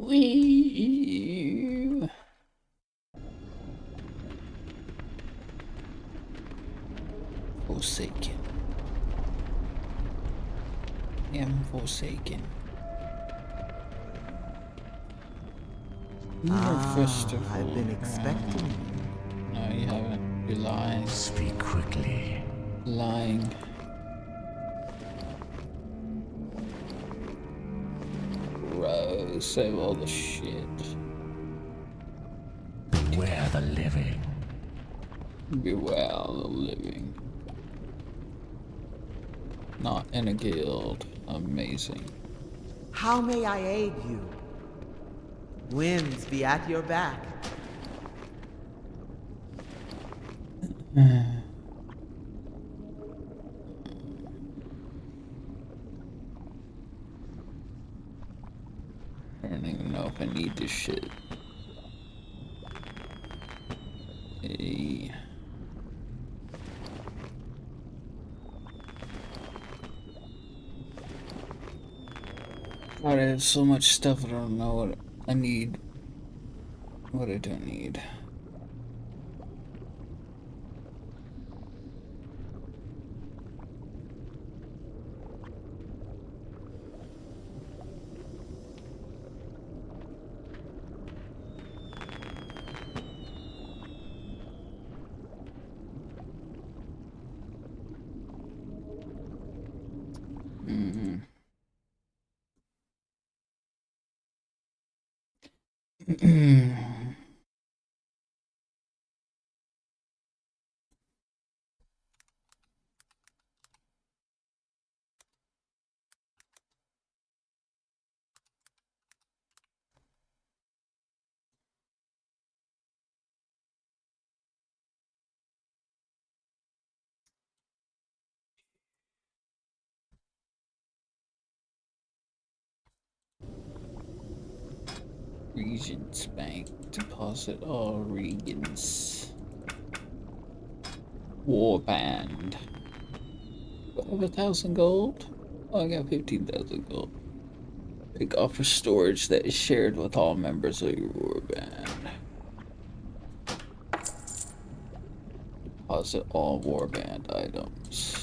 We Forsaken. Am forsaken. I've been expecting you. No, you haven't. You're lying. Speak quickly. Lying. Bro, save all the shit. Beware the living. Beware the living. Not in a guild. Amazing. How may I aid you? Winds be at your back. I don't even know if I need this shit. Hey. God, I have so much stuff I don't know what I need. What I don't need. Regents Bank. Deposit all Regents. Warband. Do I have 1,000 gold? Oh, I got 15,000 gold. Big offer storage that is shared with all members of your warband. Deposit all warband items.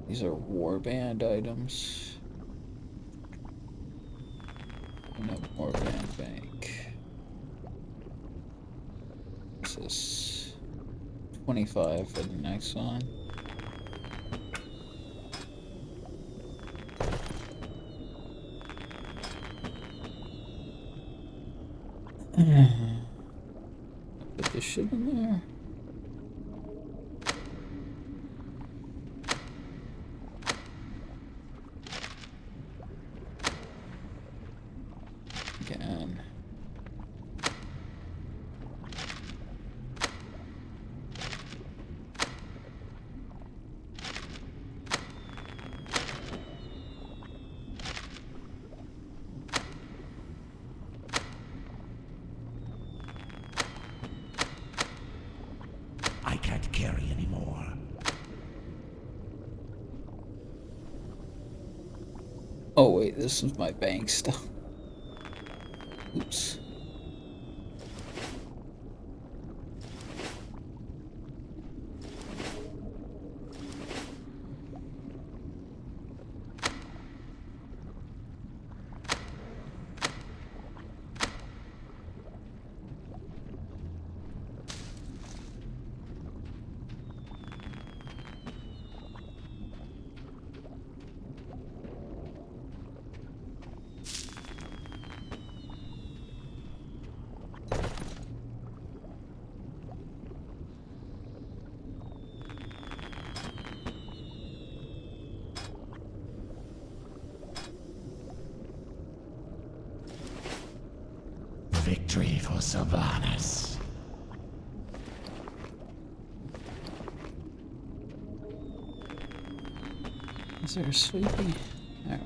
These are warband items. No warband bank. What's this? 25 for the next one. Put this shit in there. Again. I can't carry anymore. Oh wait, this is my bank stuff. Oops. Victory for Sylvanas. Is there a sleepy? No.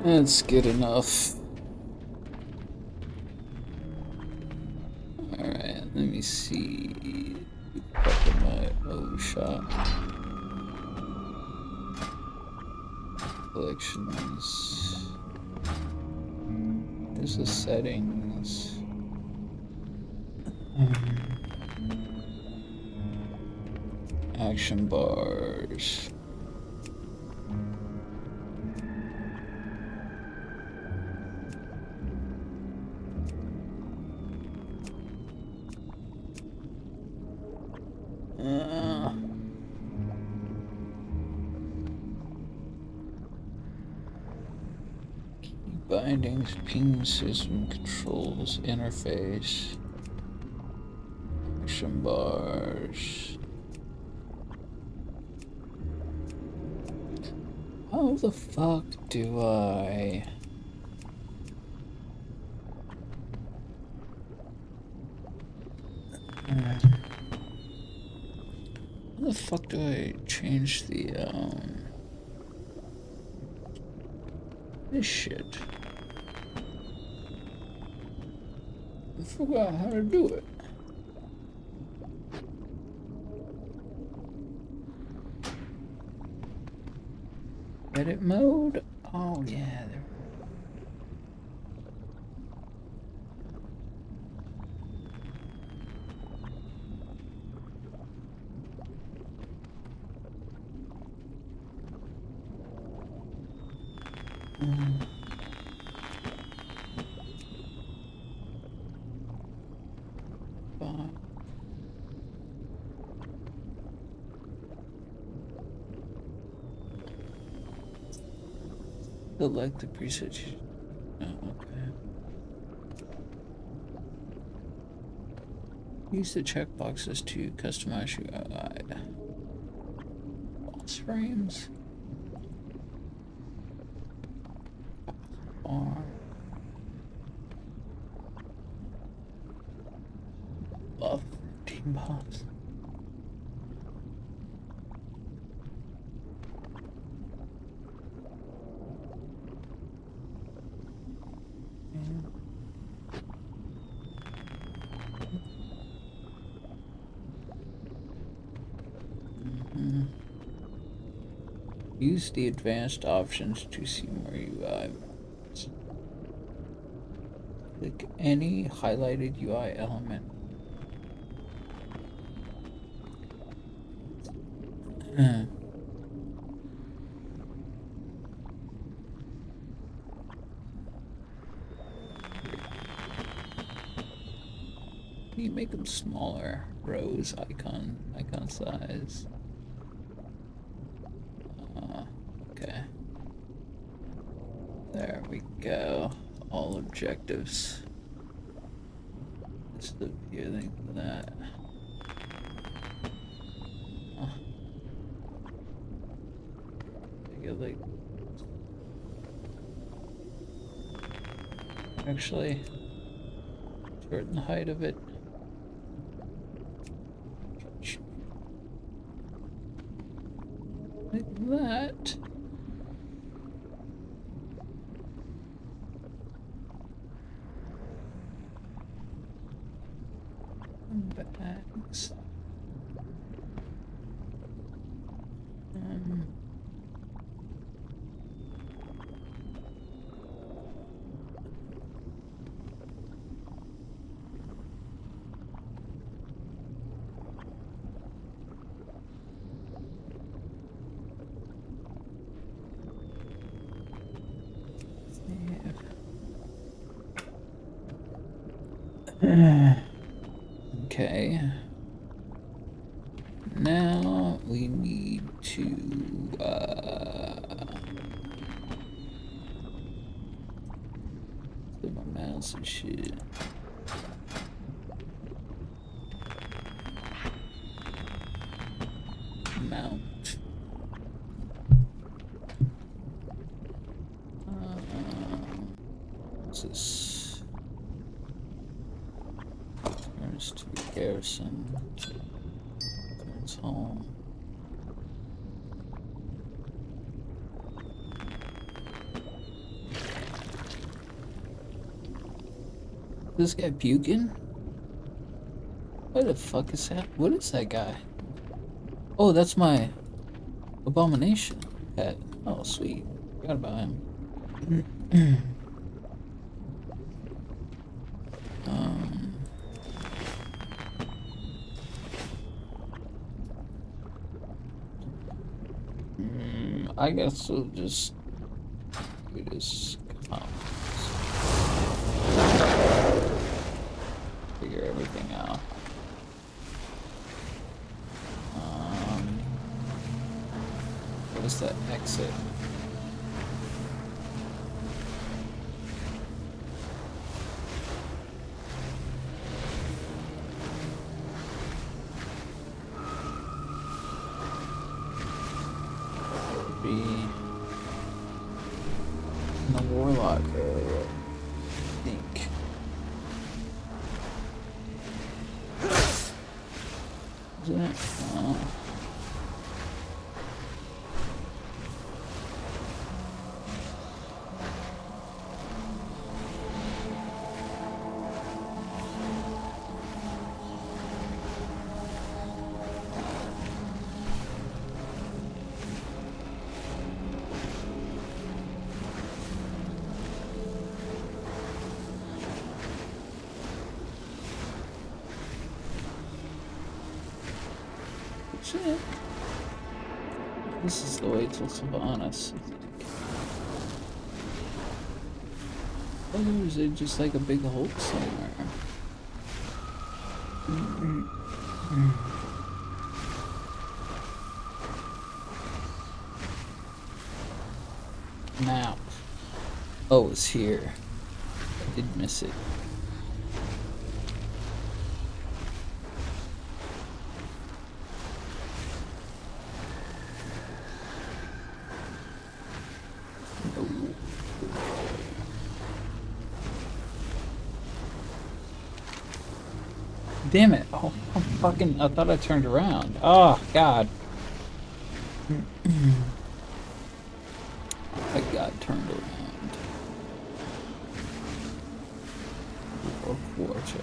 That's good enough. Alright, let me see. Fucking my shot. Collections. Here's the settings. Action bars. Key bindings, ping system controls, interface, action bars. How the fuck do I... How the fuck do I change the, this shit? I forgot how to do it. Edit mode? Oh, yeah, there. Select the preset. Oh, okay. Use the checkboxes to customize your UI. Boss frames. Arm. Buff. Team boss. Use the advanced options to see more UI. Click any highlighted UI element. You make them smaller. Rows, icon size. Okay. There we go. All objectives. This is the view thing for that. I get like. Actually, shorten the height of it. Like that. Bags. Okay. Now we need to put my mouse and shit. Mount. What's this? Turns to Garrison. Turns home. This guy puking? What the fuck is that? What is that guy? Oh, that's my abomination pet. Oh, sweet. Forgot about him. um, I guess we'll just do this. Figure everything out. What is that exit? Be in the warlock area, I think. Isn't it? Shit. This is the way to Sylvanas, I think. Or is it just like a big hole somewhere? Map. Oh, it's here. I did miss it. Damn it. Oh, I thought I turned around. Oh, God. I got turned around. Or quarter.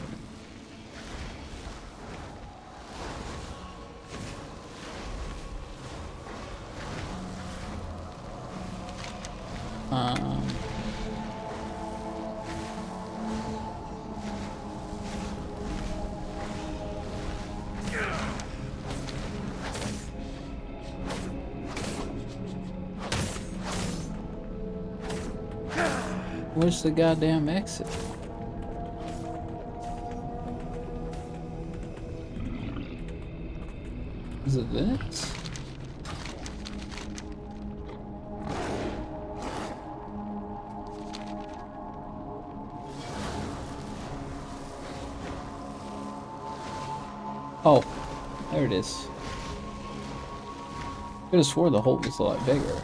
Where's the goddamn exit? Is it this? Oh, there it is. Could have swore the hole was a lot bigger.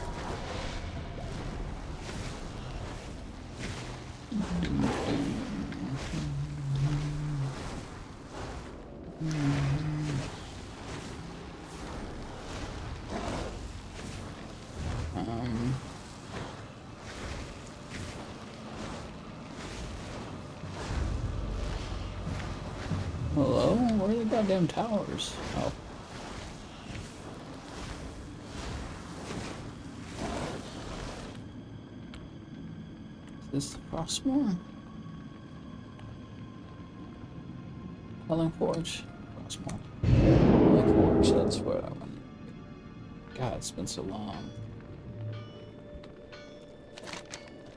Hello? Where are the goddamn towers? Oh. Is this the crossbar? Quelling Forge? Crossbar. Quelling Forge, that's where I went. God, it's been so long.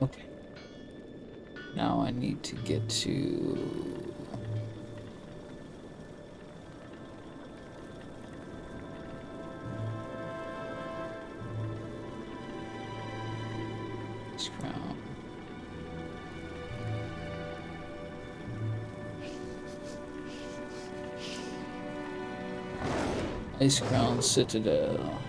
Okay. Now I need to get to... this crown. Ice Crown Citadel.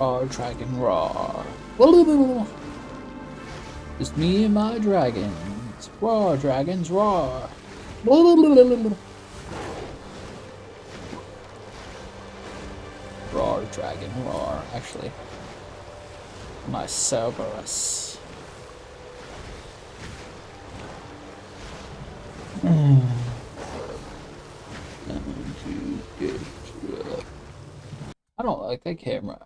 Raw dragon roar. It's me and my dragons. Raw dragons roar. Raw dragon roar. Actually, my Cerberus. I don't like that camera.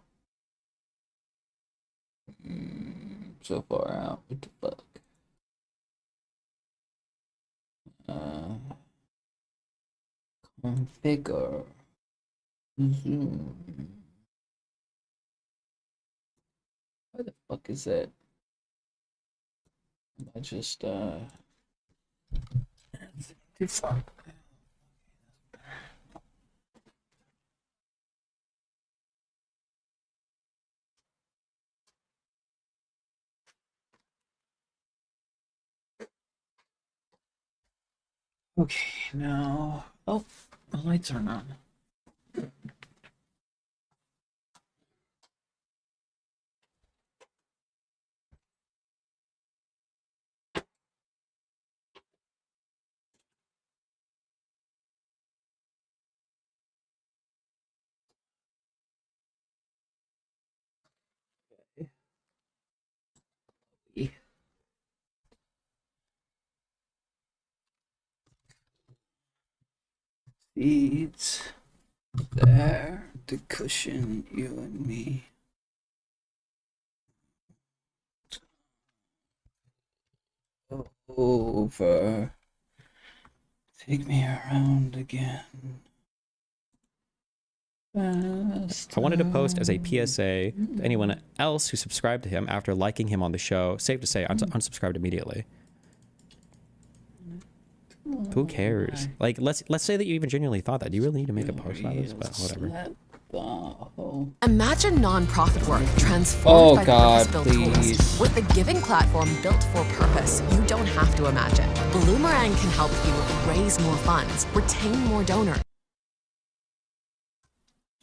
So far out. What the fuck? Configure. Zoom. What the fuck is that? I just too far. Okay, now. Oh, the lights aren't on. Feeds there to cushion you and me. Over. Take me around again. I wanted to post as a PSA to anyone else who subscribed to him after liking him on the show. Safe to say, unsubscribed immediately. Who cares? Like, let's say that you even genuinely thought that. Do you really need to make a post about this? But whatever. Imagine non-profit work transformed by purpose-built please. tools. With the giving platform built for purpose, you don't have to imagine. Bloomerang can help you raise more funds, retain more donors.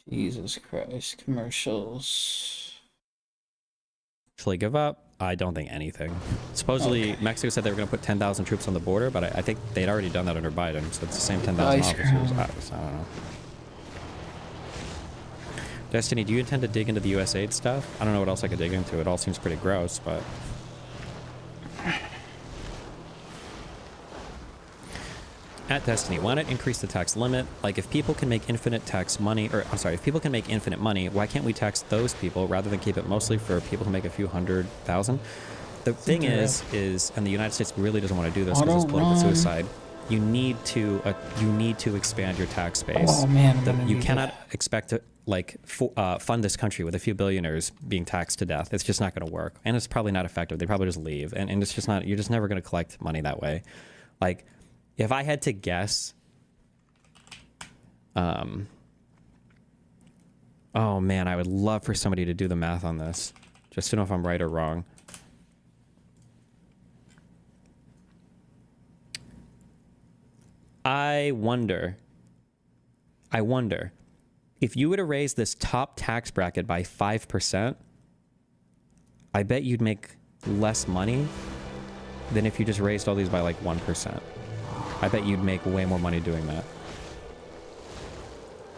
Jesus Christ, commercials. Actually, give up? I don't think anything. Supposedly, Mexico said they were going to put 10,000 troops on the border, but I think they'd already done that under Biden, so it's the same 10,000 officers. I don't know. Destiny, do you intend to dig into the USAID stuff? I don't know what else I could dig into. It all seems pretty gross, but... At Destiny, why not increase the tax limit? Like, if people can make infinite tax money, or I'm sorry, if people can make infinite money, why can't we tax those people rather than keep it mostly for people who make a few $100,000? The thing is, and the United States really doesn't want to do this because it's political suicide. You need to expand your tax base. Oh man, you cannot expect to fund this country with a few billionaires being taxed to death. It's just not going to work, and it's probably not effective. They probably just leave, and it's just not. You're just never going to collect money that way. Like, if I had to guess, oh man, I would love for somebody to do the math on this, just to know if I'm right or wrong. I wonder if you were to raise this top tax bracket by 5%, I bet you'd make less money than if you just raised all these by like 1%. I bet you'd make way more money doing that.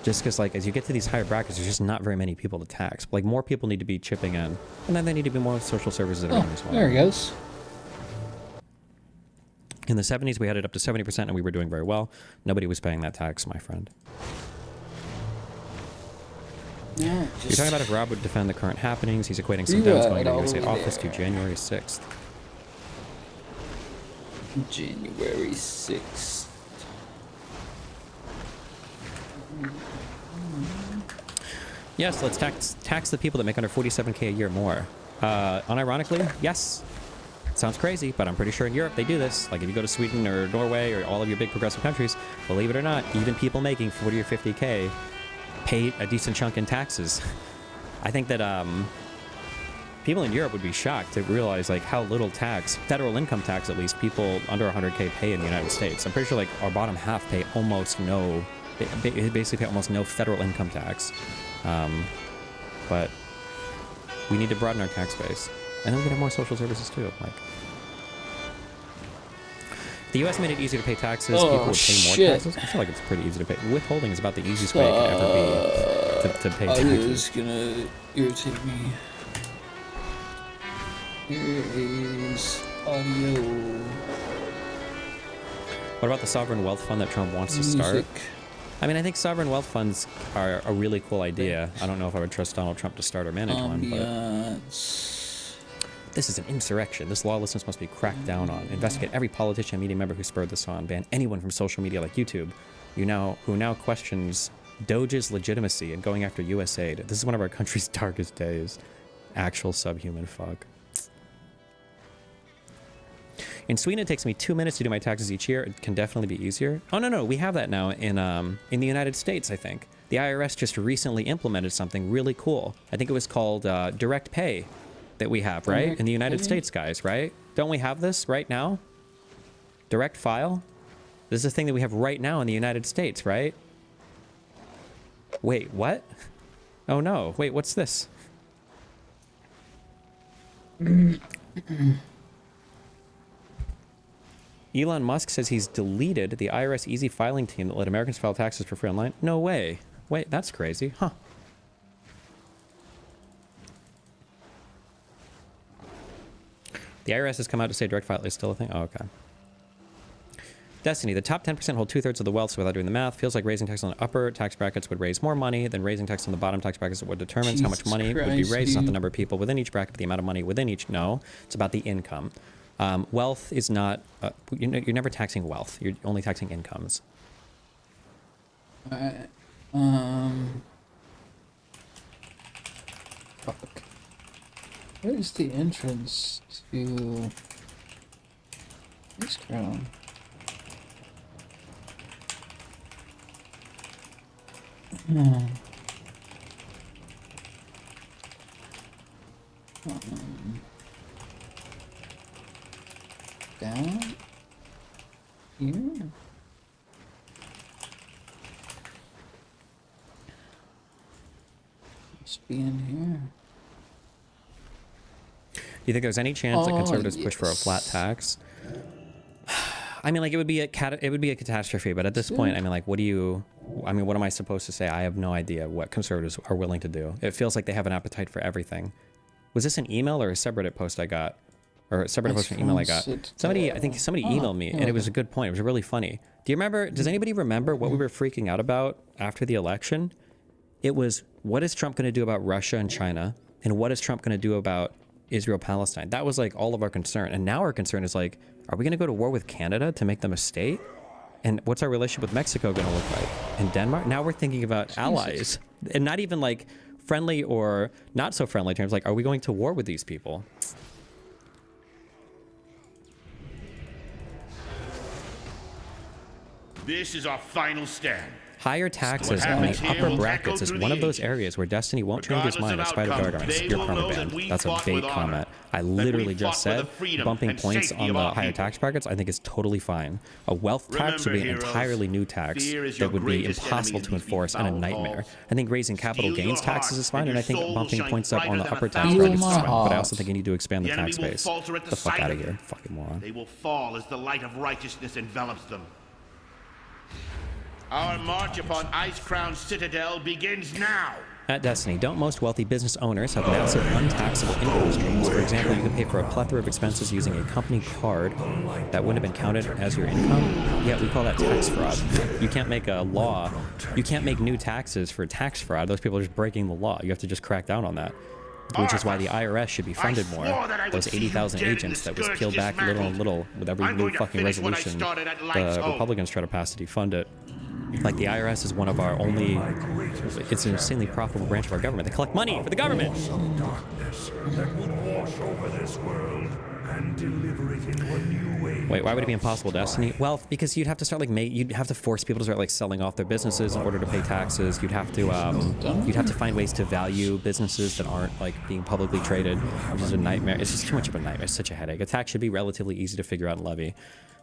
Just because, like, as you get to these higher brackets, there's just not very many people to tax. Like, more people need to be chipping in, and then there need to be more social services that are in as well. There he goes. In the 70s, we had it up to 70%, and we were doing very well. Nobody was paying that tax, my friend. Yeah, You're talking about if Rob would defend the current happenings. He's equating some downs going to USA office to January 6th. January 6th. Yes, let's tax the people that make under 47K a year more. Unironically, yes. Sounds crazy, but I'm pretty sure in Europe they do this. Like, if you go to Sweden or Norway or all of your big progressive countries, believe it or not, even people making 40 or 50K pay a decent chunk in taxes. I think that people in Europe would be shocked to realize, like, how little tax, federal income tax at least, people under 100K pay in the United States. I'm pretty sure, like, our bottom half pay almost no, they basically pay almost no federal income tax. But We need to broaden our tax base. And then we can have more social services too. Like, if the U.S. made it easier to pay taxes, Oh, people would pay more shit. taxes. I feel like it's pretty easy to pay. Withholding is about the easiest way it could ever be to pay taxes. It's gonna irritate me. Here is audio. What about the sovereign wealth fund that Trump wants to start? Music. I mean, I think sovereign wealth funds are a really cool idea. I don't know if I would trust Donald Trump to start or manage one, but Ambiance. this is an insurrection. This lawlessness must be cracked down on. Investigate every politician and media member who spurred this on. Ban anyone from social media like YouTube, who now questions Doge's legitimacy and going after U.S. aid. This is one of our country's darkest days. Actual subhuman fuck. In Sweden, it takes me 2 minutes to do my taxes each year. It can definitely be easier. Oh, no, we have that now in the United States, I think. The IRS just recently implemented something really cool. I think it was called direct pay that we have, right? In the United States, guys, right? Don't we have this right now? Direct file? This is a thing that we have right now in the United States, right? Wait, what? Oh, no. Wait, what's this? Elon Musk says he's deleted the IRS easy filing team that let Americans file taxes for free online. No way. Wait, that's crazy. Huh. The IRS has come out to say direct file is still a thing? Oh, okay. Destiny, the top 10% hold 2/3 of the wealth, so without doing the math, feels like raising tax on the upper tax brackets would raise more money than raising tax on the bottom tax brackets. What determines how much money would be raised is not the number of people within each bracket, but the amount of money within each. No, it's about the income. Wealth is not, you're never taxing wealth. You're only taxing incomes. Alright. Fuck. Where's the entrance to this crown? Down here. Must be in here. Do you think there's any chance that conservatives push for a yes. flat tax? I mean, like, it would be a catastrophe, but at this point, I mean, like, what am I supposed to say? I have no idea what conservatives are willing to do. It feels like they have an appetite for everything. Was this an email or a subreddit post I got? Or a subreddit post or email I got? I think somebody emailed me, and it was a good point. It was really funny. Do you remember, does anybody remember what we were freaking out about after the election? It was, what is Trump going to do about Russia and China? And what is Trump going to do about Israel-Palestine? That was like all of our concern. And now our concern is like, are we going to go to war with Canada to make them a state? And what's our relationship with Mexico going to look like? And Denmark? Now we're thinking about allies. And not even like friendly or not so friendly terms. Like, are we going to war with these people? This is our final stand. Higher taxes on the upper brackets is one of those areas where Destiny won't change his mind in spite of the arguments. Your karma band. That's a bait comment. I literally just said bumping points on the higher tax brackets I think is totally fine. A wealth tax would be an entirely new tax that would be impossible to enforce and a nightmare. I think raising capital gains taxes is fine, and I think bumping points up on the upper tax brackets is fine. But I also think you need to expand the tax base. Get the fuck out of here, fucking moron. They will fall as the light of righteousness envelops them. Our march upon Ice Crown Citadel begins now. At Destiny, don't most wealthy business owners have massive untaxable income streams? For example, you can pay for a plethora of expenses using a company card that wouldn't have been counted as your income. Yeah, we call that tax fraud. You can't make a law. You can't make new taxes for tax fraud. Those people are just breaking the law. You have to just crack down on that. Which is why the IRS should be funded more. Those 80,000 agents that was peeled back little and little with every new fucking resolution the Republicans try to pass to defund it. Like, the IRS is one of our only, it's an insanely profitable branch of our government. They collect money for the government. Wait, why would it be impossible, Destiny? Well, because you'd have to start you'd have to force people to start like selling off their businesses in order to pay taxes. You'd have to find ways to value businesses that aren't like being publicly traded, which is a nightmare. It's just too much of a nightmare. It's such a headache. A tax should be relatively easy to figure out and levy.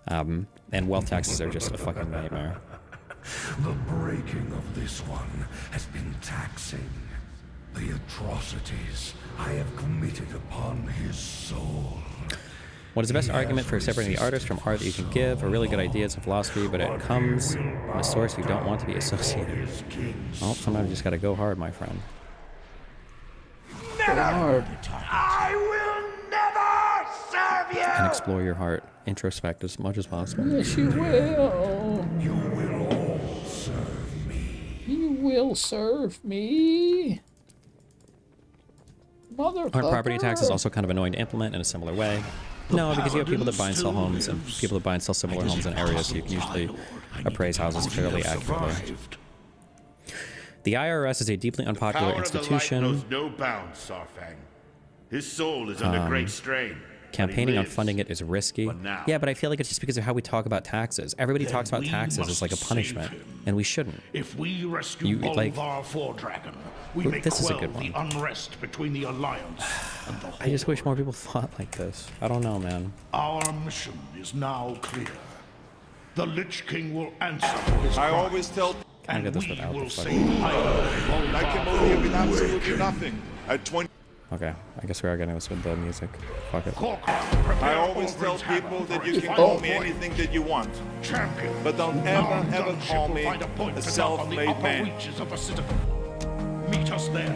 And wealth taxes are just a fucking nightmare. The breaking of this one has been taxing. The atrocities I have committed upon his soul. What is the best argument for separating the artist from art that you can give? A really good idea is a philosophy, but it comes from a source you don't want to be associated. Well, sometimes you just gotta go hard, my friend. Hard. I will never serve you! And explore your heart. Introspect as much as possible. Yes, you will. You will all serve me. You will serve me. Motherfucker. Aren't property taxes also kind of annoying to implement in a similar way? No, because you have people that buy and sell homes and people that buy and sell similar homes in areas, so you can usually appraise houses fairly accurately. The IRS is a deeply unpopular institution. Knows no bounds, Sarfang. His soul is under great strain. Campaigning on funding it is risky. Yeah, but I feel like it's just because of how we talk about taxes. Everybody talks about taxes as like a punishment, and we shouldn't. If we rescue Bolvar Fordragon, we may this is a quell good one. the unrest between the Alliance and the I just wish more people thought like this. I don't know, man. Our mission is now clear. The Lich King will answer for his I crime, always tell I and get this we without will the save fucking... Bolvar I came over here with absolutely nothing. At 20, Okay, I guess we are getting this with the music. Fuck it. I always tell people that you can call me anything that you want, champion, but don't ever, ever call me a self-made man. Of the citadel. Meet us there.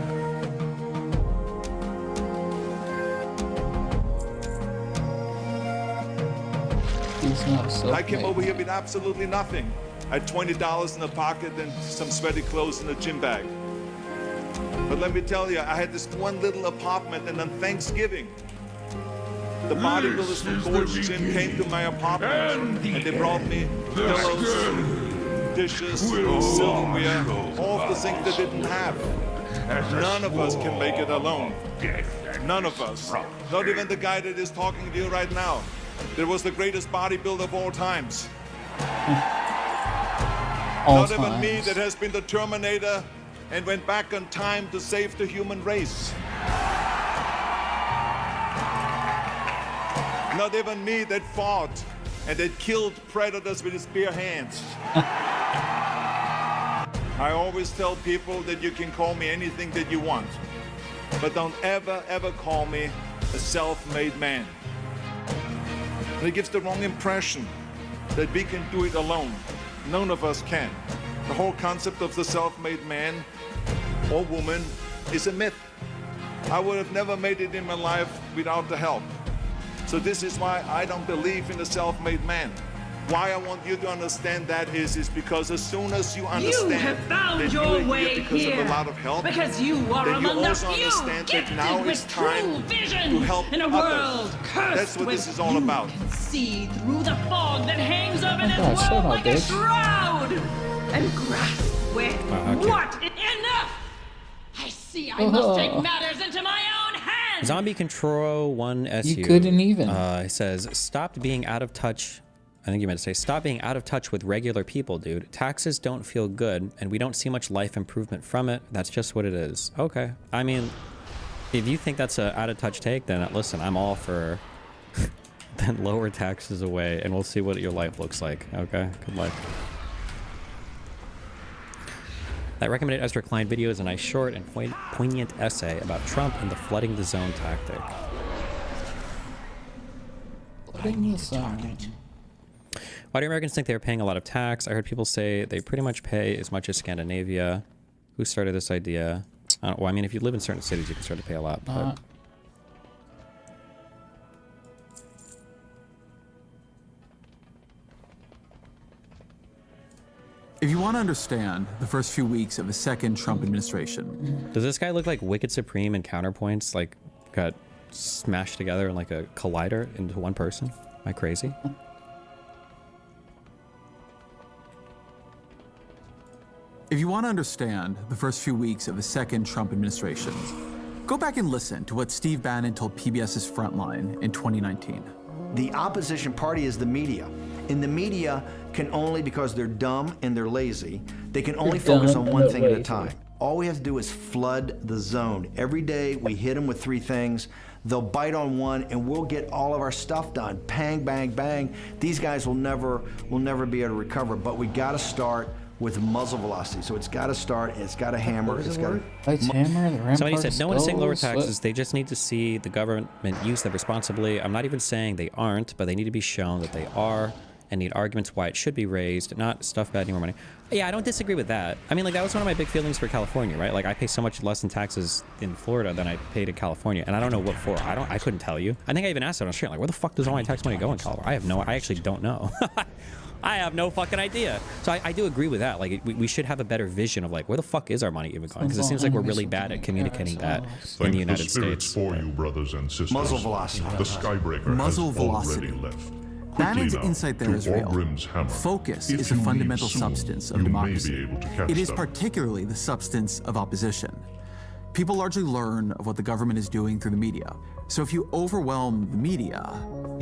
He's not so. I came over here with absolutely nothing. I had $20 in the pocket and some sweaty clothes in a gym bag. But let me tell you, I had this one little apartment, and on Thanksgiving, the bodybuilders from Gordon's Gym came to my apartment, and they brought me pillows, dishes, silverware, all of the things they didn't have. None of us can make it alone. None of us. Not even the guy that is talking to you right now. That was the greatest bodybuilder of all times. Not even me that has been the Terminator and went back on time to save the human race. Not even me that fought and that killed predators with his bare hands. I always tell people that you can call me anything that you want, but don't ever, ever call me a self-made man. And it gives the wrong impression that we can do it alone. None of us can. The whole concept of the self-made man or woman is a myth. I would have never made it in my life without the help. So this is why I don't believe in the self-made man. Why I want you to understand that is because as soon as you understand you have found that your you are way here because here, of a lot of help, because you are then you among the also few understand that gifted now with it's time true vision to help in a others. world cursed That's what with this is all you about. Can see through the fog that hangs over this God, shut world up, like a bitch. shroud, and grasp with okay. what? Enough! I see. I must take matters into my own hands. Zombie Control 1SU. You couldn't even. It says, stop being out of touch. I think you meant to say, stop being out of touch with regular people, dude. Taxes don't feel good, and we don't see much life improvement from it. That's just what it is. Okay. I mean, if you think that's a out of touch take, then listen, I'm all for then lower taxes away, and we'll see what your life looks like. Okay? Good luck. That recommended Ezra Klein video is a nice short and poignant essay about Trump and the flooding the zone tactic. Flooding the zone. Why do Americans think they're paying a lot of tax? I heard people say they pretty much pay as much as Scandinavia. Who started this idea? Well, I mean, if you live in certain cities, you can start to pay a lot. But... If you want to understand the first few weeks of a second Trump administration. Does this guy look like Wicked Supreme and Counterpoints, like, got smashed together in like a collider into one person? Am I crazy? If you want to understand the first few weeks of a second Trump administration, go back and listen to what Steve Bannon told PBS's Frontline in 2019. The opposition party is the media. And the media can only, because they're dumb and they're lazy, they can only focus on one thing at a time. All we have to do is flood the zone. Every day we hit them with 3 things. They'll bite on one and we'll get all of our stuff done. Bang, bang, bang. These guys will never be able to recover, but we gotta start with muzzle velocity. So it's got to start, it's got to hammer, it's got to... Lights hammer, the rampart. Somebody said no one's saying lower skulls, taxes. They just need to see the government use them responsibly. I'm not even saying they aren't, but they need to be shown that they are and need arguments why it should be raised, not stuff about any more money. Yeah, I don't disagree with that. I mean, like, that was one of my big feelings for California, right? Like, I pay so much less in taxes in Florida than I paid in California, and I don't know what for. I couldn't tell you. I think I even asked that on stream, like, where the fuck does all my tax money go in Colorado? I actually don't know. I have no fucking idea. So I do agree with that. Like, we should have a better vision of, like, where the fuck is our money even going? Because it seems like we're really bad at communicating that in the United States. For you, brothers and sisters. Muzzle velocity. The Skybreaker Muzzle has velocity. already left. Bannon's Quickly now, insight there to is real. Orgrim's hammer. Focus If is a you leave fundamental soon, substance of you democracy. may be able to catch It is them. particularly the substance of opposition. People largely learn of what the government is doing through the media. So if you overwhelm the media...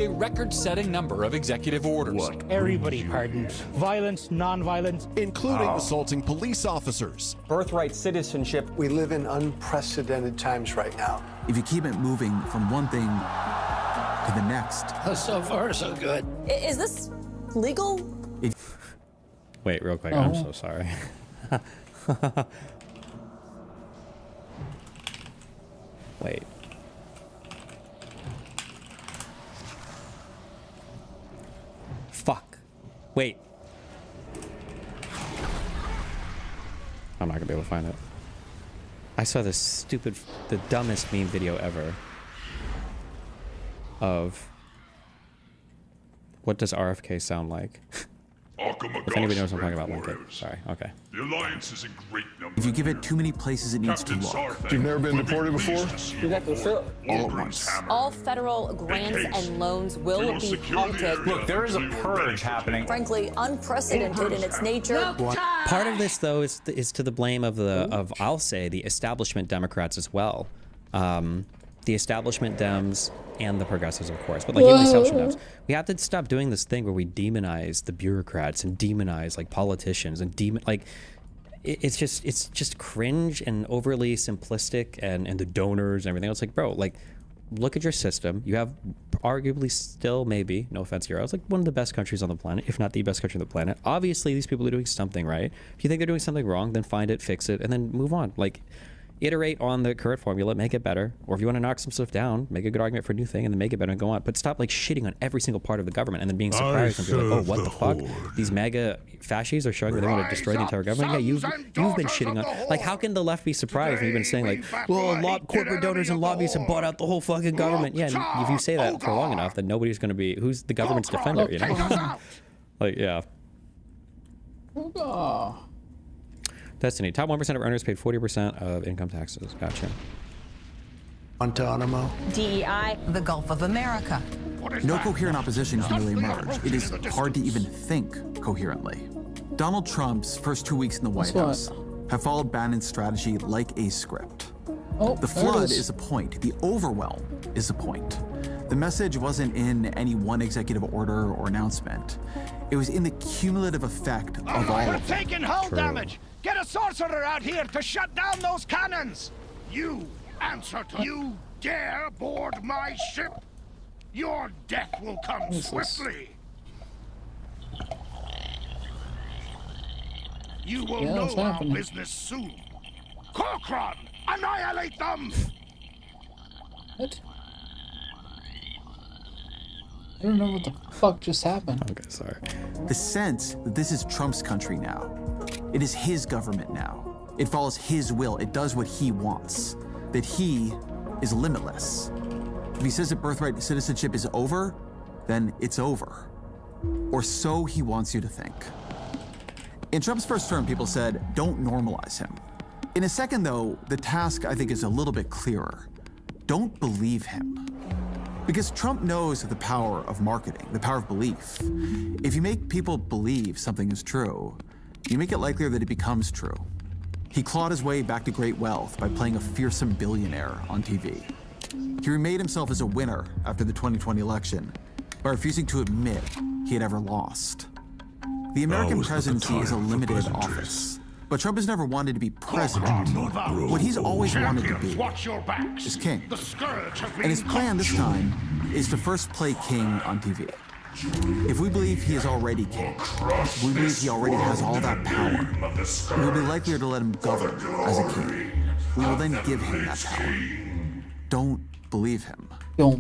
A record-setting number of executive orders. What? Everybody pardoned. Violence, non-violence. Including assaulting police officers. Birthright citizenship. We live in unprecedented times right now. If you keep it moving from one thing to the next... So far, so good. Is this legal? Wait, real quick. I'm so sorry. Wait. Fuck. Wait. I'm not gonna be able to find it. I saw this stupid, the dumbest meme video ever of what does RFK sound like? If anybody knows what I'm talking about, link it. Sorry. Okay. The Alliance is in great numbers. If you give it too many places, it needs to look. You've never been deported before? You got the fill. All at once. All federal grants and loans will be halted. Look, there is a purge happening. Frankly, unprecedented in its nature. Part of this, though, is to the blame of I'll say the establishment Democrats as well, the establishment Dems and the progressives, of course. But like even the establishment Dems, we have to stop doing this thing where we demonize the bureaucrats and demonize like politicians and it's just cringe and overly simplistic and the donors and everything else. Like, bro, like look at your system. You have arguably still maybe, no offense here, I was like one of the best countries on the planet, if not the best country on the planet. Obviously, these people are doing something right. If you think they're doing something wrong, then find it, fix it, and then move on. Like, iterate on the current formula, make it better. Or if you want to knock some stuff down, make a good argument for a new thing and then make it better and go on. But stop like shitting on every single part of the government and then being surprised and be like, oh, what the fuck? These mega fascists are showing that they want to destroy the entire government. Yeah, you've been shitting on. Like, how can the left be surprised when you've been saying like, well, corporate donors and lobbyists have bought out the whole fucking government? Yeah, if you say that for long enough, then nobody's going to be, who's the government's defender, you know? Like, yeah. Destiny. Top 1% of earners paid 40% of income taxes. Gotcha. Guantanamo. DEI. The Gulf of America. No coherent opposition can really emerge. It is hard to even think coherently. Donald Trump's first 2 weeks in the White House have followed Bannon's strategy like a script. The flood is a point. The overwhelm is a point. The message wasn't in any one executive order or announcement. It was in the cumulative effect of all of them. Taking hull damage! Get a sorcerer out here to shut down those cannons! You answer to you dare board my ship? Your death will come swiftly. You will know our business soon. Corcoran, annihilate them! What? I don't know what the fuck just happened. Okay, sorry. The sense that this is Trump's country now. It is his government now. It follows his will. It does what he wants. That he is limitless. If he says that birthright citizenship is over, then it's over. Or so he wants you to think. In Trump's first term, people said, don't normalize him. In a second, though, the task, I think, is a little bit clearer. Don't believe him. Because Trump knows the power of marketing, the power of belief. If you make people believe something is true, you make it likelier that it becomes true. He clawed his way back to great wealth by playing a fearsome billionaire on TV. He remade himself as a winner after the 2020 election by refusing to admit he had ever lost. The American presidency is a limited office, but Trump has never wanted to be president. What he's always wanted to be is king. And his plan this time is to first play king on TV. If we believe he is already king, if we believe he already has all that power, we will be likelier to let him govern as a king. We will then give him that power. Don't believe him.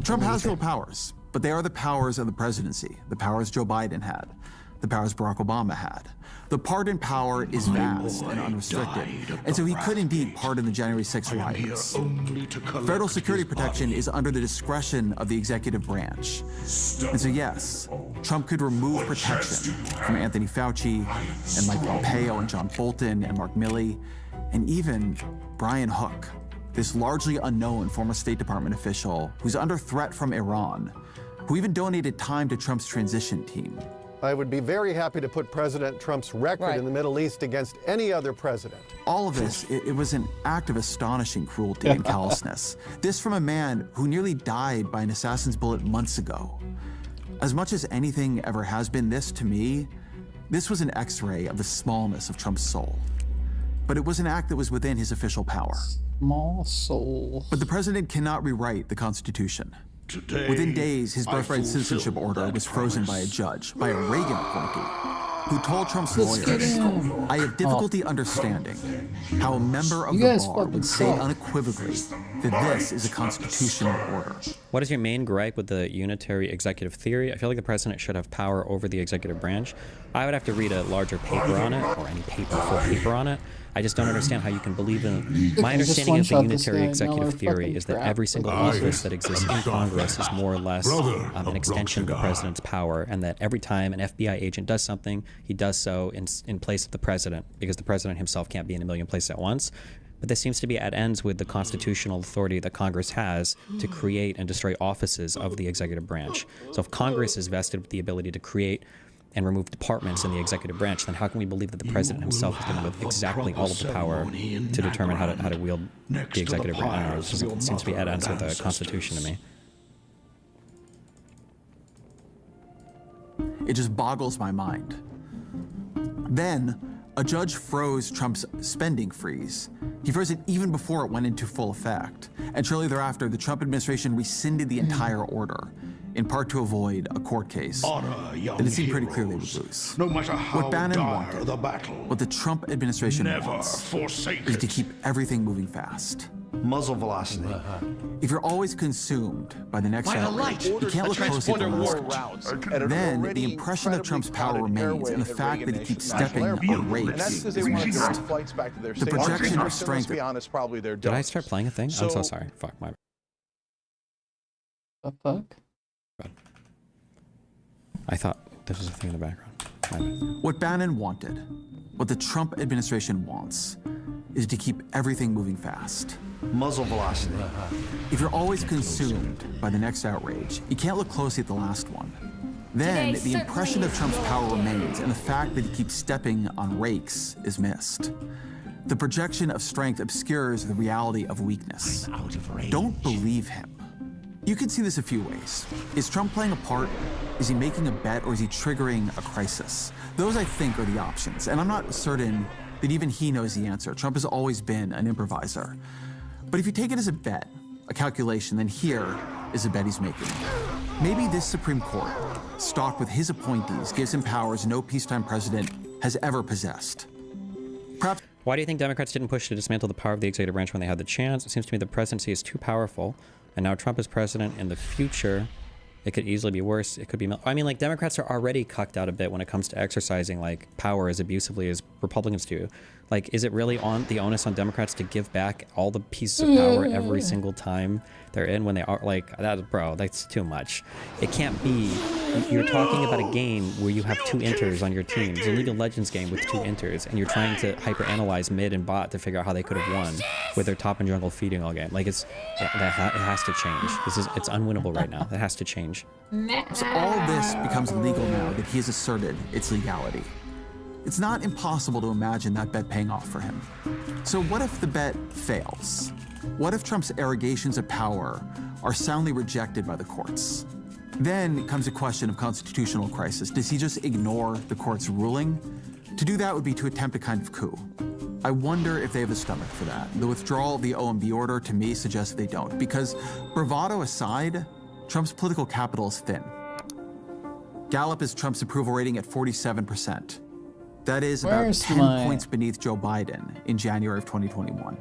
Trump has real powers, but they are the powers of the presidency, the powers Joe Biden had, the powers Barack Obama had. The pardon power is vast and unrestricted, and so he could indeed pardon the January 6th riots. Federal security protection is under the discretion of the executive branch. And so yes, Trump could remove protection from Anthony Fauci and Mike Pompeo and John Bolton and Mark Milley, and even Brian Hook, this largely unknown former State Department official who's under threat from Iran, who even donated time to Trump's transition team. I would be very happy to put President Trump's record in the Middle East against any other president. All of this, it was an act of astonishing cruelty and callousness. This from a man who nearly died by an assassin's bullet months ago. As much as anything ever has been, this, to me, this was an X-ray of the smallness of Trump's soul. But it was an act that was within his official power. Small soul. But the president cannot rewrite the Constitution. Today, within days, his birthright citizenship order was frozen by a judge, by a Reagan appointee, who told Trump's lawyers, I have difficulty understanding how a member of the bar would say unequivocally that this is a constitutional order. What is your main gripe with the unitary executive theory? I feel like the president should have power over the executive branch. I would have to read a larger paper on it, or any full paper on it. I just don't understand how you can believe in. My understanding of the unitary executive theory is that every single office that exists in Congress is more or less an extension of the president's power, and that every time an FBI agent does something, he does so in place of the president, because the president himself can't be in a million places at once. But this seems to be at ends with the constitutional authority that Congress has to create and destroy offices of the executive branch. So if Congress is vested with the ability to create and remove departments in the executive branch, then how can we believe that the president himself is given with exactly all of the power to determine how to wield the executive branch? I don't know, it seems to be at odds with the Constitution to me. It just boggles my mind. Then, a judge froze Trump's spending freeze. He froze it even before it went into full effect. And shortly thereafter, the Trump administration rescinded the entire order, in part to avoid a court case that it seemed pretty clearly would lose. No matter how what Bannon dire wanted, the battle, what the Trump administration never wants, forsake is to it. keep everything moving fast. Muzzle velocity. If you're always consumed by the next outrage, you can't look closely at the last one. Then, the impression of Trump's power remains, and the fact that he keeps stepping on rakes is missed. The projection of strength... Did I start playing a thing? I'm so sorry. Fuck, my... The fuck? I thought this was a thing in the background. What Bannon wanted, what the Trump administration wants, is to keep everything moving fast. Muzzle velocity. If you're always consumed by the next outrage, you can't look closely at the last one. Then, the impression of Trump's power remains, and the fact that he keeps stepping on rakes is missed. The projection of strength obscures the reality of weakness. Don't believe him. You can see this a few ways. Is Trump playing a part? Is he making a bet, or is he triggering a crisis? Those, I think, are the options, and I'm not certain that even he knows the answer. Trump has always been an improviser. But if you take it as a bet, a calculation, then here is a bet he's making. Maybe this Supreme Court, stocked with his appointees, gives him powers no peacetime president has ever possessed. Perhaps. Why do you think Democrats didn't push to dismantle the power of the executive branch when they had the chance? It seems to me the presidency is too powerful, and now Trump is president. In the future, it could easily be worse. It could be... I mean, like, Democrats are already cucked out a bit when it comes to exercising, like, power as abusively as Republicans do. Like, is it really on the onus on Democrats to give back all the pieces of power every single time they're in when they are, like, that, bro, that's too much. It can't be... You're talking about a game where you have two inters on your team. It's a League of Legends game with two inters, and you're trying to hyper-analyze mid and bot to figure out how they could have won with their top and jungle feeding all game. Like, it has to change. It's unwinnable right now. It has to change. So all of this becomes legal now that he has asserted its legality. It's not impossible to imagine that bet paying off for him. So what if the bet fails? What if Trump's arrogations of power are soundly rejected by the courts? Then comes a question of constitutional crisis. Does he just ignore the court's ruling? To do that would be to attempt a kind of coup. I wonder if they have the stomach for that. The withdrawal of the OMB order, to me, suggests they don't. Because, bravado aside, Trump's political capital is thin. Gallup has Trump's approval rating at 47%. That is about Where's 10 my- points beneath Joe Biden in January of 2021.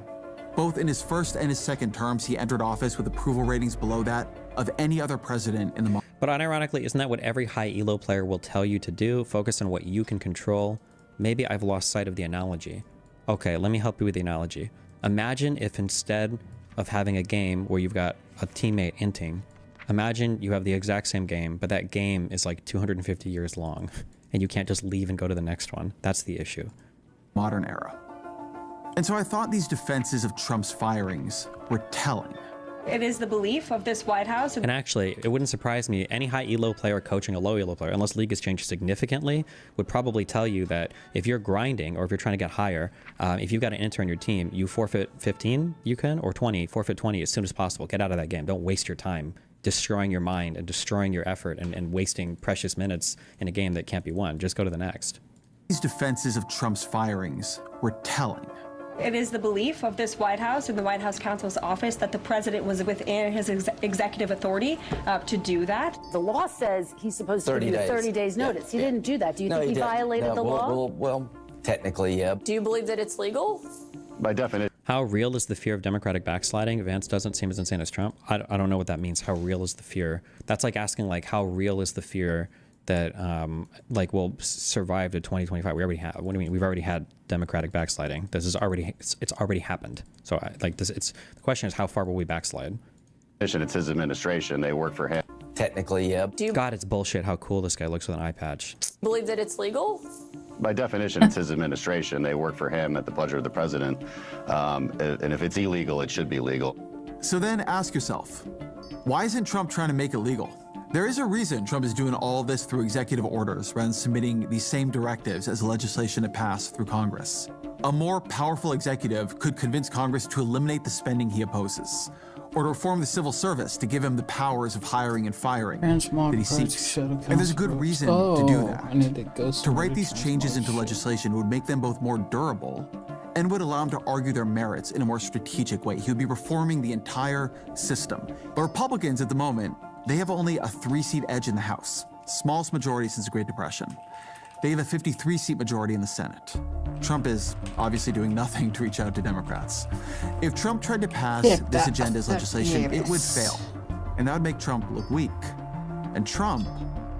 Both in his first and his second terms, he entered office with approval ratings below that of any other president in the modern. But unironically, isn't that what every high elo player will tell you to do? Focus on what you can control. Maybe I've lost sight of the analogy. Okay, let me help you with the analogy. Imagine if instead of having a game where you've got a teammate inting, imagine you have the exact same game, but that game is like 250 years long, and you can't just leave and go to the next one. That's the issue. Modern era. And so I thought these defenses of Trump's firings were telling. It is the belief of this White House. And actually, it wouldn't surprise me, any high elo player coaching a low elo player, unless league has changed significantly, would probably tell you that if you're grinding or if you're trying to get higher, if you've got an inter on your team, you forfeit 15, you can, or 20, forfeit 20 as soon as possible. Get out of that game. Don't waste your time destroying your mind and destroying your effort and wasting precious minutes in a game that can't be won. Just go to the next. These defenses of Trump's firings were telling. It is the belief of this White House and the White House counsel's office that the president was within his executive authority to do that. The law says he's supposed to give you 30 days notice. He didn't do that. Do you think he violated the law? Well, technically, yeah. Do you believe that it's legal? By definition. How real is the fear of Democratic backsliding? Vance doesn't seem as insane as Trump. I don't know what that means. How real is the fear? That's like asking, like, how real is the fear that, like, we'll survive to 2025? We already have. What do you mean? We've already had Democratic backsliding. This is already, it's already happened. So, like, this, the question is, how far will we backslide? It's his administration. They work for him. Technically, yeah. Do you God, it's bullshit how cool this guy looks with an eye patch. believe that it's legal? By definition, it's his administration. They work for him at the pleasure of the president. And if it's illegal, it should be legal. So then ask yourself, why isn't Trump trying to make it legal? There is a reason Trump is doing all this through executive orders rather than submitting these same directives as legislation that passed through Congress. A more powerful executive could convince Congress to eliminate the spending he opposes, or to reform the civil service to give him the powers of hiring and firing that he seeks. And there's a good reason to do that. To write these changes into legislation would make them both more durable and would allow him to argue their merits in a more strategic way. He would be reforming the entire system. But Republicans at the moment, they have only a 3-seat edge in the House, smallest majority since the Great Depression. They have a 53-seat majority in the Senate. Trump is obviously doing nothing to reach out to Democrats. If Trump tried to pass this agenda as legislation, it would fail. And that would make Trump look weak. And Trump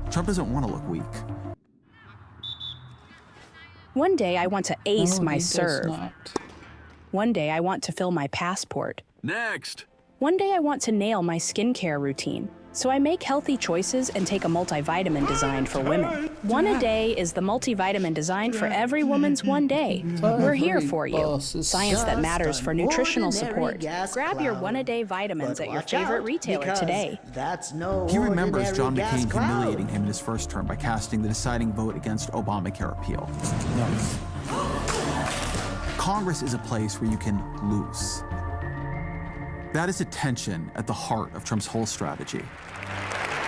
doesn't want to look weak. One day I want to ace my serve. Not. One day I want to fill my passport. Next. One day I want to nail my skincare routine. So I make healthy choices and take a multivitamin designed for women. One a day is the multivitamin designed for every woman's one day. We're here for you. Science that matters for nutritional support. Grab your one-a-day vitamins at your favorite retailer today. He remembers John McCain humiliating him in his first term by casting the deciding vote against Obamacare repeal. Congress is a place where you can lose. That is a tension at the heart of Trump's whole strategy.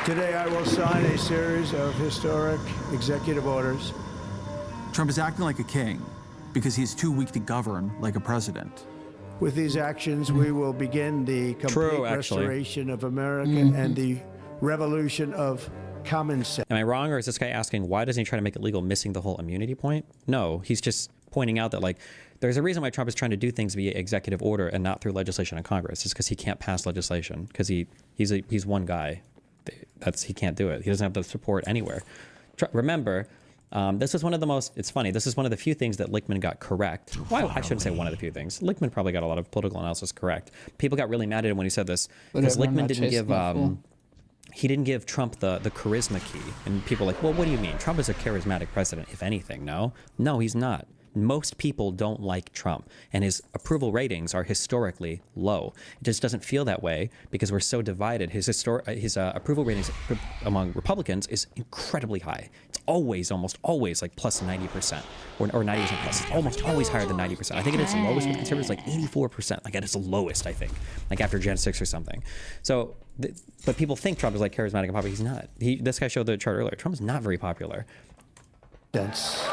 Today I will sign a series of historic executive orders. Trump is acting like a king because he's too weak to govern like a president. With these actions, we will begin the complete restoration of America and the revolution of common sense. Am I wrong, or is this guy asking why doesn't he try to make it legal, missing the whole immunity point? No, he's just pointing out that, like, there's a reason why Trump is trying to do things via executive order and not through legislation in Congress. It's because he can't pass legislation because he's one guy. He can't do it. He doesn't have the support anywhere. Remember, this is one of the most. It's funny. This is one of the few things that Lichtman got correct. Well, I shouldn't say one of the few things. Lichtman probably got a lot of political analysis correct. People got really mad at him when he said this because Lichtman didn't give. He didn't give Trump the charisma key, and people are like, well, what do you mean? Trump is a charismatic president, if anything. No, he's not. Most people don't like Trump, and his approval ratings are historically low. It just doesn't feel that way because we're so divided. His approval ratings among Republicans is incredibly high. It's almost always like plus 90%, or 90% plus. It's almost always higher than 90%. I think at its lowest with conservatives, like 84%, like at its lowest, I think, like after Gen 6 or something. So, but people think Trump is like charismatic and popular. He's not. This guy showed the chart earlier. Trump is not very popular. This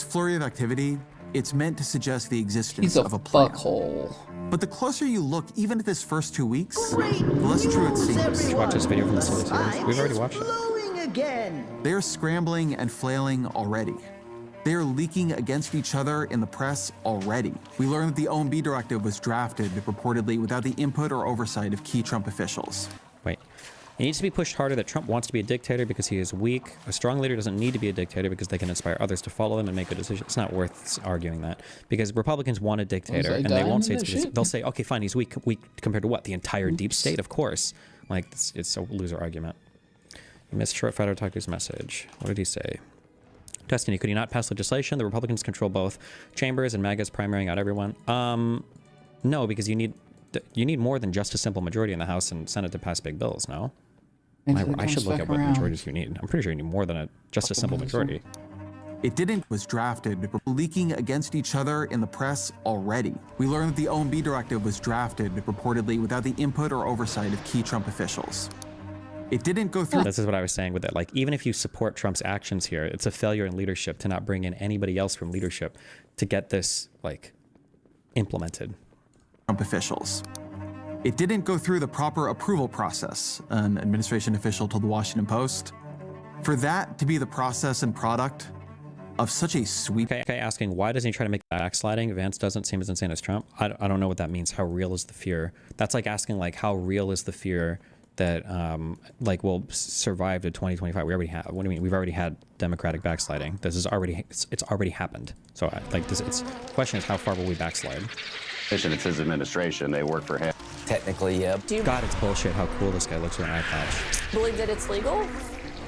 flurry of activity It's meant to suggest the existence He's a of a plan. fuckhole. But the closer you look, even at this first 2 weeks, the less true it seems. Let's watch this video from the Silver Series. We've already watched it. Again. They are scrambling and flailing already. They are leaking against each other in the press already. We learned that the OMB directive was drafted reportedly without the input or oversight of key Trump officials. Wait. It needs to be pushed harder that Trump wants to be a dictator because he is weak. A strong leader doesn't need to be a dictator because they can inspire others to follow them and make good decisions. It's not worth arguing that because Republicans want a dictator and they won't say it's because they'll say, okay, fine, he's weak compared to what? The entire deep state? Of course. Like, it's a loser argument. You missed short Federer talk to his message. What did he say? Destiny, could he not pass legislation? The Republicans control both chambers and MAGA's primarying out everyone. No, because you need more than just a simple majority in the House and Senate to pass big bills, no? I should look at what majorities you need. I'm pretty sure you need more than just a simple majority. It was drafted, leaking against each other in the press already. We learned that the OMB directive was drafted reportedly without the input or oversight of key Trump officials. It didn't go through. This is what I was saying with it. Like, even if you support Trump's actions here, it's a failure in leadership to not bring in anybody else from leadership to get this, like, implemented. Trump officials. It didn't go through the proper approval process, an administration official told the Washington Post. For that to be the process and product of such a sweep. Okay, asking why doesn't he try to make backsliding? Vance doesn't seem as insane as Trump. I don't know what that means. How real is the fear? That's like asking, like, how real is the fear that like will survive to 2025? We already have. What do you mean? We've already had Democratic backsliding. This is already it's already happened. So like this, the question is how far will we backslide? It's his administration. They work for him. Technically, yeah. God, it's bullshit how cool this guy looks with an eye patch. Believe that it's legal?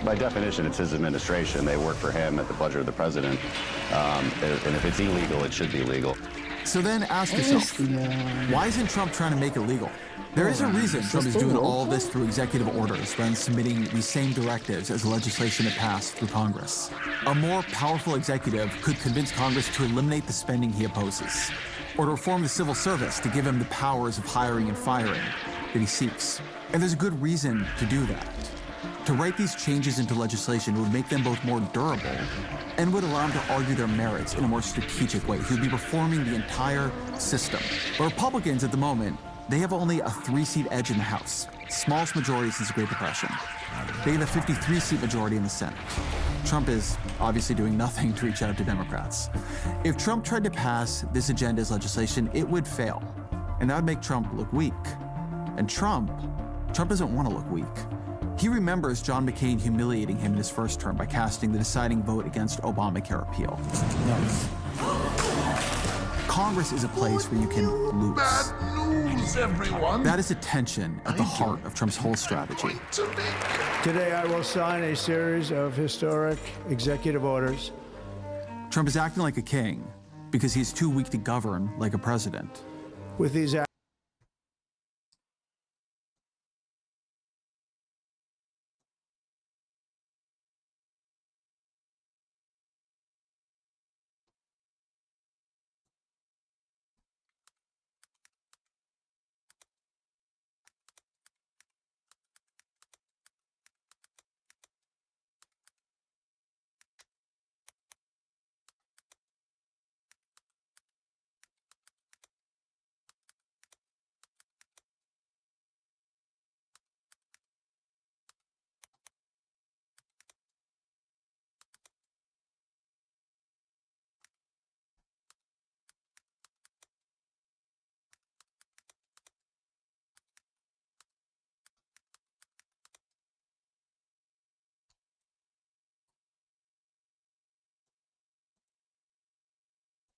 By definition, it's his administration. They work for him at the pleasure of the president. And if it's illegal, it should be legal. So then ask yourself, why isn't Trump trying to make it legal? There is a reason Trump is doing all this through executive orders rather than submitting these same directives as legislation to pass through Congress. A more powerful executive could convince Congress to eliminate the spending he opposes, or to reform the civil service to give him the powers of hiring and firing that he seeks. And there's a good reason to do that. To write these changes into legislation would make them both more durable and would allow him to argue their merits in a more strategic way. He would be reforming the entire system. But Republicans at the moment, they have only a 3-seat edge in the House, smallest majority since the Great Depression. They have a 53-seat majority in the Senate. Trump is obviously doing nothing to reach out to Democrats. If Trump tried to pass this agenda as legislation, it would fail. And that would make Trump look weak. And Trump doesn't want to look weak. He remembers John McCain humiliating him in his first term by casting the deciding vote against Obamacare repeal. Congress is a place where you can lose. Bad news, everyone. That is a tension at the heart of Trump's whole strategy. Today I will sign a series of historic executive orders. Trump is acting like a king because he's too weak to govern like a president. With these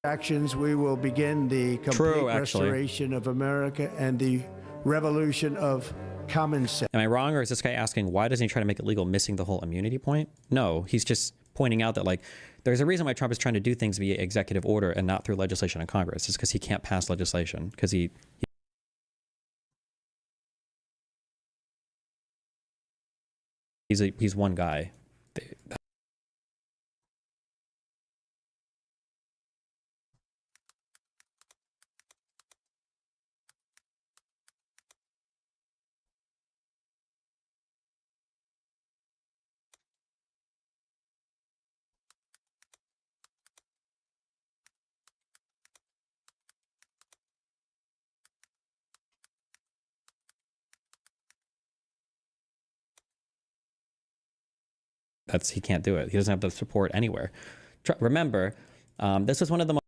actions, we will begin the complete restoration of America and the revolution of common sense. Am I wrong, or is this guy asking why doesn't he try to make it legal, missing the whole immunity point? No, he's just pointing out that, like, there's a reason why Trump is trying to do things via executive order and not through legislation in Congress. It's because he can't pass legislation because he's one guy. He can't do it. He doesn't have the support anywhere. Remember, this was one of the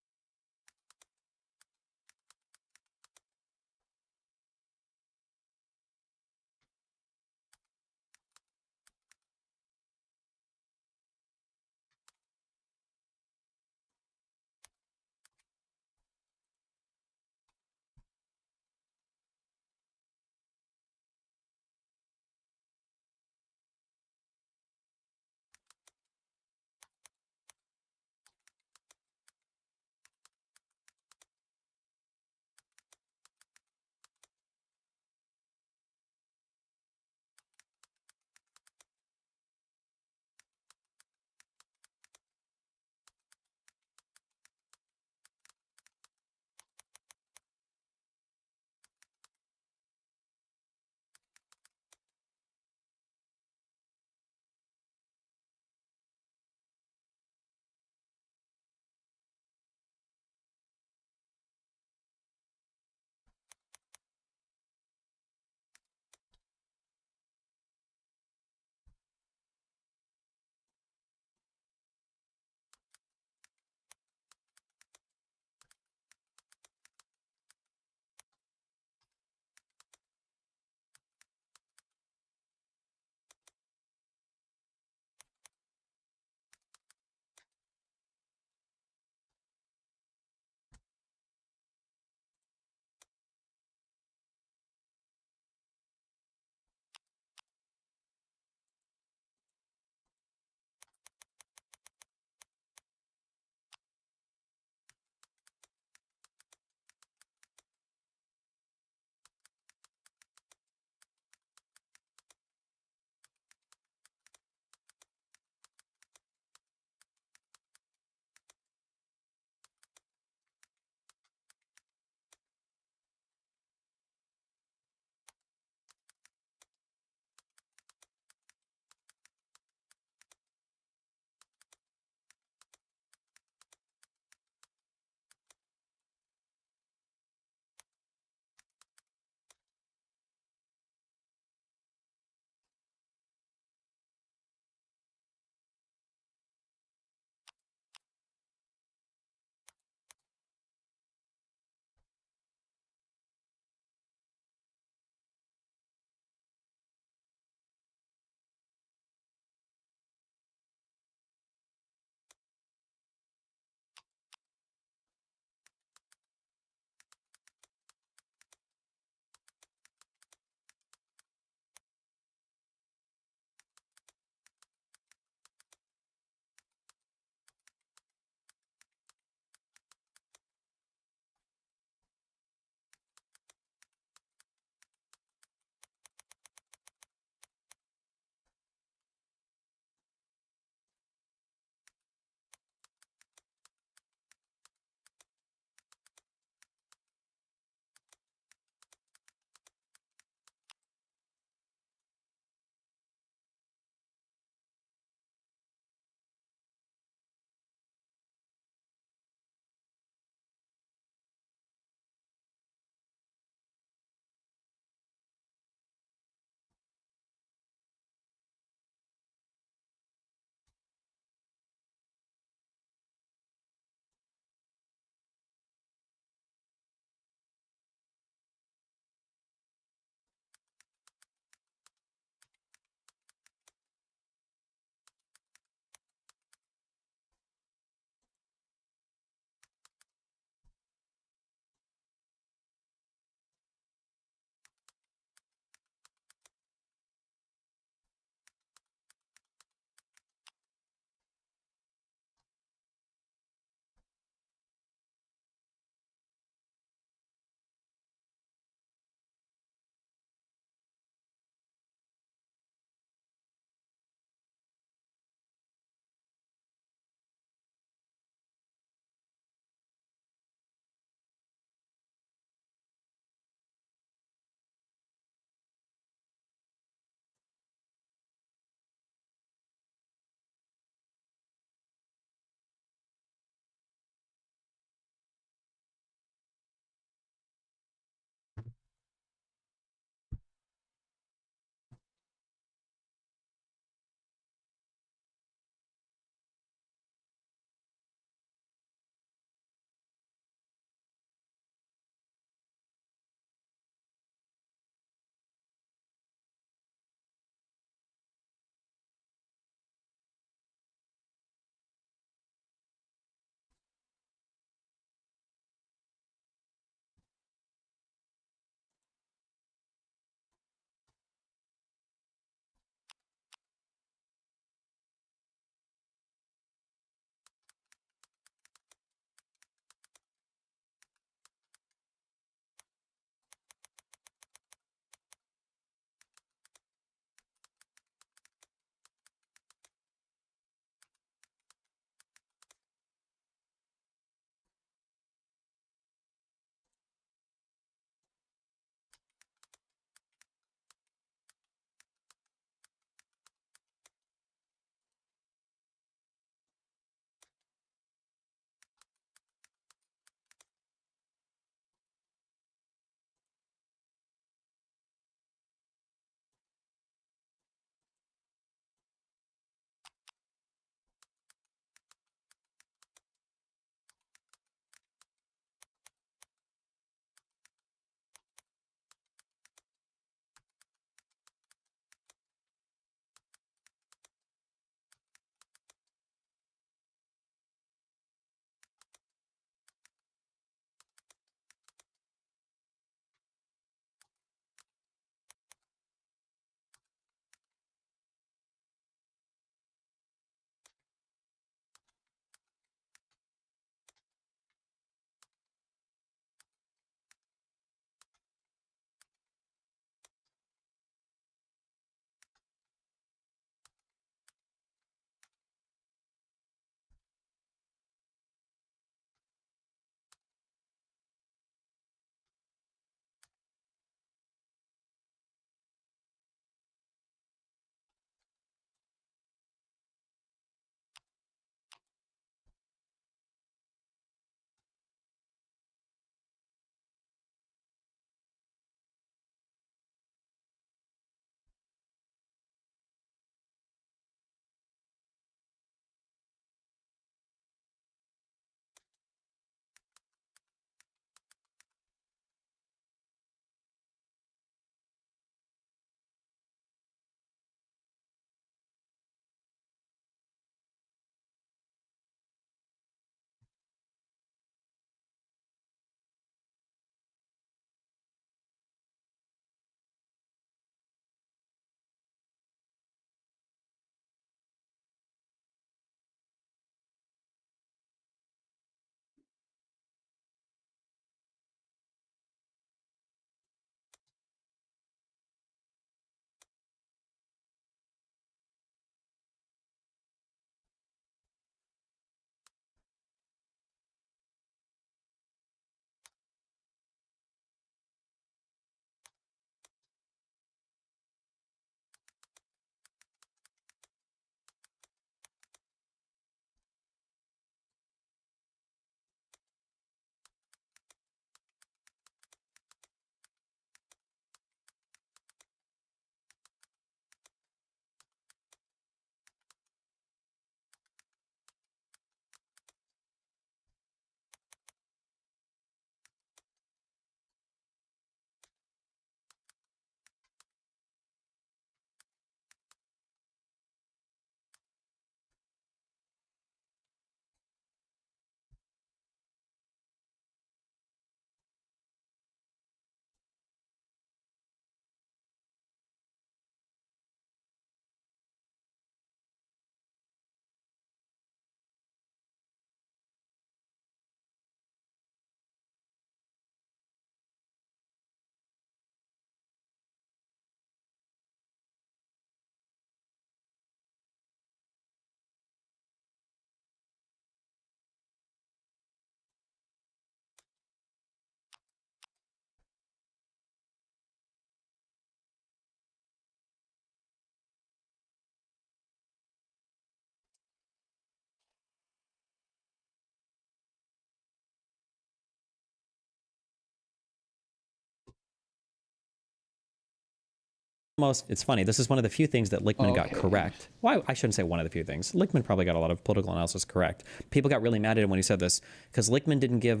It's funny. This is one of the few things that Lichtman got correct. Well, I shouldn't say one of the few things. Lichtman probably got a lot of political analysis correct. People got really mad at him when he said this because Lichtman didn't give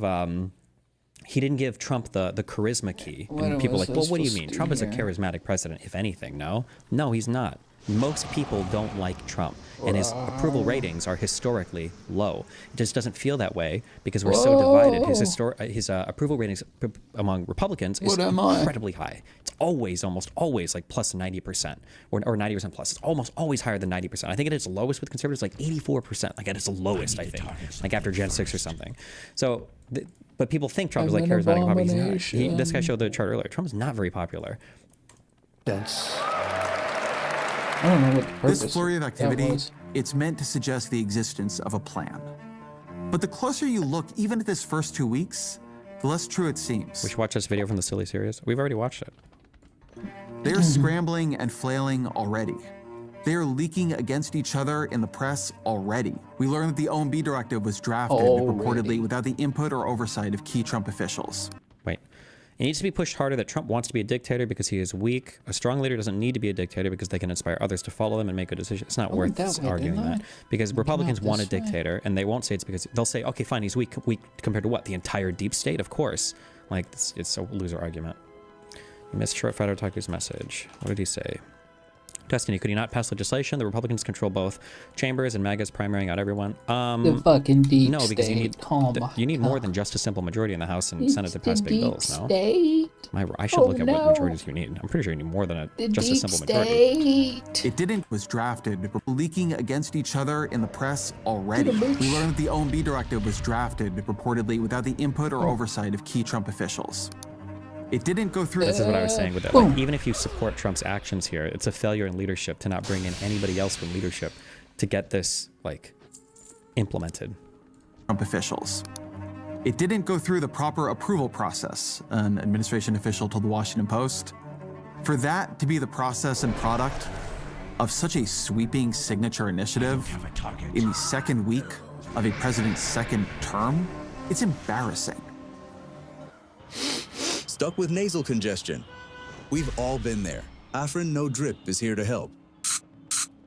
Trump the charisma key. And people were like, well, what do you mean? Trump is a charismatic president, if anything. No, he's not. Most people don't like Trump, and his approval ratings are historically low. It just doesn't feel that way because we're so divided. His approval ratings among Republicans is incredibly high. It's almost always like plus 90% or 90% plus. It's almost always higher than 90%. I think at its lowest with conservatives, like 84%. Like at its lowest, I think, like after Gen 6 or something. So, but people think Trump is like charismatic. Popular. He's not. This guy showed the chart earlier. Trump is not very popular. I don't know what the purpose this flurry of activity, it's meant to suggest the existence of a plan. But the closer you look, even at this first 2 weeks, the less true it seems. We should watch this video from the silly series. We've already watched it. They're scrambling and flailing already. They are leaking against each other in the press already. We learned that the OMB directive was drafted reportedly without the input or oversight of key Trump officials. Wait. It needs to be pushed harder that Trump wants to be a dictator because he is weak. A strong leader doesn't need to be a dictator because they can inspire others to follow them and make good decisions. It's not worth arguing that because Republicans want a dictator, and they won't say it's because they'll say, okay, fine, he's weak compared to what? The entire deep state? Of course. Like, it's a loser argument. You missed Short Fighter talk to his message. What did he say? Destiny, could he not pass legislation? The Republicans control both chambers and MAGA's primarying out everyone. The fucking deep no, because state. you need more than just a simple majority in the House and Senate to pass big bills. No, state. I should look at what majorities you need. I'm pretty sure you need more than just a simple majority. It was drafted, leaking against each other in the press already. We learned that the OMB directive was drafted reportedly without the input or oversight of key Trump officials. It didn't go through. This is what I was saying with that. Like, even if you support Trump's actions here, it's a failure in leadership to not bring in anybody else from leadership to get this, like, implemented. Trump officials. It didn't go through the proper approval process, an administration official told the Washington Post. For that to be the process and product of such a sweeping signature initiative in the second week of a president's second term, it's embarrassing. Stuck with nasal congestion? We've all been there. Afrin No Drip is here to help.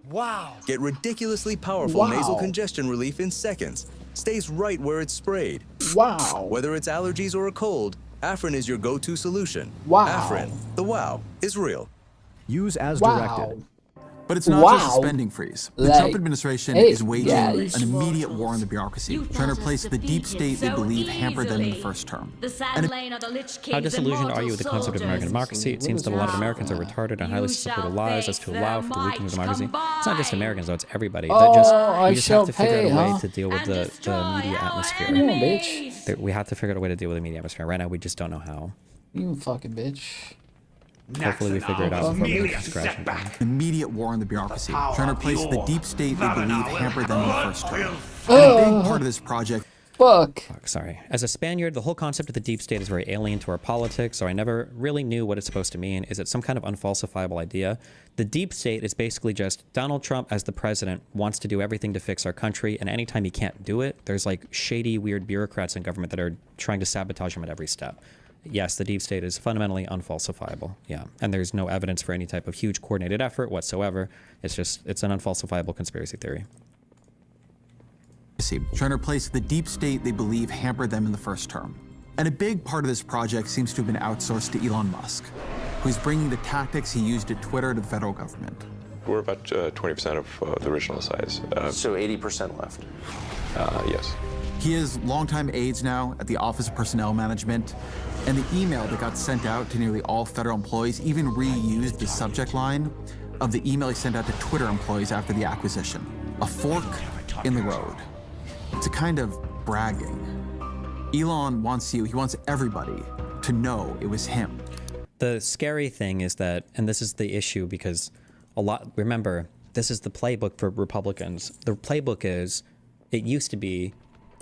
Wow. Get ridiculously powerful nasal congestion relief in seconds. Stays right where it's sprayed. Wow. Whether it's allergies or a cold, Afrin is your go-to solution. Wow. Afrin, the wow is real. Use as directed. But it's not just a spending freeze. The Trump administration is waging an immediate war on the bureaucracy, trying to replace the deep state they believe hampered them in the first term. How disillusioned are you with the concept of American democracy? It seems that a lot of Americans are retarded and highly susceptible to lies as to allow for the weakening of democracy. It's not just Americans, though, it's everybody. We just have to figure out a way to deal with the media atmosphere. Bitch. We have to figure out a way to deal with the media atmosphere. Right now, we just don't know how. You fucking bitch. Hopefully we figure it out before we scratch it back. Immediate war on the bureaucracy, trying to replace the deep state they believe hampered them in the first term. A big part of this project. Fuck, sorry. As a Spaniard, the whole concept of the deep state is very alien to our politics, so I never really knew what it's supposed to mean. Is it some kind of unfalsifiable idea? The deep state is basically just Donald Trump, as the president, wants to do everything to fix our country, and anytime he can't do it, there's like shady, weird bureaucrats in government that are trying to sabotage him at every step. Yes, the deep state is fundamentally unfalsifiable. Yeah, and there's no evidence for any type of huge coordinated effort whatsoever. It's an unfalsifiable conspiracy theory. Trying to replace the deep state they believe hampered them in the first term. And a big part of this project seems to have been outsourced to Elon Musk, who's bringing the tactics he used at Twitter to the federal government. We're about 20% of the original size. So 80% left? Yes. He has longtime aides now at the Office of Personnel Management, and the email that got sent out to nearly all federal employees even reused the subject line of the email he sent out to Twitter employees after the acquisition. A fork in the road. It's a kind of bragging. Elon wants he wants everybody to know it was him. The scary thing is that, and this is the issue because remember, this is the playbook for Republicans. The playbook is, it used to be,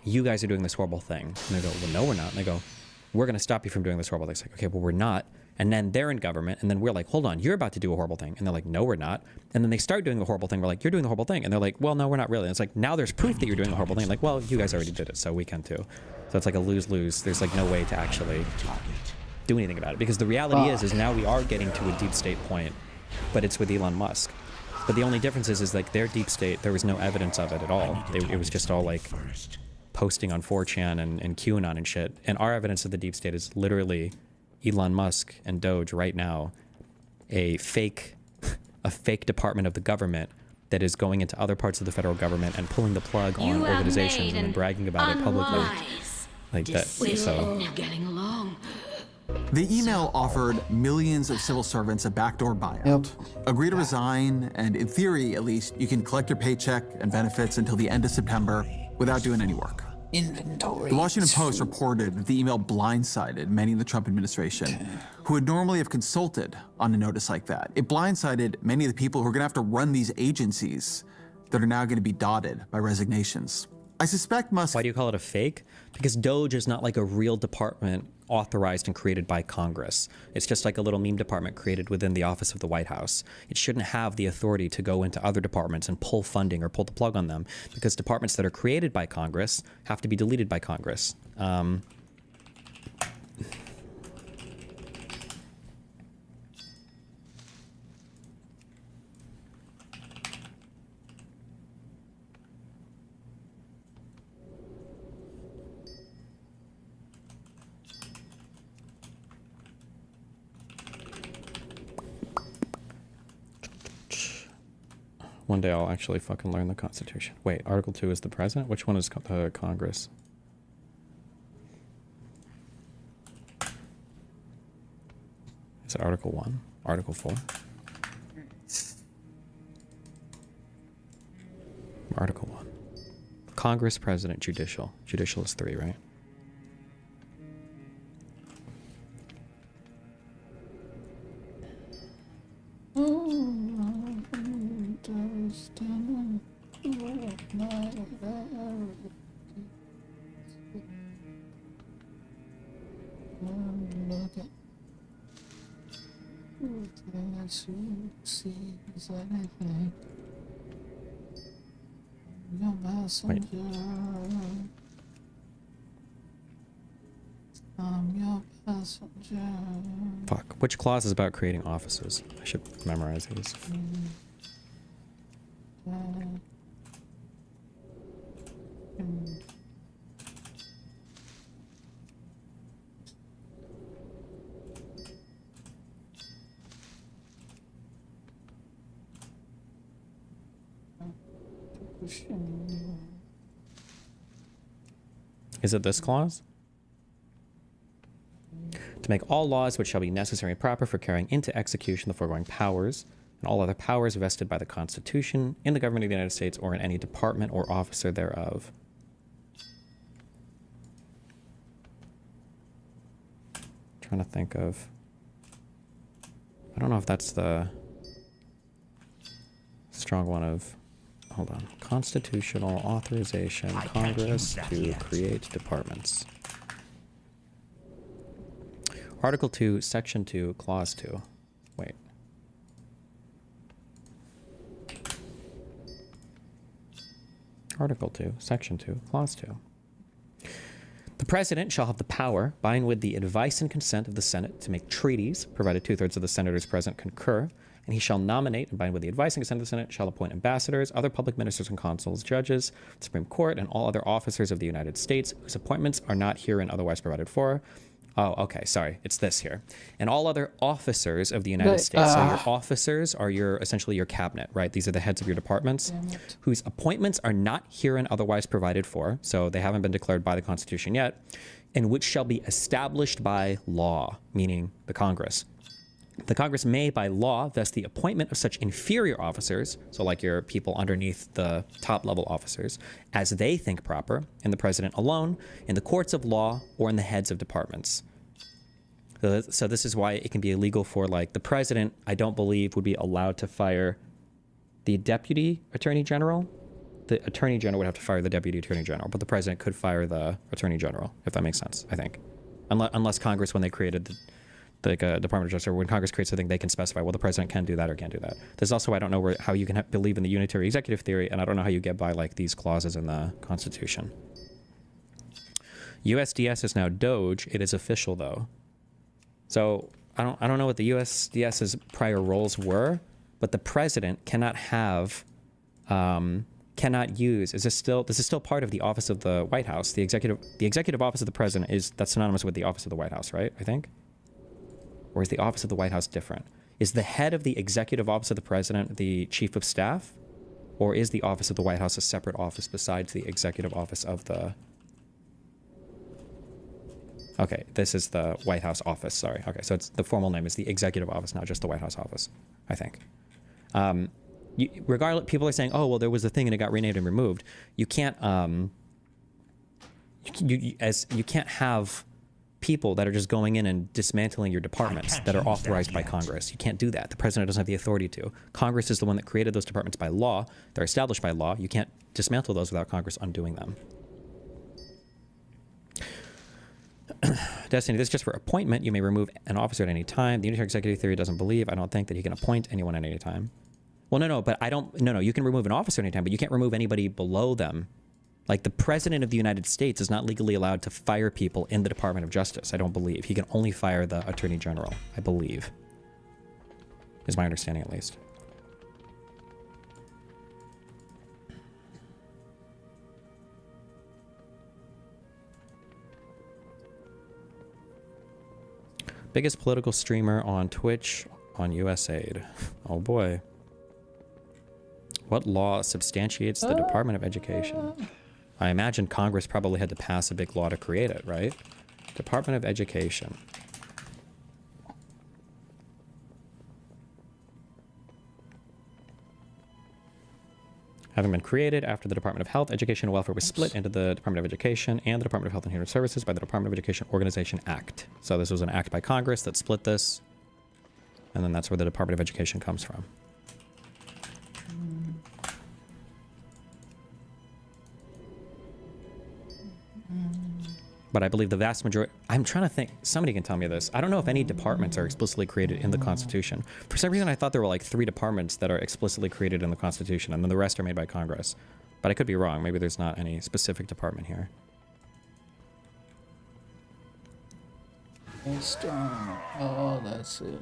you guys are doing this horrible thing. And they go, well, no, we're not. And they go, we're going to stop you from doing this horrible thing. It's like, okay, well, we're not. And then they're in government. And then we're like, hold on, you're about to do a horrible thing. And they're like, no, we're not. And then they start doing the horrible thing. We're like, you're doing the horrible thing. And they're like, well, no, we're not really. And it's like, now there's proof that you're doing the horrible thing. Like, well, you guys already did it, so we can too. So it's like a lose-lose. There's like no way to actually do anything about it. Because the reality is now we are getting to a deep state point but it's with Elon Musk. But the only difference is like their deep state, there was no evidence of it at all. It was just all like posting on 4chan and QAnon and shit. And our evidence of the deep state is literally Elon Musk and Doge right now, a fake department of the government that is going into other parts of the federal government and pulling the plug on organizations and then bragging about it publicly. Like that. So getting along. The email offered millions of civil servants a backdoor buyout. Agree to resign, and in theory, at least, you can collect your paycheck and benefits until the end of September without doing any work. Inventory. The Washington Post reported that the email blindsided many in the Trump administration who would normally have consulted on a notice like that. It blindsided many of the people who are going to have to run these agencies that are now going to be dotted by resignations. I suspect Musk... Why do you call it a fake? Because Doge is not like a real department authorized and created by Congress. It's just like a little meme department created within the office of the White House. It shouldn't have the authority to go into other departments and pull funding or pull the plug on them, because departments that are created by Congress have to be deleted by Congress. One day I'll actually fucking learn the Constitution. Wait, Article 2 is the President? Which one is Congress? Is it Article 1? Article 4? Article 1. Congress, President, Judicial. Judicial is 3, right? Wait. Fuck. Which clause is about creating offices? I should memorize these. Is it this clause? To make all laws which shall be necessary and proper for carrying into execution the foregoing powers, and all other powers vested by the Constitution in the government of the United States or in any department or officer thereof. Trying to think of... I don't know if that's the strong one of... Hold on. Constitutional authorization, Congress to create departments. Article 2, Section 2, Clause 2. Wait. Article 2, Section 2, Clause 2. The President shall have the power, by and with the advice and consent of the Senate, to make treaties, provided 2/3 of the senators present concur, and he shall nominate, and by and with the advice and consent of the Senate, shall appoint ambassadors, other public ministers and consuls, judges, the Supreme Court, and all other officers of the United States, whose appointments are not herein otherwise provided for. Oh, okay, sorry, it's this here. And all other officers of the United States. So your officers are essentially your cabinet, right? These are the heads of your departments, whose appointments are not herein otherwise provided for, so they haven't been declared by the Constitution yet, and which shall be established by law, meaning the Congress. The Congress may, by law, vest the appointment of such inferior officers, so like your people underneath the top-level officers, as they think proper, in the President alone, in the courts of law, or in the heads of departments. So this is why it can be illegal for, like, the President, I don't believe, would be allowed to fire the Deputy Attorney General. The Attorney General would have to fire the Deputy Attorney General, but the President could fire the Attorney General, if that makes sense, I think. Unless Congress, when they created the Department of Justice, or when Congress creates something, they can specify, well, the President can do that or can't do that. There's also, I don't know how you can believe in the unitary executive theory, and I don't know how you get by, like, these clauses in the Constitution. USDS is now Doge. It is official, though. So I don't know what the USDS's prior roles were, but the president cannot have, cannot use. This is still part of the office of the White House. The executive office of the president that's synonymous with the office of the White House, right? I think. Or is the office of the White House different? Is the head of the executive office of the president the chief of staff, or is the office of the White House a separate office besides the executive office of the? Okay, this is the White House office, sorry. Okay, so it's the formal name is the executive office, not just the White House office, I think. Regardless, people are saying, oh, well, there was a thing and it got renamed and removed. You can't, you can't have people that are just going in and dismantling your departments that are authorized by Congress. You can't do that. The president doesn't have the authority to. Congress is the one that created those departments by law. They're established by law. You can't dismantle those without Congress undoing them. Destiny, this is just for appointment. You may remove an officer at any time. The unitary executive theory doesn't believe. I don't think that he can appoint anyone at any time. Well, no, but I don't. No, you can remove an officer at any time, but you can't remove anybody below them. Like the president of the United States is not legally allowed to fire people in the Department of Justice. I don't believe. He can only fire the Attorney General, I believe. Is my understanding at least. Biggest political streamer on Twitch on USAID. Oh boy. What law substantiates the Department of Education? I imagine Congress probably had to pass a big law to create it, right? Department of Education. Having been created after the Department of Health, Education, and Welfare was split into the Department of Education and the Department of Health and Human Services by the Department of Education Organization Act. So this was an act by Congress that split this, and then that's where the Department of Education comes from. But I believe the vast majority... I'm trying to think... Somebody can tell me this. I don't know if any departments are explicitly created in the Constitution. For some reason, I thought there were like 3 departments that are explicitly created in the Constitution, and then the rest are made by Congress. But I could be wrong. Maybe there's not any specific department here. Oh, that's it.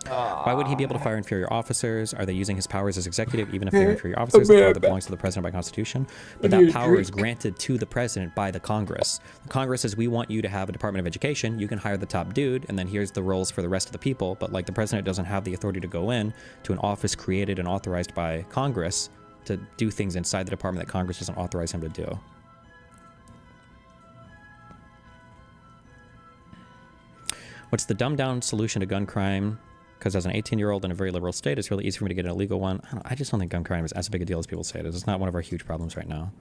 Why would he be able to fire inferior officers? Are they using his powers as executive, even if they're inferior officers? The power that belongs to the president by Constitution. But that power is granted to the president by the Congress. The Congress says, we want you to have a Department of Education. You can hire the top dude, and then here's the roles for the rest of the people. But like the president doesn't have the authority to go in to an office created and authorized by Congress to do things inside the department that Congress doesn't authorize him to do. What's the dumbed down solution to gun crime? Because as an 18-year-old in a very liberal state, it's really easy for me to get an illegal one. I just don't think gun crime is as big a deal as people say it is. It's not one of our huge problems right now.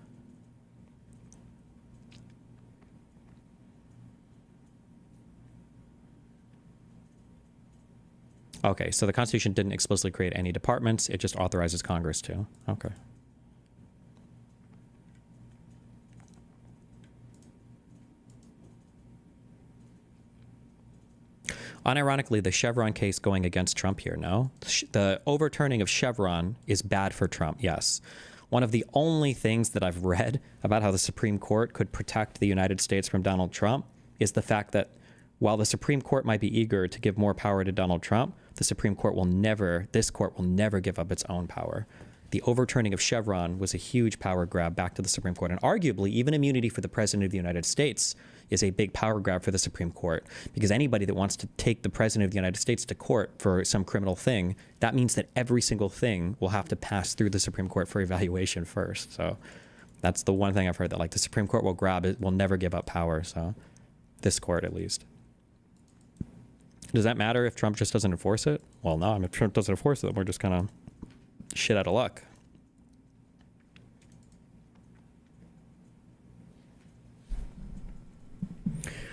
Okay, so the Constitution didn't explicitly create any departments. It just authorizes Congress to. Okay. Unironically, the Chevron case going against Trump here, no? The overturning of Chevron is bad for Trump, yes. One of the only things that I've read about how the Supreme Court could protect the United States from Donald Trump is the fact that while the Supreme Court might be eager to give more power to Donald Trump, the Supreme Court will never, this court will never give up its own power. The overturning of Chevron was a huge power grab back to the Supreme Court, and arguably even immunity for the President of the United States is a big power grab for the Supreme Court, because anybody that wants to take the President of the United States to court for some criminal thing, that means that every single thing will have to pass through the Supreme Court for evaluation first. So that's the one thing I've heard, that like the Supreme Court will grab it, will never give up power. So this court at least. Does that matter if Trump just doesn't enforce it? Well, no, if Trump doesn't enforce it, we're just kind of shit out of luck.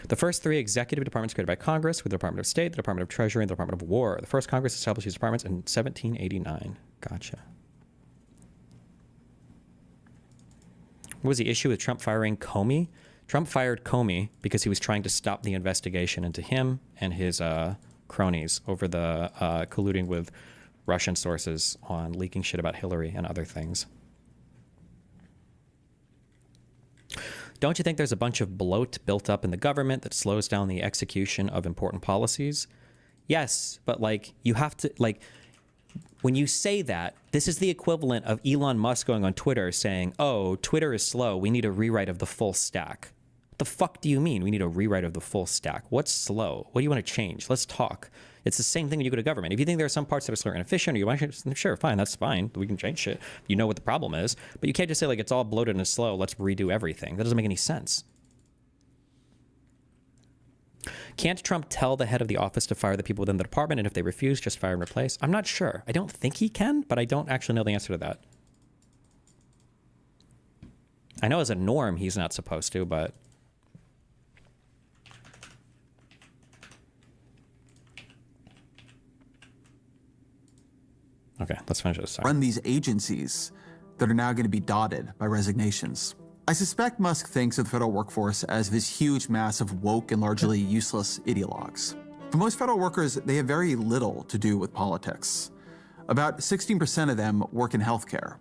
The first 3 executive departments created by Congress were the Department of State, the Department of Treasury, and the Department of War. The first Congress established these departments in 1789. Gotcha. What was the issue with Trump firing Comey? Trump fired Comey because he was trying to stop the investigation into him and his cronies over the colluding with Russian sources on leaking shit about Hillary and other things. Don't you think there's a bunch of bloat built up in the government that slows down the execution of important policies? Yes, but like you have to like when you say that, this is the equivalent of Elon Musk going on Twitter saying, "Oh, Twitter is slow. We need a rewrite of the full stack." What the fuck do you mean we need a rewrite of the full stack? What's slow? What do you want to change? Let's talk. It's the same thing when you go to government. If you think there are some parts that are slow and inefficient, or you want to, sure, fine, that's fine. We can change shit. You know what the problem is. But you can't just say, like, it's all bloated and slow. Let's redo everything. That doesn't make any sense. Can't Trump tell the head of the office to fire the people within the department, and if they refuse, just fire and replace? I'm not sure. I don't think he can, but I don't actually know the answer to that. I know as a norm he's not supposed to, but... Okay, let's finish this. Run these agencies that are now going to be dotted by resignations. I suspect Musk thinks of the federal workforce as this huge mass of woke and largely useless ideologues. For most federal workers, they have very little to do with politics. About 16% of them work in healthcare.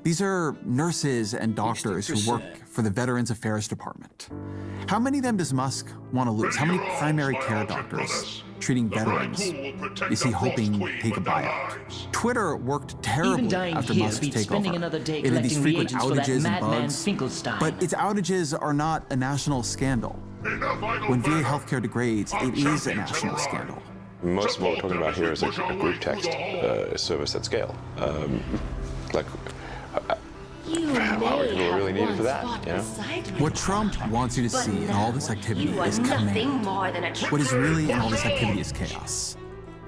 These are nurses and doctors who work for the Veterans Affairs Department. How many of them does Musk want to lose? How many primary care doctors treating veterans is he hoping take a buyout? Twitter worked terribly after Musk's takeover. It had these frequent outages and bugs, but its outages are not a national scandal. When VA healthcare degrades, it is a national scandal. Most of what we're talking about here is a group text service at scale. How many people really needed for that, you know? What Trump wants you to see in all this activity is command. What is really in all this activity is chaos.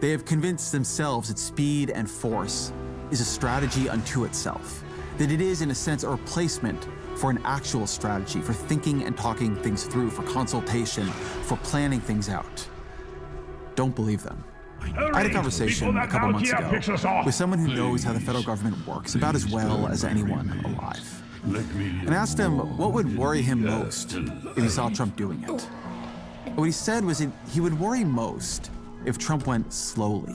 They have convinced themselves that speed and force is a strategy unto itself, that it is, in a sense, a replacement for an actual strategy, for thinking and talking things through, for consultation, for planning things out. Don't believe them. I had a conversation a couple months ago with someone who knows how the federal government works about as well as anyone alive. And I asked him what would worry him most if he saw Trump doing it. And what he said was that he would worry most if Trump went slowly.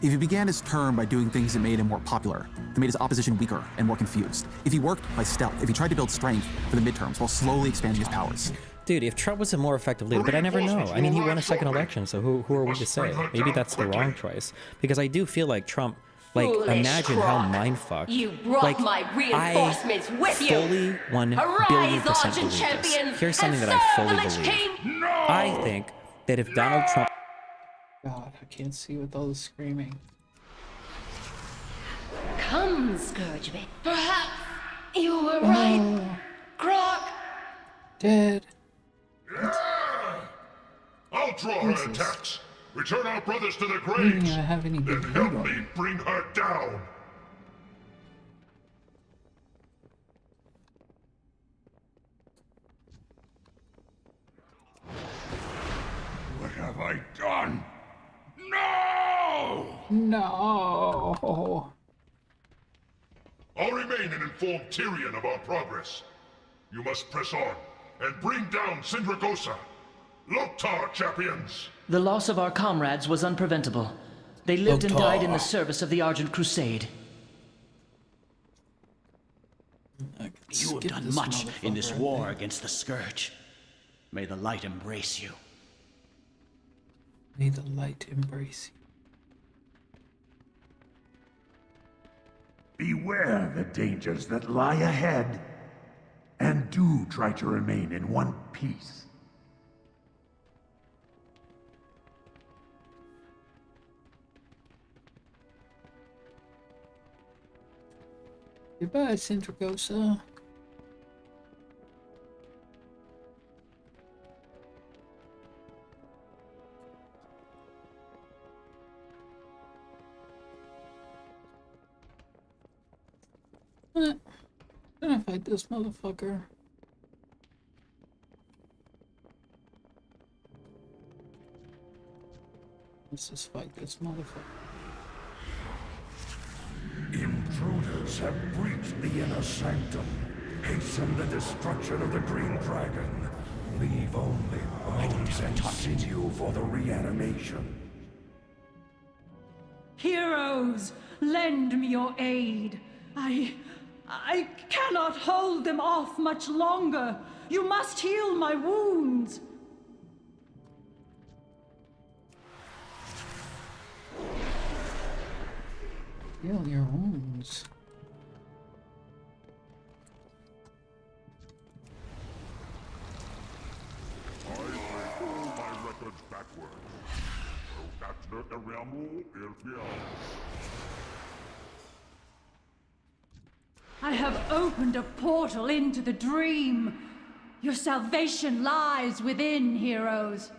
If he began his term by doing things that made him more popular, that made his opposition weaker and more confused. If he worked by stealth, if he tried to build strength for the midterms while slowly expanding his powers. Dude, if Trump was a more effective leader, but I never know. I mean, he won a second election, so who are we to say? Maybe that's the wrong choice. Because I do feel like Trump, like, imagine how mindfucked. You brought like, my reinforcements with you. I fully 1,000,000,000% believe this. Here's something that I fully believe. I think that if Donald Trump... God, I can't see with all the screaming. Come, Scourgeby. Perhaps you were right, Grok. Dead. I'll draw her attacks. Return our brothers to the graves. Then help me bring her down. What have I done? No! No! I'll remain and inform Tyrion of our progress. You must press on and bring down Sindragosa. Loktar, champions! The loss of our comrades was unpreventable. They lived and died in the service of the Argent Crusade. You have done much in this war against the Scourge. May the light embrace you. May the light embrace you. Beware the dangers that lie ahead. And do try to remain in one piece. Goodbye, Sindragosa. I'm gonna fight this motherfucker. Let's just fight this motherfucker. Intruders have breached the inner sanctum. Hasten the destruction of the Green Dragon. Leave only bones and sinew for the reanimation. Heroes, lend me your aid. I cannot hold them off much longer. You must heal my wounds. Heal your wounds. I pull my records backwards. I have opened a portal into the dream. Your salvation lies within, heroes.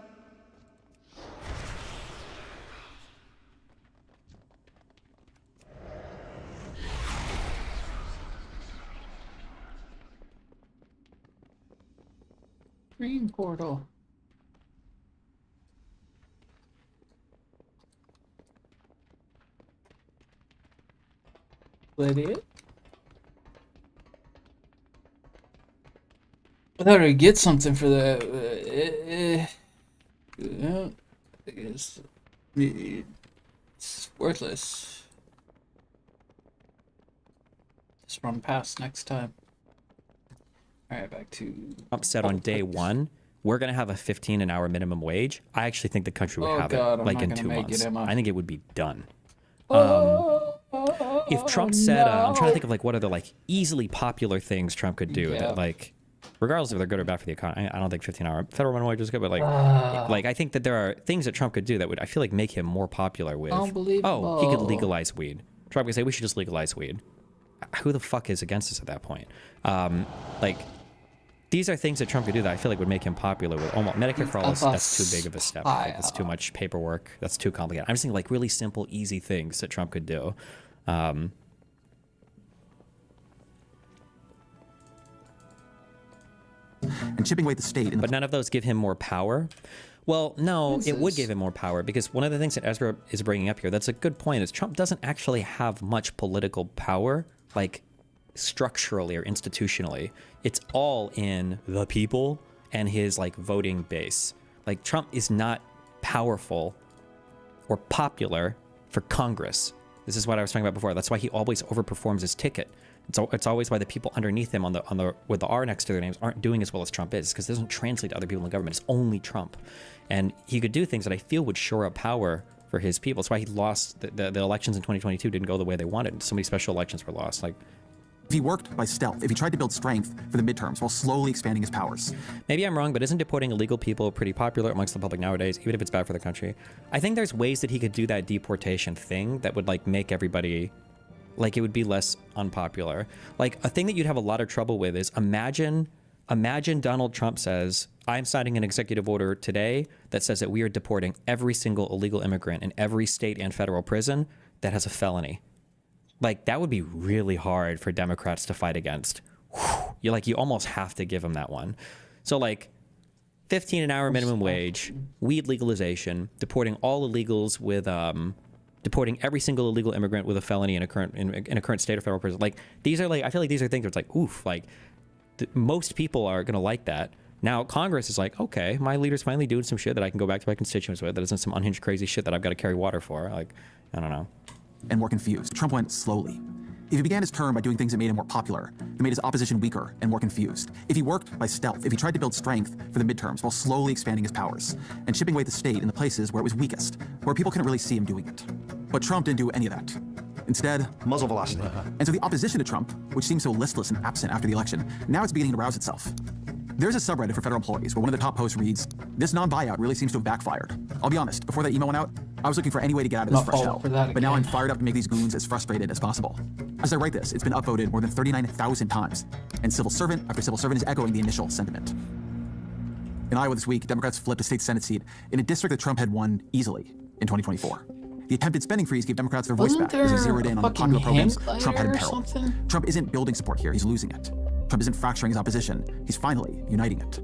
Dream portal. That it? I thought I'd get something for that. I guess it's worthless. Just run past next time. Alright, back to... Trump said on day one, we're going to have a 15 an hour minimum wage. I actually think the country would have it like in 2 months. I think it would be done. If Trump said, I'm trying to think of like what other like easily popular things Trump could do that like, regardless if they're good or bad for the economy. I don't think 15-hour federal minimum wage is good, but like I think that there are things that Trump could do that would, I feel like, make him more popular with. Unbelievable. Oh, he could legalize weed. Trump could say we should just legalize weed. Who the fuck is against us at that point? Like, these are things that Trump could do that I feel like would make him popular with. Almost Medicare for all, that's too big of a step. That's too much paperwork. That's too complicated. I'm just thinking like really simple, easy things that Trump could do. And chipping away at the state. But none of those give him more power. Well, no, it would give him more power because one of the things that Ezra is bringing up here, that's a good point, is Trump doesn't actually have much political power, like structurally or institutionally. It's all in the people and his like voting base. Like Trump is not powerful or popular for Congress. This is what I was talking about before. That's why he always overperforms his ticket. It's always why the people underneath him on the with the R next to their names aren't doing as well as Trump is, because it doesn't translate to other people in the government. It's only Trump, and he could do things that I feel would shore up power for his people. That's why he lost the elections in 2022. Didn't go the way they wanted. So many special elections were lost. Like, if he worked by stealth, if he tried to build strength for the midterms while slowly expanding his powers. Maybe I'm wrong, but isn't deporting illegal people pretty popular amongst the public nowadays, even if it's bad for the country? I think there's ways that he could do that deportation thing that would like make everybody, like it would be less unpopular. Like a thing that you'd have a lot of trouble with is imagine Donald Trump says, I'm signing an executive order today that says that we are deporting every single illegal immigrant in every state and federal prison that has a felony. Like, that would be really hard for Democrats to fight against. You almost have to give them that one. So like 15 an hour minimum wage, weed legalization, deporting all illegals with, deporting every single illegal immigrant with a felony in a current state or federal prison. Like, these are like, I feel like these are things where it's like, oof, like most people are going to like that. Now Congress is like, okay, my leader's finally doing some shit that I can go back to my constituents with. That isn't some unhinged crazy shit that I've got to carry water for. Like, I don't know. And more confused. Trump went slowly. If he began his term by doing things that made him more popular, that made his opposition weaker and more confused. If he worked by stealth, if he tried to build strength for the midterms while slowly expanding his powers, and chipping away at the state in the places where it was weakest, where people couldn't really see him doing it. But Trump didn't do any of that. Instead, muzzle velocity. And so the opposition to Trump, which seemed so listless and absent after the election, now it's beginning to rouse itself. There's a subreddit for federal employees where one of the top posts reads, "This non-buyout really seems to have backfired." I'll be honest, before that email went out, I was looking for any way to get out of this fresh hell. But now I'm fired up to make these goons as frustrated as possible. As I write this, it's been upvoted more than 39,000 times, and civil servant after civil servant is echoing the initial sentiment. In Iowa this week, Democrats flipped a state Senate seat in a district that Trump had won easily in 2024. The attempted spending freeze gave Democrats their voice back as they zeroed in on the popular programs Trump had imperiled. Trump isn't building support here, he's losing it. Trump isn't fracturing his opposition, he's finally uniting it.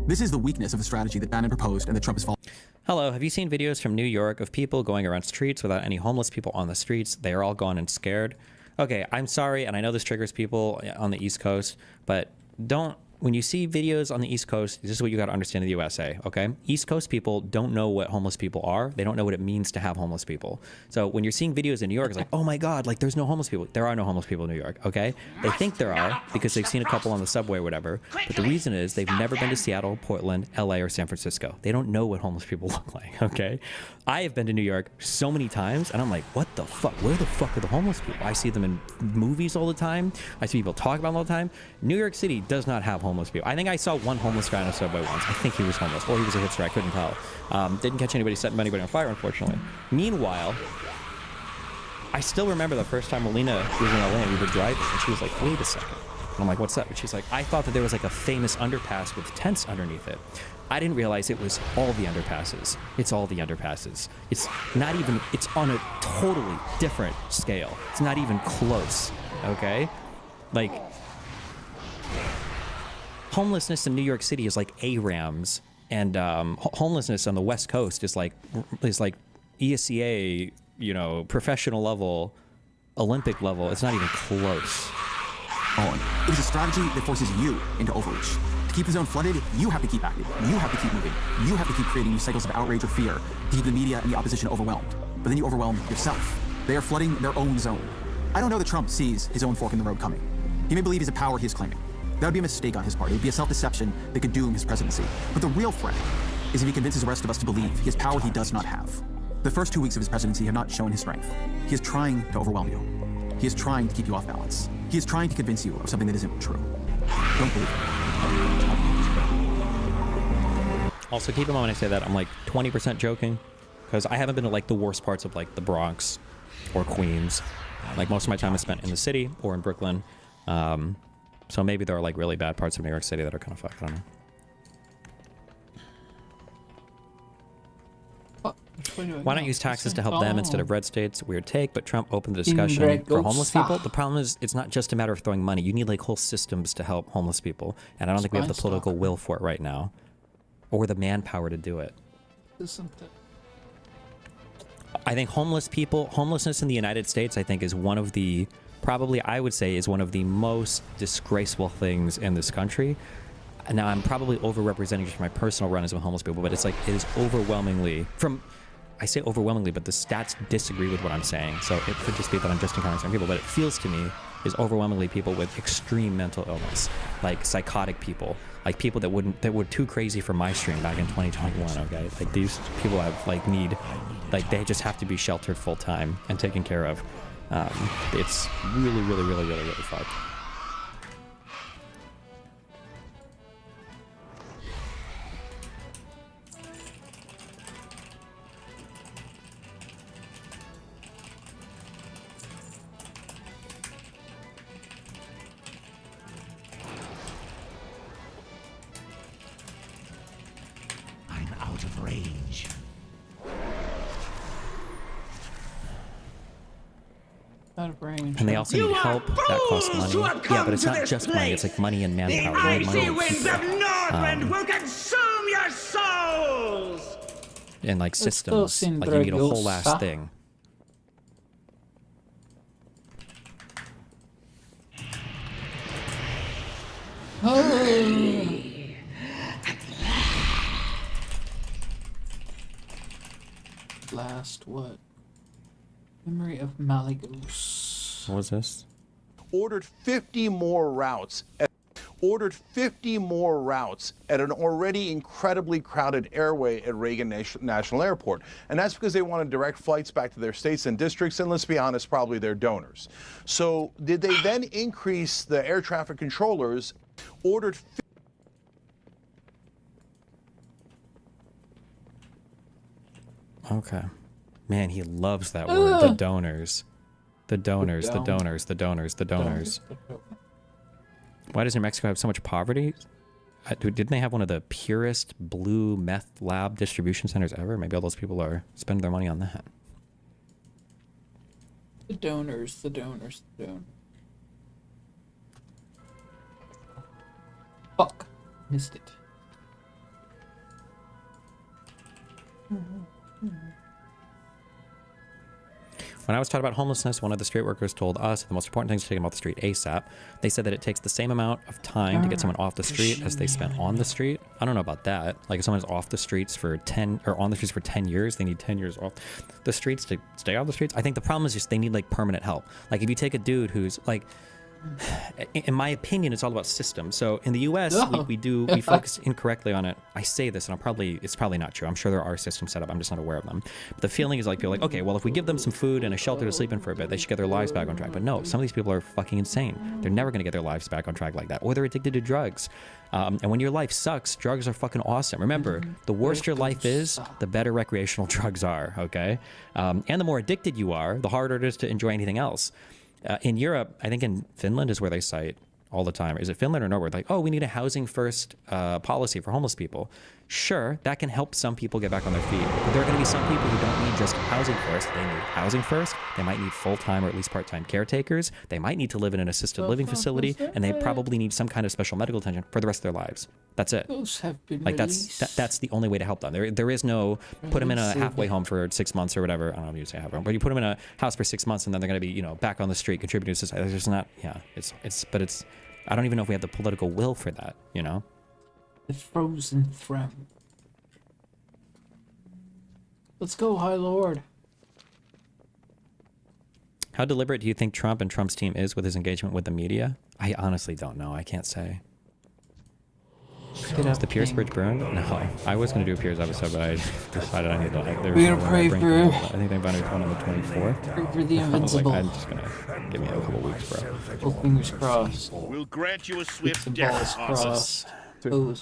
This is the weakness of the strategy that Bannon proposed and that Trump is following. Hello, have you seen videos from New York of people going around streets without any homeless people on the streets? They are all gone and scared. Okay, I'm sorry, and I know this triggers people on the East Coast, but don't when you see videos on the East Coast, this is what you got to understand in the USA, okay? East Coast people don't know what homeless people are. They don't know what it means to have homeless people. So when you're seeing videos in New York, it's like, oh my God, like there's no homeless people. There are no homeless people in New York, okay? They think there are because they've seen a couple on the subway or whatever. But the reason is they've never been to Seattle, Portland, LA, or San Francisco. They don't know what homeless people look like, okay? I have been to New York so many times and I'm like, what the fuck? Where the fuck are the homeless people? I see them in movies all the time. I see people talk about them all the time. New York City does not have homeless people. I think I saw one homeless guy on a subway once. I think he was homeless, or he was a hipster. I couldn't tell. Didn't catch anybody setting anybody on fire, unfortunately. Meanwhile, I still remember the first time Melina was in LA and we were driving, and she was like, wait a second. And I'm like, what's up? And she's like, I thought that there was like a famous underpass with tents underneath it. I didn't realize it was all the underpasses. It's all the underpasses. It's not even, it's on a totally different scale. It's not even close, okay? Like, homelessness in New York City is like ARAMs, and homelessness on the West Coast is like ESCA, you know, professional level, Olympic level. It's not even close. It is a strategy that forces you into overreach. To keep the zone flooded, you have to keep active. You have to keep moving. You have to keep creating new cycles of outrage or fear to keep the media and the opposition overwhelmed. But then you overwhelm yourself. They are flooding their own zone. I don't know that Trump sees his own fork in the road coming. He may believe he's a power he is claiming. That would be a mistake on his part. It would be a self-deception that could doom his presidency. But the real threat is if he convinces the rest of us to believe he has power he does not have. The first 2 weeks of his presidency have not shown his strength. He is trying to overwhelm you. He is trying to keep you off balance. He is trying to convince you of something that isn't true. Don't believe it. Also, keep in mind when I say that, I'm like 20% joking, because I haven't been to like the worst parts of like the Bronx or Queens. Like most of my time is spent in the city or in Brooklyn. So maybe there are like really bad parts of New York City that are kind of fucked. I don't know. Why not use taxes to help them instead of red states? Weird take, but Trump opened the discussion for homeless people. The problem is it's not just a matter of throwing money. You need like whole systems to help homeless people. And I don't think we have the political will for it right now. Or the manpower to do it. I think homelessness in the United States, I think, is one of the, probably I would say, is one of the most disgraceful things in this country. Now, I'm probably overrepresenting just my personal run-ins with homeless people, but it's like, it is overwhelmingly, I say overwhelmingly, but the stats disagree with what I'm saying. So it could just be that I'm just encountering some people, but it feels to me is overwhelmingly people with extreme mental illness, like psychotic people, like people that were too crazy for my stream back in 2021, okay? Like these people have they just have to be sheltered full time and taken care of. It's really, really, really, really, really fucked. Out of range. Out of range. And they also need help. That costs money. Yeah, but it's not just money. It's like money and manpower. The Money icy and winds of people. Northland will consume your souls! And like systems. Like you need a whole ass thing. Last what? Memory of Malagos. What was this? Ordered 50 more routes. Ordered 50 more routes at an already incredibly crowded airway at Reagan National Airport. And that's because they wanted direct flights back to their states and districts, and let's be honest, probably their donors. So did they then increase the air traffic controllers? Ordered Okay. Man, he loves that word. The donors. The donors, the donors, the donors, the donors. Why does New Mexico have so much poverty? Didn't they have one of the purest blue meth lab distribution centers ever? Maybe all those people are spending their money on that. The donors, the donors, the donors. Fuck. Missed it. When I was taught about homelessness, one of the street workers told us the most important thing is to take them off the street ASAP. They said that it takes the same amount of time to get someone off the street as they spent on the street. I don't know about that. Like if someone's off the streets for 10 or on the streets for 10 years, they need 10 years off the streets to stay off the streets. I think the problem is just they need like permanent help. Like if you take a dude who's like, in my opinion, it's all about systems. So in the US, we focus incorrectly on it. I say this, and it's probably not true. I'm sure there are systems set up. I'm just not aware of them. But the feeling is like, you're like, okay, well, if we give them some food and a shelter to sleep in for a bit, they should get their lives back on track. But no, some of these people are fucking insane. They're never going to get their lives back on track like that. Or they're addicted to drugs. And when your life sucks, drugs are fucking awesome. Remember, the worse your life is, the better recreational drugs are, okay? And the more addicted you are, the harder it is to enjoy anything else. In Europe, I think in Finland is where they cite all the time. Is it Finland or Norway? Like, oh, we need a housing first policy for homeless people. Sure, that can help some people get back on their feet. But there are going to be some people who don't need just housing first. They need housing first. They might need full-time or at least part-time caretakers. They might need to live in an assisted living facility, and they probably need some kind of special medical attention for the rest of their lives. That's it. Those have been like that's the only way to help them. There is no put them in a halfway home for 6 months or whatever. I don't know if you say halfway home, but you put them in a house for 6 months and then they're going to be back on the street contributing to society. It's just not. Yeah, it's. I don't even know if we have the political will for that. The frozen throne. Let's go, High Lord. How deliberate do you think Trump and Trump's team is with his engagement with the media? I honestly don't know. I can't say. Is the Pierce Bridge burned? No. I was going to do a Pierce episode, but I decided I need to... We're going to pray for... I think they invited one on the 24th. Pray for the Invincible. I'm just going to give me a couple weeks, bro. Well, fingers crossed. We'll grant you a swift death, crossed.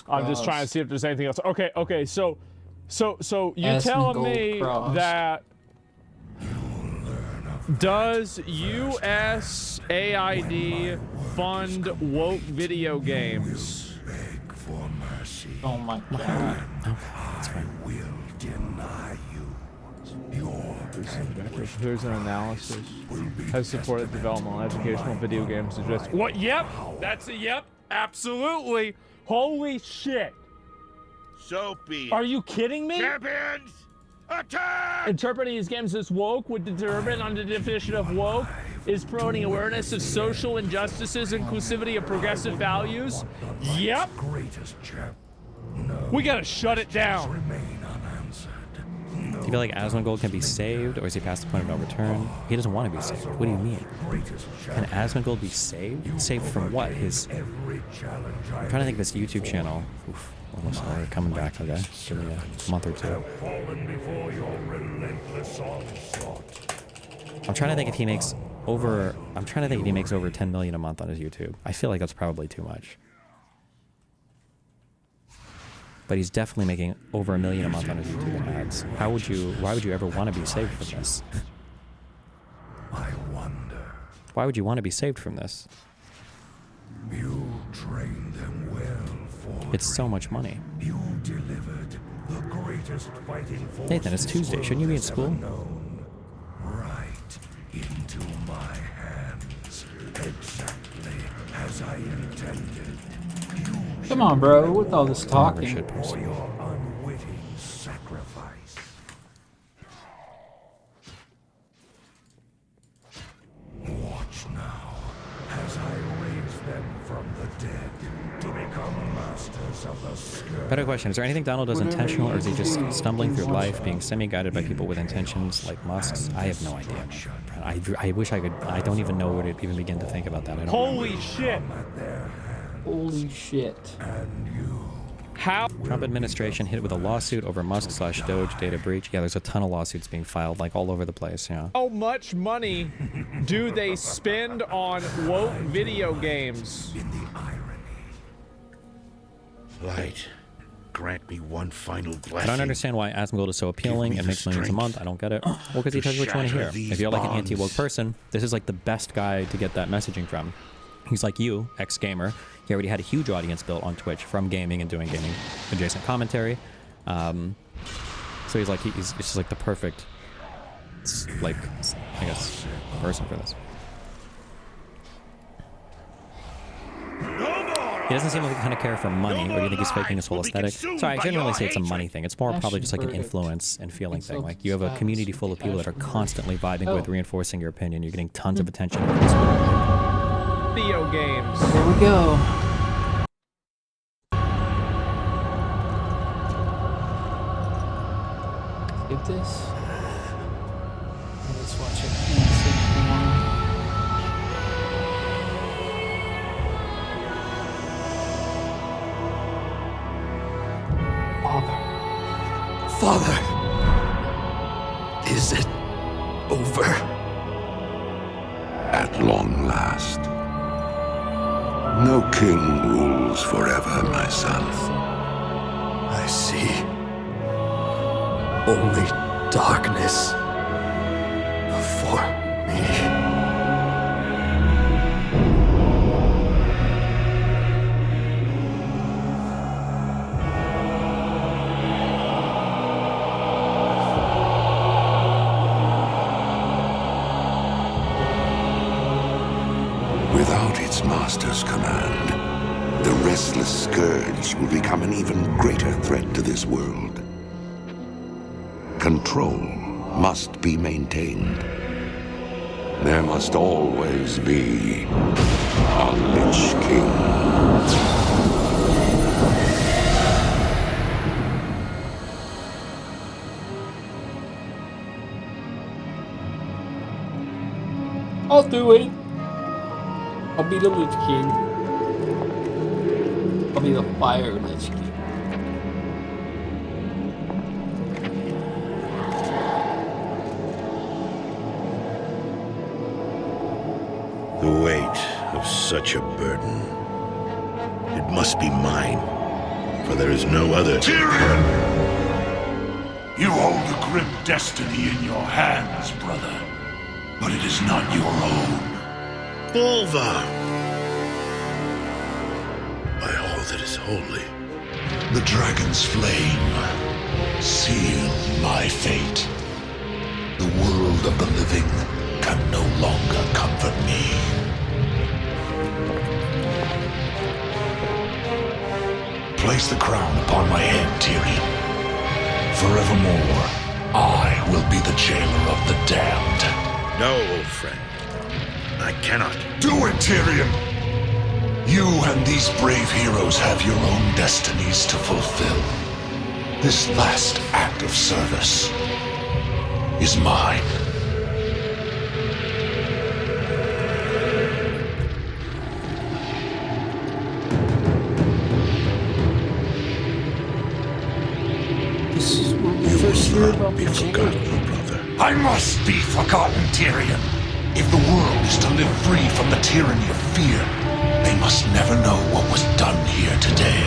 I'm just trying to see if there's anything else. Okay, so you're telling me that... Does USAID fund woke video games? Oh my god. That's fine. Here's an analysis. Has supported development on educational video games. What? Yep. That's a yep. Absolutely. Holy shit. So be it. Are you kidding me? Champions, attack! Interpreting these games as woke would determine on the definition of woke is promoting awareness of social injustices, inclusivity of progressive values. Yep. We gotta shut it down. Do you feel like Asmongold can be saved, or is he past the point of no return? He doesn't want to be saved. What do you mean? Can Asmongold be saved? Saved from what? I'm trying to think of his YouTube channel. Oof, almost coming back, okay? Give me a month or two. I'm trying to think if he makes over 10 million a month on his YouTube. I feel like that's probably too much. But he's definitely making over $1 million a month on his YouTube in ads. Why would you ever want to be saved from this? I wonder. Why would you want to be saved from this? You trained them well for it's so much money. You delivered the greatest fighting force. Nathan, it's Tuesday. Shouldn't you be in school? Right into my hands. Exactly as I intended. Come on, bro, with all this talking. For your unwitting sacrifice. Watch now as I raise them from the dead to become masters of the scourge. Better question, is there anything Donald does intentional, or is he just stumbling through life, being semi-guided by people with intentions like Musk's? I have no idea. I wish I could. I don't even know where to even begin to think about that. Holy shit! Holy shit. How? Trump administration hit with a lawsuit over Musk/Doge data breach. Yeah, there's a ton of lawsuits being filed, like all over the place, yeah. How much money do they spend on woke video games? Light, grant me one final blessing. I don't understand why Asmongold is so appealing and makes millions a month. I don't get it. Well, because he tells you what you want to hear. If you're like an anti-woke person, this is like the best guy to get that messaging from. He's like you, ex-gamer. He already had a huge audience built on Twitch from gaming and doing gaming adjacent commentary. So he's just like the perfect, like, I guess, person for this. No more He doesn't seem like the kind of care for money, or do you think he's faking his whole aesthetic? Sorry, I generally say it's a money thing. It's more probably just like an influence and feeling thing. Like you have a community full of people that are constantly vibing with, reinforcing your opinion. You're getting tons of attention. Video games. Here we go. Skip this. Let's watch it. Father, is it over? At long last. No king rules forever, my son. I see. Only darkness before me. Without its master's command, the restless scourge will become an even greater threat to this world. Control must be maintained. There must always be a Lich King. I'll do it. I'll be the Lich King. I'll be the Fire Lich King. The weight of such a burden. It must be mine, for there is no other. Tyrion! You hold a grim destiny in your hands, brother. But it is not your own. Bolvar! By all that is holy. The dragon's flame sealed my fate. The world of the living can no longer comfort me. Place the crown upon my head, Tyrion. Forevermore, I will be the jailer of the damned. No, old friend. I cannot. Do it, Tyrion! You and these brave heroes have your own destinies to fulfill. This last act of service is mine. This is what we first hear about be forgotten, brother. I must be forgotten, Tyrion. If the world is to live free from the tyranny of fear, they must never know what was done here today.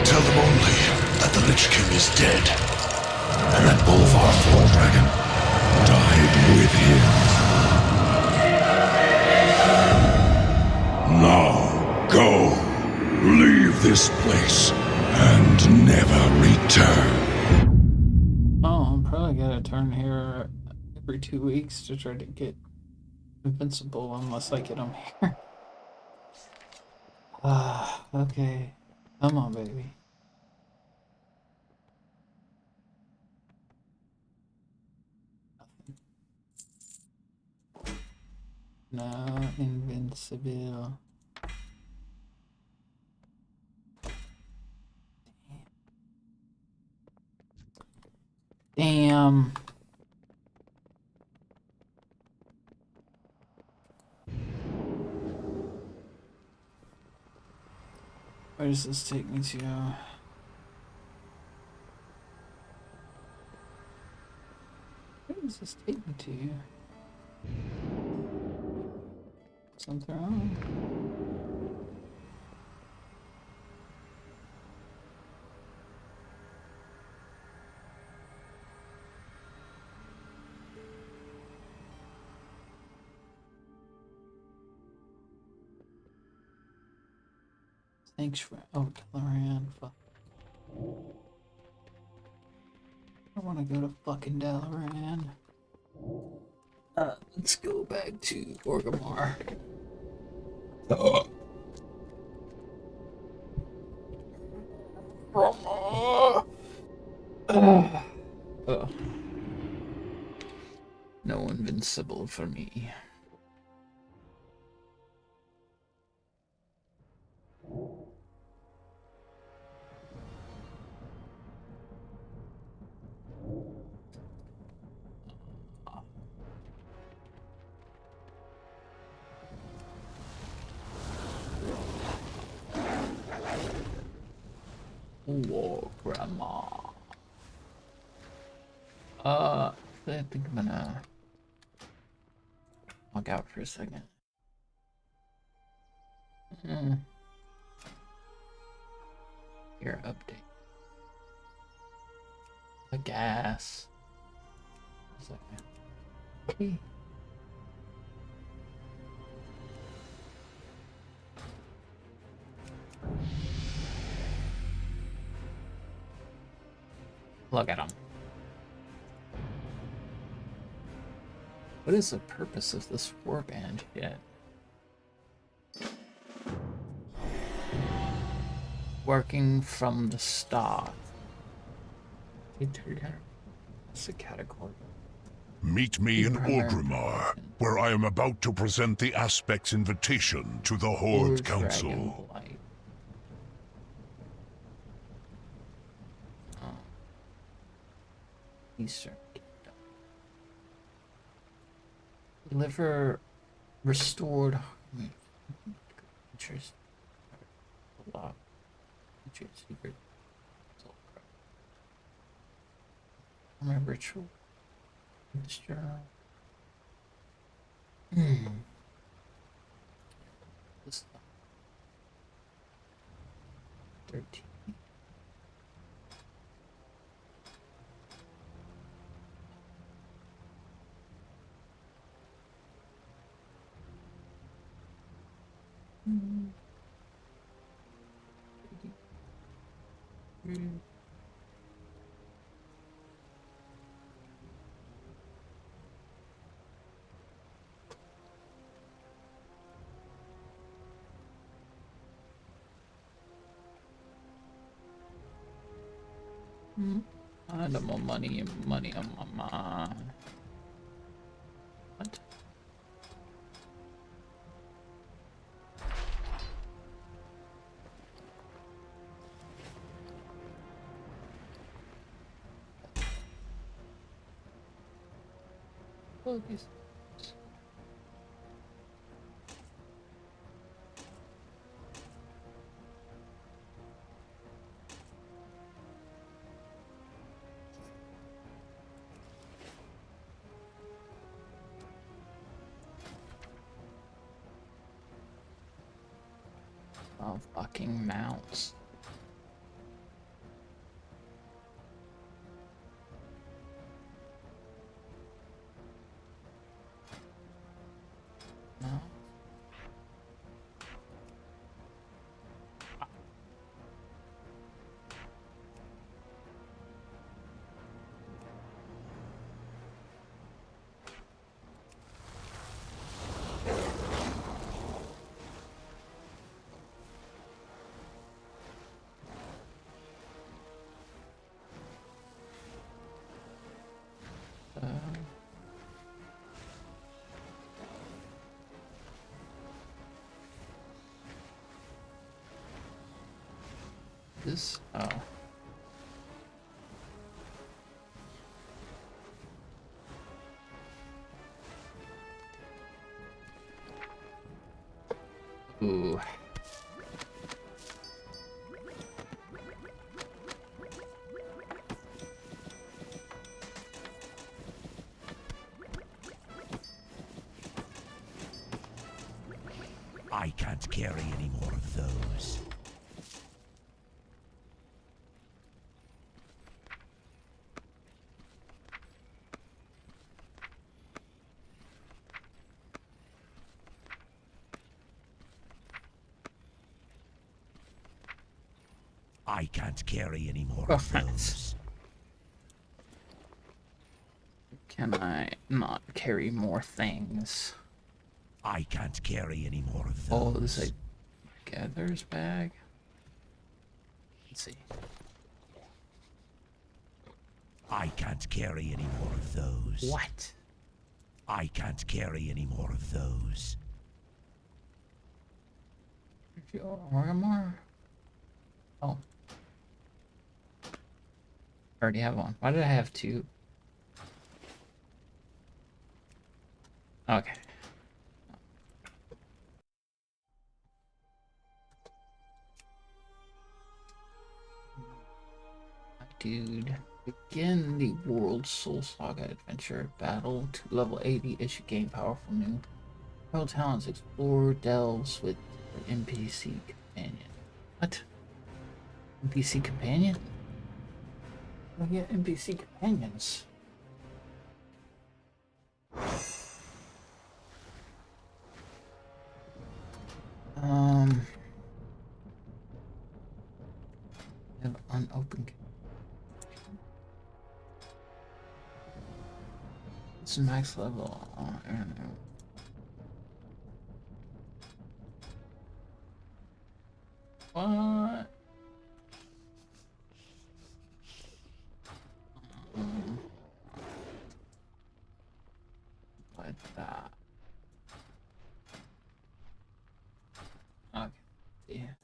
Tell them only that the Lich King is dead, and that Bolvar Dragon died with him. Now go, leave this place, and never return. Oh, I'm probably gonna turn here every 2 weeks to try to get Invincible, unless I get him here. Okay. Come on, baby. No, Invincible. Damn. Where does this take me to? Where does this take me to? Something wrong. Thanks for Dalaran. Fuck. I want to go to fucking Dalaran. Let's go back to Orgrimmar. No Invincible for me. Whoa, Grandma. I think I'm gonna log out for a second. Here, update. The gas. Okay. Look at him. What is the purpose of this warband yet? Working from the start. That's a category. Meet me in Orgrimmar, where I am about to present the Aspect's invitation to the Horde Council. Eastern Kingdom. Deliver restored features. A lot. Secret. My ritual. This journal. This 13. I had more money on my mind. What? Focus. Oh, fucking mounts. No. This, oh. Ooh. I can't carry any more of those. I can't carry any more Oh, of those. Can I not carry more things? I can't carry any more of those. Oh, this is a gatherer's bag. Let's see. I can't carry any more of those. What? I can't carry any more of those. More? Oh. I already have one. Why did I have two? Okay. Dude. Begin the World Soul Saga adventure. Battle to level 80 as you gain powerful new World talents. Explore delves with your NPC companion. What? NPC companion? I get NPC companions. I have unopened. It's max level. I don't know. What? What that? Okay. Yeah.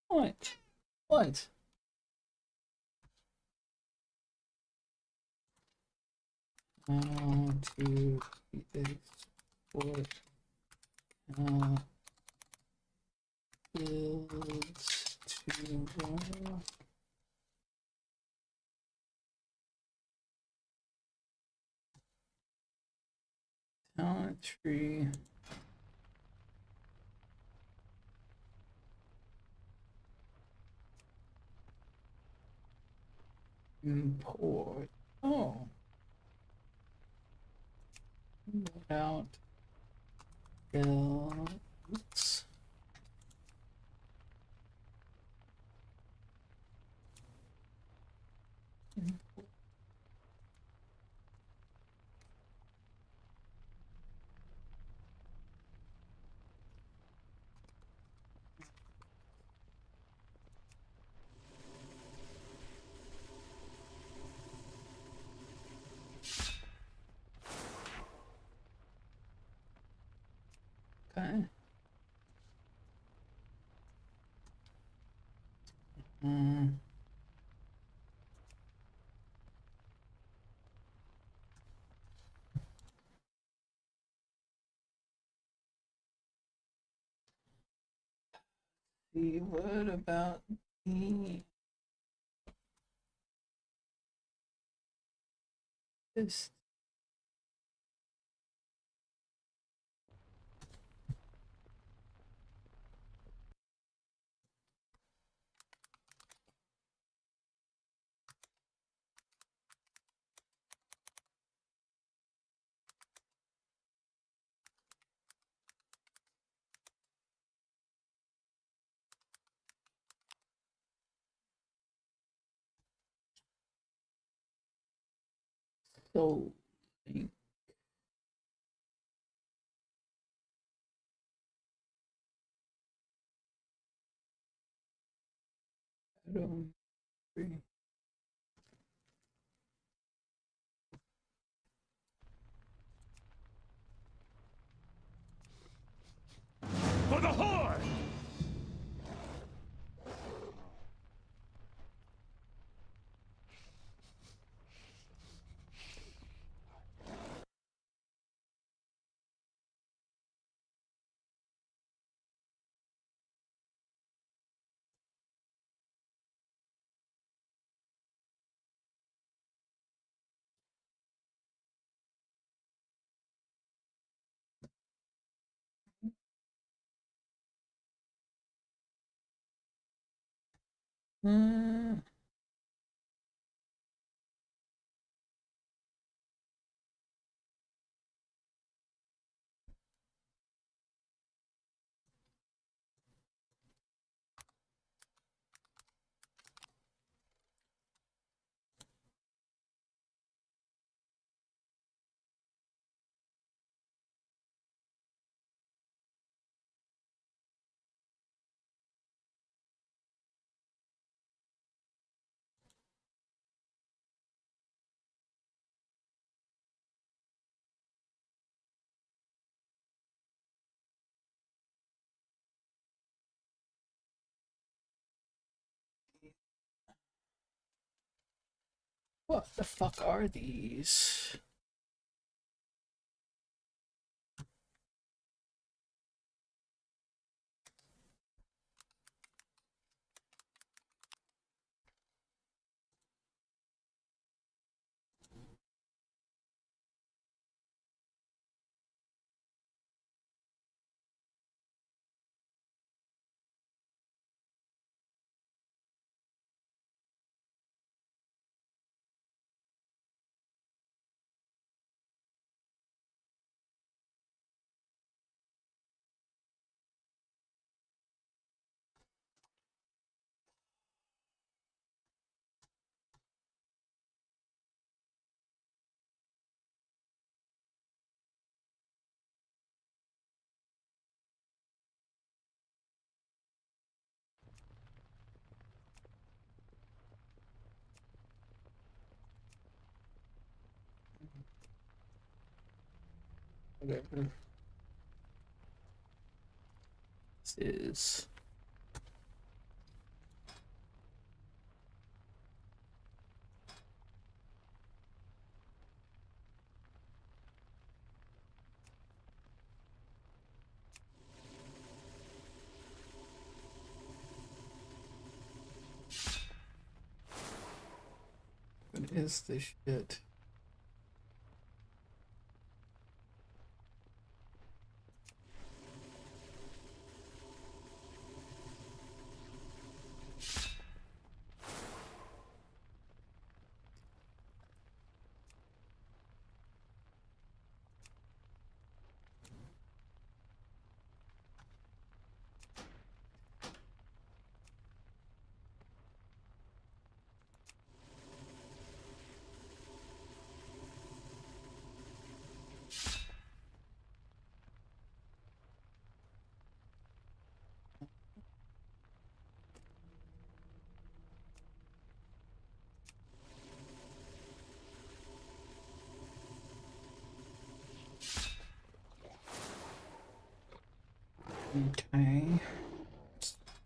What? What? To export builds to talent tree. Import. Oh. Without builds. Okay. see, what about the this? So, I don't agree. For the Horde! What the fuck are these? Whatever. This is. What is this shit? Okay.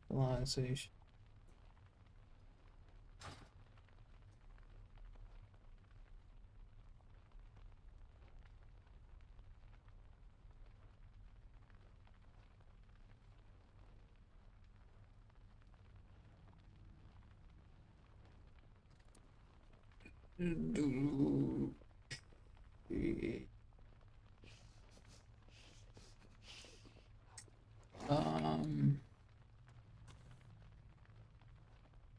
Civilization.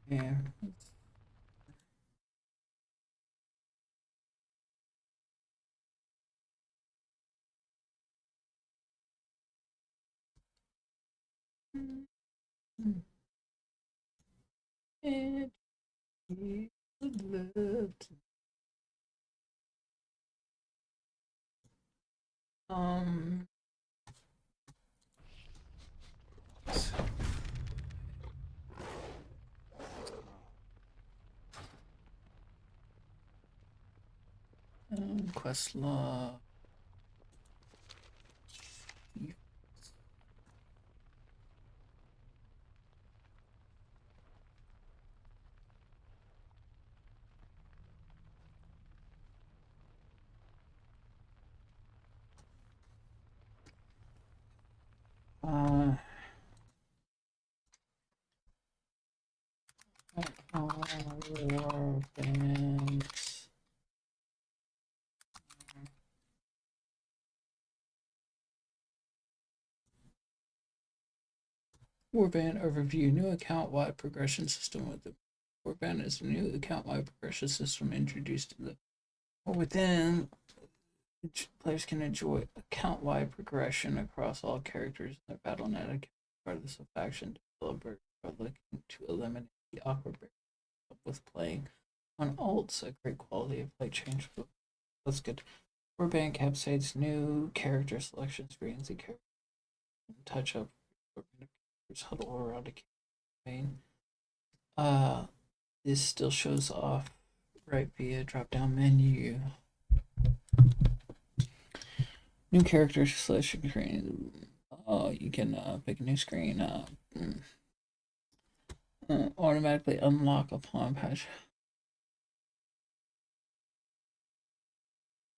Yeah. It is loved. Um. Quest log. Warbands. Warband overview. New account-wide progression system with the Warband is a new account-wide progression system introduced to the within. Players can enjoy account-wide progression across all characters in their BattleNet. Regardless of faction, developers are looking to eliminate the awkward with playing on alts. A great quality of play change. That's good. Warband capsides new character selection screens. The character touch up huddle around a campaign. This still shows off right via drop down menu. New character selection screen. You can pick a new screen. Automatically unlock upon patch.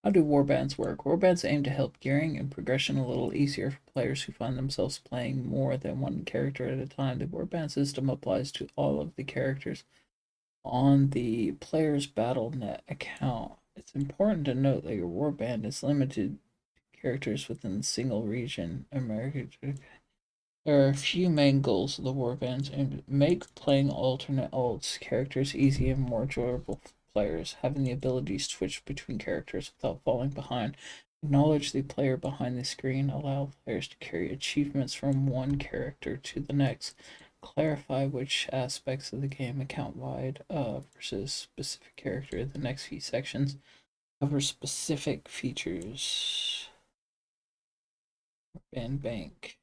How do warbands work? Warbands aim to help gearing and progression a little easier for players who find themselves playing more than one character at a time. The warband system applies to all of the characters on the player's BattleNet account. It's important to note that your warband is limited to characters within a single region. There are a few main goals of the warbands aim to make playing alternate alts characters easy and more enjoyable for players. Having the ability to switch between characters without falling behind. Acknowledge the player behind the screen. Allow players to carry achievements from one character to the next. Clarify which aspects of the game account-wide versus specific character. The next few sections cover specific features. Warband bank.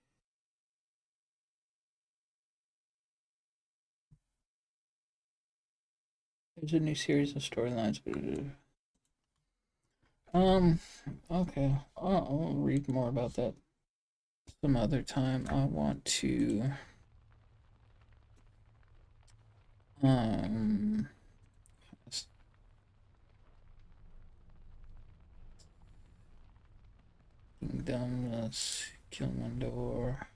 There's a new series of storylines. Okay. I'll read more about that some other time. I want to Kingdoms, Kilmandor.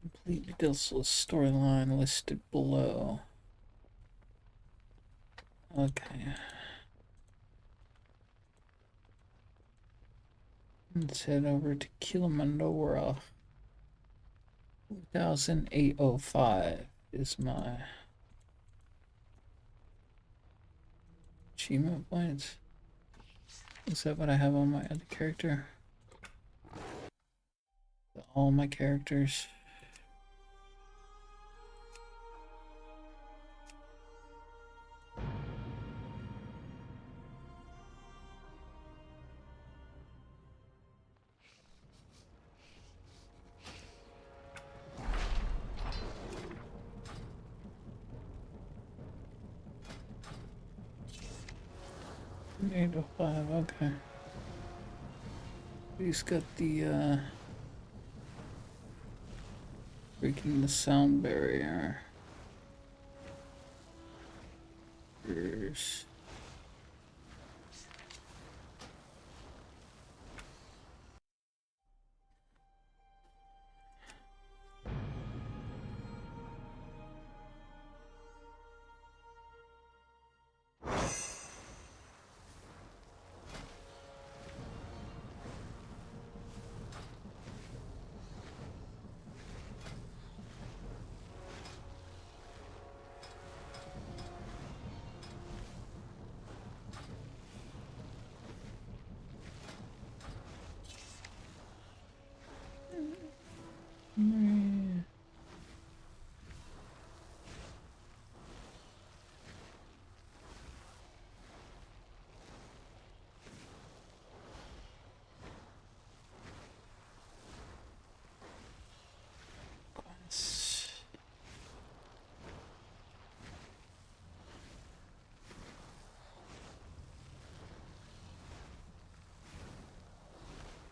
Complete this storyline listed below. Okay. Let's head over to Kilmandor. 2805 is my achievement points. Is that what I have on my other character? All my characters. Eight to 5, okay. He's got the breaking the sound barrier. Here's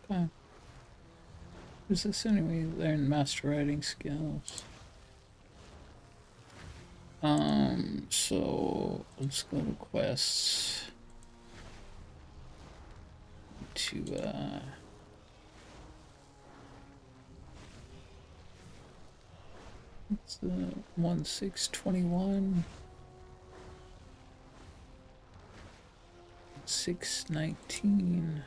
Okay. Is this anyway? Learn master writing skills. So let's go to quests. To it's 1621. 619.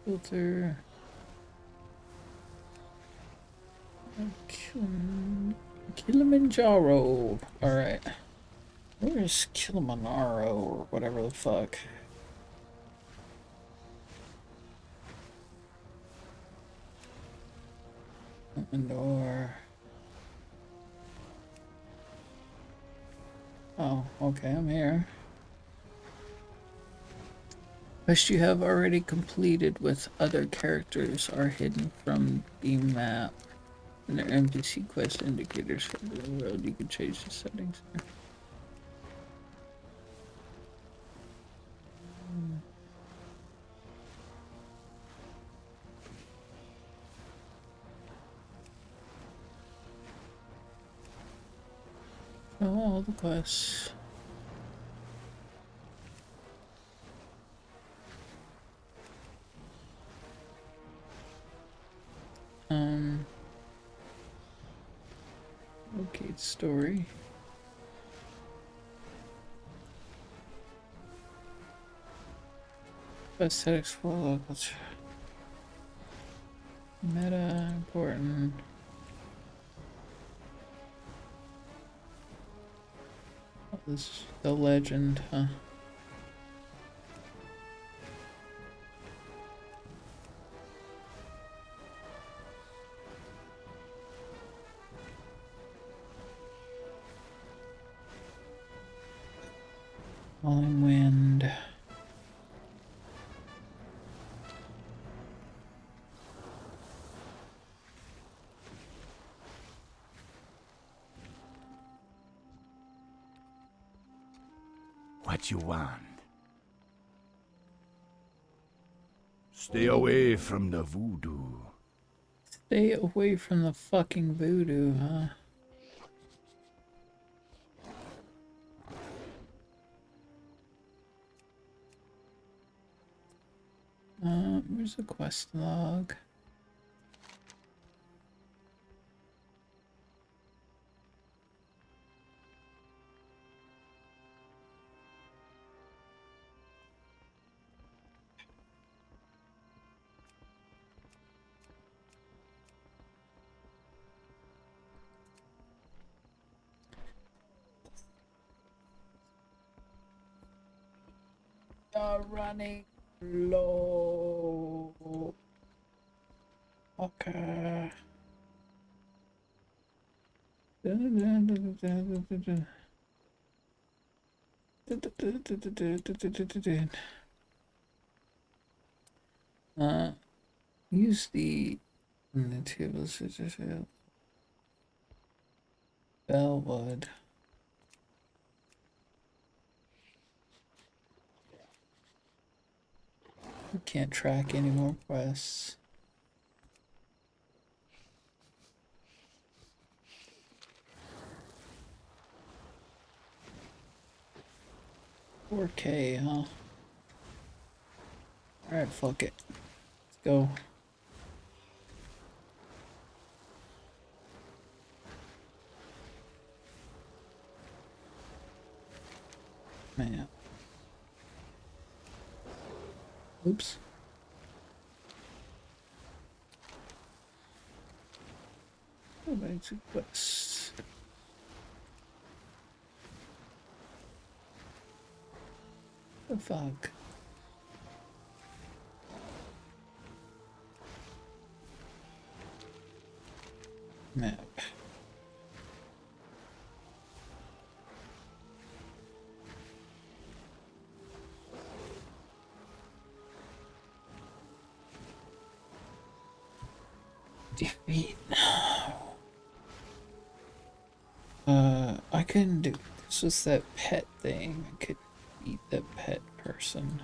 Filter. Kilimanjaro. Alright. Where's Kilimanjaro or whatever the fuck? Open door. Oh, okay, I'm here. Quests you have already completed with other characters are hidden from the map. And their NPC quest indicators for the world. You can change the settings there. Oh, all the quests. Locate story. Quest to explore local. Meta important. Oh, this is the legend, huh? Falling wind. What you want? Stay away from the voodoo. Stay away from the fucking voodoo, huh? Where's the quest log? Running low. Okay. Use the tables. Bellwood. We can't track any more quests. $4K, huh? Alright, fuck it. Let's go. Man. Oops. Oh, that's a quest. The fuck? Map. Defeat. I couldn't do. This was that pet thing. I could eat the pet person.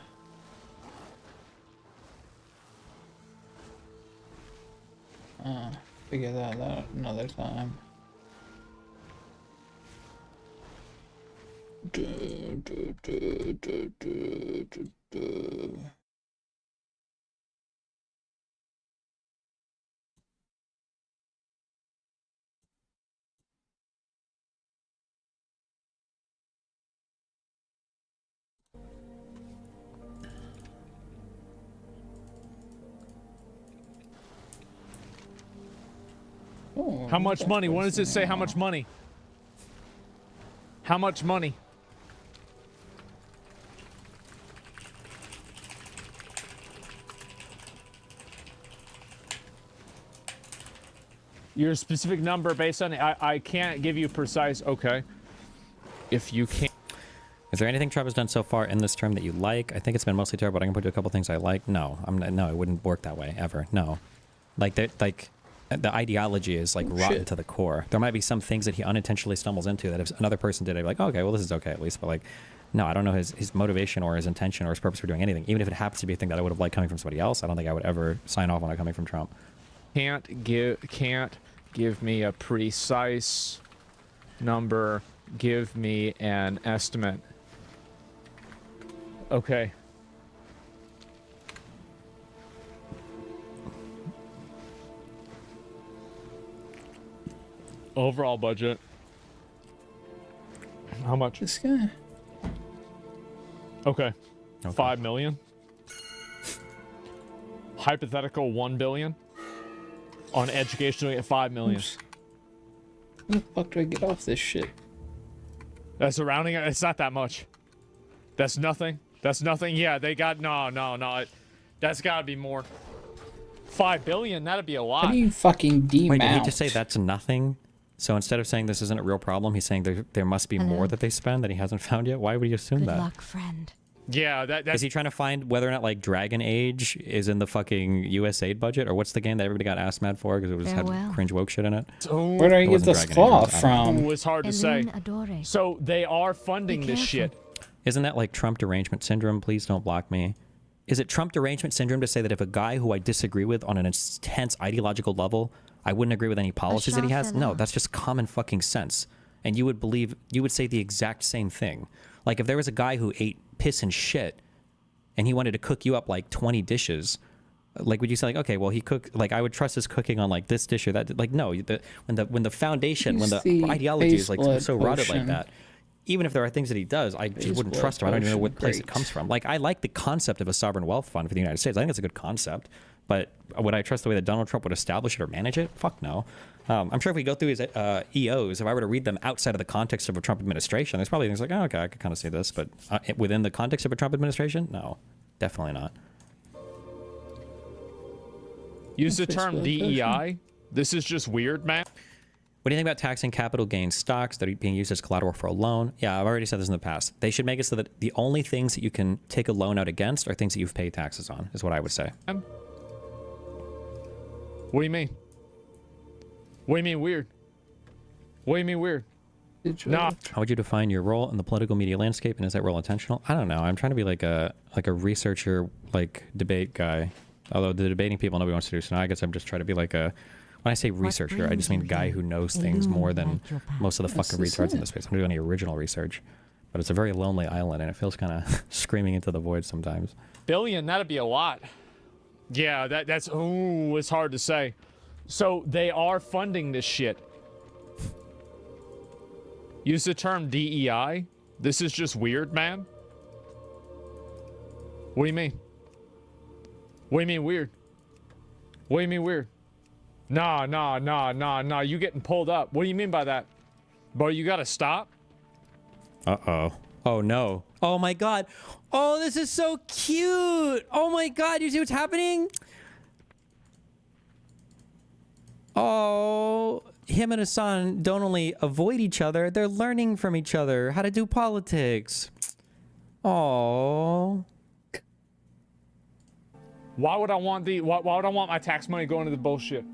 Figure that out another time. Oh, How much money? When does it say how much money? How much money? Your specific number based on I can't give you precise. Okay. If you can't. Is there anything Trump has done so far in this term that you like? I think it's been mostly terrible, but I can put a couple things I like. No, no, it wouldn't work that way ever. No, the ideology is like rotten to the core. There might be some things that he unintentionally stumbles into that if another person did, I'd be like, okay, well, this is okay at least. But like, no, I don't know his motivation or his intention or his purpose for doing anything. Even if it happens to be a thing that I would have liked coming from somebody else, I don't think I would ever sign off on it coming from Trump. Can't give me a precise number. Give me an estimate. Okay. Overall budget. How much? This guy. Okay. 5 million. Hypothetical 1 billion. On education, we get 5 million. Oops. How the fuck do I get off this shit? That's surrounding it. It's not that much. That's nothing. That's nothing. Yeah, they got no. That's gotta be more. 5 billion. That'd be a lot. How do you fucking demount? Wait, did he just say that's nothing? So instead of saying this isn't a real problem, he's saying there must be more that they spend that he hasn't found yet. Why would he assume that? Good luck, friend. Yeah, that's... Is he trying to find whether or not like Dragon Age is in the fucking USAID budget, or what's the game that everybody got ass mad for because it was had cringe woke shit in it? Where do I get this cloth from? Ooh, it's hard to say. So they are funding this shit. Isn't that like Trump derangement syndrome? Please don't block me. Is it Trump derangement syndrome to say that if a guy who I disagree with on an intense ideological level, I wouldn't agree with any policies that he has? No, that's just common fucking sense. And you would say the exact same thing. Like if there was a guy who ate piss and shit and he wanted to cook you up like 20 dishes, like would you say like, okay, well he cooked, like I would trust his cooking on like this dish or that, like no, when the foundation, when the ideology is like so rotted like that, even if there are things that he does, I just wouldn't trust him. I don't even know what place it comes from. Like, I like the concept of a sovereign wealth fund for the United States. I think it's a good concept. But would I trust the way that Donald Trump would establish it or manage it? Fuck no. I'm sure if we go through his EOs, if I were to read them outside of the context of a Trump administration, there's probably things like, oh, okay, I could kind of see this. But within the context of a Trump administration, no, definitely not. Use the term DEI. This is just weird, man. What do you think about taxing capital gains stocks that are being used as collateral for a loan? Yeah, I've already said this in the past. They should make it so that the only things that you can take a loan out against are things that you've paid taxes on, is what I would say. What do you mean? What do you mean weird? What do you mean weird? Nah. How would you define your role in the political media landscape, and is that role intentional? I don't know. I'm trying to be like a researcher, like debate guy. Although the debating people nobody wants to do, so now I guess I'm just trying to be like a... When I say researcher, I just mean guy who knows things more than most of the fucking retards in this space. I don't do any original research. But it's a very lonely island, and it feels kind of screaming into the void sometimes. Billion, that'd be a lot. Yeah, that's... Ooh, it's hard to say. So they are funding this shit. Use the term DEI. This is just weird, man. What do you mean? What do you mean weird? What do you mean weird? Nah. You getting pulled up. What do you mean by that? Bro, you gotta stop. Uh-oh. Oh, no. Oh, my God. Oh, this is so cute. Oh, my God. You see what's happening? Oh, him and Hassan don't only avoid each other, they're learning from each other how to do politics. Oh. Why would I want my tax money going to the bullshit?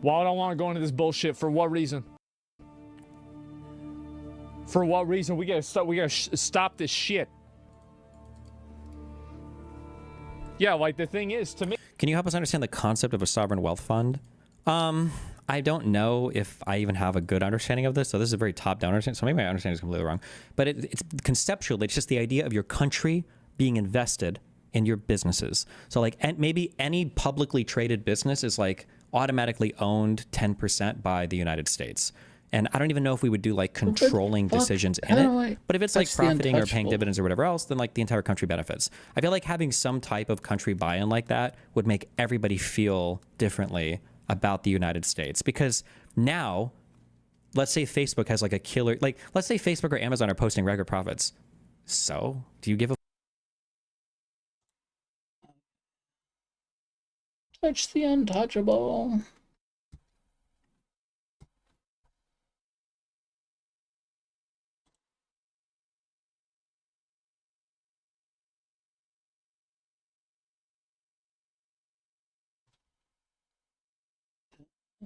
Why would I want to go into this bullshit? For what reason? For what reason? We gotta stop this shit. Yeah, like the thing is, to me. Can you help us understand the concept of a sovereign wealth fund? I don't know if I even have a good understanding of this. So this is a very top-down understanding. So maybe my understanding is completely wrong. But it's conceptual. It's just the idea of your country being invested in your businesses. So like, and maybe any publicly traded business is like automatically owned 10% by the United States. And I don't even know if we would do like controlling decisions in it. But if it's like profiting or paying dividends or whatever else, then like the entire country benefits. I feel like having some type of country buy-in like that would make everybody feel differently about the United States. Because now, let's say Facebook has like a killer, like let's say Facebook or Amazon are posting record profits. So do you give a touch the untouchable?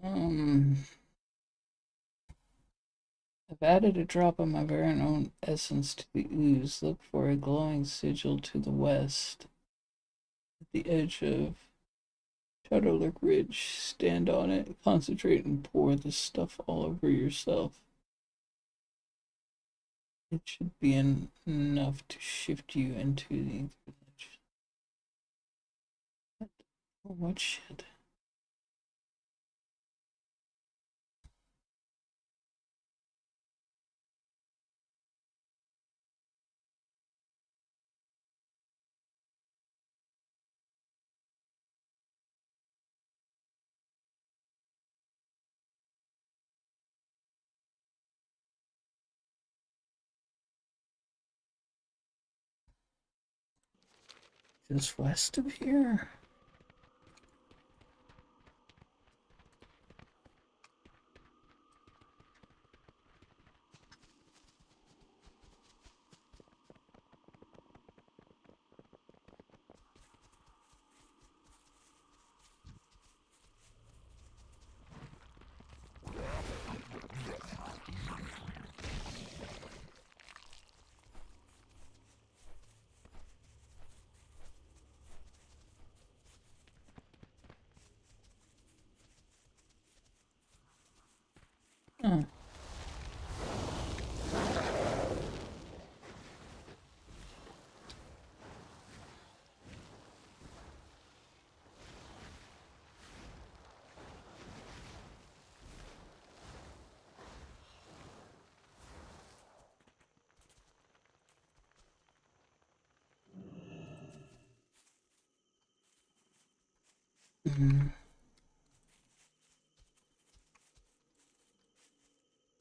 I've added a drop of my very own essence to the ooze. Look for a glowing sigil to the west. At the edge of Shadowlick Ridge. Stand on it, concentrate, and pour the stuff all over yourself. It should be enough to shift you into the village. What shit? Just west of here? Oh.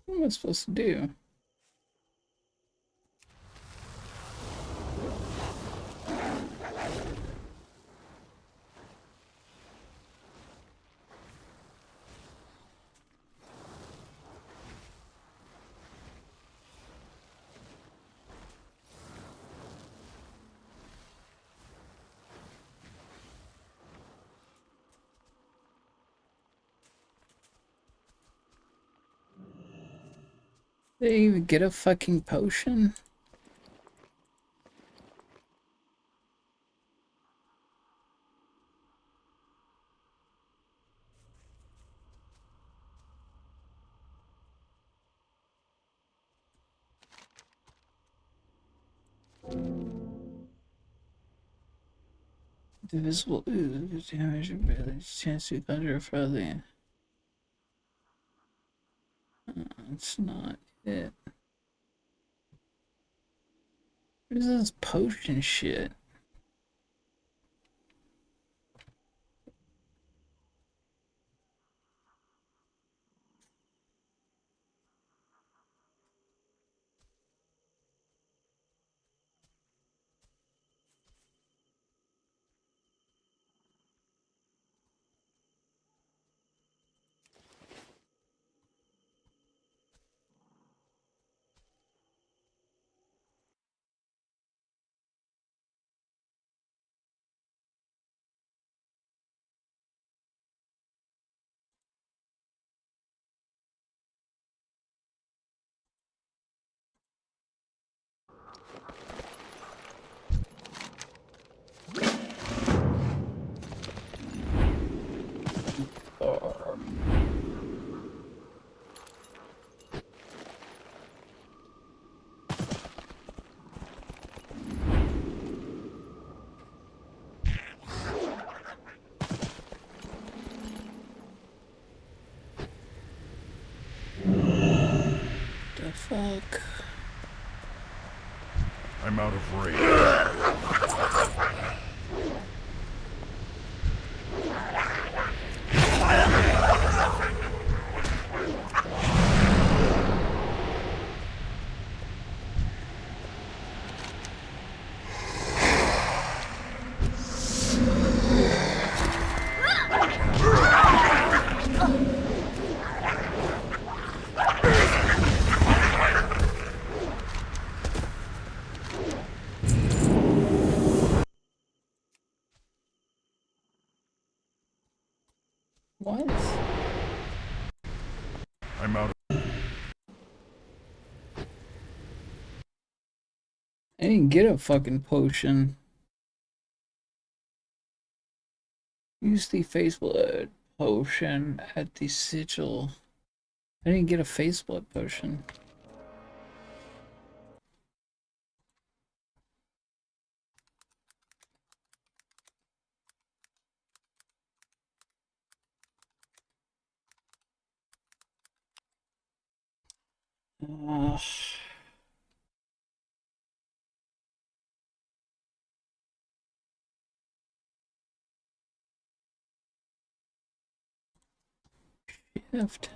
What am I supposed to do? Did they even get a fucking potion? Divisible ooze, damage ability, chance to conjure further. It's not it. What is this potion shit? Fuck. I'm out of range. What? I'm out of... I didn't get a fucking potion. Use the face blood potion at the sigil. I didn't get a face blood potion. Shift.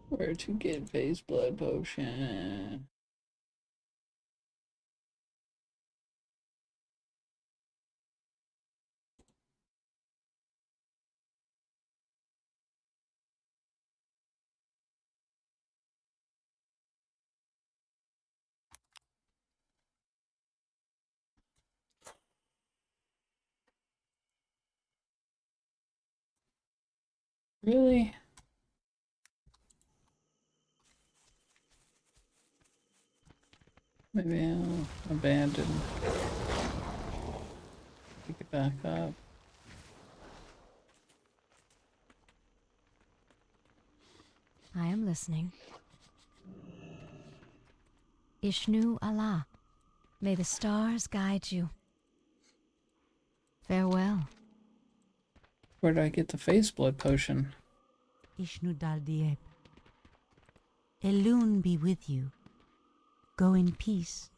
Where to get face blood potion? Really? Maybe I'll abandon. Pick it back up. I am listening. Ishnu Allah, may the stars guide you. Farewell. Where did I get the face blood potion? Ishnu Dal Dieb. Elun be with you. Go in peace.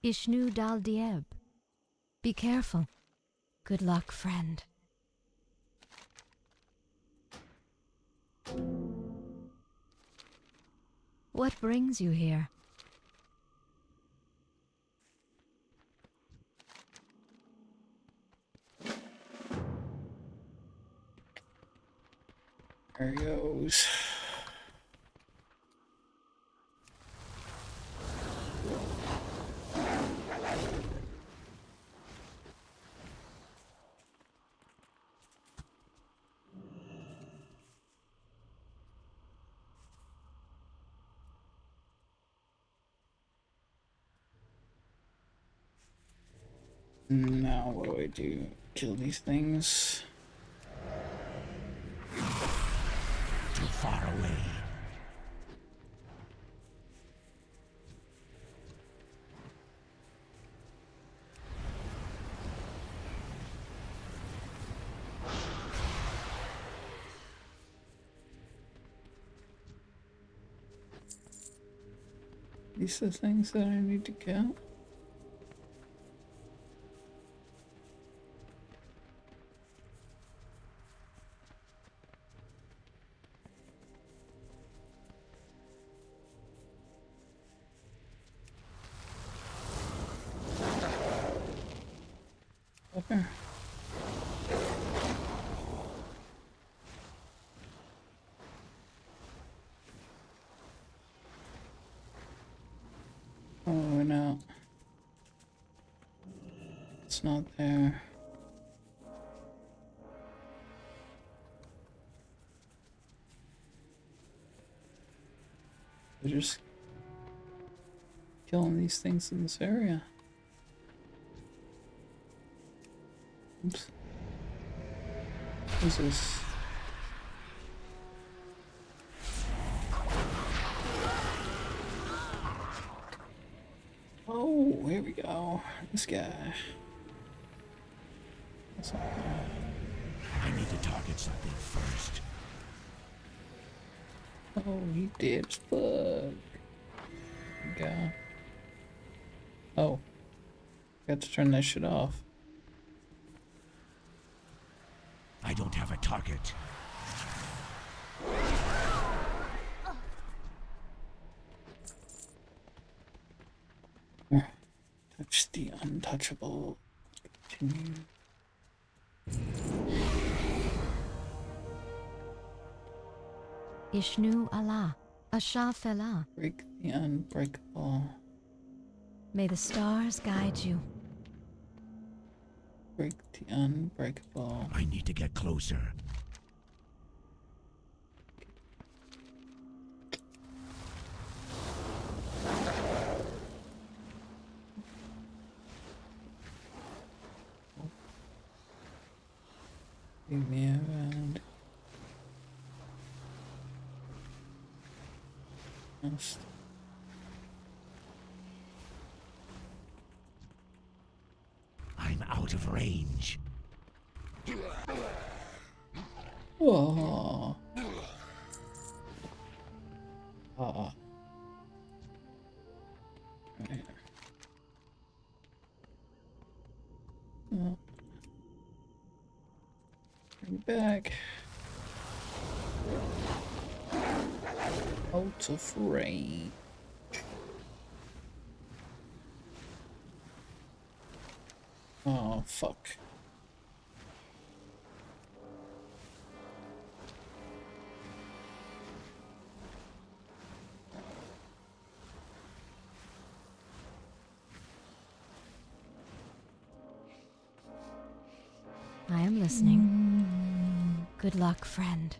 Ishnu Dal Dieb. Be careful. Good luck, friend. What brings you here? There he goes. Now what do I do? Kill these things? Too far away. These are the things that I need to kill. Okay. Oh, no. It's not there. They're just killing these things in this area. Oops. What is this? Oh, here we go. This guy. That's not bad. I need to target something first. Oh, he did as fuck. There we go. Oh. Got to turn that shit off. I don't have a target. Touch the untouchable. Continue. Ishnu Allah, Asha Fela. Break the unbreakable. May the stars guide you. Break the unbreakable. I need to get closer. Leave me around. Must. I'm out of range. Oh. Oh. Right. Oh. Bring it back. Out of range. Oh, fuck. I am listening. Good luck, friend.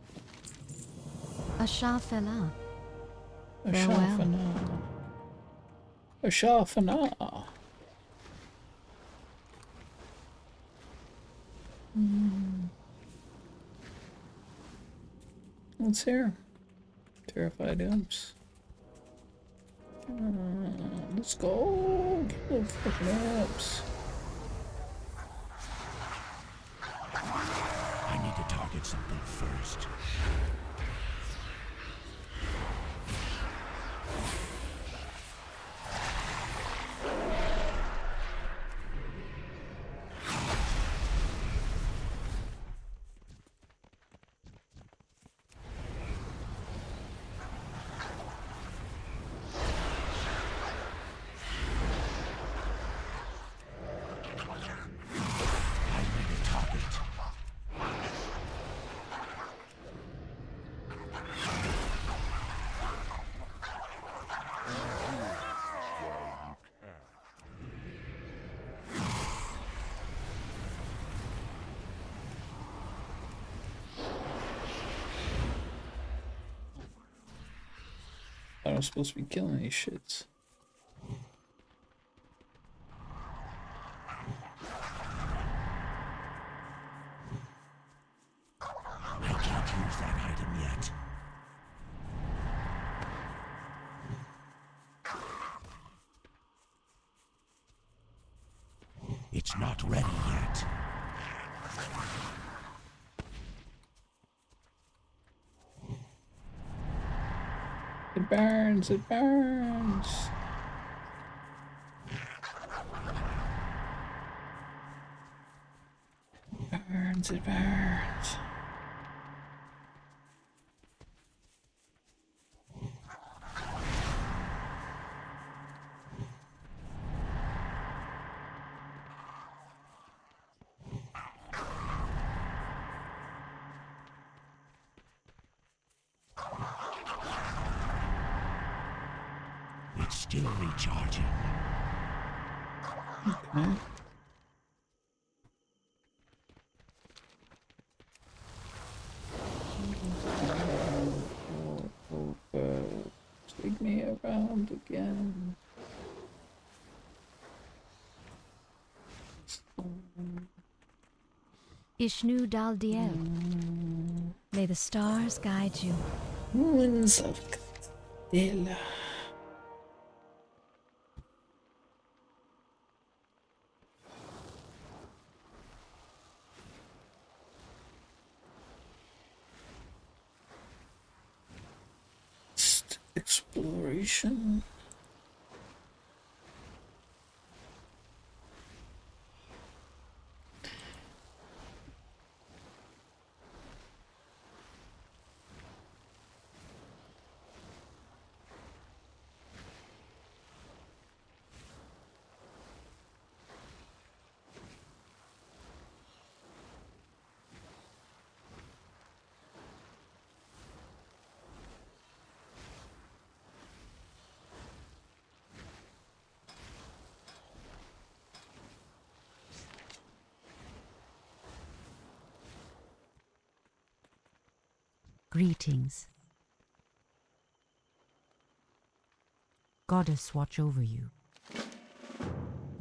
Asha Fela. Farewell. Ashafana. What's here? Terrified imps. Let's go. Kill the fucking imps. I need to target something first. I was supposed to be killing these shits. I can't use that item yet. It's not ready yet. It burns, it burns. Talented birds. It's still recharging. Okay. Take me around again. Ishnu Dal Dieb. May the stars guide you. Winds of Castilla. Exploration. Greetings. Goddess watch over you.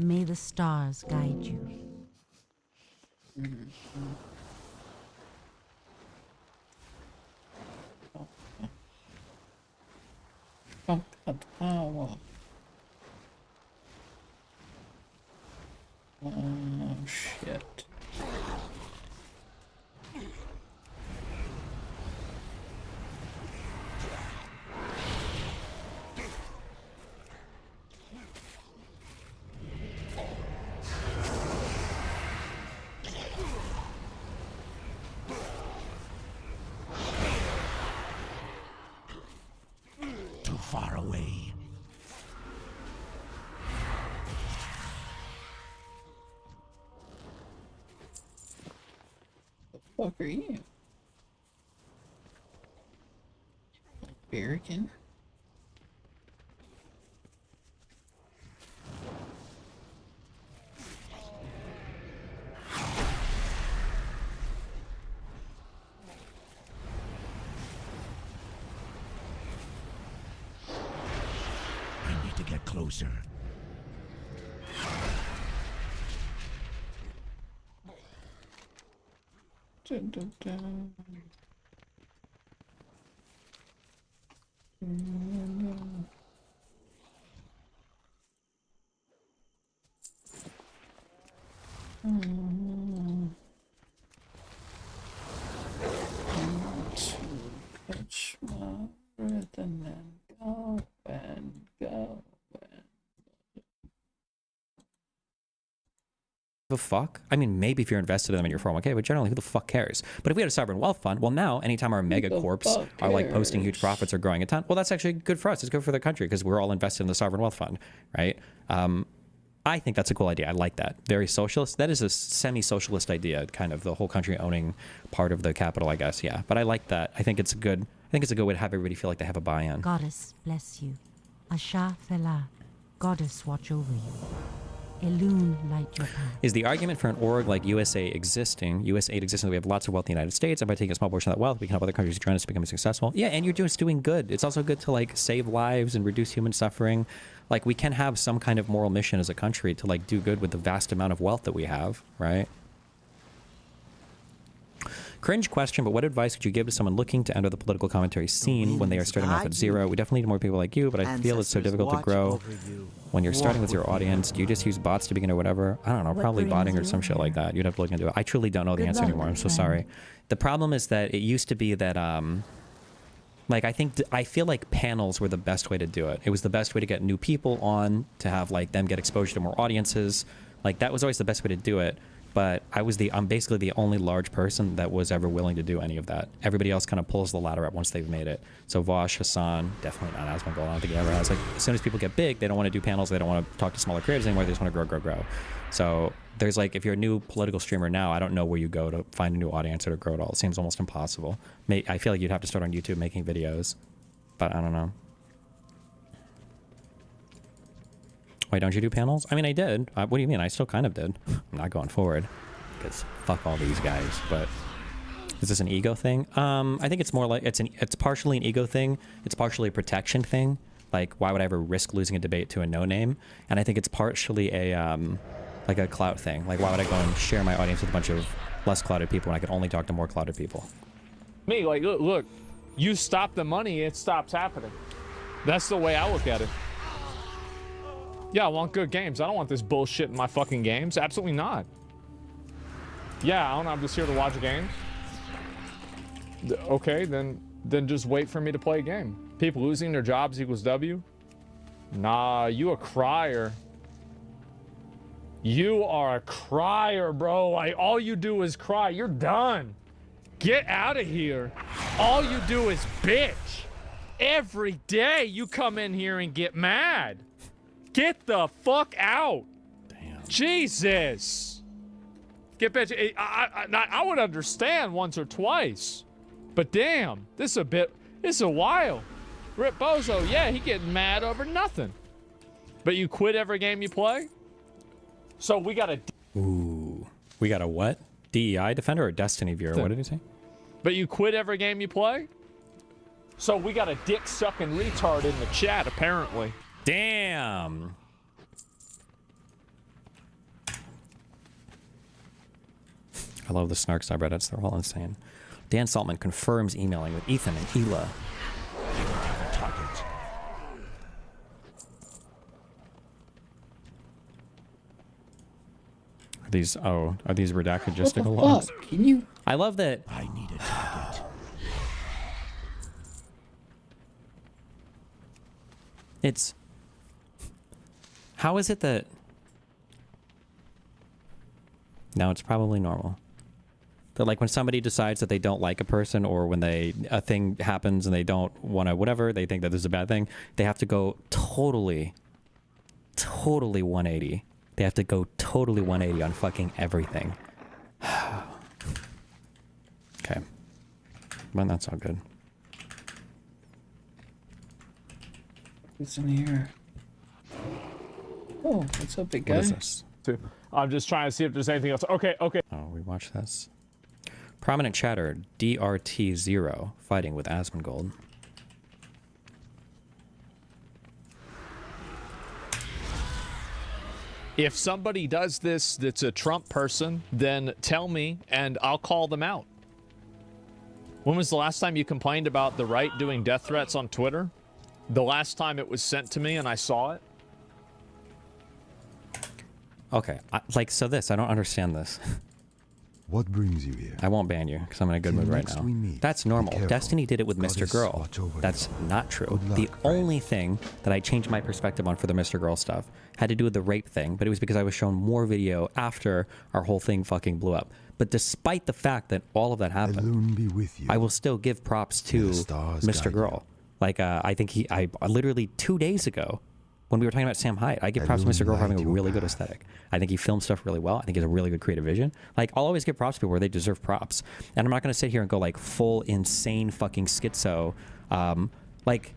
May the stars guide you. Power. Oh shit. Too far away. The fuck are you? American? I need to get closer. Dun, dun, dun. Catch my breath and then go and go. The fuck? I mean, maybe if you're invested in them in your 401k, but generally, who the fuck cares? But if we had a sovereign wealth fund, well, now, anytime our mega corps are like posting huge profits or growing a ton, well, that's actually good for us. It's good for the country because we're all invested in the sovereign wealth fund, right? I think that's a cool idea. I like that. Very socialist. That is a semi-socialist idea, kind of the whole country owning part of the capital, I guess. Yeah, but I like that. I think it's a good way to have everybody feel like they have a buy-in. Goddess bless you. Asha Fela. Goddess watch over you. Elune light your path. Is the argument for an org like USAID existing, we have lots of wealth in the United States, and by taking a small portion of that wealth, we can help other countries join us becoming successful? Yeah, and you're just doing good. It's also good to like save lives and reduce human suffering. Like we can have some kind of moral mission as a country to like do good with the vast amount of wealth that we have, right? Cringe question, but what advice would you give to someone looking to enter the political commentary scene when they are starting off at zero? We definitely need more people like you, but I feel it's so difficult to grow when you're starting with zero audience. Do you just use bots to begin or whatever? I don't know, probably botting or some shit like that. You'd have to look into it. I truly don't know the answer anymore. I'm so sorry. The problem is that it used to be that, like, I feel like panels were the best way to do it. It was the best way to get new people on, to have, like, them get exposure to more audiences. Like, that was always the best way to do it. but I'm basically the only large person that was ever willing to do any of that. Everybody else kind of pulls the ladder up once they've made it. So Vosh, Hassan, definitely not Asmongold. I don't think he ever has. Like, as soon as people get big, they don't want to do panels. They don't want to talk to smaller creators anymore. They just want to grow. So there's like, if you're a new political streamer now, I don't know where you go to find a new audience or to grow it all. It seems almost impossible. I feel like you'd have to start on YouTube making videos, but I don't know. Wait, don't you do panels? I mean, I did. What do you mean? I still kind of did. I'm not going forward because fuck all these guys. But is this an ego thing? I think it's more like it's partially an ego thing. It's partially a protection thing. Like, why would I ever risk losing a debate to a no-name? And I think it's partially a like a clout thing. Like, why would I go and share my audience with a bunch of less clouded people when I could only talk to more clouded people? Me, like, look, you stop the money, it stops happening. That's the way I look at it. Yeah, I want good games. I don't want this bullshit in my fucking games. Absolutely not. Yeah, I'm just here to watch games. Okay, then just wait for me to play a game. People losing their jobs equals W? Nah, you a crier. You are a crier, bro. Like, all you do is cry. You're done. Get out of here. All you do is bitch. Every day you come in here and get mad. Get the fuck out. Damn. Jesus. Get bitch. I would understand once or twice. But damn, this is a while. Rip Bozo, yeah, he getting mad over nothing. But you quit every game you play? So we got a... Ooh. We got a what? DEI defender or Destiny viewer? What did he say? But you quit every game you play? So we got a dick-sucking retard in the chat, apparently. Damn. I love the snark subreddits. They're all insane. Dan Saltman confirms emailing with Ethan and Hila. Are these redacted logistical logs? Can you? I love that. I need a target. It's... How is it that... No, it's probably normal. That, like, when somebody decides that they don't like a person, or when a thing happens and they don't want to whatever, they think that this is a bad thing, they have to go totally 180. They have to go totally 180 on fucking everything. Okay. Well, that's all good. What's in here? Oh, what's up, big guy? What is this? I'm just trying to see if there's anything else. Okay. Oh, we watched this. Prominent chatter, DRT0, fighting with Asmongold. If somebody does this that's a Trump person, then tell me and I'll call them out. When was the last time you complained about the right doing death threats on Twitter? The last time it was sent to me and I saw it? Okay, I don't understand this. What brings you here? I won't ban you because I'm in a good mood right now. That's normal. Destiny did it with Mr. Girl. That's not true. The only thing that I changed my perspective on for the Mr. Girl stuff had to do with the rape thing, but it was because I was shown more video after our whole thing fucking blew up. But despite the fact that all of that happened, be with you. I will still give props to Mr. Girl. Like, I think I literally 2 days ago, when we were talking about Sam Hyde, I give props to Mr. Girl for having a really good aesthetic. I think he filmed stuff really well. I think he has a really good creative vision. Like, I'll always give props to people where they deserve props. And I'm not going to sit here and go, like, full insane fucking schizo. Like,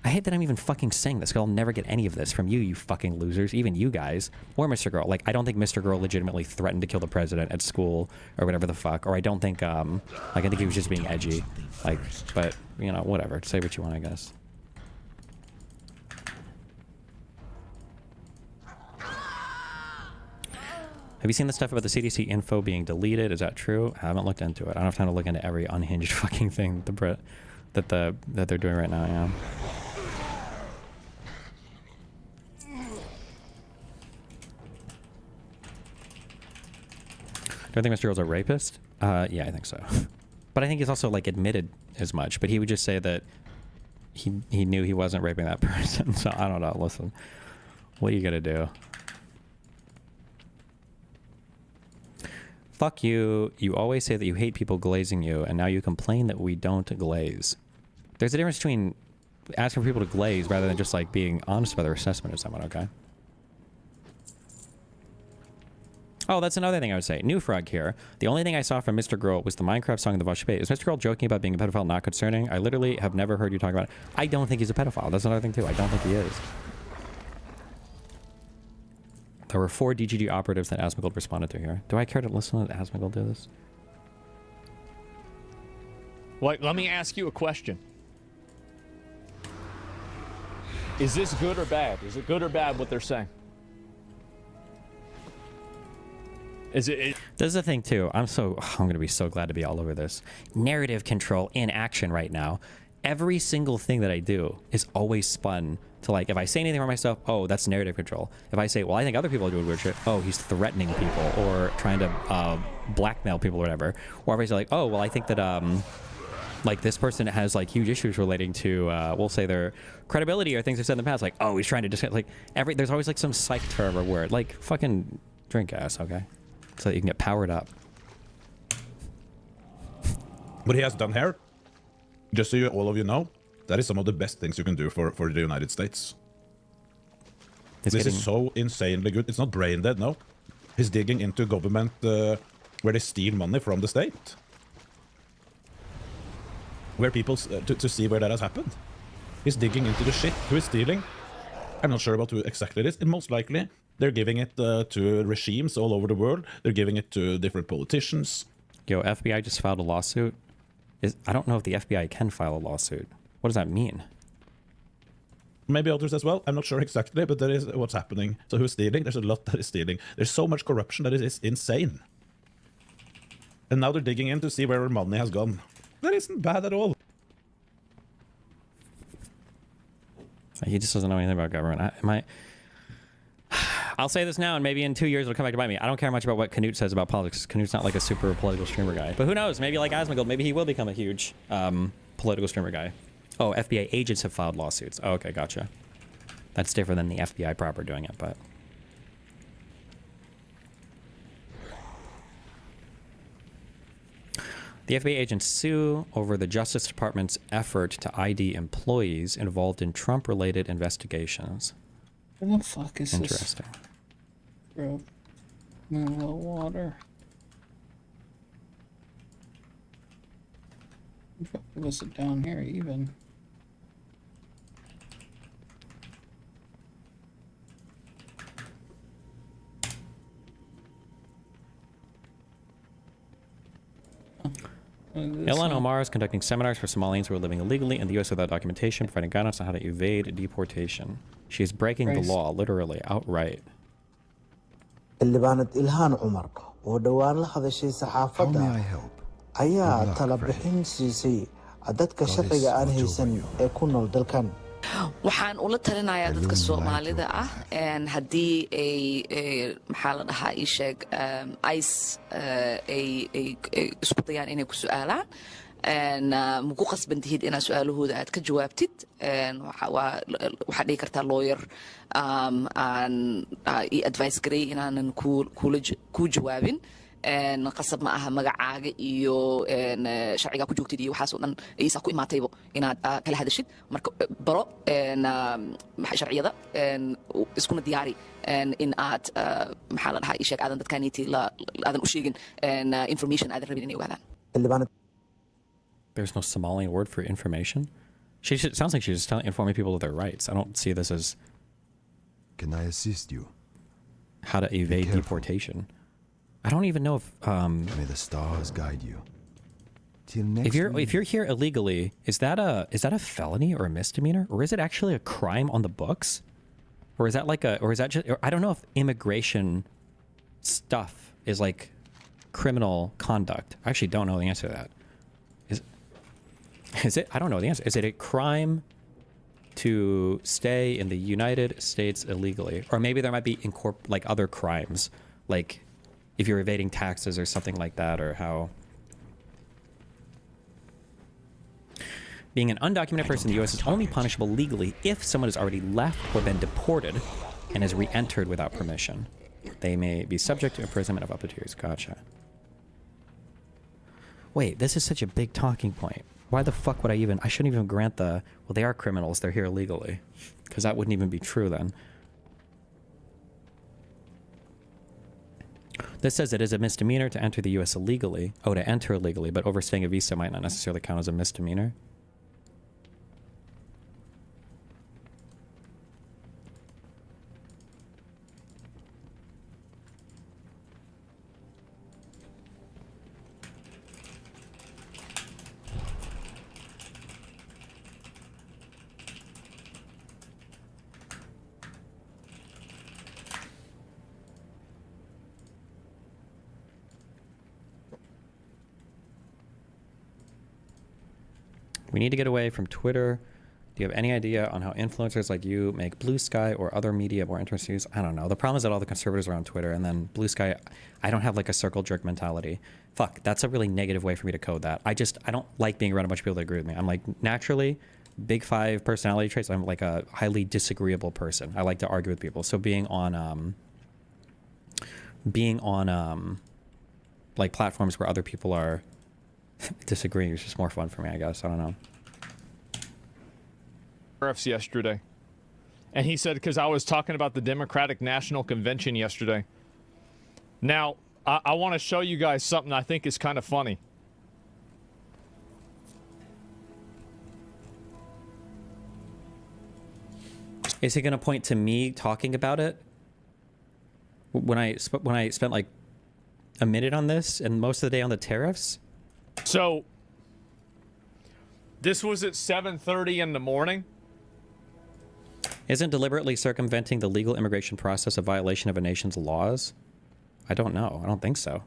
I hate that I'm even fucking saying this, because I'll never get any of this from you fucking losers, even you guys, or Mr. Girl. Like, I don't think Mr. Girl legitimately threatened to kill the president at school, or whatever the fuck. Or I don't think, like, I think he was just being edgy. Like, but, you know, whatever. Say what you want, I guess. Have you seen the stuff about the CDC info being deleted? Is that true? I haven't looked into it. I don't have time to look into every unhinged fucking thing that they're doing right now. Yeah. Do I think Mr. Girl's a rapist? Yeah, I think so. But I think he's also, like, admitted as much. But he would just say that he knew he wasn't raping that person. So I don't know. Listen, what are you gonna do? fuck you. You always say that you hate people glazing you, and now you complain that we don't glaze. There's a difference between asking for people to glaze rather than just like being honest about their assessment of someone, okay? Oh, that's another thing I would say. New Frog here. The only thing I saw from Mr. Girl was the Minecraft song The Vash Bay. Is Mr. Girl joking about being a pedophile not concerning? I literally have never heard you talk about it. I don't think he's a pedophile. That's another thing too. I don't think he is. There were 4 DGG operatives that Asmongold responded to here. Do I care to listen to Asmongold do this? Wait, let me ask you a question. Is this good or bad? Is it good or bad what they're saying? Is it? This is the thing too. I'm gonna be so glad to be all over this. Narrative control in action right now. Every single thing that I do is always spun to like, if I say anything for myself, oh, that's narrative control. If I say, well, I think other people are doing weird shit, oh, he's threatening people or trying to blackmail people or whatever. Or if I say like, oh, well, I think that like this person has like huge issues relating to we'll say their credibility or things they've said in the past, like, oh, he's trying to just like there's always like some psych term or word, like fucking drink ass, okay, so that you can get powered up. What he has done here, just so all of you know, that is some of the best things you can do for the United States. This is so insanely good. It's not brain dead, no. He's digging into government where they steal money from the state. Where people, to see where that has happened. He's digging into the shit. Who is stealing? I'm not sure about who exactly it is. And most likely, they're giving it to regimes all over the world. They're giving it to different politicians. Yo, FBI just filed a lawsuit. I don't know if the FBI can file a lawsuit. What does that mean? Maybe others as well. I'm not sure exactly, but that is what's happening. So who's stealing? There's a lot that is stealing. There's so much corruption that is insane. And now they're digging in to see where our money has gone. That isn't bad at all. He just doesn't know anything about government. I'll say this now, and maybe in 2 years it'll come back to bite me. I don't care much about what Canute says about politics. Canute's not like a super political streamer guy. But who knows? Maybe like Asmongold, maybe he will become a huge political streamer guy. Oh, FBI agents have filed lawsuits. Oh, okay, gotcha. That's different than the FBI proper doing it, but... The FBI agents sue over the Justice Department's effort to ID employees involved in Trump-related investigations. What the fuck is Interesting. this? Bro, move a little water. Was it down here even? Ilhan Omar is conducting seminars for Somalians who are living illegally in the U.S. without documentation, providing guidance on how to evade deportation. She is breaking the law, literally, outright. اللبانة إلهان عمر ودوان لحظة شيء صحافة أيا طلبحين سيسي عددك شرقة أنهي سن يكون الدلكان waxaan ula talinayaa dadka Soomaalida ah haddii ay maxaa la dhahaa ii sheeg ice ay isku dayaan inay ku su'aalaan ma ku qasban tihid inaad su'aalahooda aad ka jawaabtid waxaad dhihi kartaa lawyer aan ii advice garay inaanan ku jawaabin qasab ma aha magacaaga iyo sharciga ku joogtid iyo waxaas oo dhan aysa ku imaataybo inaad kala hadashid marka baro sharciyada iskuna diyaari in aad maxaa la dhahaa ii sheeg aadan dadkaaniiti aadan u sheegin information aadan rabin inay ogaadaan. There's no Somalian word for information? It sounds like she's just informing people of their rights. I don't see this as... Can I assist you? How to evade deportation. I don't even know if... May the stars guide you. Till next if you're here illegally, is that a felony or a misdemeanor? Or is it actually a crime on the books? Or is that like a... Or is that just... I don't know if immigration stuff is like criminal conduct. I actually don't know the answer to that. Is it? I don't know the answer. Is it a crime to stay in the United States illegally? Or maybe there might be like other crimes, like if you're evading taxes or something like that, or how... Being an undocumented person in the U.S. is only punishable legally if someone has already left or been deported and has re-entered without permission. They may be subject to imprisonment of up to 2 years. Gotcha. Wait, this is such a big talking point. Why the fuck would I shouldn't even grant the, well, they are criminals, they're here illegally. Because that wouldn't even be true then. This says it is a misdemeanor to enter the US illegally. Oh, to enter illegally, but overstaying a visa might not necessarily count as a misdemeanor. We need to get away from Twitter. Do you have any idea on how influencers like you make Blue Sky or other media more interesting? I don't know. The problem is that all the conservatives are on Twitter, and then Blue Sky, I don't have like a circle jerk mentality. Fuck, that's a really negative way for me to code that. I don't like being around a bunch of people that agree with me. I'm like, naturally, big 5 personality traits, I'm like a highly disagreeable person. I like to argue with people. So being on like platforms where other people are disagreeing is just more fun for me, I guess. I don't know. Yesterday, and he said, because I was talking about the Democratic National Convention yesterday. Now, I want to show you guys something I think is kind of funny. Is he going to point to me talking about it? When I spent like a minute on this and most of the day on the tariffs? So, this was at 7:30 in the morning. Isn't deliberately circumventing the legal immigration process a violation of a nation's laws? I don't know. I don't think so.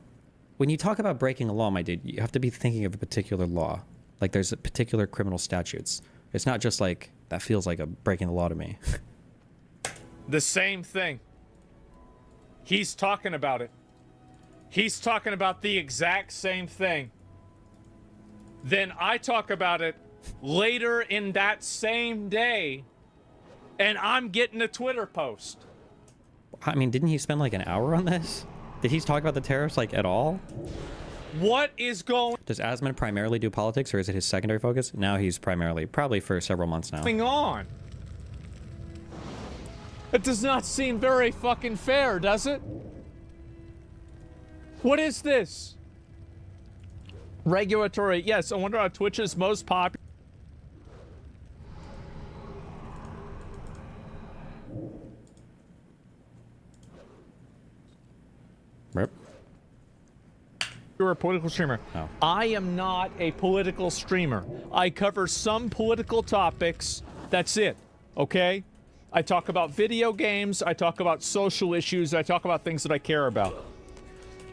When you talk about breaking a law, my dude, you have to be thinking of a particular law. Like there's a particular criminal statutes. It's not just like, that feels like a breaking the law to me. The same thing. He's talking about it. He's talking about the exact same thing. Then I talk about it later in that same day, and I'm getting a Twitter post. I mean, didn't he spend like an hour on this? Did he talk about the tariffs like at all? What is going Does Asman primarily do politics, or is it his secondary focus? Now he's probably for several months now. on? It does not seem very fucking fair, does it? What is this? Regulatory, yes, I wonder how Twitch's most popular. Rip. You're a political streamer. Oh. I am not a political streamer. I cover some political topics. That's it. Okay? I talk about video games. I talk about social issues. I talk about things that I care about.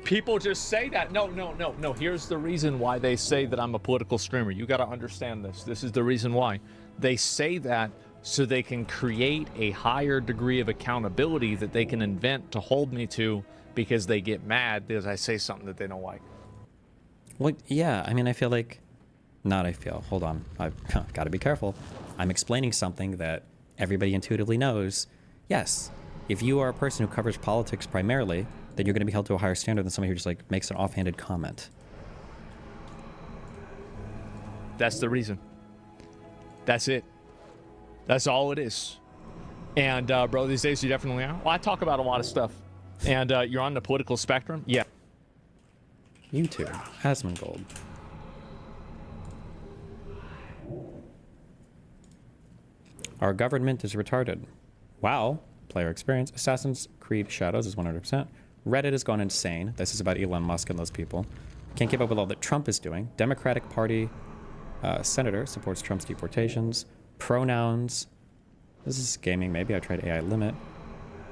People just say that. No. Here's the reason why they say that I'm a political streamer. You got to understand this. This is the reason why. They say that so they can create a higher degree of accountability that they can invent to hold me to, because they get mad because I say something that they don't like. Well, yeah, I mean, I feel like... Hold on. I've got to be careful. I'm explaining something that everybody intuitively knows. Yes, if you are a person who covers politics primarily, then you're going to be held to a higher standard than somebody who just, like, makes an offhanded comment. That's the reason. That's it. That's all it is. And, bro, these days you definitely are. Well, I talk about a lot of stuff. And you're on the political spectrum? Yeah. YouTube. Asmongold. Our government is retarded. Wow. Player experience. Assassin's Creed Shadows is 100%. Reddit has gone insane. This is about Elon Musk and those people. Can't keep up with all that Trump is doing. Democratic Party senator supports Trump's deportations. Pronouns. This is gaming, maybe. I tried AI limit.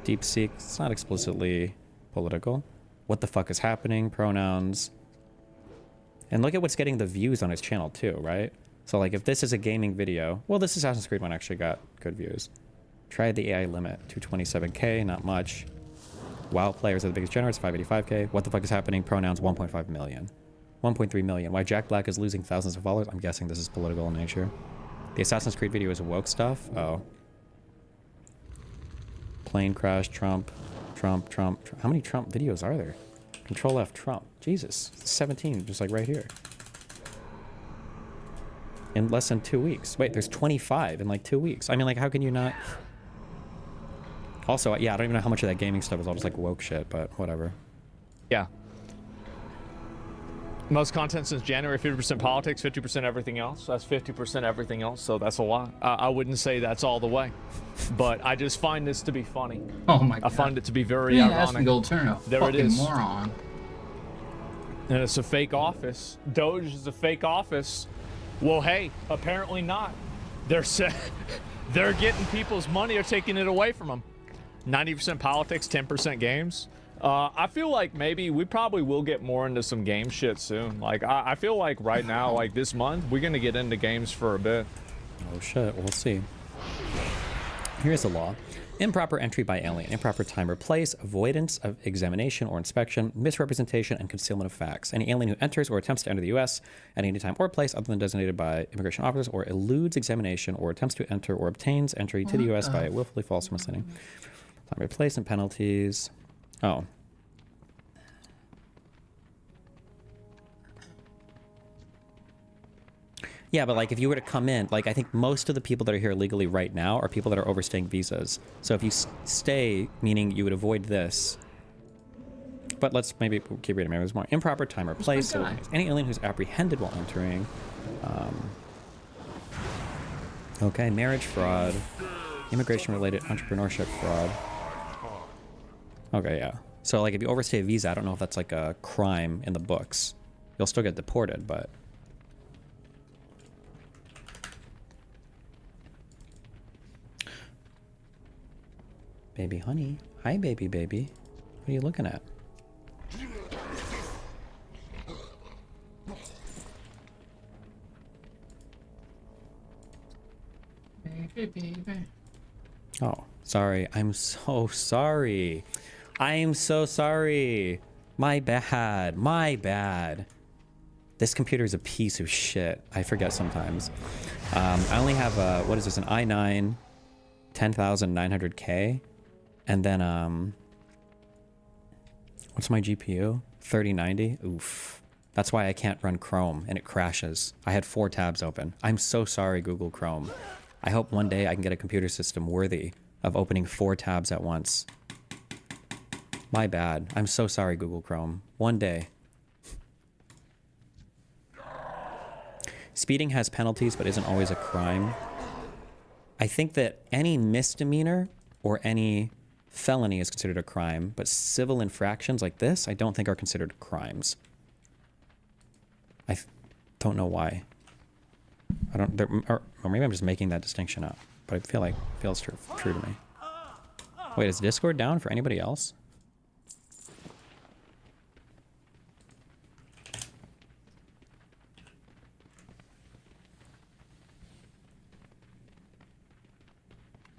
DeepSeek. It's not explicitly political. What the fuck is happening? Pronouns. And look at what's getting the views on his channel too, right? So like if this is a gaming video, well, this Assassin's Creed one actually got good views. Tried the AI limit, 227k, not much. WoW players are the biggest generators, 585k. What the fuck is happening? Pronouns, 1.5 million. 1.3 million. Why Jack Black is losing thousands of followers? I'm guessing this is political in nature. The Assassin's Creed video is woke stuff? Oh. Plane crash, Trump. How many Trump videos are there? Control F, Trump. Jesus. 17, just like right here. in less than 2 weeks. Wait, there's 25 in like 2 weeks. I mean, like, how can you not? Also, yeah, I don't even know how much of that gaming stuff is all just like woke shit, but whatever. Yeah. Most content since January, 50% politics, 50% everything else. That's 50% everything else, so that's a lot. I wouldn't say that's all the way, but I just find this to be funny. Oh my God. I find it to be very Man, ironic. that's the gold turn. There it is. Moron. And it's a fake office. Doge is a fake office. Well, hey, apparently not. They're they're getting people's money or taking it away from them. 90% politics, 10% games. I feel like maybe we probably will get more into some game shit soon. Like, I feel like right now, like this month, we're going to get into games for a bit. Oh shit, we'll see. Here's the law. Improper entry by alien, improper time or place, avoidance of examination or inspection, misrepresentation, and concealment of facts. Any alien who enters or attempts to enter the U.S. at any time or place other than designated by immigration officers or eludes examination or attempts to enter or obtains entry to the U.S. by willfully false or misleading. Time or place and penalties. Oh. Yeah, but like if you were to come in, like I think most of the people that are here legally right now are people that are overstaying visas. So if you stay, meaning you would avoid this. But let's maybe keep reading. Maybe there's more. Improper time or place. So any alien who's apprehended while entering. Okay, marriage fraud, immigration-related entrepreneurship fraud. Okay, yeah. So like if you overstay a visa, I don't know if that's like a crime in the books. You'll still get deported, but. Baby honey. Hi, baby. What are you looking at? Baby. Oh, sorry. I'm so sorry. I'm so sorry. My bad. This computer is a piece of shit. I forget sometimes. I only have a, what is this, an i9 10900K? And then, what's my GPU? 3090? Oof. That's why I can't run Chrome and it crashes. I had 4 tabs open. I'm so sorry, Google Chrome. I hope one day I can get a computer system worthy of opening 4 tabs at once. My bad. I'm so sorry, Google Chrome. One day. Speeding has penalties, but isn't always a crime. I think that any misdemeanor or any felony is considered a crime, but civil infractions like this, I don't think are considered crimes. I don't know why. I don't, or maybe I'm just making that distinction up, but I feel like it feels true to me. Wait, is Discord down for anybody else?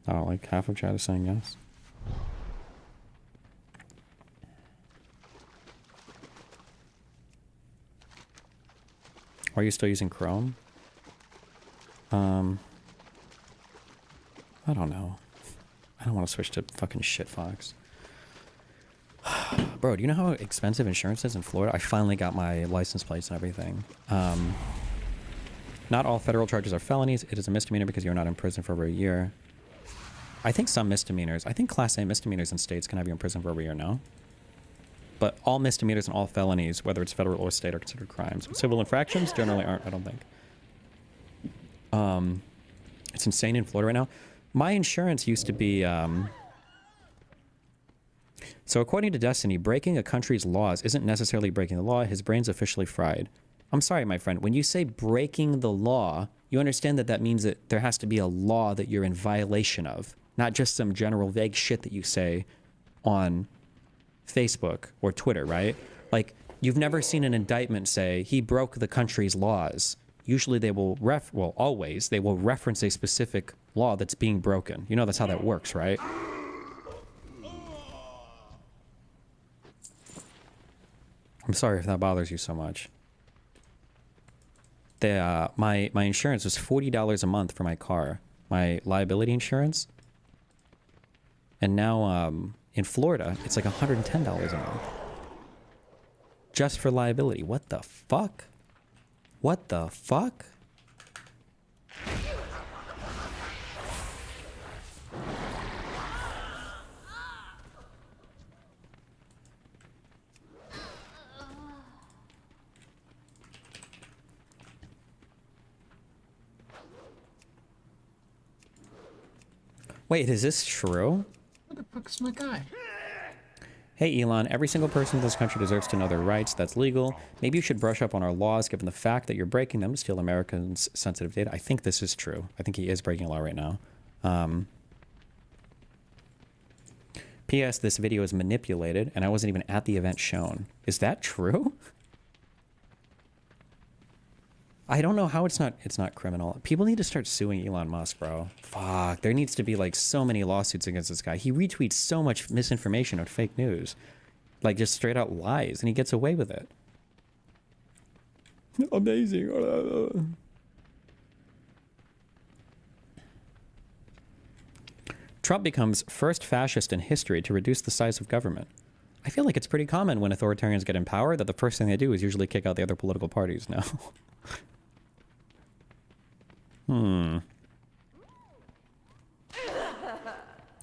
Oh, like half of chat is saying yes. Are you still using Chrome? I don't know. I don't want to switch to fucking shitfox. Bro, do you know how expensive insurance is in Florida? I finally got my license plates and everything. Not all federal charges are felonies. It is a misdemeanor because you're not in prison for over a year. I think some misdemeanors, I think Class A misdemeanors in states can have you in prison for over a year now. But all misdemeanors and all felonies, whether it's federal or state, are considered crimes. But civil infractions generally aren't, I don't think. It's insane in Florida right now. My insurance used to be... So according to Destiny, breaking a country's laws isn't necessarily breaking the law. His brain's officially fried. I'm sorry, my friend. When you say breaking the law, you understand that that means that there has to be a law that you're in violation of. Not just some general vague shit that you say on Facebook or Twitter, right? Like, you've never seen an indictment say, he broke the country's laws. Usually they will always, they will reference a specific law that's being broken. You know that's how that works, right? I'm sorry if that bothers you so much. My insurance was $40 a month for my car, my liability insurance. And now in Florida, it's like $110 a month. Just for liability. What the fuck? What the fuck? Wait, is this true? Where the fuck is my guy? Hey Elon, every single person in this country deserves to know their rights. That's legal. Maybe you should brush up on our laws, given the fact that you're breaking them to steal Americans' sensitive data. I think this is true. I think he is breaking a law right now. P.S. This video is manipulated, and I wasn't even at the event shown. Is that true? I don't know how it's not criminal. People need to start suing Elon Musk, bro. Fuck. There needs to be like so many lawsuits against this guy. He retweets so much misinformation or fake news. Like just straight out lies, and he gets away with it. Amazing. Trump becomes first fascist in history to reduce the size of government. I feel like it's pretty common when authoritarians get in power that the first thing they do is usually kick out the other political parties now.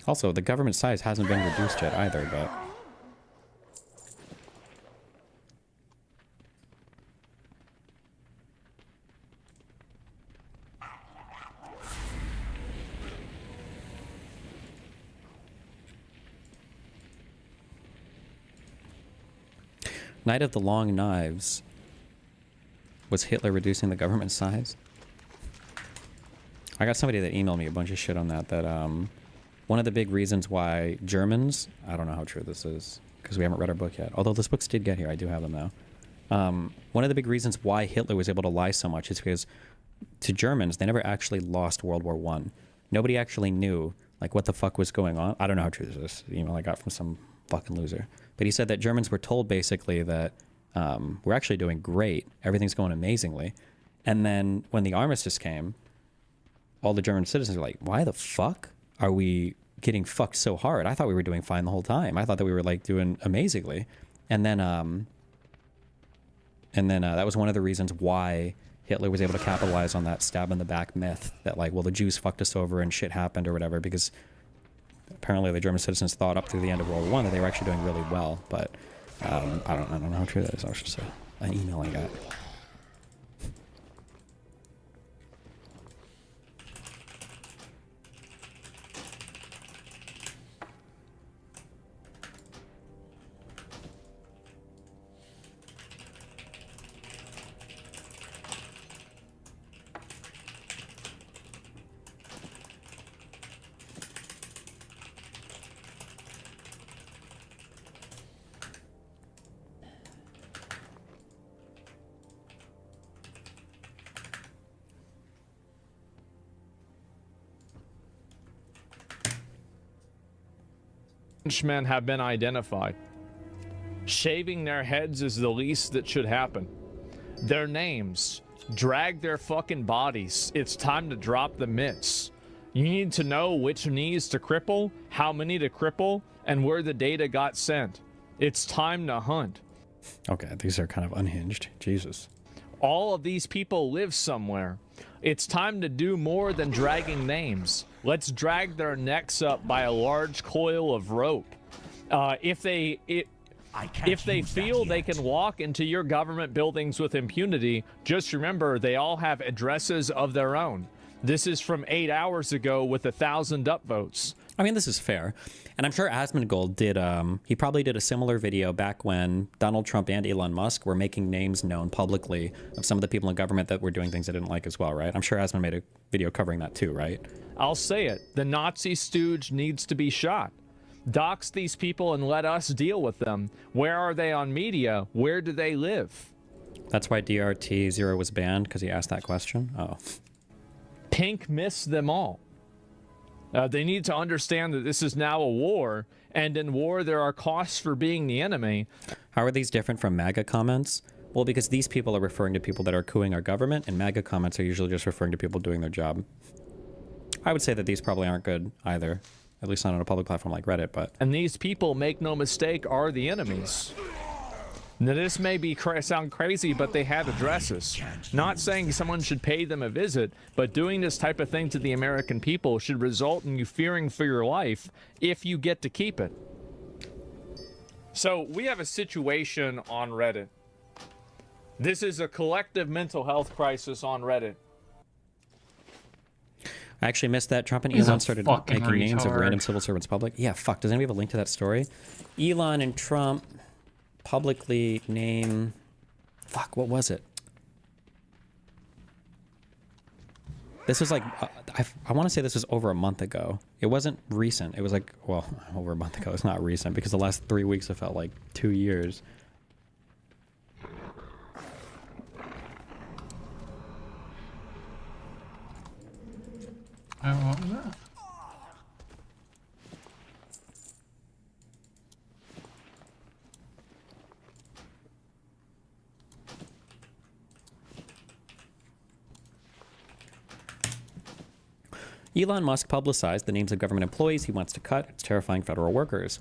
Also, the government size hasn't been reduced yet either, but... Night of the Long Knives. Was Hitler reducing the government size? I got somebody that emailed me a bunch of shit on that, one of the big reasons why Germans, I don't know how true this is, because we haven't read our book yet, although those books did get here, I do have them now. One of the big reasons why Hitler was able to lie so much is because to Germans, they never actually lost World War I. Nobody actually knew, like, what the fuck was going on. I don't know how true this is, the email I got from some fucking loser. But he said that Germans were told basically that we're actually doing great, everything's going amazingly. And then when the armistice came, all the German citizens were like, why the fuck are we getting fucked so hard? I thought we were doing fine the whole time. I thought that we were like doing amazingly. And then that was one of the reasons why Hitler was able to capitalize on that stab in the back myth that like, well, the Jews fucked us over and shit happened or whatever, because apparently the German citizens thought up through the end of World War I that they were actually doing really well. But I don't know how true that is. That was just an email I got. Men have been identified. Shaving their heads is the least that should happen. Their names. Drag their fucking bodies. It's time to drop the myths. You need to know which knees to cripple, how many to cripple, and where the data got sent. It's time to hunt. Okay, these are kind of unhinged. Jesus. All of these people live somewhere. It's time to do more than dragging names. Let's drag their necks up by a large coil of rope. If they feel they can walk into your government buildings with impunity, just remember they all have addresses of their own. This is from 8 hours ago with 1,000 upvotes. I mean, this is fair. And I'm sure Asmongold did, he probably did a similar video back when Donald Trump and Elon Musk were making names known publicly of some of the people in government that were doing things they didn't like as well, right? I'm sure Asmon made a video covering that too, right? I'll say it. The Nazi stooge needs to be shot. Dox these people and let us deal with them. Where are they on media? Where do they live? That's why DRT0 was banned, because he asked that question? Oh. Pink missed them all. They need to understand that this is now a war, and in war there are costs for being the enemy. How are these different from MAGA comments? Well, because these people are referring to people that are cooing our government, and MAGA comments are usually just referring to people doing their job. I would say that these probably aren't good either, at least not on a public platform like Reddit, but... And these people, make no mistake, are the enemies. Now, this may be sound crazy, but they have addresses. Not saying someone should pay them a visit, but doing this type of thing to the American people should result in you fearing for your life if you get to keep it. So, we have a situation on Reddit. This is a collective mental health crisis on Reddit. I actually missed that. Trump and He's Elon a started fucking making names of retard. random civil servants public. Yeah, fuck. Does anybody have a link to that story? Elon and Trump publicly name... Fuck, what was it? This was like... I want to say this was over a month ago. It wasn't recent. It was like... Well, over a month ago. It's not recent because the last 3 weeks have felt like 2 years. What was that? Elon Musk publicized the names of government employees he wants to cut. It's terrifying federal workers.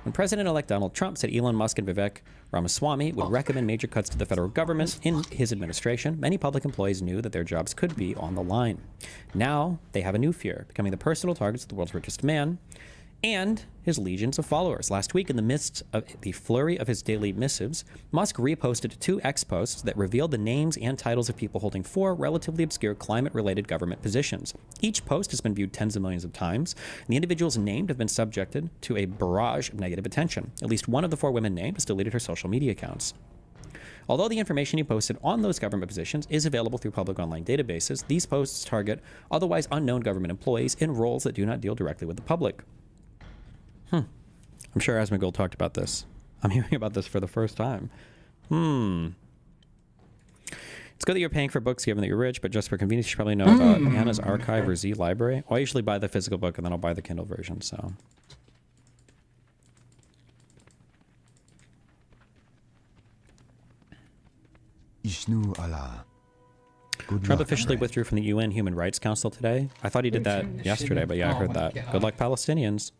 When President-elect Donald Trump said Elon Musk and Vivek Ramaswamy would recommend major cuts to the federal government in his administration, many public employees knew that their jobs could be on the line. Now, they have a new fear, becoming the personal targets of the world's richest man and his legions of followers. Last week, in the midst of the flurry of his daily missives, Musk reposted 2 X posts that revealed the names and titles of people holding 4 relatively obscure climate-related government positions. Each post has been viewed tens of millions of times, and the individuals named have been subjected to a barrage of negative attention. At least one of the 4 women named has deleted her social media accounts. Although the information he posted on those government positions is available through public online databases, these posts target otherwise unknown government employees in roles that do not deal directly with the public. I'm sure Asmongold talked about this. I'm hearing about this for the first time. It's good that you're paying for books given that you're rich, but just for convenience, you should probably know about Anna's Archive or Z Library. Well, I usually buy the physical book and then I'll buy the Kindle version, so... Ishnu Allah. Trump officially withdrew from the UN Human Rights Council today. I thought he did that yesterday, but yeah, I heard that. Good luck, Palestinians.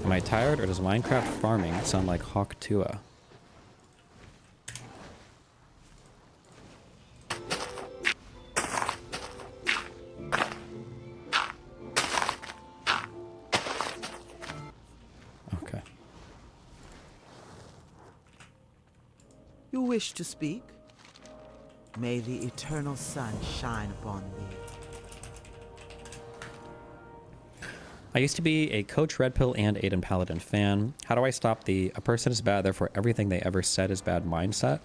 Am I tired, or does Minecraft farming sound like Hawk Tua? Okay. You wish to speak? May the eternal sun shine upon thee. I used to be a Coach Red Pill and Aiden Paladin fan. How do I stop the "a person is bad, therefore everything they ever said is bad" mindset?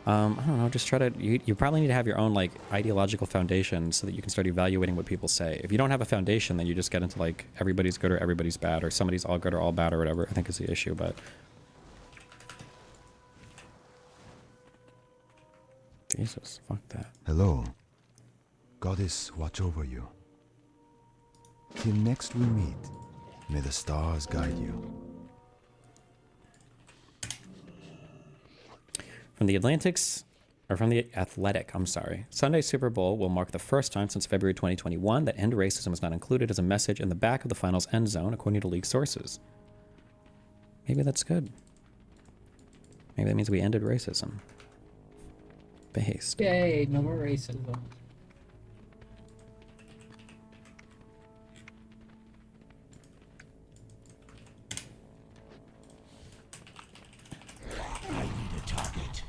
I don't know, just try to... You probably need to have your own, like, ideological foundation so that you can start evaluating what people say. If you don't have a foundation, then you just get into, like, everybody's good or everybody's bad, or somebody's all good or all bad or whatever, I think is the issue, but... Jesus, fuck that. Hello. Goddess, watch over you. Till next we meet, may the stars guide you. From the Athletic, I'm sorry. Sunday Super Bowl will mark the first time since February 2021 that end racism is not included as a message in the back of the finals end zone, according to league sources. Maybe that's good. Maybe that means we ended racism. Based. Yay, no more racism. I need a target.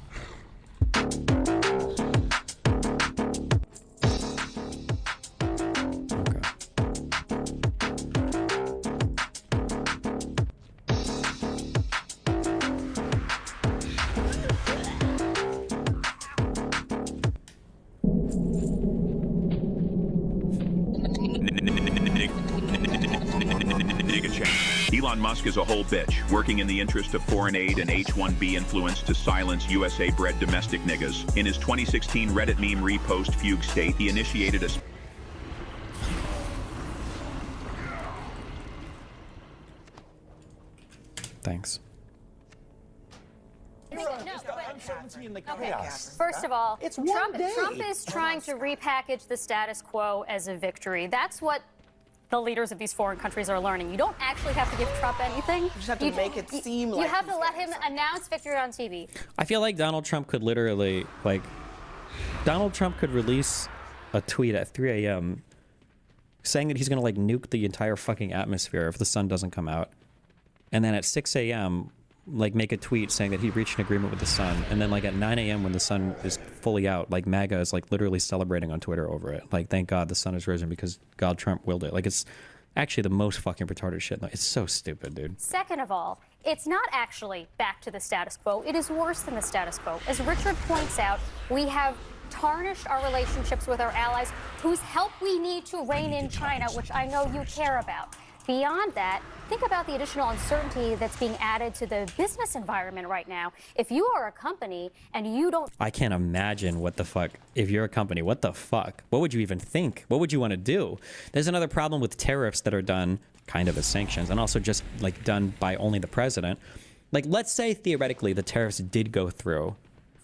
Elon Musk is a whole bitch, working in the interest of foreign aid and H-1B influence to silence USA-bred domestic niggas. In his 2016 Reddit meme repost fugue state, he initiated a... Thanks. First of all, It's Trump one day. is trying to repackage the status quo as a victory. That's what the leaders of these foreign countries are learning. You don't actually have to give Trump anything. You just have to make it seem like you have to he's let him announce victory on TV. I feel like Donald Trump could literally, like, Donald Trump could release a tweet at 3 a.m. saying that he's going to, like, nuke the entire fucking atmosphere if the sun doesn't come out. And then at 6 a.m., like, make a tweet saying that he reached an agreement with the sun. And then, like, at 9 a.m. when the sun is fully out. Like MAGA is like literally celebrating on Twitter over it. Like, thank God the sun has risen because God Trump willed it. Like, it's actually the most fucking retarded shit. It's so stupid, dude. Second of all, it's not actually back to the status quo. It is worse than the status quo. As Richard points out, we have tarnished our relationships with our allies whose help we need to rein in China, which I know you care about. Beyond that, think about the additional uncertainty that's being added to the business environment right now. If you are a company and you don't... I can't imagine what the fuck. If you're a company, what the fuck? What would you even think? What would you want to do? There's another problem with tariffs that are done kind of as sanctions and also just like done by only the president. Like, let's say theoretically the tariffs did go through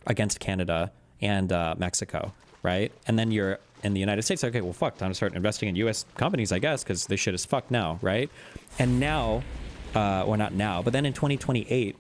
against Canada and Mexico, right? And then you're in the United States, okay, well, fuck, time to start investing in U.S. companies, I guess, because this shit is fucked now, right? And now, or not now, but then in 2028,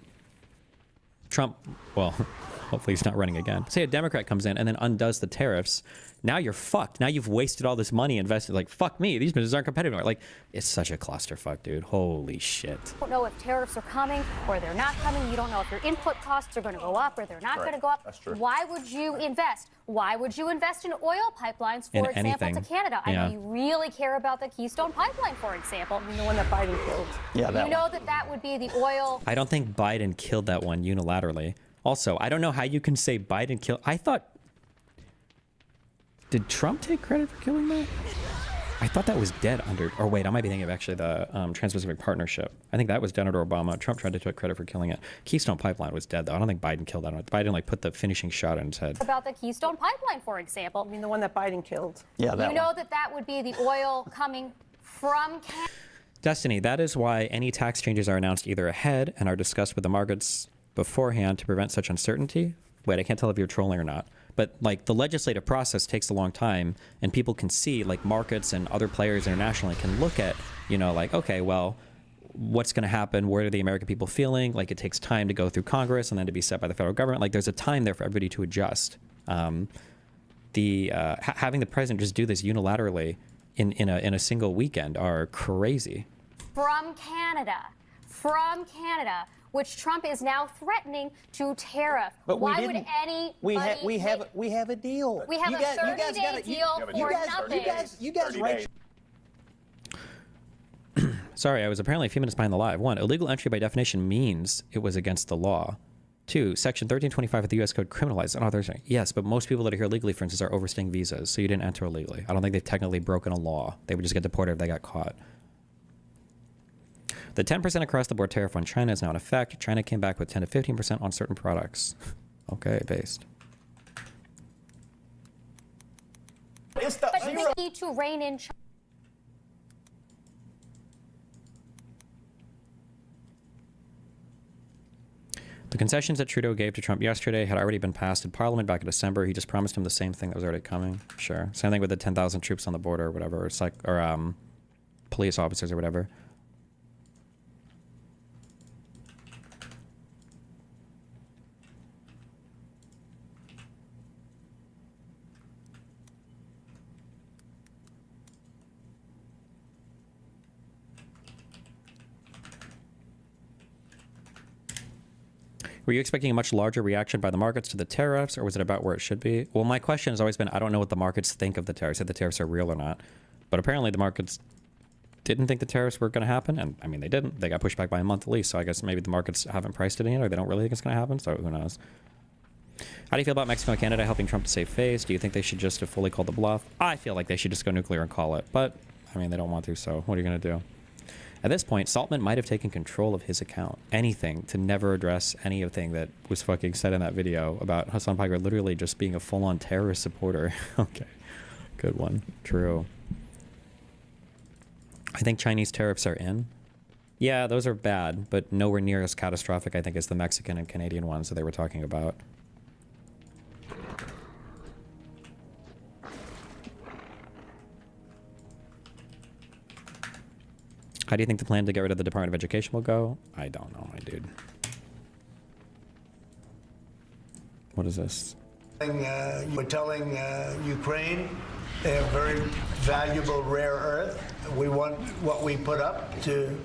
Trump, well, hopefully he's not running again. Say a Democrat comes in and then undoes the tariffs. Now you're fucked. Now you've wasted all this money invested. Like, fuck me, these businesses aren't competitive. Like, it's such a clusterfuck, dude. Holy shit. You don't know if tariffs are coming or they're not coming. You don't know if your input costs are going to go up or they're not going to go up. That's true. Why would you invest? Why would you invest in oil pipelines, for example, anything. to Canada? I know you really care about the Keystone Pipeline, for example. I mean, the one that Biden killed. Yeah, that You know that would be the oil... I don't think Biden killed that one unilaterally. Also, I don't know how you can say Biden killed... I thought... Did Trump take credit for killing that? I thought that was dead under... Or wait, I might be thinking of actually the Trans-Pacific Partnership. I think that was dead under Obama. Trump tried to take credit for killing it. Keystone Pipeline was dead, though. I don't think Biden killed that one. Biden, like, put the finishing shot in his head. About the Keystone Pipeline, for example. I mean, the one that Biden killed. Yeah, that You know that would be the oil coming from Canada. Destiny, that is why any tax changes are announced either ahead and are discussed with the markets beforehand to prevent such uncertainty. Wait, I can't tell if you're trolling or not. But like the legislative process takes a long time and people can see, like markets and other players internationally can look at, you know, like, okay, well, what's going to happen? Where are the American people feeling? Like it takes time to go through Congress and then to be set by the federal government. Like there's a time there for everybody to adjust. Having the president just do this unilaterally in a single weekend are crazy. From Canada, which Trump is now threatening to tariff. But why would anybody... We have a deal. We have a 30-day deal for nothing. You guys right. Sorry, I was apparently a few minutes behind the live. 1, illegal entry by definition means it was against the law. 2, Section 1325 of the U.S. Code criminalizes unauthorized. Yes, but most people that are here legally, for instance, are overstaying visas, so you didn't enter illegally. I don't think they've technically broken a law. They would just get deported if they got caught. The 10% across-the-board tariff on China is now in effect. China came back with 10 to 15% on certain products. Okay, based. But they need to rein in China. The concessions that Trudeau gave to Trump yesterday had already been passed in Parliament back in December. He just promised him the same thing that was already coming. Sure. Same thing with the 10,000 troops on the border or whatever. It's like, or police officers or whatever. Were you expecting a much larger reaction by the markets to the tariffs, or was it about where it should be? Well, my question has always been, I don't know what the markets think of the tariffs, if the tariffs are real or not. But apparently the markets didn't think the tariffs were going to happen. And I mean, they didn't. They got pushed back by a month at least. So I guess maybe the markets haven't priced it in, or they don't really think it's going to happen. So who knows? How do you feel about Mexico and Canada helping Trump to save face? Do you think they should just have fully called the bluff? I feel like they should just go nuclear and call it. But, I mean, they don't want to, so what are you going to do? At this point, Saltman might have taken control of his account. Anything to never address anything that was fucking said in that video about Hassan Piker literally just being a full-on terrorist supporter. Okay. Good one. True. I think Chinese tariffs are in. Yeah, those are bad, but nowhere near as catastrophic, I think, as the Mexican and Canadian ones that they were talking about. How do you think the plan to get rid of the Department of Education will go? I don't know, my dude. What is this? We're telling Ukraine they have very valuable rare earth. We want what we put up to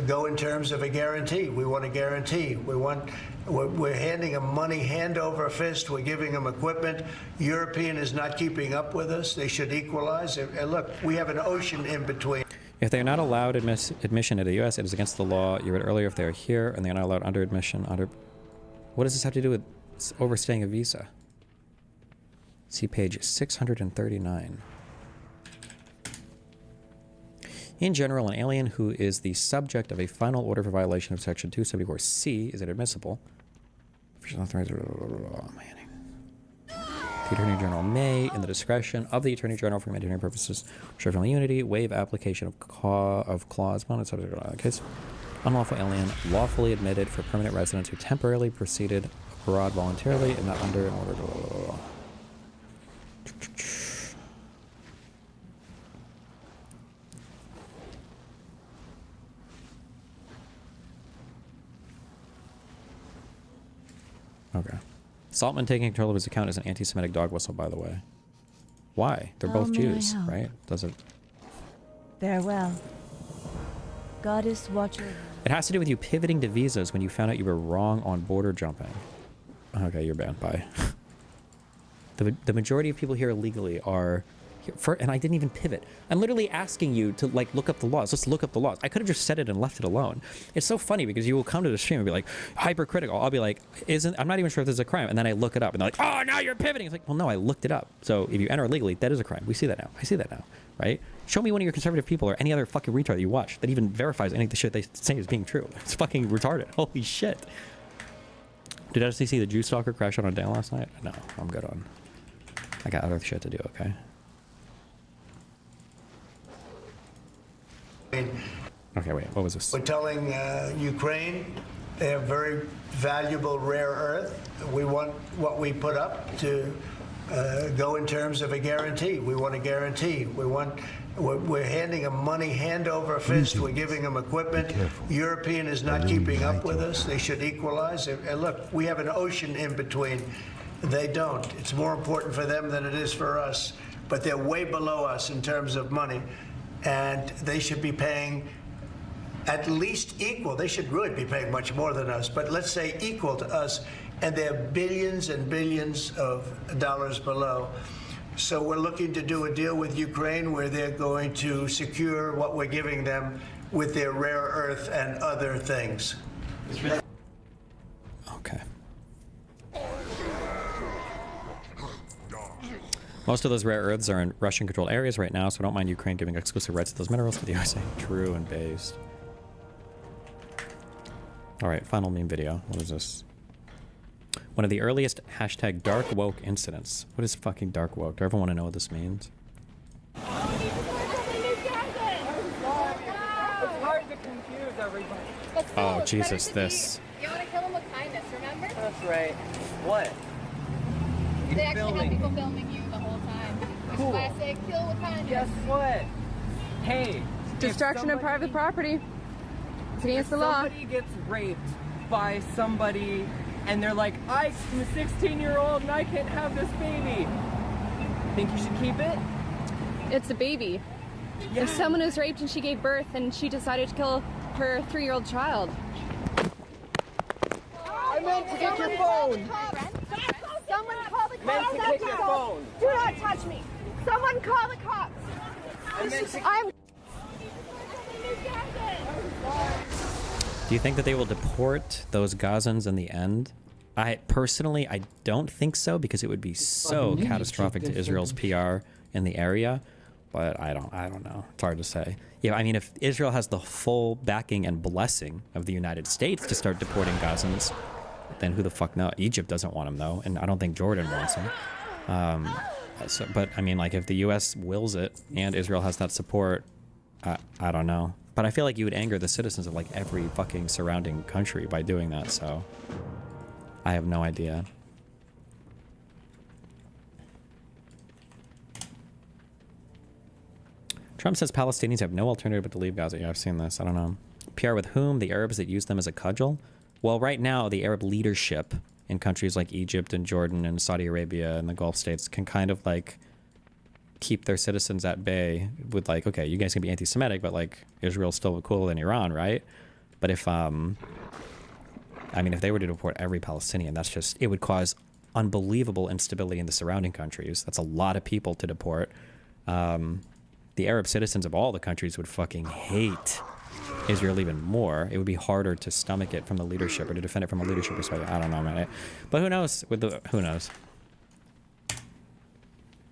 go in terms of a guarantee. We want a guarantee. We want We're handing them money hand over fist. We're giving them equipment. European is not keeping up with us. They should equalize. And look, we have an ocean in between. If they are not allowed admission into the U.S., it is against the law. You read earlier if they are here and they are not allowed under admission. What does this have to do with overstaying a visa? See page 639. In general, an alien who is the subject of a final order for violation of Section 274C is inadmissible. The Attorney General may, in the discretion of the Attorney General for humanitarian purposes, reserve immunity, waive application of clause 1, etc. Case unlawful alien lawfully admitted for permanent residents who temporarily proceeded abroad voluntarily and not under an order. Okay. Saltman taking control of his account is an anti-Semitic dog whistle, by the way. Why? They're both Jews, right? Does it? Farewell. Goddess watcher. It has to do with you pivoting to visas when you found out you were wrong on border jumping. Okay, you're banned. Bye. The majority of people here illegally are... and I didn't even pivot. I'm literally asking you to like look up the laws. Let's look up the laws. I could have just said it and left it alone. It's so funny because you will come to the stream and be like hypercritical. I'll be like, I'm not even sure if this is a crime. And then I look it up and they're like, oh, now you're pivoting. It's like, well, no, I looked it up. So if you enter illegally, that is a crime. We see that now. I see that now, right? Show me one of your conservative people or any other fucking retard that you watch that even verifies any of the shit they say is being true. It's fucking retarded. Holy shit. Did I actually see the Jew stalker crash on a day last night? No, I'm good on. I got other shit to do, okay? Okay, wait, what was this? We're telling Ukraine they have very valuable rare earth. We want what we put up to go in terms of a guarantee. We want a guarantee. We're handing them money hand over fist. We're giving them equipment. European is not keeping up with us. They should equalize. And look, we have an ocean in between. They don't. It's more important for them than it is for us. But they're way below us in terms of money. And they should be paying at least equal. They should really be paying much more than us, but let's say equal to us. And they're billions and billions of dollars below. So we're looking to do a deal with Ukraine where they're going to secure what we're giving them with their rare earth and other things. Okay. Most of those rare earths are in Russian-controlled areas right now, so I don't mind Ukraine giving exclusive rights to those minerals to the USA. True and based. Alright, final meme video. What is this? One of the earliest hashtag dark woke incidents. What is fucking dark woke? Do I ever want to know what this means? It's hard to confuse everybody. Oh, Jesus, this. You want to kill him with kindness, remember? That's right. What? They actually have people filming you the whole time. Cool. Classic kill with kindness. Guess what? Hey. Destruction of private property. It's against the law. Somebody gets raped by somebody and they're like, I'm a 16-year-old and I can't have this baby. Think you should keep it? It's a baby. Yeah. If someone is raped and she gave birth and she decided to kill her 3-year-old child. I meant to get your phone. Someone call the cops. Meant to get your phone. Do not touch me. Someone call the cops. I'm. Do you think that they will deport those Gazans in the end? I don't think so, because it would be so catastrophic to Israel's PR in the area. But I don't know. It's hard to say. Yeah, I mean, if Israel has the full backing and blessing of the United States to start deporting Gazans, then who the fuck knows? Egypt doesn't want him though, and I don't think Jordan wants him. But I mean, like, if the U.S. wills it and Israel has that support, I don't know. But I feel like you would anger the citizens of like every fucking surrounding country by doing that. So I have no idea. Trump says Palestinians have no alternative but to leave Gaza. Yeah, I've seen this. I don't know. PR with whom? The Arabs that use them as a cudgel? Well, right now, the Arab leadership in countries like Egypt and Jordan and Saudi Arabia and the Gulf states can kind of like keep their citizens at bay with like, okay, you guys can be anti-Semitic, but like Israel's still cooler than Iran, right? But if I mean, if they were to deport every Palestinian, it would cause unbelievable instability in the surrounding countries. That's a lot of people to deport. The Arab citizens of all the countries would fucking hate Israel even more. It would be harder to stomach it from the leadership or to defend it from a leadership perspective. I don't know, man. But who knows? Who knows?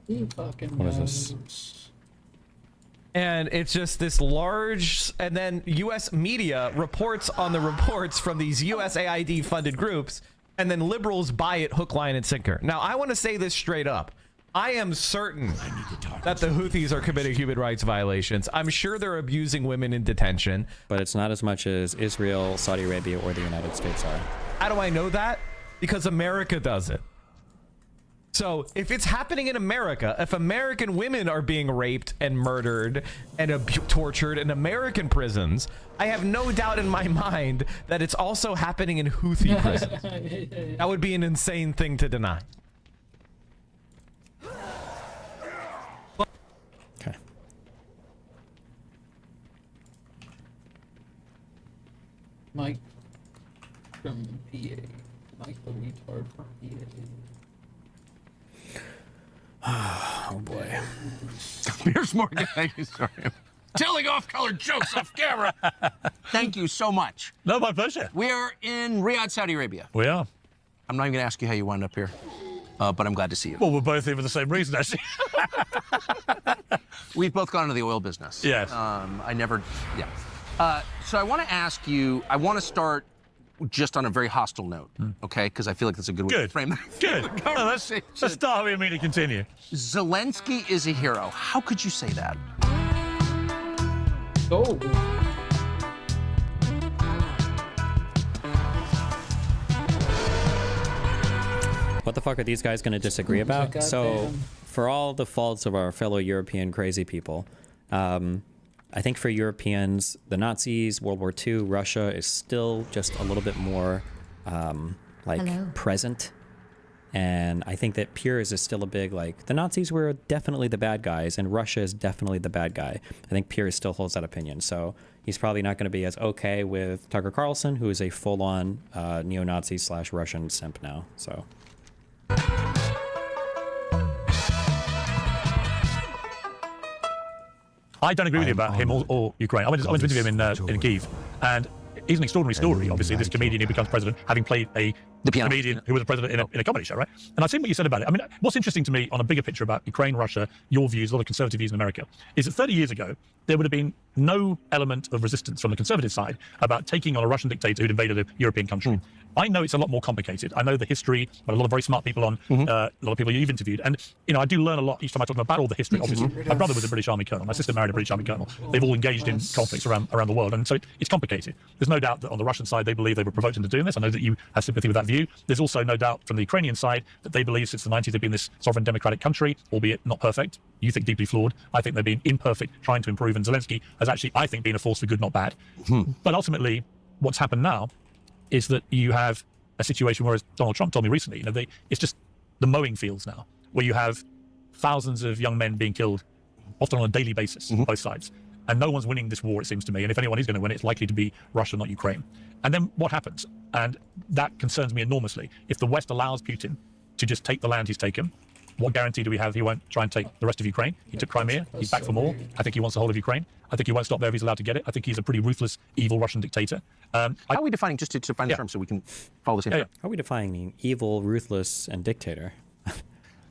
What is this? And it's just this large, and then U.S. media reports on the reports from these USAID funded groups, and then liberals buy it hook, line, and sinker. Now, I want to say this straight up. I am certain that the Houthis are committing human rights violations. I'm sure they're abusing women in detention. But it's not as much as Israel, Saudi Arabia, or the United States are. How do I know that? Because America does it. So if it's happening in America, if American women are being raped and murdered and tortured in American prisons, I have no doubt in my mind that it's also happening in Houthi prisons. That would be an insane thing to deny. Okay. Mike from PA. Mike the retard from PA. Oh boy. Piers Morgan, thank you. Sorry. Telling off-color jokes off camera. Thank you so much. No, my pleasure. We are in Riyadh, Saudi Arabia. We are. I'm not even going to ask you how you wound up here, but I'm glad to see you. Well, we're both here for the same reason, actually. We've both gone into the oil business. Yes. So I want to ask you, I want to start just on a very hostile note, okay? Because I feel like that's a good way to frame that. Good. Well, let's start with me to continue. Zelensky is a hero. How could you say that? Oh. What the fuck are these guys going to disagree about? So, for all the faults of our fellow European crazy people, I think for Europeans, the Nazis, World War II, Russia is still just a little bit more present. And I think that Piers is still a big, the Nazis were definitely the bad guys and Russia is definitely the bad guy. I think Piers still holds that opinion. So he's probably not going to be as okay with Tucker Carlson, who is a full-on neo-Nazi / Russian simp now. So. I don't agree with you about him or Ukraine. I went to interview him in Kyiv, and he's an extraordinary story. Obviously, this comedian who becomes president, having played the comedian who was a president in a comedy show, right? And I've seen what you said about it. I mean, what's interesting to me on a bigger picture about Ukraine, Russia, your views, a lot of conservative views in America, is that 30 years ago, there would have been no element of resistance from the conservative side about taking on a Russian dictator who'd invaded a European country. I know it's a lot more complicated. I know the history, but a lot of very smart people on, a lot of people you've interviewed. And, I do learn a lot each time I talk about all the history. Obviously, my brother was a British Army colonel. My sister married a British Army colonel. They've all engaged in conflicts around the world. And so it's complicated. There's no doubt that on the Russian side, they believe they were provoked into doing this. I know that you have sympathy with that view. There's also no doubt from the Ukrainian side that they believe since the 90s they've been this sovereign democratic country, albeit not perfect. You think deeply flawed. I think they've been imperfect, trying to improve. And Zelensky has actually, I think, been a force for good, not bad. But ultimately, what's happened now is that you have a situation where, as Donald Trump told me recently, it's just the mowing fields now, where you have thousands of young men being killed, often on a daily basis, both sides. And no one's winning this war, it seems to me. And if anyone is going to win it, it's likely to be Russia, not Ukraine. And then what happens? And that concerns me enormously. If the West allows Putin to just take the land he's taken, what guarantee do we have he won't try and take the rest of Ukraine? He took Crimea. He's back for more. I think he wants the whole of Ukraine. I think he won't stop there if he's allowed to get it. I think he's a pretty ruthless, evil Russian dictator. How are we defining, just to define the term so we can follow this in? How are we defining evil, ruthless, and dictator?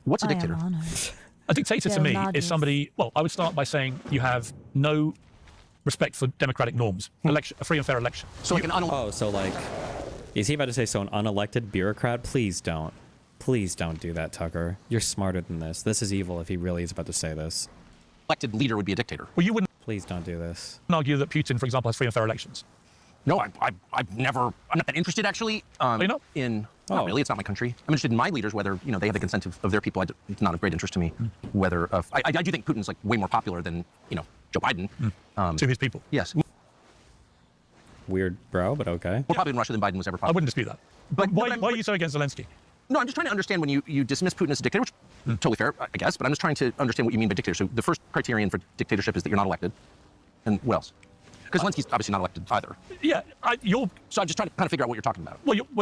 What's a dictator? A dictator to me is somebody, well, I would start by saying you have no respect for democratic norms. A free and fair election. So like an is he about to say an unelected bureaucrat? Please don't. Please don't do that, Tucker. You're smarter than this. This is evil if he really is about to say this. Elected leader would be a dictator. Well, you wouldn't. Please don't do this. Argue that Putin, for example, has free and fair elections. No, I'm not that interested actually. Not really. It's not my country. I'm interested in my leaders, whether they have the consent of their people. It's not of great interest to me. Whether I do think Putin's way more popular than Joe Biden. To his people. Yes. Weird, bro, but okay. More popular in Russia than Biden was ever popular. I wouldn't dispute that. But why are you so against Zelensky? No, I'm just trying to understand when you dismiss Putin as a dictator, which totally fair, I guess, but I'm just trying to understand what you mean by dictator. So the first criterion for dictatorship is that you're not elected. And what else? Because Zelensky's obviously not elected either. Yeah, So I'm just trying to kind of figure out what you're talking about.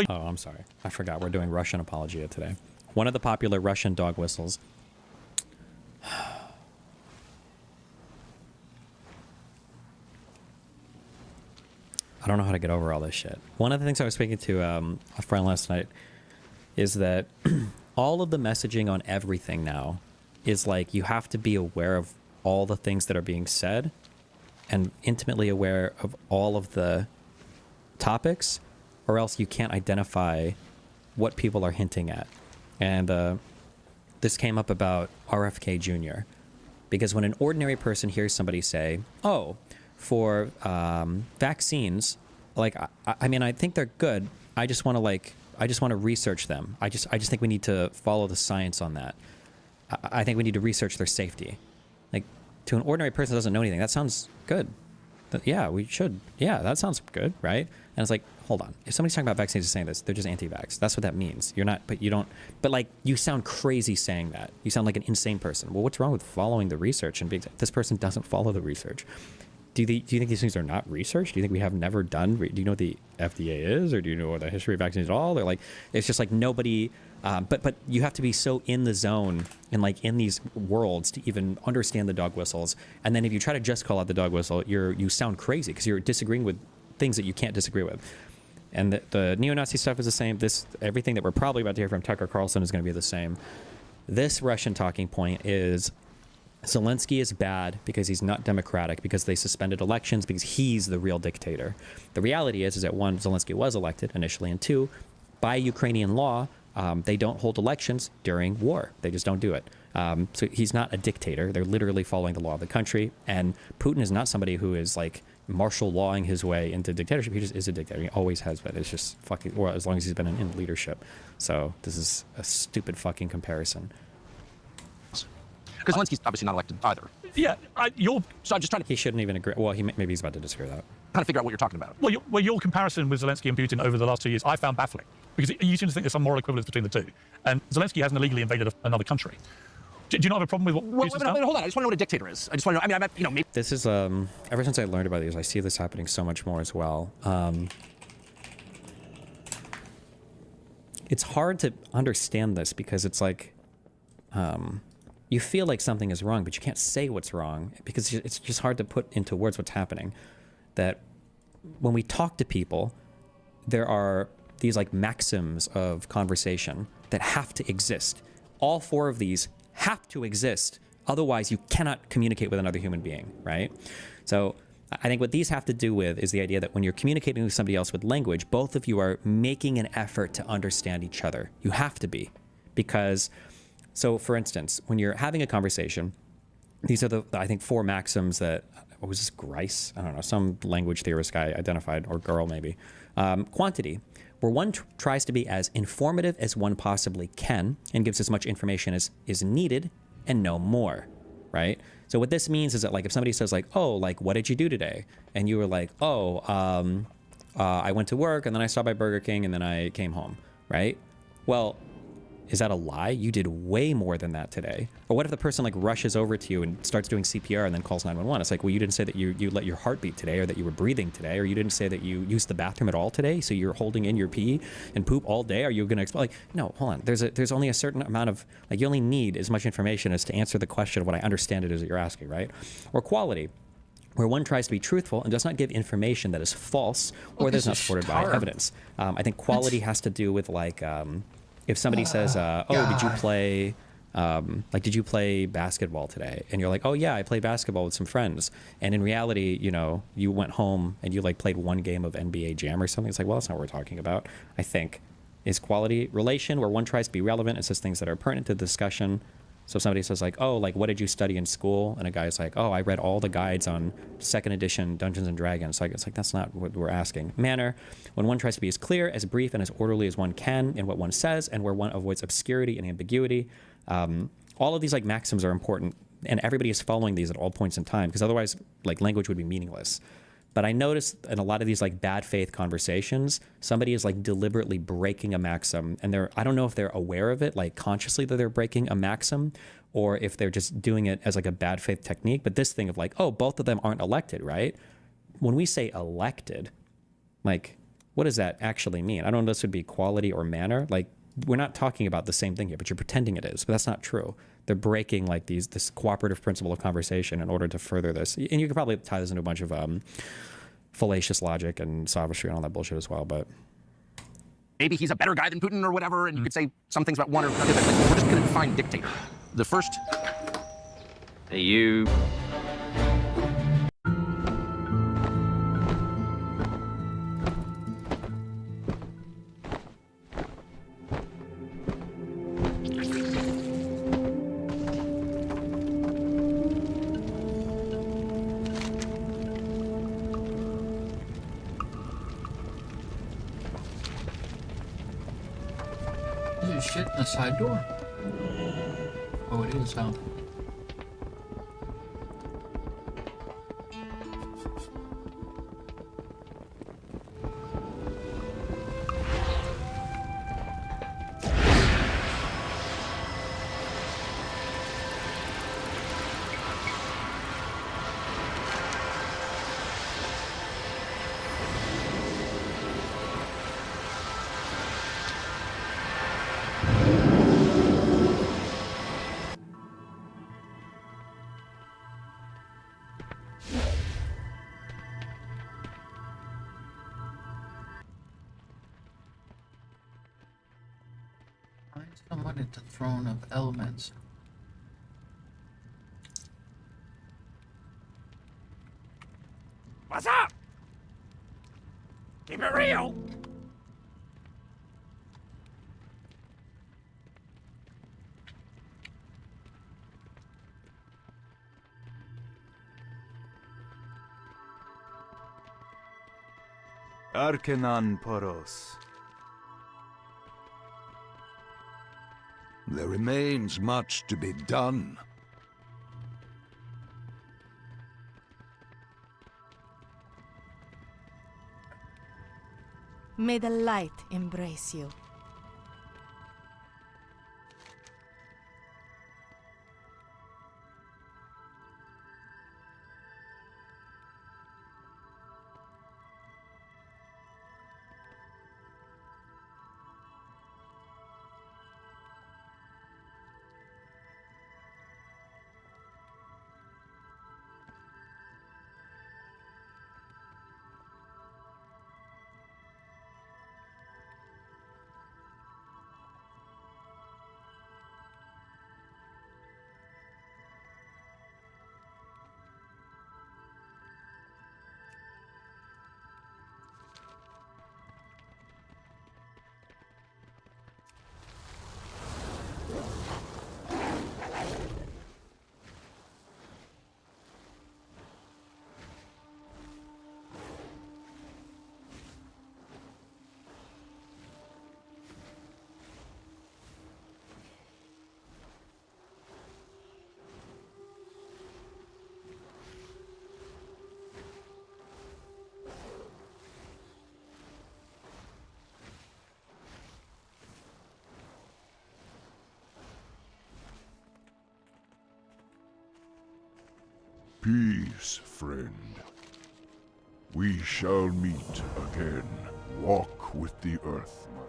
Oh, I'm sorry. I forgot we're doing Russian apologia today. One of the popular Russian dog whistles. I don't know how to get over all this shit. One of the things I was speaking to a friend last night is that all of the messaging on everything now is like you have to be aware of all the things that are being said and intimately aware of all of the topics, or else you can't identify what people are hinting at. And this came up about RFK Jr. Because when an ordinary person hears somebody say, oh, for vaccines, like, I mean, I think they're good. I just want to research them. I just think we need to follow the science on that. I think we need to research their safety. Like, to an ordinary person who doesn't know anything, that sounds good. Yeah, we should. Yeah, that sounds good, right? And it's like, hold on. If somebody's talking about vaccines and saying this, they're just anti-vax. That's what that means. You're not, but you don't, but like, you sound crazy saying that. You sound like an insane person. Well, what's wrong with following the research and being, this person doesn't follow the research? Do you think these things are not researched? Do you think we have never done, do you know what the FDA is? Or do you know the history of vaccines at all? They're like, it's just like nobody, but you have to be so in the zone and like in these worlds to even understand the dog whistles. And then if you try to just call out the dog whistle, you sound crazy because you're disagreeing with things that you can't disagree with. And the neo-Nazi stuff is the same. Everything that we're probably about to hear from Tucker Carlson is going to be the same. This Russian talking point is Zelensky is bad because he's not democratic, because they suspended elections, because he's the real dictator. The reality is that one, Zelensky was elected initially, and two, by Ukrainian law, they don't hold elections during war. They just don't do it. So he's not a dictator. They're literally following the law of the country. And Putin is not somebody who is like martial lawing his way into dictatorship. He just is a dictator. He always has been. It's just fucking, or as long as he's been in leadership. So this is a stupid fucking comparison. Because Zelensky's obviously not elected either. Yeah, So I'm just trying to He shouldn't even agree. Well, maybe he's about to disagree with that. kind of figure out what you're talking about. Well, your comparison with Zelensky and Putin over the last 2 years, I found baffling. Because you seem to think there's some moral equivalence between the two. And Zelensky hasn't illegally invaded another country. Do you not have a problem with what Putin's done? Hold on. I just want to know what a dictator is. I just want to know. I mean, maybe. This is, ever since I learned about these, I see this happening so much more as well. It's hard to understand this because it's like, you feel like something is wrong, but you can't say what's wrong because it's just hard to put into words what's happening. That when we talk to people, there are these like maxims of conversation that have to exist. All four of these have to exist. Otherwise, you cannot communicate with another human being, right? So I think what these have to do with is the idea that when you're communicating with somebody else with language, both of you are making an effort to understand each other. You have to be, because, so for instance, when you're having a conversation, these are I think, four maxims that, what was this, Grice? I don't know, some language theorist guy identified, or girl maybe. Quantity, where one tries to be as informative as one possibly can and gives as much information as is needed and no more, right? So what this means is that, like, if somebody says like, oh, like, what did you do today? And you were like, oh, I went to work and then I stopped by Burger King and then I came home, right? Well, is that a lie? You did way more than that today. Or what if the person like rushes over to you and starts doing CPR and then calls 911? It's like, well, you didn't say that you let your heart beat today, or that you were breathing today, or you didn't say that you used the bathroom at all today, so you're holding in your pee and poop all day. Are you going to explain? Like, no, hold on. There's only a certain amount of, like, you only need as much information as to answer the question of what I understand it is that you're asking, right? Or quality, where one tries to be truthful and does not give information that is false or that is not supported by evidence. I think quality has to do with like, if somebody says, oh, did you play basketball today? And you're like, oh yeah, I played basketball with some friends. And in reality, you know, you went home and you like played one game of NBA Jam or something. It's like, well, that's not what we're talking about. I think is quality relation, where one tries to be relevant and says things that are pertinent to the discussion. So if somebody says like, oh, like, what did you study in school? And a guy's like, oh, I read all the guides on 2nd edition Dungeons and Dragons. Like, it's like, that's not what we're asking. Manner, when one tries to be as clear, as brief, and as orderly as one can in what one says, and where one avoids obscurity and ambiguity. All of these like maxims are important, and everybody is following these at all points in time, because otherwise like language would be meaningless. But I noticed in a lot of these like bad faith conversations, somebody is like deliberately breaking a maxim, and I don't know if they're aware of it, like consciously that they're breaking a maxim, or if they're just doing it as like a bad faith technique. But this thing of like, oh, both of them aren't elected, right? when we say elected, like, what does that actually mean? I don't know if this would be quality or manner. Like, we're not talking about the same thing here, but you're pretending it is. But that's not true. They're breaking like this cooperative principle of conversation in order to further this. And you could probably tie this into a bunch of fallacious logic and sophistry and all that bullshit as well. But maybe he's a better guy than Putin or whatever, and you could say some things about one or another. But like, we're just going to define dictator. The first. Hey, you. There's shit in the side door. Oh, it is, huh? Find someone at the throne of elements. What's up? Keep it real. Arkenan Poros. There remains much to be done. May the light embrace you. Peace, friend. We shall meet again. Walk with the Earth Mother.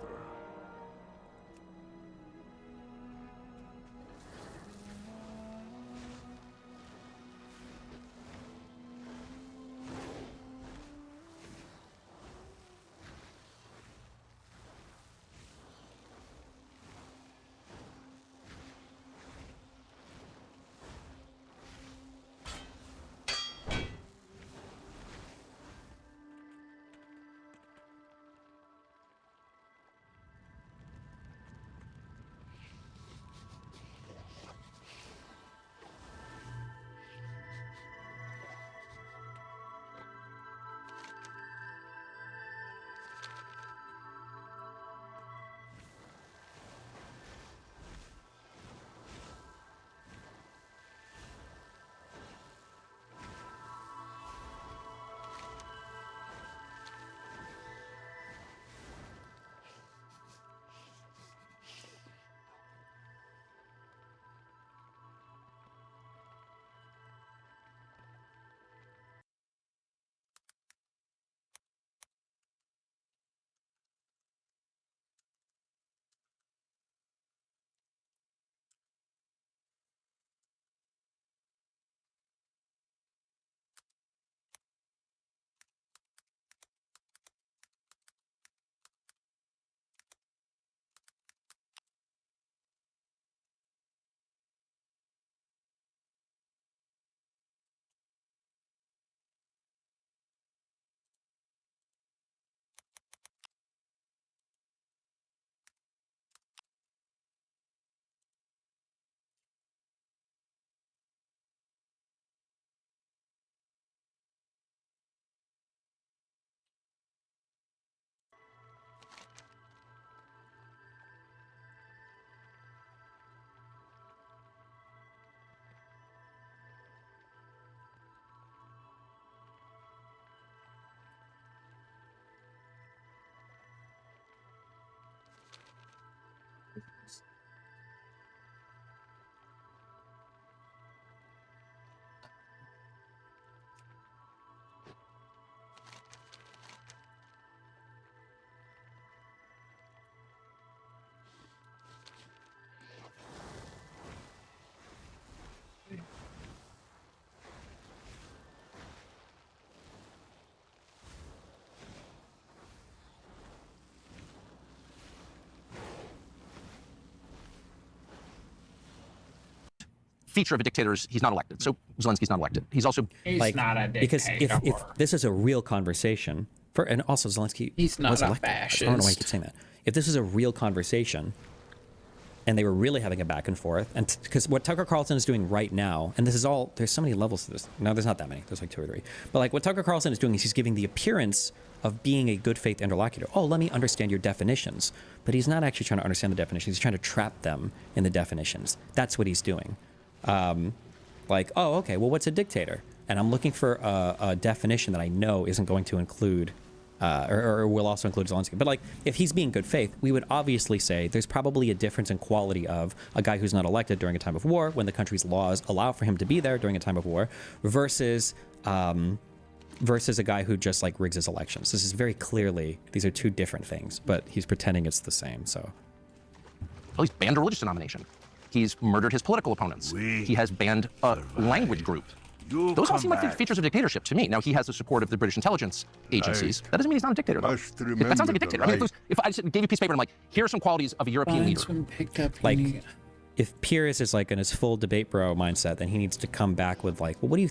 feature of a dictator is he's not elected. So Zelensky's not elected. He's also He's not a because dictator. if this is a real conversation, and also Zelensky He's not was a elected. fascist. I don't know why you keep saying that. If this is a real conversation, and they were really having a back and forth, and because what Tucker Carlson is doing right now, and this is all, there's so many levels to this. No, there's not that many. There's like 2 or 3. But like what Tucker Carlson is doing is he's giving the appearance of being a good faith interlocutor. Oh, let me understand your definitions. But he's not actually trying to understand the definitions. He's trying to trap them in the definitions. That's what he's doing. Like, oh, okay, well, what's a dictator? And I'm looking for a definition that I know isn't going to include, or will also include Zelensky. But like, if he's being good faith, we would obviously say there's probably a difference in quality of a guy who's not elected during a time of war, when the country's laws allow for him to be there during a time of war, versus a guy who just like rigs his elections. This is very clearly, these are 2 different things, but he's pretending it's the same, so. Well, he's banned a religious denomination. He's murdered his political opponents. He has banned a language group. Those all seem like features of dictatorship to me. Now, he has the support of the British intelligence agencies. That doesn't mean he's not a dictator, though. That sounds like a dictator. I mean, if I just gave you a piece of paper and I'm like, here are some qualities of a European leader. Like, if Piers is like in his full debate bro mindset, then he needs to come back with like, well, what do you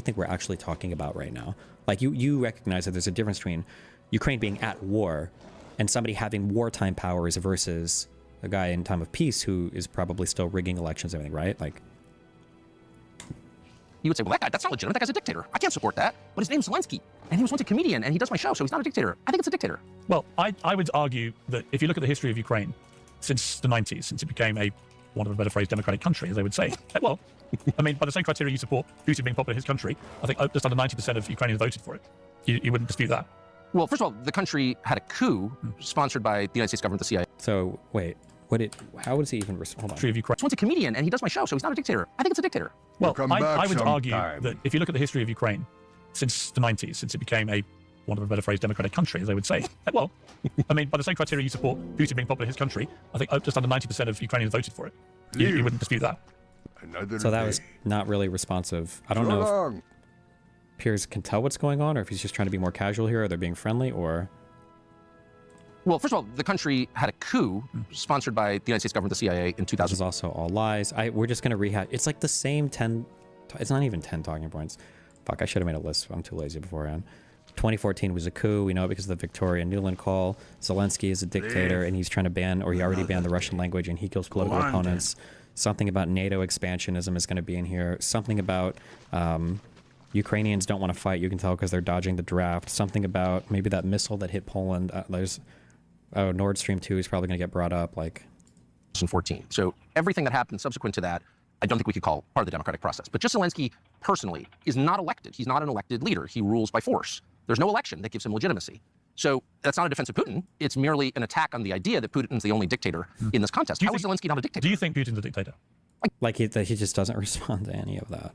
think we're actually talking about right now? Like, you recognize that there's a difference between Ukraine being at war and somebody having wartime powers versus a guy in time of peace who is probably still rigging elections and everything, right? Like, you would say, well, that's not legitimate. That guy's a dictator. I can't support that. But his name's Zelensky, and he was once a comedian, and he does my show, so he's not a dictator. I think it's a dictator. Well, I would argue that if you look at the history of Ukraine since the 90s, since it became a, one of a better phrase, democratic country, as they would say, well, I mean, by the same criteria you support Putin being popular in his country, I think just under 90% of Ukrainians voted for it. You wouldn't dispute that? Well, first of all, the country had a coup sponsored by the United States government, the CIA. So, wait. How was he even? Hold on. He's once a comedian, and he does my show, so he's not a dictator. I think it's a dictator. Well, I would argue that if you look at the history of Ukraine since the 90s, since it became a, one of a better phrase, democratic country, as they would say, well, I mean, by the same criteria you support Putin being popular in his country, I think just under 90% of Ukrainians voted for it. You wouldn't dispute that? So that was not really responsive. I don't know if Piers can tell what's going on, or if he's just trying to be more casual here, or they're being friendly, or... Well, first of all, the country had a coup sponsored by the United States government, the CIA, in 2000. This is also all lies. We're just going to rehash. It's like the same 10... It's not even 10 talking points. Fuck, I should have made a list. I'm too lazy beforehand. 2014 was a coup. We know it because of the Victoria Nuland call. Zelensky is a dictator, and he's trying to ban, or he already banned the Russian language, and he kills political opponents. Something about NATO expansionism is going to be in here. Something about... Ukrainians don't want to fight. You can tell because they're dodging the draft. Something about maybe that missile that hit Poland. Oh, Nord Stream 2 is probably going to get brought up, like... 2014. So everything that happened subsequent to that, I don't think we could call part of the democratic process. But just Zelensky, personally, is not elected. He's not an elected leader. He rules by force. There's no election that gives him legitimacy. So that's not a defense of Putin. It's merely an attack on the idea that Putin's the only dictator in this contest. How is Zelensky not a dictator? Do you think Putin's a dictator? Like he just doesn't respond to any of that.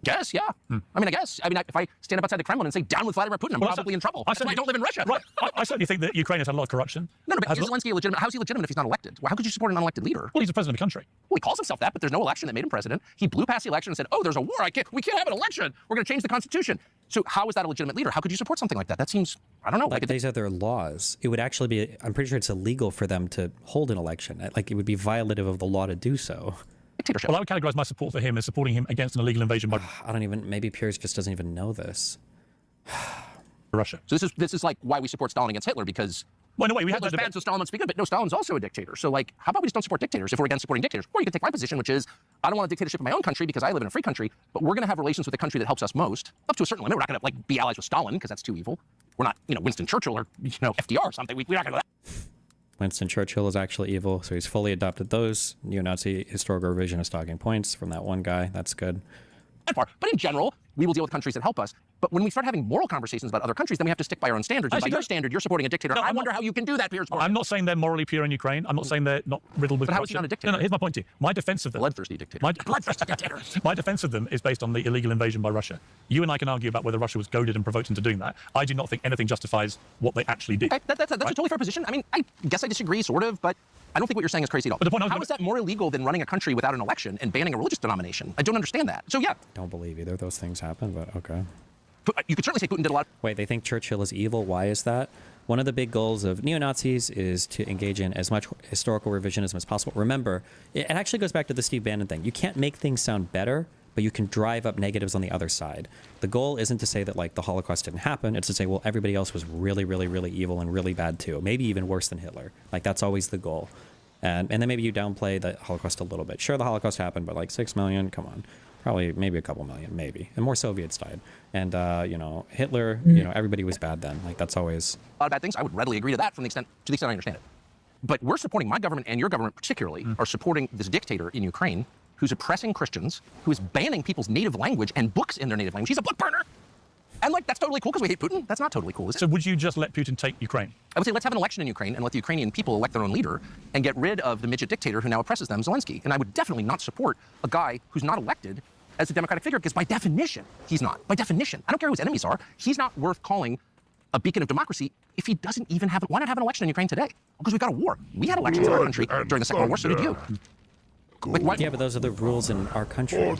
Guess, yeah. I mean, I guess. I mean, if I stand up outside the Kremlin and say, down with Vladimir Putin, I'm probably in trouble. I don't live in Russia. Right. I certainly think that Ukraine has had a lot of corruption. No, but is Zelensky legitimate? How's he legitimate if he's not elected? Well, how could you support an unelected leader? Well, he's the president of the country. Well, he calls himself that, but there's no election that made him president. He blew past the election and said, oh, there's a war. We can't have an election. We're going to change the Constitution. So how is that a legitimate leader? How could you support something like that? That seems, I don't know. Like these are their laws. It would actually be, I'm pretty sure it's illegal for them to hold an election. Like it would be violative of the law to do so. Dictatorship. Well, I would categorize my support for him as supporting him against an illegal invasion by... maybe Piers just doesn't even know this. Russia. So this is like why we support Stalin against Hitler, because... Well, no, wait, we had those bad, so Stalin must be good, but no, Stalin's also a dictator. So, like, how about we just don't support dictators if we're against supporting dictators? Or you can take my position, which is, I don't want a dictatorship in my own country because I live in a free country, but we're going to have relations with a country that helps us most, up to a certain limit. We're not going to, like, be allies with Stalin because that's too evil. We're not, Winston Churchill or, FDR or something. We're not going to do that. Winston Churchill is actually evil, so he's fully adopted those neo-Nazi historical revisionist talking points from that one guy. That's good. But in general, we will deal with countries that help us. But when we start having moral conversations about other countries, then we have to stick by our own standards. And by your standard, you're supporting a dictator. No, I wonder how you can do that, Piers. I'm not saying they're morally pure in Ukraine. I'm not saying they're not riddled with corruption. But how is he not a dictator? No, here's my point to you. My defense of them... Bloodthirsty dictator. Bloodthirsty dictators. My defense of them is based on the illegal invasion by Russia. You and I can argue about whether Russia was goaded and provoked into doing that. I do not think anything justifies what they actually did. Okay, that's a totally fair position. I mean, I guess I disagree, sort of, but I don't think what you're saying is crazy at all. But the point how is that more illegal than running a country without an election and banning a religious denomination? I don't understand that. So, yeah. Don't believe either of those things happen, but okay. You could certainly say Putin did a lot. Wait, they think Churchill is evil. Why is that? One of the big goals of neo-Nazis is to engage in as much historical revisionism as possible. Remember, it actually goes back to the Steve Bannon thing. You can't make things sound better, but you can drive up negatives on the other side. The goal isn't to say that like the Holocaust didn't happen. It's to say, well, everybody else was really, really, really evil and really bad too. Maybe even worse than Hitler. Like that's always the goal. And then maybe you downplay the Holocaust a little bit. Sure, the Holocaust happened, but like 6 million, come on. Probably maybe a couple million, maybe. And more Soviets died. And, you know, Hitler, you know, everybody was bad then. Like, that's always... A lot of bad things. I would readily agree to that to the extent I understand it. But we're supporting, my government and your government particularly, are supporting this dictator in Ukraine who's oppressing Christians, who is banning people's native language and books in their native language. He's a book burner. And, like, that's totally cool because we hate Putin. That's not totally cool, is it? So would you just let Putin take Ukraine? I would say let's have an election in Ukraine and let the Ukrainian people elect their own leader and get rid of the midget dictator who now oppresses them, Zelensky. And I would definitely not support a guy who's not elected as a democratic figure, because by definition, he's not. By definition. I don't care who his enemies are. He's not worth calling a beacon of democracy if he doesn't even have... Why not have an election in Ukraine today? Because we've got a war. We had elections in our country during the Second World War, so did you. Like, yeah, but those are the rules in our country.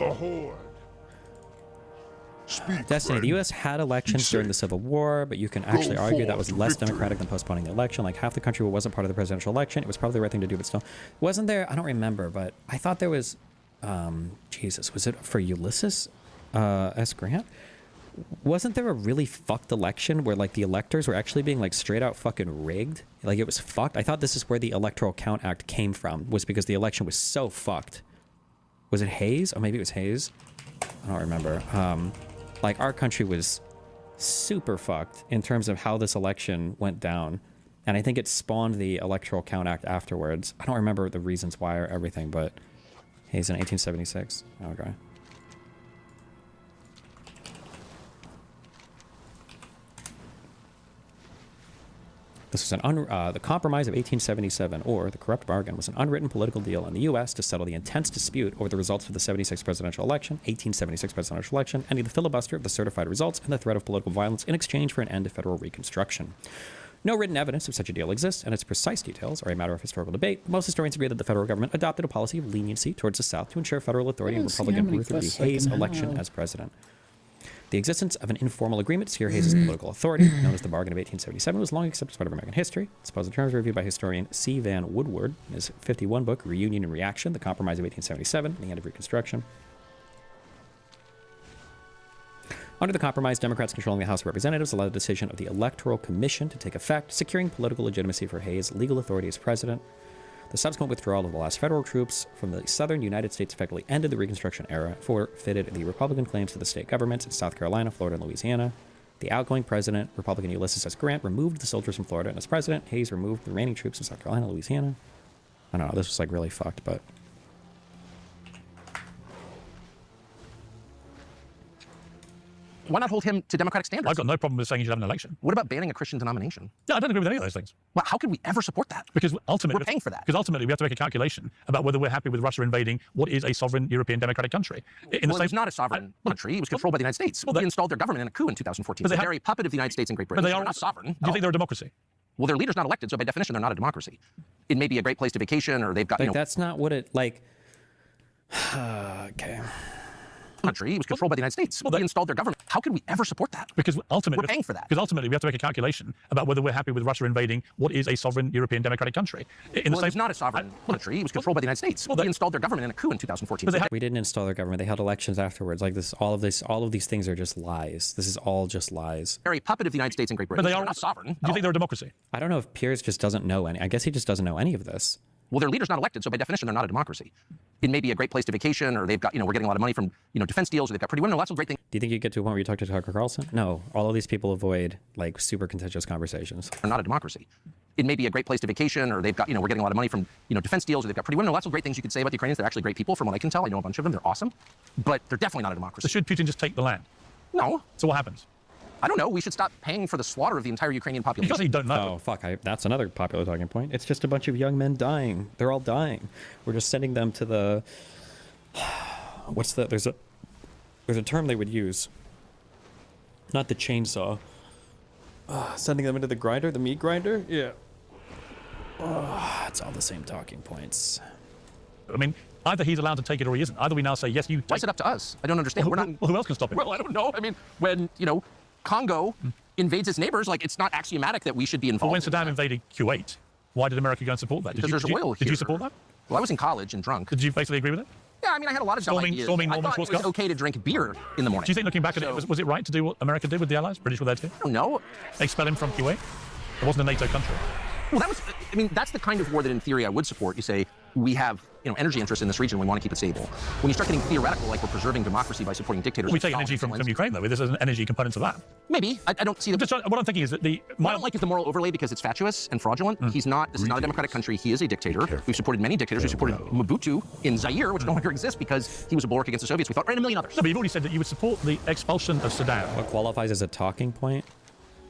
Destiny, the U.S. had elections during the Civil War, but you can actually argue that was less democratic than postponing the election. Like, half the country wasn't part of the presidential election. It was probably the right thing to do, but still. Wasn't there... I don't remember, but I thought there was... Jesus, was it for Ulysses S. Grant? Wasn't there a really fucked election where, like, the electors were actually being, like, straight out fucking rigged? Like, it was fucked? I thought this is where the Electoral Count Act came from, was because the election was so fucked. Was it Hayes? Oh, maybe it was Hayes. I don't remember. Like, our country was super fucked in terms of how this election went down. And I think it spawned the Electoral Count Act afterwards. I don't remember the reasons why or everything, but... Hayes in 1876. Okay. This was the Compromise of 1877, or the Corrupt Bargain, was an unwritten political deal in the U.S. to settle the intense dispute over the results of the 1876 presidential election, ending the filibuster of the certified results and the threat of political violence in exchange for an end to federal reconstruction. No written evidence of such a deal exists, and its precise details are a matter of historical debate. Most historians agree that the federal government adopted a policy of leniency towards the South to ensure federal authority in Republican Rutherford B. Hayes' election as president. The existence of an informal agreement to secure Hayes' political authority, known as the Bargain of 1877, was long accepted as part of American history. Supposed terms are reviewed by historian C. Van Woodward in his 51 book, Reunion and Reaction, The Compromise of 1877, and the End of Reconstruction. Under the compromise, Democrats controlling the House of Representatives allowed the decision of the Electoral Commission to take effect, securing political legitimacy for Hayes' legal authority as president. The subsequent withdrawal of the last federal troops from the southern United States effectively ended the Reconstruction era, forfeited the Republican claims to the state governments in South Carolina, Florida, and Louisiana. The outgoing president, Republican Ulysses S. Grant, removed the soldiers from Florida, and as president, Hayes removed the remaining troops from South Carolina, Louisiana. I don't know, this was like really fucked, but... Why not hold him to democratic standards? I've got no problem with saying you should have an election. What about banning a Christian denomination? Yeah, I don't agree with any of those things. Well, how could we ever support that? Because ultimately... We're paying for that. Because ultimately we have to make a calculation about whether we're happy with Russia invading what is a sovereign European democratic country. It was not a sovereign country. It was controlled by the United States. They installed their government in a coup in 2014. They're a puppet of the United States and Great Britain. But they They're are not sovereign. Do you think they're a democracy? Well, their leader's not elected, so by definition, they're not a democracy. It may be a great place to vacation, or they've got, like, that's not what it, like... okay. Country. It was controlled by the United States. They installed their government. How could we ever support that? Because ultimately... We're paying for that. Because ultimately we have to make a calculation about whether we're happy with Russia invading what is a sovereign European democratic country. It's not a sovereign country. It was controlled by the United States. They installed their government in a coup in 2014. We didn't install their government. They held elections afterwards. Like this, all of these things are just lies. This is all just lies. They're a puppet of the United States and Great Britain. But they They're are not sovereign. Do you think they're a democracy? I don't know if Piers just doesn't know any. I guess he just doesn't know any of this. Well, their leader's not elected, so by definition, they're not a democracy. It may be a great place to vacation, or they've got, we're getting a lot of money from, defense deals, or they've got pretty women, lots of great things. Do you think you get to a point where you talk to Tucker Carlson? No. All of these people avoid, like, super contentious conversations. They're not a democracy. It may be a great place to vacation, or they've got, we're getting a lot of money from, defense deals, or they've got pretty women, lots of great things you could say about the Ukrainians. They're actually great people, from what I can tell. I know a bunch of them. They're awesome. But they're definitely not a democracy. So should Putin just take the land? No. So what happens? I don't know. We should stop paying for the slaughter of the entire Ukrainian population. Because you don't know. Oh, fuck. That's another popular talking point. It's just a bunch of young men dying. They're all dying. We're just sending them to the... What's the... There's a term they would use. Not the chainsaw. Sending them into the grinder? The meat grinder? Yeah. It's all the same talking points. I mean, either he's allowed to take it or he isn't. Either we now say, yes, you... Why is it up to us? I don't understand. Well, who else can stop it? Well, I don't know. I mean, when, Congo invades its neighbors, like it's not axiomatic that we should be involved. But when Saddam invaded Kuwait, why did America go and support that? Because there's oil here. Did you support that? Well, I was in college and drunk. Did you basically agree with it? Yeah, I mean, I had a lot of dumb ideas. I thought it was okay to drink beer in the morning. Do you think, looking back at it, was it right to do what America did with the Allies? British were there too? No. Expel him from Kuwait? It wasn't a NATO country. Well, that was, I mean, that's the kind of war that in theory I would support. You say, we have, energy interests in this region, we want to keep it stable. When you start getting theoretical, like we're preserving democracy by supporting dictators. We take energy from Ukraine, though. There's an energy component to that. Maybe. I don't see the... What I'm thinking is that what I don't like is the moral overlay because it's fatuous and fraudulent. This is not a democratic country. He is a dictator. We've supported many dictators. We supported Mobutu in Zaire, which no longer exists because he was a bulwark against the Soviets. We thought, and a million others. No, but you've already said that you would support the expulsion of Saddam. What qualifies as a talking point?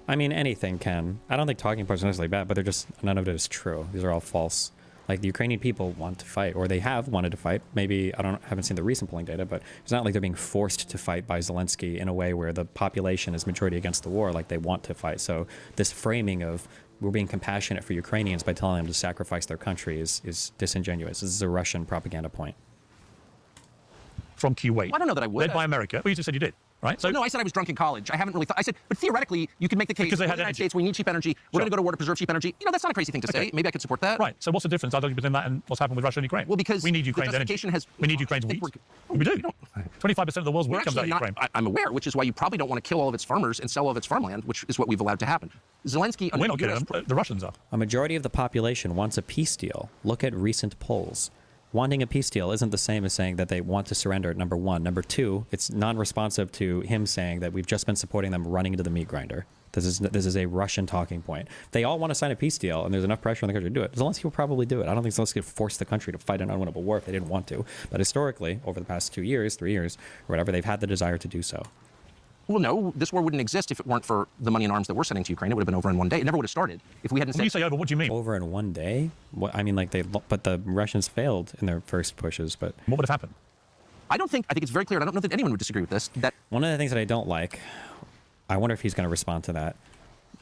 I mean, anything can. I don't think talking points are necessarily bad, but they're just, none of it is true. These are all false. Like, the Ukrainian people want to fight, or they have wanted to fight. Maybe, haven't seen the recent polling data, but it's not like they're being forced to fight by Zelensky in a way where the population is majority against the war, like they want to fight. So this framing of we're being compassionate for Ukrainians by telling them to sacrifice their country is disingenuous. This is a Russian propaganda point. From Kuwait. Well, I don't know that I would. Led by America. Well, you just said you did, right? So no, I said I was drunk in college. I haven't really thought. I said, but theoretically, you can make the case. Because they had the United States, we need cheap energy. We're going to go to war to preserve cheap energy. That's not a crazy thing to say. Maybe I could support that. Right. So what's the difference between that and what's happened with Russia and Ukraine? Well, because we need Ukraine's energy. We need Ukraine's wheat. We do. 25% of the world's wheat comes out of Ukraine. I'm aware, which is why you probably don't want to kill all of its farmers and sell all of its farmland, which is what we've allowed to happen. Zelensky. We're not killing them. The Russians are. A majority of the population wants a peace deal. Look at recent polls. Wanting a peace deal isn't the same as saying that they want to surrender, number one. Number two, it's non-responsive to him saying that we've just been supporting them running into the meat grinder. This is a Russian talking point. They all want to sign a peace deal, and there's enough pressure on the country to do it. Zelensky will probably do it. I don't think Zelensky would force the country to fight an unwinnable war if they didn't want to. But historically, over the past 2 years, 3 years, or whatever, they've had the desire to do so. Well, no, this war wouldn't exist if it weren't for the money and arms that we're sending to Ukraine. It would have been over in one day. It never would have started if we hadn't said... When you say over, what do you mean? Over in one day? What, I mean, like, but the Russians failed in their first pushes, but... What would have happened? I think it's very clear, and I don't know that anyone would disagree with this, that... One of the things that I don't like, I wonder if he's going to respond to that.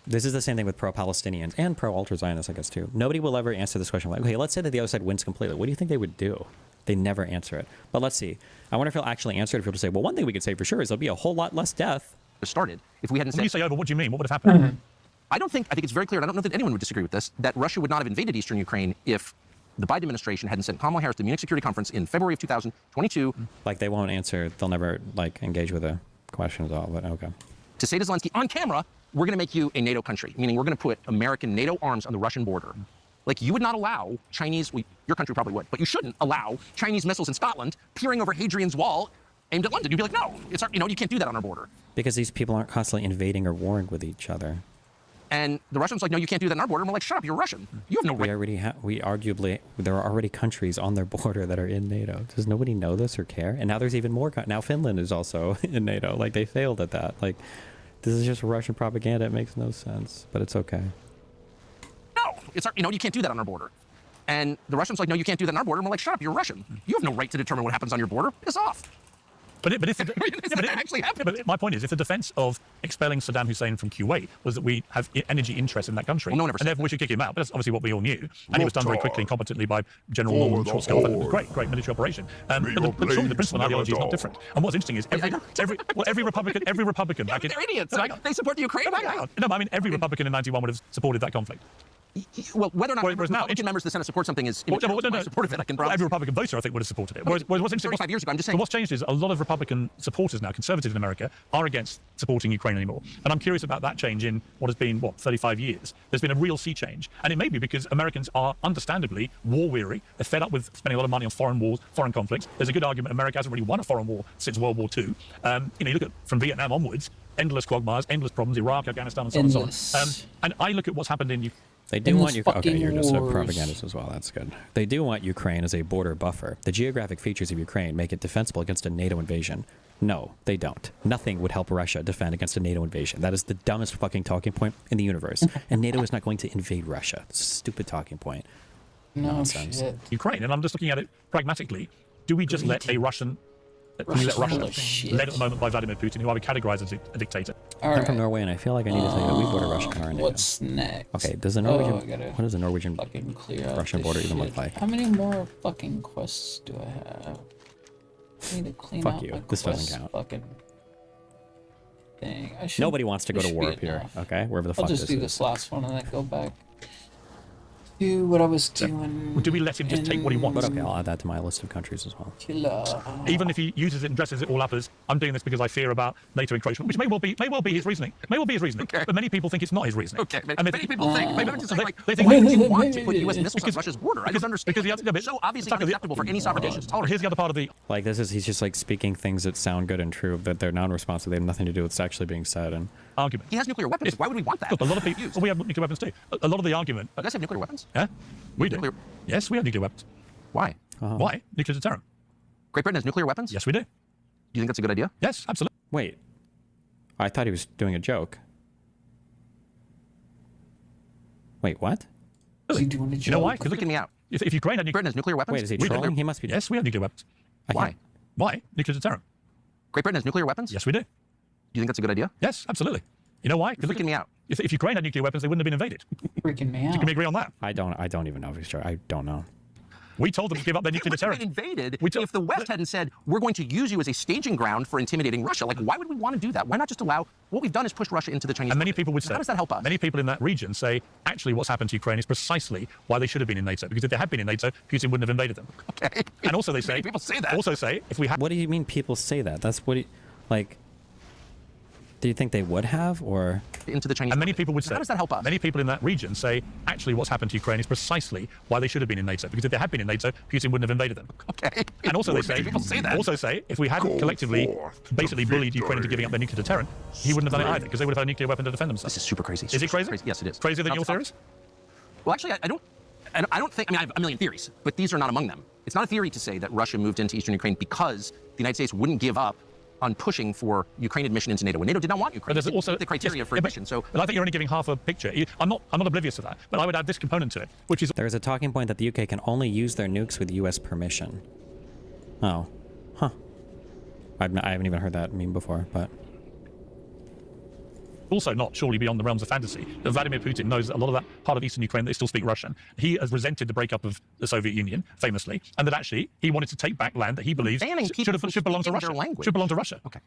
This is the same thing with pro-Palestinians and pro-ultra-Zionists, I guess, too. Nobody will ever answer this question like, okay, let's say that the other side wins completely. What do you think they would do? They never answer it. But let's see. I wonder if he'll actually answer it, if he'll say, well, one thing we could say for sure is there'll be a whole lot less death. Started if we hadn't said... When you say over, what do you mean? What would have happened? I think it's very clear, and I don't know that anyone would disagree with this, that Russia would not have invaded eastern Ukraine if the Biden administration hadn't sent Kamala Harris to the Munich Security Conference in February of 2022. Like, they won't answer, they'll never, like, engage with a question at all, but okay. To say to Zelensky, on camera, we're going to make you a NATO country, meaning we're going to put American NATO arms on the Russian border. Like, you would not allow Chinese, well, your country probably would, but you shouldn't allow Chinese missiles in Scotland peering over Hadrian's Wall aimed at London. You'd be like, no, it's our, you can't do that on our border. Because these people aren't constantly invading or warring with each other. And the Russians like, no, you can't do that on our border. And we're like, shut up, you're Russian. You have no right. There are already countries on their border that are in NATO. Does nobody know this or care? And now there's even more. Now Finland is also in NATO. Like, they failed at that. Like, this is just Russian propaganda. It makes no sense, but it's okay. No, it's our, you can't do that on our border. And the Russians like, no, you can't do that on our border. And we're like, shut up, you're Russian. You have no right to determine what happens on your border. Piss off. But if actually happened. But my point is, if the defense of expelling Saddam Hussein from Kuwait was that we have energy interests in that country, and therefore we should kick him out, but that's obviously what we all knew, and it was done very quickly and competently by General Norman Schwarzkopf, and it was great military operation. But surely the principle and ideology is not different. And what's interesting is every Republican back in... They're idiots. They support the Ukraine. No, I mean, every Republican in '91 would have supported that conflict. Well, whether or not Republican members of the Senate support something is supportive of it. I can every Republican voter, I think, would have supported it. Whereas what's interesting, 35 years ago, I'm just saying. But what's changed is a lot of Republican supporters now, conservatives in America, are against supporting Ukraine anymore. And I'm curious about that change in what has been, 35 years. There's been a real sea change. And it may be because Americans are understandably war-weary. They're fed up with spending a lot of money on foreign wars, foreign conflicts. There's a good argument America hasn't really won a foreign war since World War II. You look at from Vietnam onwards, endless quagmires, endless problems, Iraq, Afghanistan, and so on and so on. And I look at what's happened in They do want Ukraine. Okay, you're just a propagandist as well. That's good. They do want Ukraine as a border buffer. The geographic features of Ukraine make it defensible against a NATO invasion. No, they don't. Nothing would help Russia defend against a NATO invasion. That is the dumbest fucking talking point in the universe. And NATO is not going to invade Russia. It's a stupid talking point. Nonsense. Shit. Ukraine, and I'm just looking at it pragmatically. Do we just let a Russian... led at the moment by Vladimir Putin, who I would categorize as a dictator. I'm from Norway, and I feel like I need to tell you that we border Russia and are in NATO. What's next? Okay, does the Norwegian... what does the Norwegian Russian border even look like? How many more fucking quests do I have? I need to clean out my this doesn't count. Fucking... thing. I should, Nobody wants to go this to should war be up here. enough. Okay, wherever the I'll fuck just this do is. this last one and then go back to what I was doing. Do we let him just take what he wants? But okay, I'll add that to my list of countries as well. Even if he uses it and dresses it all up as I'm doing this because I fear about NATO encroachment, which may well be his reasoning. May well be his reasoning. Okay. But many people think it's not his reasoning. Okay, and many people think. Maybe just saying, like, they think why would you want to put U.S. missiles on Russia's border? I don't understand. Because it's so obviously unacceptable for any sovereign nation to tolerate. Here's the other part of the. Like this is he's just like speaking things that sound good and true, but they're non-responsive. They have nothing to do with what's actually being said. And argument. He has nuclear weapons. Why would we want that? Look, a lot of people. Well, we have nuclear weapons too. A lot of the argument. You guys have nuclear weapons? Yeah, we do. Yes, we have nuclear weapons. Why? Why? Nuclear deterrent. Great Britain has nuclear weapons? Yes, we do. Do you think that's a good idea? Yes, absolutely. Wait, I thought he was doing a joke. Wait, what? Is he doing a joke? You know why? You're freaking me out. If Ukraine had Britain has nuclear weapons? Wait, is he trolling? He must be. Yes, we have nuclear weapons. Why? Why? Nuclear deterrent. Great Britain has nuclear weapons? Yes, we do. Do you think that's a good idea? Yes, absolutely. You know why? You're freaking me out. If Ukraine had nuclear weapons, they wouldn't have been invaded. Freaking me out. Can we agree on that? I don't even know if he's true. I don't know. We told them to give up their nuclear deterrent. They wouldn't have been invaded if the West hadn't said, we're going to use you as a staging ground for intimidating Russia. Like, why would we want to do that? Why not just allow, what we've done is push Russia into the Chinese And many market. people would say, how does that help us? Many people in that region say, actually, what's happened to Ukraine is precisely why they should have been in NATO. Because if they had been in NATO, Putin wouldn't have invaded them. Okay. And also they say, Many people say that. Also say, if we had... What do you mean people say that? That's what, like, do you think they would have, or? Into the Chinese And many market. people would say, how does that help us? Many people in that region say, actually, what's happened to Ukraine is precisely why they should have been in NATO. Because if they had been in NATO, Putin wouldn't have invaded them. Okay. And also they say, Many people say that. Also say, if we hadn't collectively basically bullied Ukraine into giving up their nuclear deterrent, he wouldn't have done it either, because they would have had a nuclear weapon to defend themselves. This is super crazy. Is it crazy? Yes, it is. Crazier than your theories? Well, actually, I don't think, I mean, I have a million theories, but these are not among them. It's not a theory to say that Russia moved into eastern Ukraine because the United States wouldn't give up on pushing for Ukraine admission into NATO. When NATO did not want Ukraine. But there's also the criteria for admission. So, but I think you're only giving half a picture. I'm not oblivious to that, but I would add this component to it, which is There's a talking point that the UK can only use their nukes with US permission. Oh, huh. I haven't even heard that meme before, but. also not surely beyond the realms of fantasy that Vladimir Putin knows that a lot of that part of eastern Ukraine, they still speak Russian. He has resented the breakup of the Soviet Union, famously, and that actually he wanted to take back land that he believes should belong to Russia. Should belong to Russia. Okay.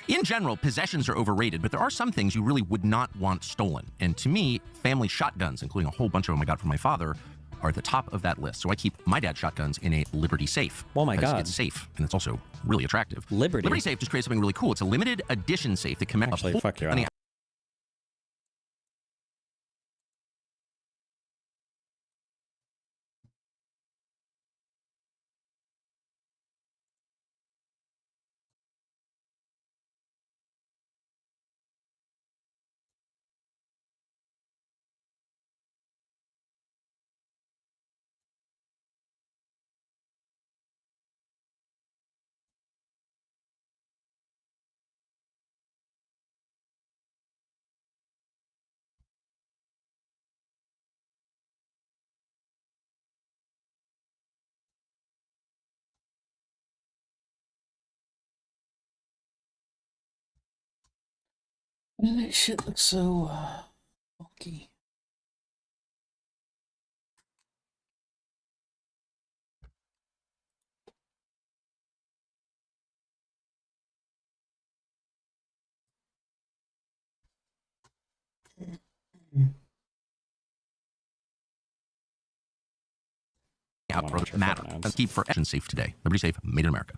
In general, possessions are overrated, but there are some things you really would not want stolen. And to me, family shotguns, including a whole bunch of them I got from my father, are at the top of that list. So I keep my dad's shotguns in a Liberty safe. Oh my because God. It's safe, and it's also really attractive. Liberty? Liberty safe just creates something really cool. It's a limited edition safe that commemorates Actually, fuck you. I don't- And that shit looks so funky. matter. Let's keep for action safe today. Liberty safe, made in America.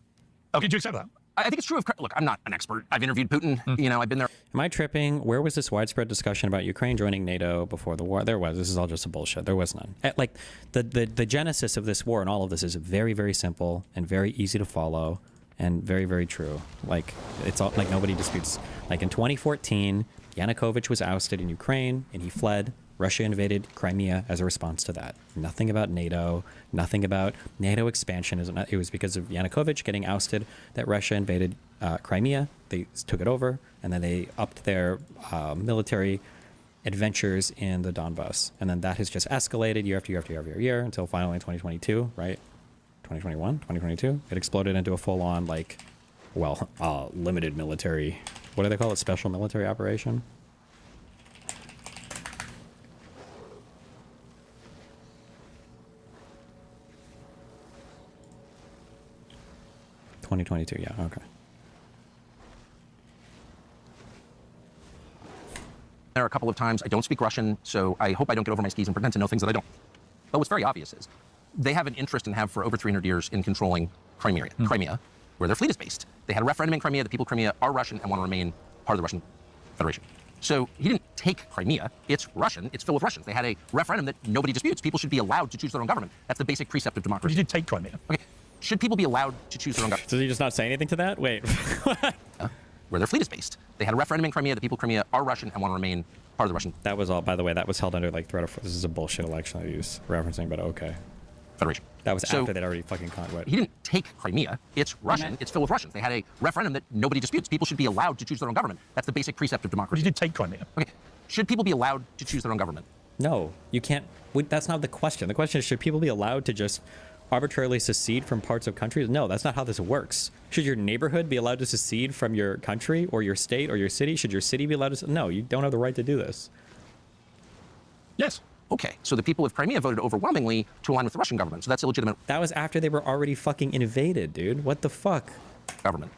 Okay, do you accept that? I think it's true. Look, I'm not an expert. I've interviewed Putin. You know, I've been there. Am I tripping? Where was this widespread discussion about Ukraine joining NATO before the war? There was. This is all just a bullshit. There was none. Like, the genesis of this war and all of this is very, very simple and very easy to follow and very, very true. Like, it's all, like, nobody disputes. Like, in 2014, Yanukovych was ousted in Ukraine and he fled. Russia invaded Crimea as a response to that. Nothing about NATO, nothing about NATO expansion. It was because of Yanukovych getting ousted that Russia invaded Crimea. They took it over, and then they upped their military adventures in the Donbass. And then that has just escalated year after year after year after year until finally in 2022, right? 2021, 2022, it exploded into a full-on, like, well, limited military, what do they call it? Special military operation? '22, yeah, okay. there a couple of times. I don't speak Russian, so I hope I don't get over my skis and pretend to know things that I don't. But what's very obvious is they have an interest and have for over 300 years in controlling Crimea, where their fleet is based. They had a referendum in Crimea. The people of Crimea are Russian and want to remain part of the Russian Federation. So he didn't take Crimea. It's Russian. It's filled with Russians. They had a referendum that nobody disputes. People should be allowed to choose their own government. That's the basic precept of democracy. But you did take Crimea. Okay. Should people be allowed to choose their own government? Did he just not say anything to that? Wait. Where their fleet is based. They had a referendum in Crimea. The people of Crimea are Russian and want to remain part of the Russian. That was all, by the way, that was held under like threat of, this is a bullshit election I use referencing, but okay. Federation. That was after they'd already fucking what? He didn't take Crimea. It's Russian. It's filled with Russians. They had a referendum that nobody disputes. People should be allowed to choose their own government. That's the basic precept of democracy. But you did take Crimea. Okay. Should people be allowed to choose their own government? No, you can't. That's not the question. The question is, should people be allowed to just arbitrarily secede from parts of countries? No, that's not how this works. Should your neighborhood be allowed to secede from your country or your state or your city? Should your city be allowed to? No, you don't have the right to do this. Yes. Okay, so the people of Crimea voted overwhelmingly to align with the Russian government, so that's illegitimate. That was after they were already fucking invaded, dude. What the fuck? Government.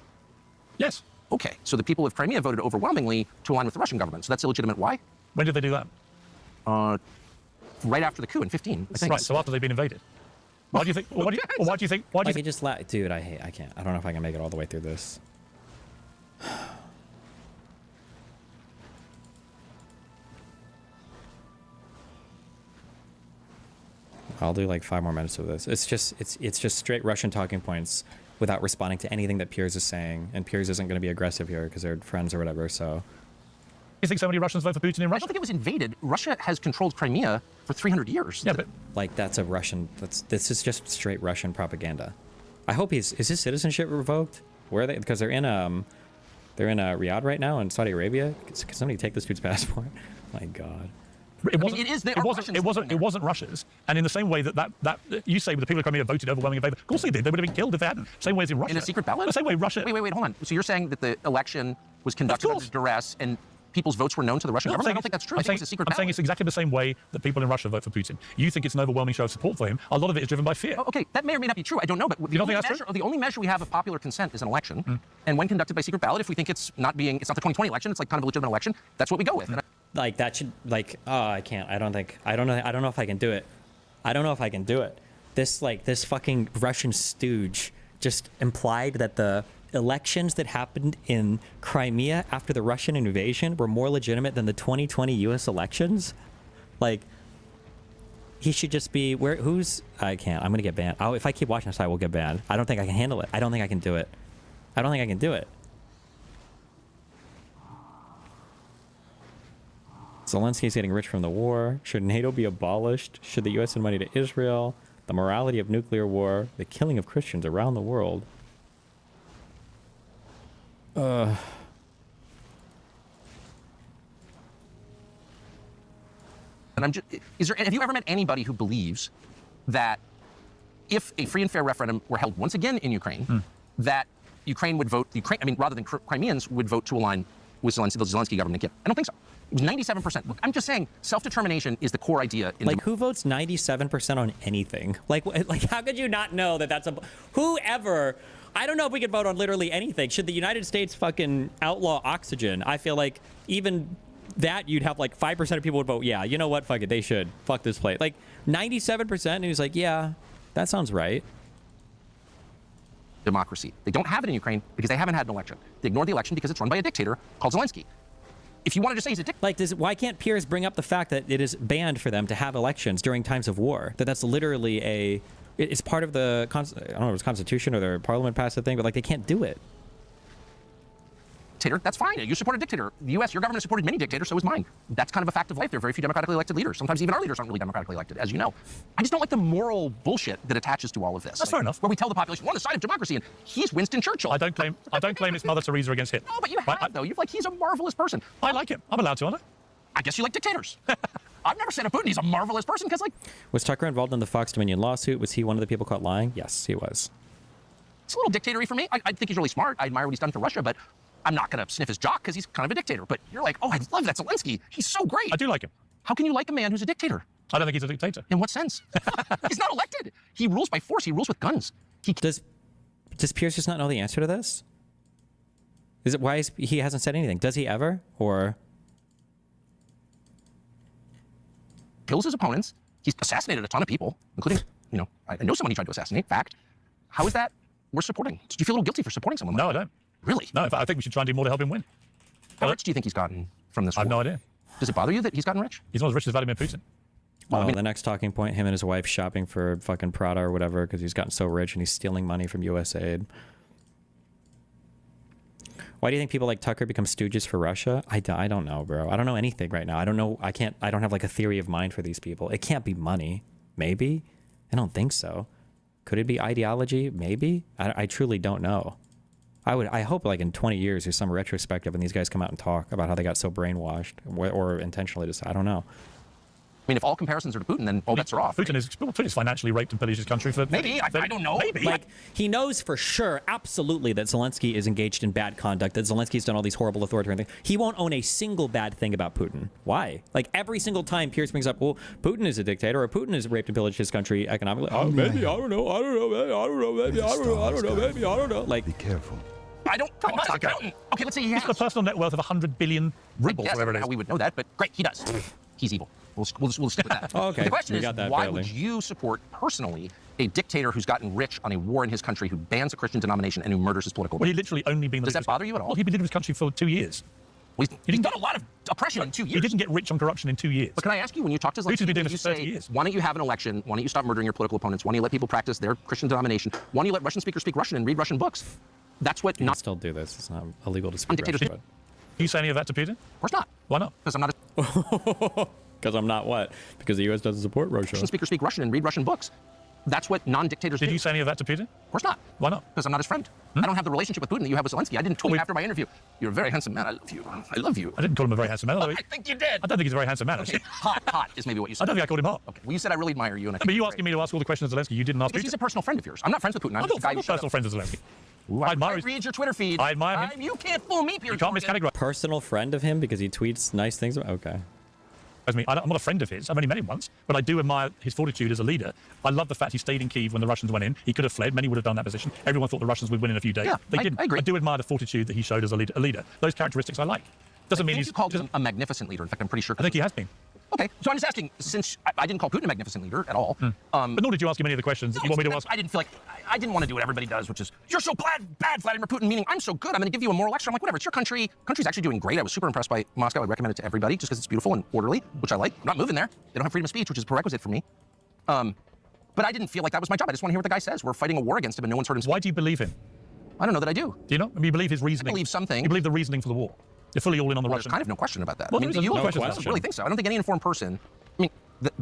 Yes. Okay, so the people of Crimea voted overwhelmingly to align with the Russian government, so that's illegitimate. Why? When did they do that? Right after the coup in 15, I think. Right, so after they've been invaded. Why do you think? Why do you think? Why do you think? Just dude, I can't. I don't know if I can make it all the way through this. I'll do like 5 more minutes of this. It's just straight Russian talking points without responding to anything that Piers is saying, and Piers isn't going to be aggressive here because they're friends or whatever. So, you think so many Russians vote for Putin in Russia? I don't think it was invaded. Russia has controlled Crimea for 300 years. Yeah, but like that's a Russian. This is just straight Russian propaganda. I hope is his citizenship revoked? Where are they? Because they're in Riyadh right now in Saudi Arabia. Can somebody take this dude's passport? My God. It wasn't Russia's, and in the same way that you say the people of Crimea voted overwhelmingly in favor. Of course they did. They would have been killed if they hadn't. Same way as in Russia. In a secret ballot. The same way Russia. Wait, hold on. So you're saying that the election was conducted under duress and people's votes were known to the Russian government? I don't think that's true. I'm saying it's exactly the same way that people in Russia vote for Putin. You think it's an overwhelming show of support for him. A lot of it is driven by fear. Oh, okay, that may or may not be true. I don't know, but the only measure we have of popular consent is an election, and when conducted by secret ballot, if we think it's not the 2020 election, it's like kind of a legitimate election, that's what we go with. Like that should I can't. I don't know if I can do it. I don't know if I can do it. This fucking Russian stooge just implied that the elections that happened in Crimea after the Russian invasion were more legitimate than the 2020 US elections. Like, he should just be I can't. I'm gonna get banned. If I keep watching this, I will get banned. I don't think I can handle it. I don't think I can do it. I don't think I can do it. Zelensky's getting rich from the war. Should NATO be abolished? Should the US send money to Israel? The morality of nuclear war. The killing of Christians around the world. And have you ever met anybody who believes that if a free and fair referendum were held once again in Ukraine, that Ukraine would vote, rather than Crimeans would vote to align with the Zelensky government in Kiev? I don't think so. It was 97%. Look, I'm just saying, self-determination is the core idea. Who votes 97% on anything? Like, how could you not know that that's whoever? I don't know if we could vote on literally anything. Should the United States fucking outlaw oxygen? I feel like even that you'd have like 5% of people would vote, yeah, you know what? Fuck it, they should. Fuck this place. Like 97%, and he's like, yeah, that sounds right. Democracy. They don't have it in Ukraine because they haven't had an election. They ignore the election because it's run by a dictator called Zelensky. If you wanted to say he's a dictator, why can't Piers bring up the fact that it is banned for them to have elections during times of war? That's literally it's part of the I don't know if it's Constitution or their Parliament passed the thing, but like they can't do it. Dictator, that's fine. You support a dictator. The U.S., your government has supported many dictators, so is mine. That's kind of a fact of life. There are very few democratically elected leaders. Sometimes even our leaders aren't really democratically elected, as you know. I just don't like the moral bullshit that attaches to all of this. That's fair enough. Where we tell the population, we're on the side of democracy, and he's Winston Churchill. I don't claim it's Mother Teresa against him. No, but you have, though. You're like, he's a marvelous person. I like him. I'm allowed to, aren't I? I guess you like dictators. I've never said of Putin he's a marvelous person, because, like... Was Tucker involved in the Fox Dominion lawsuit? Was he one of the people caught lying? Yes, he was. It's a little dictatory for me. I think he's really smart. I admire what he's done for Russia, but I'm not going to sniff his jock because he's kind of a dictator. But you're like, oh, I love that Zelensky. He's so great. I do like him. How can you like a man who's a dictator? I don't think he's a dictator. In what sense? He's not elected. He rules by force. He rules with guns. Does Piers just not know the answer to this? Is it why he hasn't said anything? Does he ever? Or kills his opponents. He's assassinated a ton of people, including, you know, I know someone he tried to assassinate. Fact. How is that worth supporting? Did you feel a little guilty for supporting someone like that? No, I don't. Really? No, in fact, I think we should try and do more to help him win. How rich do you think he's gotten from this war? I have no idea. Does it bother you that he's gotten rich? He's not as rich as Vladimir Putin. Well, I mean, the next talking point, him and his wife shopping for fucking Prada or whatever because he's gotten so rich and he's stealing money from USAID. Why do you think people like Tucker become stooges for Russia? I don't know, bro. I don't know anything right now. I don't know. I don't have like a theory of mind for these people. It can't be money. Maybe. I don't think so. Could it be ideology? Maybe. I truly don't know. I hope like in 20 years there's some retrospective and these guys come out and talk about how they got so brainwashed or intentionally just, I don't know. I mean, if all comparisons are to Putin, then all bets are off. Putin is financially raped and pillaged his country for... Maybe. I don't know. Maybe. Like, he knows for sure, absolutely, that Zelensky is engaged in bad conduct, that Zelensky's done all these horrible authoritarian things. He won't own a single bad thing about Putin. Why? Like, every single time Pierce brings up, well, Putin is a dictator, or Putin has raped and pillaged his country economically. Oh, maybe, I don't know, maybe, I don't know. Like, be careful. I'm not an accountant. Okay, let's say he has. He's got a personal net worth of 100 billion rubles, Yes, whatever it is. how we would know that, but great, he does. He's evil. We'll stick with that. Oh, okay. The question We is, got that why barely. would you support personally a dictator who's gotten rich on a war in his country, who bans a Christian denomination and who murders his political Well, he opponents? literally only been... Does that bother you at all? Well, he's been leading his country for 2 years. Well, he's done a lot of oppression in 2 years. He didn't get rich on corruption in 2 years. But can I ask you, when you talk to Putin's been doing you this for 30 say, years. why don't you have an election? Why don't you stop murdering your political opponents? Why don't you let people practice their Christian denomination? Why don't you let Russian speakers speak Russian and read Russian books? That's what you can still do this. It's not illegal to speak dictatorship. Russian. Do you say any of that to Putin? Of course not. Why not? Because I'm not a Because I'm not what? Because the U.S. doesn't support Russia. Russian speakers speak Russian and read Russian books. That's what non-dictators do. Did you say any of that to Putin? Of course not. Why not? Because I'm not his friend. I don't have the relationship with Putin that you have with Zelensky. I didn't tweet after my interview, "You're a very handsome man. I love you. I love you." I didn't call him a very handsome man. I think you did. I don't think he's a very handsome man, actually. Okay, hot is maybe what you said. I don't think I called him hot. Okay. Well, you said I really admire you, and I think But you asking me to ask all the questions of Zelensky, you didn't ask because Putin. he's a personal friend of yours. I'm not friends with Putin. I'm I'm just a guy not who shut personal up. friends of Zelensky. Ooh, I I admire his... read your Twitter feed. I admire him. You can't fool me, Pierre. You can't miscategorize. Personal friend of him because he tweets nice things. Okay. I mean, I'm not a friend of his. I've only met him once, but I do admire his fortitude as a leader. I love the fact he stayed in Kyiv when the Russians went in. He could have fled. Many would have done that position. Everyone thought the Russians would win in a few days. Yeah, they didn't. I agree. I do admire the fortitude that he showed as a leader. Those characteristics I like. Doesn't mean I think he's... you called him a magnificent leader. In fact, I'm pretty sure. I think he has been. Okay, so I'm just asking, since I didn't call Putin a magnificent leader at all. But nor did you ask him any of the questions that you want me to ask. I didn't feel like, I didn't want to do what everybody does, which is, "You're so bad, Vladimir Putin," meaning I'm so good, I'm going to give you a moral lecture. I'm like, whatever, it's your country. Country's actually doing great. I was super impressed by Moscow. I'd recommend it to everybody just because it's beautiful and orderly, which I like. I'm not moving there. They don't have freedom of speech, which is a prerequisite for me. But I didn't feel like that was my job. I just want to hear what the guy says. We're fighting a war against him and no one's heard him speak. Why do you believe him? I don't know that I do. Do you not? I mean, you believe his reasoning? I believe something. You believe the reasoning for the war? You're fully all in on the Well, Russian... there's kind of no question about that. Well, I mean, there's you no question. really think so. I don't think any informed person... I mean,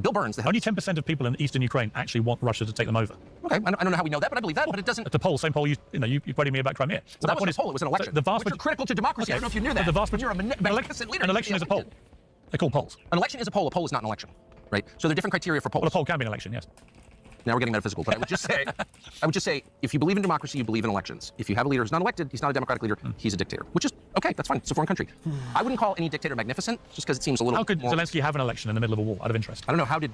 Bill Burns... Only 10% of people in eastern Ukraine actually want Russia to take them over. Okay, I don't know how we know that, but I believe that, but it doesn't... At the poll, same poll, you quoted me about Crimea. So that wasn't a poll, it was an election. The vast which are critical to democracy. I don't know if you knew that. The vast You're a magnificent leader. An election is a poll. They're called polls. An election is a poll. A poll is not an election, right? So there are different criteria for polls. Well, a poll can be an election, yes. Now we're getting metaphysical, but I would just say, if you believe in democracy, you believe in elections. If you have a leader who's not elected, he's not a democratic leader, he's a dictator. Which is, okay, that's fine, it's a foreign country. I wouldn't call any dictator magnificent, just because it seems a little How could more... Zelensky have an election in the middle of a war, out of interest? I don't know, how did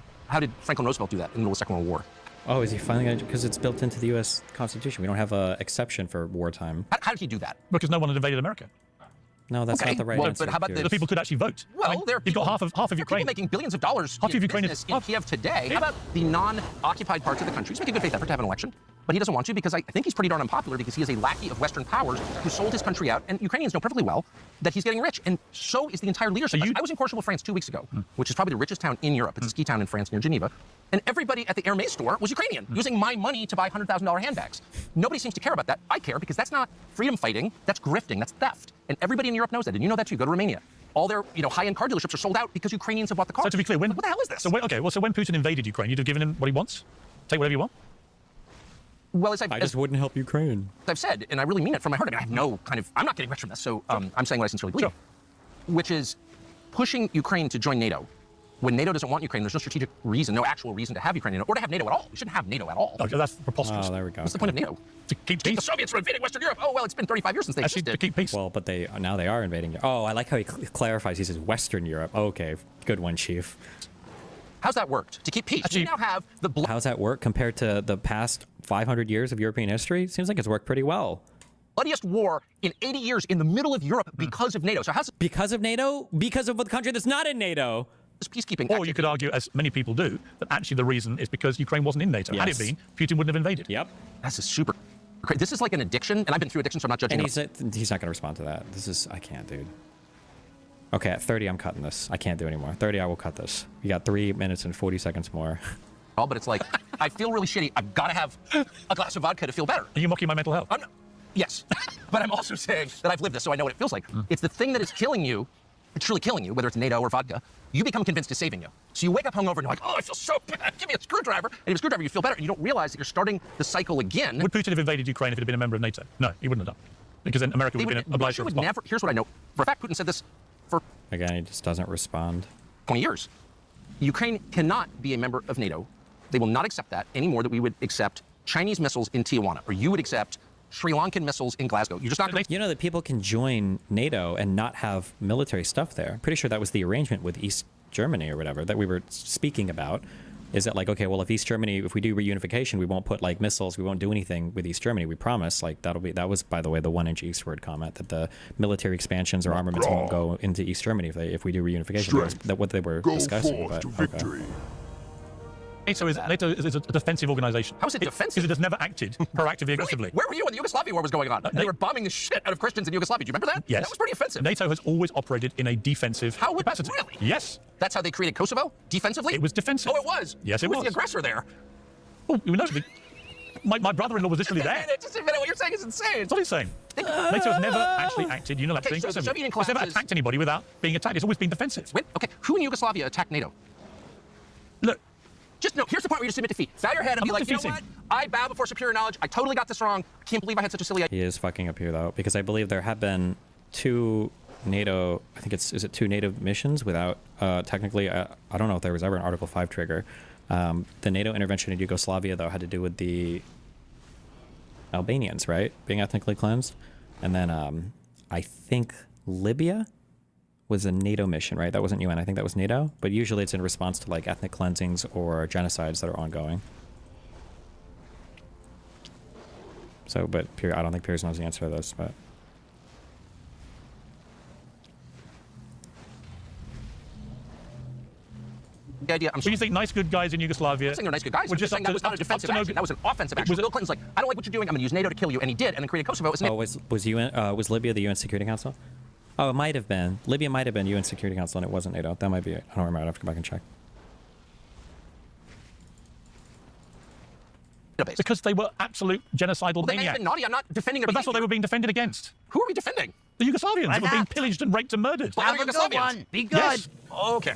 Franklin Roosevelt do that in the middle of the Second World War? Oh, is he finally going to... Because it's built into the U.S. Constitution. We don't have an exception for wartime. How did he do that? Because no one had invaded America. No, that's Okay, not the right well, answer. but how about The people could actually vote. Well, I mean, there are you've got people- half of Ukraine. People making billions of dollars Half of Ukraine business in Kiev today. How about the non-occupied parts of the country? He's making a good faith effort to have an election, but he doesn't want to because I think he's pretty darn unpopular because he is a lackey of Western powers who sold his country out, and Ukrainians know perfectly well that he's getting rich, and so is the entire leadership. I was in Courchevel, France 2 weeks ago, which is probably the richest town in Europe. It's a ski town in France near Geneva, and everybody at the Hermès store was Ukrainian, using my money to buy $100,000 handbags. Nobody seems to care about that. I care because that's not freedom fighting, that's grifting, that's theft. And everybody in Europe knows that, and you know that too. Go to Romania. All their high-end car dealerships are sold out because Ukrainians have bought the cars. So to be clear, when... What the hell is this? So when Putin invaded Ukraine, you'd have given him what he wants? Take whatever you want? Well, I just wouldn't help Ukraine. I've said, and I really mean it from my heart. I mean, I have no kind of... I'm not getting rich from this, so I'm saying what I sincerely believe. Which is pushing Ukraine to join NATO. When NATO doesn't want Ukraine, there's no strategic reason, no actual reason to have Ukraine in NATO, or to have NATO at all. We shouldn't have NATO at all. Okay, that's preposterous. Oh, there we go. What's the point of NATO? To keep The peace. Soviets were invading Western Europe. Oh, well, it's been 35 years since they Actually, to existed. keep peace. Well, but now they are invading. Oh, I like how he clarifies. He says Western Europe. Okay, good one, Chief. How's that worked? To keep peace. We now have the... How's that work compared to the past 500 years of European history? Seems like it's worked pretty well. bloodiest war in 80 years in the middle of Europe because of NATO. So how's... Because of NATO? Because of a country that's not in NATO? this peacekeeping. Or you could argue, as many people do, that actually the reason is because Ukraine wasn't in NATO. Had it been, Putin wouldn't have invaded. Yep. That's a super. This is like an addiction, and I've been through addiction, so I'm not judging. And he's not going to respond to that. I can't, dude. Okay, at 30, I'm cutting this. I can't do anymore. 30, I will cut this. You got 3 minutes and 40 seconds more. Oh, but it's like, I feel really shitty. I've got to have a glass of vodka to feel better. Are you mocking my mental health? Yes, but I'm also saying that I've lived this, so I know what it feels like. It's the thing that is killing you. It's truly killing you, whether it's NATO or vodka. You become convinced it's saving you. So you wake up hungover and you're like, oh, I feel so bad. Give me a screwdriver. And if a screwdriver, you feel better. And you don't realize that you're starting the cycle again. Would Putin have invaded Ukraine if it had been a member of NATO? No, he wouldn't have done. Because then America would have been obliged to respond. Here's what I know. For a fact, Putin said this for... Again, he just doesn't respond. 20 years. Ukraine cannot be a member of NATO. They will not accept that any more than we would accept Chinese missiles in Tijuana, or you would accept Sri Lankan missiles in Glasgow. You're just not going to... You know that people can join NATO and not have military stuff there. I'm pretty sure that was the arrangement with East Germany or whatever that we were speaking about. Is that like, okay, well, if East Germany, if we do reunification, we won't put like missiles, we won't do anything with East Germany. We promise. Like that was, by the way, the 1-inch eastward comment that the military expansions or armaments won't go into East Germany if we do reunification. That's what they were discussing. But, okay. NATO is a defensive organization. How is it defensive? Because it has never acted proactively aggressively. Where were you when the Yugoslavia war was going on? They were bombing the shit out of Christians in Yugoslavia. Do you remember that? Yes. That was pretty offensive. NATO has always operated in a defensive capacity. Really? Yes. That's how they created Kosovo? Defensively? It was defensive. Oh, it was? Yes, it was. Who was the aggressor there? Oh, you know, my brother-in-law was literally there. Just a minute, what you're saying is insane. It's not insane. NATO has never actually acted unilaterally. Okay, so the Soviet it's never attacked anybody without being attacked. It's always been defensive. Wait, okay, who in Yugoslavia attacked NATO? Look. Just no, here's the part where you just admit defeat. Bow your head and be like, you know what? I bow before superior knowledge. I totally got this wrong. I can't believe I had such a silly idea. He is fucking up here, though, because I believe there have been 2 NATO, I think is it 2 NATO missions without, technically, I don't know if there was ever an Article 5 trigger. The NATO intervention in Yugoslavia, though, had to do with the Albanians, right? Being ethnically cleansed. And then I think Libya was a NATO mission, right? That wasn't UN. I think that was NATO. But usually it's in response to like ethnic cleansings or genocides that are ongoing. So, but I don't think Piers knows the answer to this, but... The idea, So you think nice good guys in Yugoslavia... I'm saying they're nice good guys. Were I'm just saying that was not a defensive action. That was an offensive action. Bill Clinton's like, I don't like what you're doing. I'm going to use NATO to kill you. And he did. And then created Kosovo. Oh, was Libya the UN Security Council? Oh, it might have been. Libya might have been UN Security Council, and it wasn't NATO. That might be it. I don't remember. I'd have to go back and check. Because they were absolute genocidal They may maniacs. have been naughty. I'm not defending their But that's what they behavior. were being defended against. Who are we defending? The Yugoslavians. Why They were being not? pillaged and raped and murdered. Have a good one. Be good. Yes. Okay.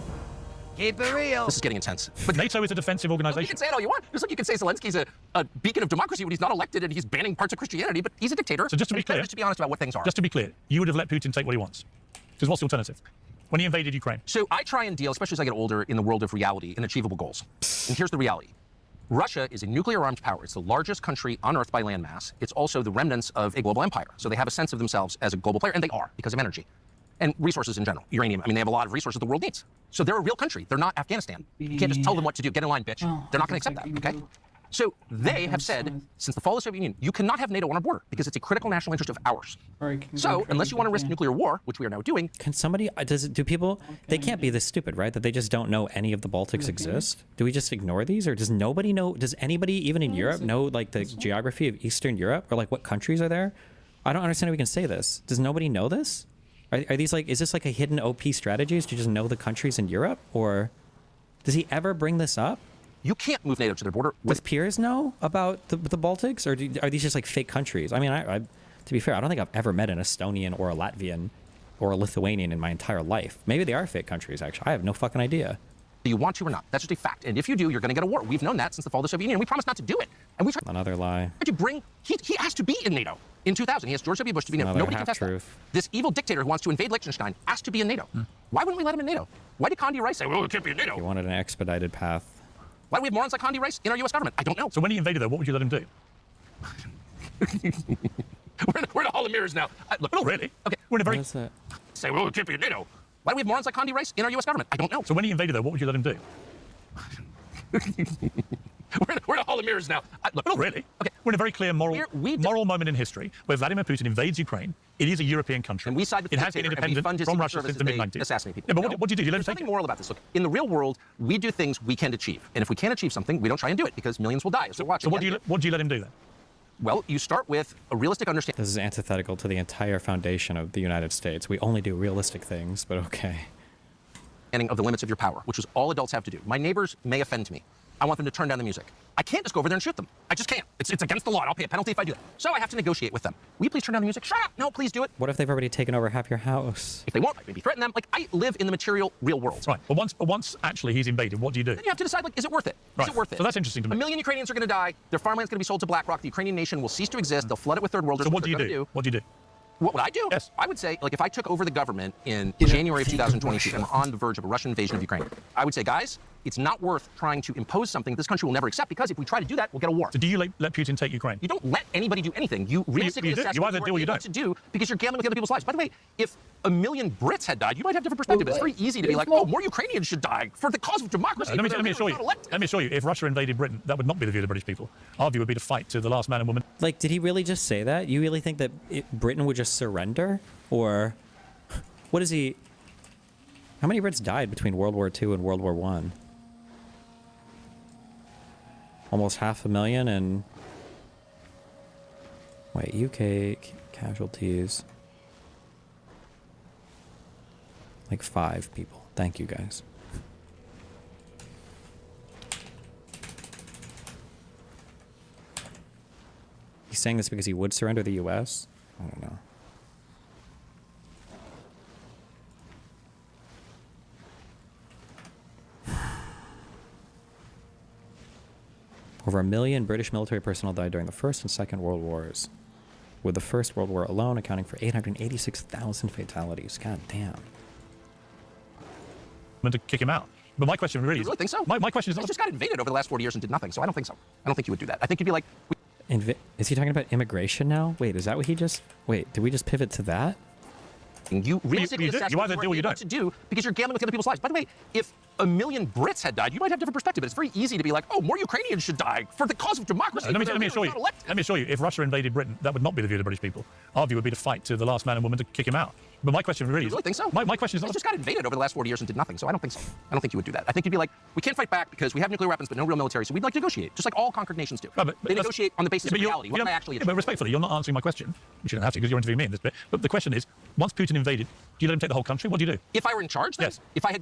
Keep it real. This is getting intense. But NATO is a defensive You organization. can say it all you want. Just like you can say Zelensky's a beacon of democracy when he's not elected and he's banning parts of Christianity, but he's a dictator. So just to be clear, just to be honest about what things are. Just to be clear, you would have let Putin take what he wants. Because what's the alternative? When he invaded Ukraine. So I try and deal, especially as I get older, in the world of reality and achievable goals. And here's the reality. Russia is a nuclear armed power. It's the largest country on Earth by landmass. It's also the remnants of a global empire. So they have a sense of themselves as a global player, and they are because of energy and resources in general. Uranium. I mean, they have a lot of resources the world needs. So they're a real country. They're not Afghanistan. You can't just tell them what to do. Get in line, bitch. They're not going to accept that, okay? So they have said, since the fall of the Soviet Union, you cannot have NATO on our border because it's a critical national interest of ours. So unless you want to risk nuclear war, which we are now doing. Can somebody, do people, they can't be this stupid, right? That they just don't know any of the Baltics exist? Do we just ignore these? Or does nobody know, does anybody even in Europe know like the geography of Eastern Europe? Or like what countries are there? I don't understand how we can say this. Does nobody know this? Are these like, is this like a hidden OP strategy? Do you just know the countries in Europe? Or does he ever bring this up? You can't move NATO to their border. Does Piers know about the Baltics? Or are these just like fake countries? I mean, to be fair, I don't think I've ever met an Estonian or a Latvian or a Lithuanian in my entire life. Maybe they are fake countries, actually. I have no fucking idea. Do you want to or not? That's just a fact. And if you do, you're going to get a war. We've known that since the fall of the Soviet Union. We promised not to do it. And we tried Another lie. to bring, he asked to be in NATO in 2000. He asked George W. Bush to be in NATO. Nobody can test that. This evil dictator who wants to invade Liechtenstein asked to be in NATO. Why wouldn't we let him in NATO? Why did Condi Rice say, well, it can't be in NATO? He wanted an expedited path. Why do we have morons like Condi Rice in our U.S. government? I don't know. So when he invaded there, what would you let him do? we're in a hall of mirrors now. Look, not really. Okay, we're in a very... Say, well, it can't be in NATO. Why do we have morons like Condi Rice in our U.S. government? I don't know. So when he invaded there, what would you let him do? We're in a hall of mirrors now. Look, Not really. Okay. We're in a very clear moral moment in history where Vladimir Putin invades Ukraine. It is a European country. And we side with the It has been dictator, and we fund independent his from secret Russia services since the as they mid-90s. assassinate people. Yeah, but No. what do you do? You let There's them take something moral about this. Look, in the real world, we do things we can't achieve. And if we can't achieve something, we don't try and do it because millions will die as they're watching. So what do you let him do then? Well, you start with a realistic understanding. This is antithetical to the entire foundation of the United States. We only do realistic things, but okay. Of the limits of your power, which is all adults have to do. My neighbors may offend me. I want them to turn down the music. I can't just go over there and shoot them. I just can't. It's against the law, and I'll pay a penalty if I do that. So I have to negotiate with them. Will you please turn down the music? Shut up! No, please do it. What if they've already taken over half your house? If they won't, I maybe threaten them. Like, I live in the material real world. Right. But once actually he's invaded, what do you do? Then you have to decide, like, is it worth it? Right. Is it worth it? So that's interesting to me. 1 million Ukrainians are going to die. Their farmland's going to be sold to BlackRock. The Ukrainian nation will cease to exist. They'll flood it with third worlders. So what do you do? What do you do? What would I do? Yes. I would say, like, if I took over the government in January of 2022 and we're on the verge of a Russian invasion of Ukraine, I would say, guys, it's not worth trying to impose something this country will never accept, because if we try to do that, we'll get a war. So do you let Putin take Ukraine? You don't let anybody do anything. You realistically assess you either what do or you able don't. to do, because you're gambling with other people's lives. By the way, if 1 million Brits had died, you might have a different perspective. It's very easy to be like, oh, more Ukrainians should die for the cause of democracy. Let me assure you. Let me assure you. If Russia invaded Britain, that would not be the view of the British people. Our view would be to fight to the last man and woman. Like, did he really just say that? You really think that Britain would just surrender? Or what is he... How many Brits died between World War II and World War I? Almost 500,000 and... Wait, UK casualties... Like 5 people. Thank you, guys. He's saying this because he would surrender the US? I don't know. Over 1 million British military personnel died during the First and Second World Wars, with the First World War alone accounting for 886,000 fatalities. God damn. To kick him out. But my question really is... You really think so? My question is... They just got invaded over the last 40 years and did nothing, so I don't think so. I don't think you would do that. I think you'd be like... Is he talking about immigration now? Wait, is that what he just... Wait, did we just pivot to that? You realistically assess what you able to do, because you're gambling with other people's lives. By the way, if 1 million Brits had died, you might have a different perspective. But it's very easy to be like, oh, more Ukrainians should die for the cause of democracy. Let me assure you. Let me assure you. If Russia invaded Britain, that would not be the view of the British people. Our view would be to fight to the last man and woman to kick him out. But my question really is... You really think so? My question is... They just got invaded over the last 40 years and did nothing, so I don't think so. I don't think you would do that. I think you'd be like, we can't fight back because we have nuclear weapons but no real military, so we'd like to negotiate, just like all conquered nations do. No, but they negotiate on the basis of reality. What am I actually but respectfully, you're not answering my question. Which you don't have to because you're interviewing me in this bit. But the question is, once Putin invaded, do you let him take the whole country? What do you do? If I were in charge, then, yes. If I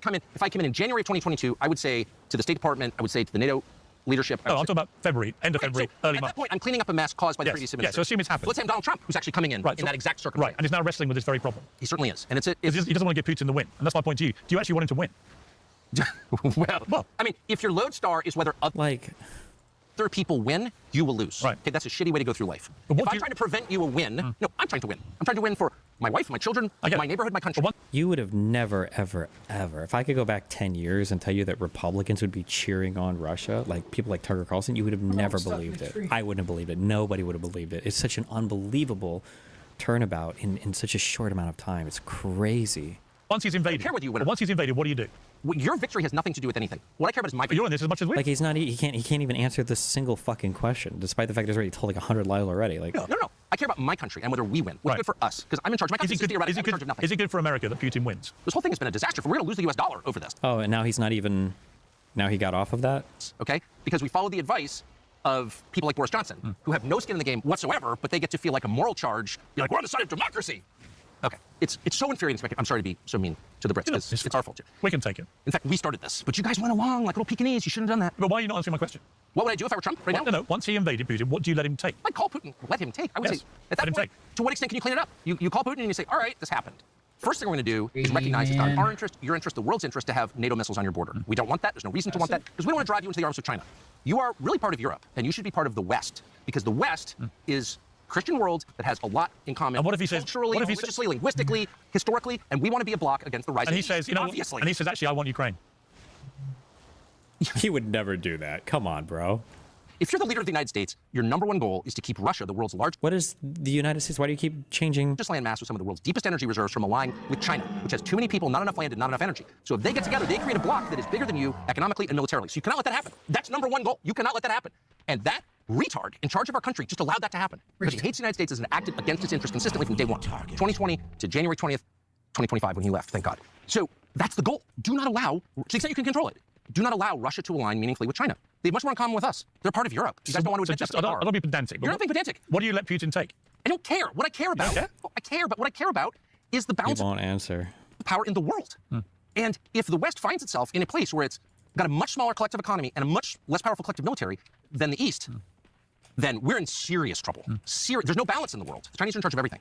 came in in January of 2022, I would say to the State Department, I would say to the NATO leadership. No, I'm talking about February, end of February, early March. At that point, I'm cleaning up a mess caused by the previous administration. Yeah, so assume it's happened. So let's say I'm Donald Trump, who's actually coming in that exact circumstance. Right, and he's now wrestling with this very problem. He certainly is. And he doesn't want to give Putin the win. And that's my point to you. Do you actually want him to win? well, I mean, if your lodestar is whether other people win, you will lose. Right. Okay, that's a shitty way to go through life. If I'm trying to prevent you a win, no, I'm trying to win. I'm trying to win for my wife, my children, my neighborhood, my country. You would have never, ever, ever, if I could go back 10 years and tell you that Republicans would be cheering on Russia, like people like Tucker Carlson, you would have never believed it. I wouldn't have believed it. Nobody would have believed it. It's such an unbelievable turnabout in such a short amount of time. It's crazy. Once he's invaded, once he's invaded, what do you do? Well, your victory has nothing to do with anything. What I care about is my victory. You're in this as much as we. Like he can't even answer this single fucking question, despite the fact that he's already told like 100 lies already. Like no. I care about my country and whether we win. What's good for us? Because I'm in charge. My country's theoretically in charge of nothing. Is it good for America that Putin wins? This whole thing has been a disaster. We're going to lose the U.S. dollar over this. Oh, and now he's not even. Now he got off of that. Okay, because we followed the advice of people like Boris Johnson, who have no skin in the game whatsoever, but they get to feel like a moral charge. Be like, we're on the side of democracy. Okay, it's so infuriating. I'm sorry to be so mean to the Brits, because it's our fault too. We can take it. In fact, we started this, but you guys went along like little Pekingese. You shouldn't have done that. But why are you not answering my question? What would I do if I were Trump right now? No. Once he invaded Putin, what do you let him take? I'd call Putin. Let him take. I would say, at that point, to what extent can you clean it up? You call Putin and you say, all right, this happened. First thing we're going to do is recognize it's not in our interest, your interest, the world's interest to have NATO missiles on your border. We don't want that. There's no reason to want that because we don't want to drive you into the arms with China. You are really part of Europe, and you should be part of the West because the West is Christian world that has a lot in common. And what if he says, culturally, religiously, linguistically, historically, and we want to be a bloc against the rising. And he says, obviously. And he says, actually, I want Ukraine. He would never do that. Come on, bro. If you're the leader of the United States, your number one goal is to keep Russia, the world's largest. What is the United States? Why do you keep changing? Just land mass with some of the world's deepest energy reserves from aligning with China, which has too many people, not enough land, and not enough energy. So if they get together, they create a bloc that is bigger than you economically and militarily. So you cannot let that happen. That's number one goal. You cannot let that happen. And that retard in charge of our country just allowed that to happen. Because he hates the United States and acted against its interests consistently from day one. 2020 to January 20th, 2025 when he left, thank God. So that's the goal. Do not allow, to the extent you can control it, do not allow Russia to align meaningfully with China. They have much more in common with us. They're part of Europe. You guys don't want to admit that. I don't be pedantic. You're not being pedantic. What do you let Putin take? I don't care. What I care about, I care, but what I care about is the balance He won't answer. of power in the world. And if the West finds itself in a place where it's got a much smaller collective economy and a much less powerful collective military than the East, then we're in serious trouble. There's no balance in the world. The Chinese are in charge of everything.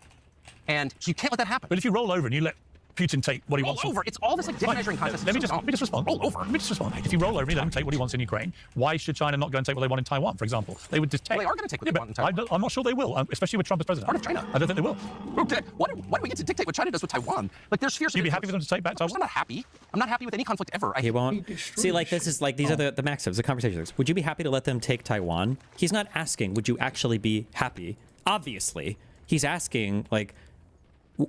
And so you can't let that happen. But if you roll over and you let Putin take what he wants. Roll over. It's all this like dick measuring contest. Let me just respond. Roll over. Let me just respond. If you roll over and you let him take what he wants in Ukraine, why should China not go and take what they want in Taiwan, for example? They would just take. Well, they are going to take what they want in Taiwan. I'm not sure they will, especially with Trump as president. Part of China. I don't think they will. Okay. Why do we get to dictate what China does with Taiwan? Like, there's fierce. You'd be happy for them to take back Taiwan? I'm not happy. I'm not happy with any conflict ever. He won't. See, like, this is like, these are the maxims, the conversations. Would you be happy to let them take Taiwan? He's not asking, would you actually be happy? Obviously. He's asking, like,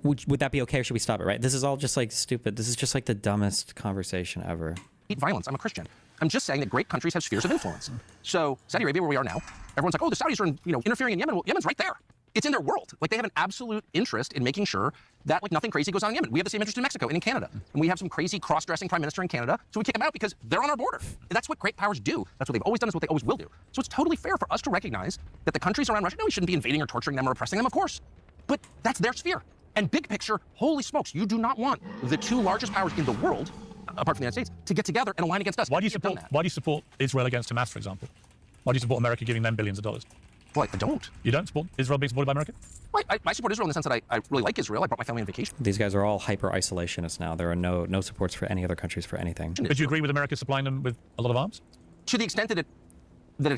would that be okay or should we stop it, right? This is all just like stupid. This is just like the dumbest conversation ever. Violence. I'm a Christian. I'm just saying that great countries have spheres of influence. So Saudi Arabia, where we are now, everyone's like, oh, the Saudis are interfering in Yemen. Well, Yemen's right there. It's in their world. Like, they have an absolute interest in making sure that like nothing crazy goes on in Yemen. We have the same interest in Mexico and in Canada. And we have some crazy cross-dressing prime minister in Canada, so we kick them out because they're on our border. And that's what great powers do. That's what they've always done, is what they always will do. So it's totally fair for us to recognize that the countries around Russia, no, we shouldn't be invading or torturing them or oppressing them, of course. But that's their sphere. And big picture, holy smokes, you do not want the two largest powers in the world, apart from the United States, to get together and align against us. Why do you support Israel against Hamas, for example? Why do you support America giving them billions of dollars? Well, I don't. You don't support Israel being supported by America? Well, I support Israel in the sense that I really like Israel. I brought my family on vacation. These guys are all hyper-isolationists now. There are no supports for any other countries for anything. But do you agree with America supplying them with a lot of arms? To the extent that it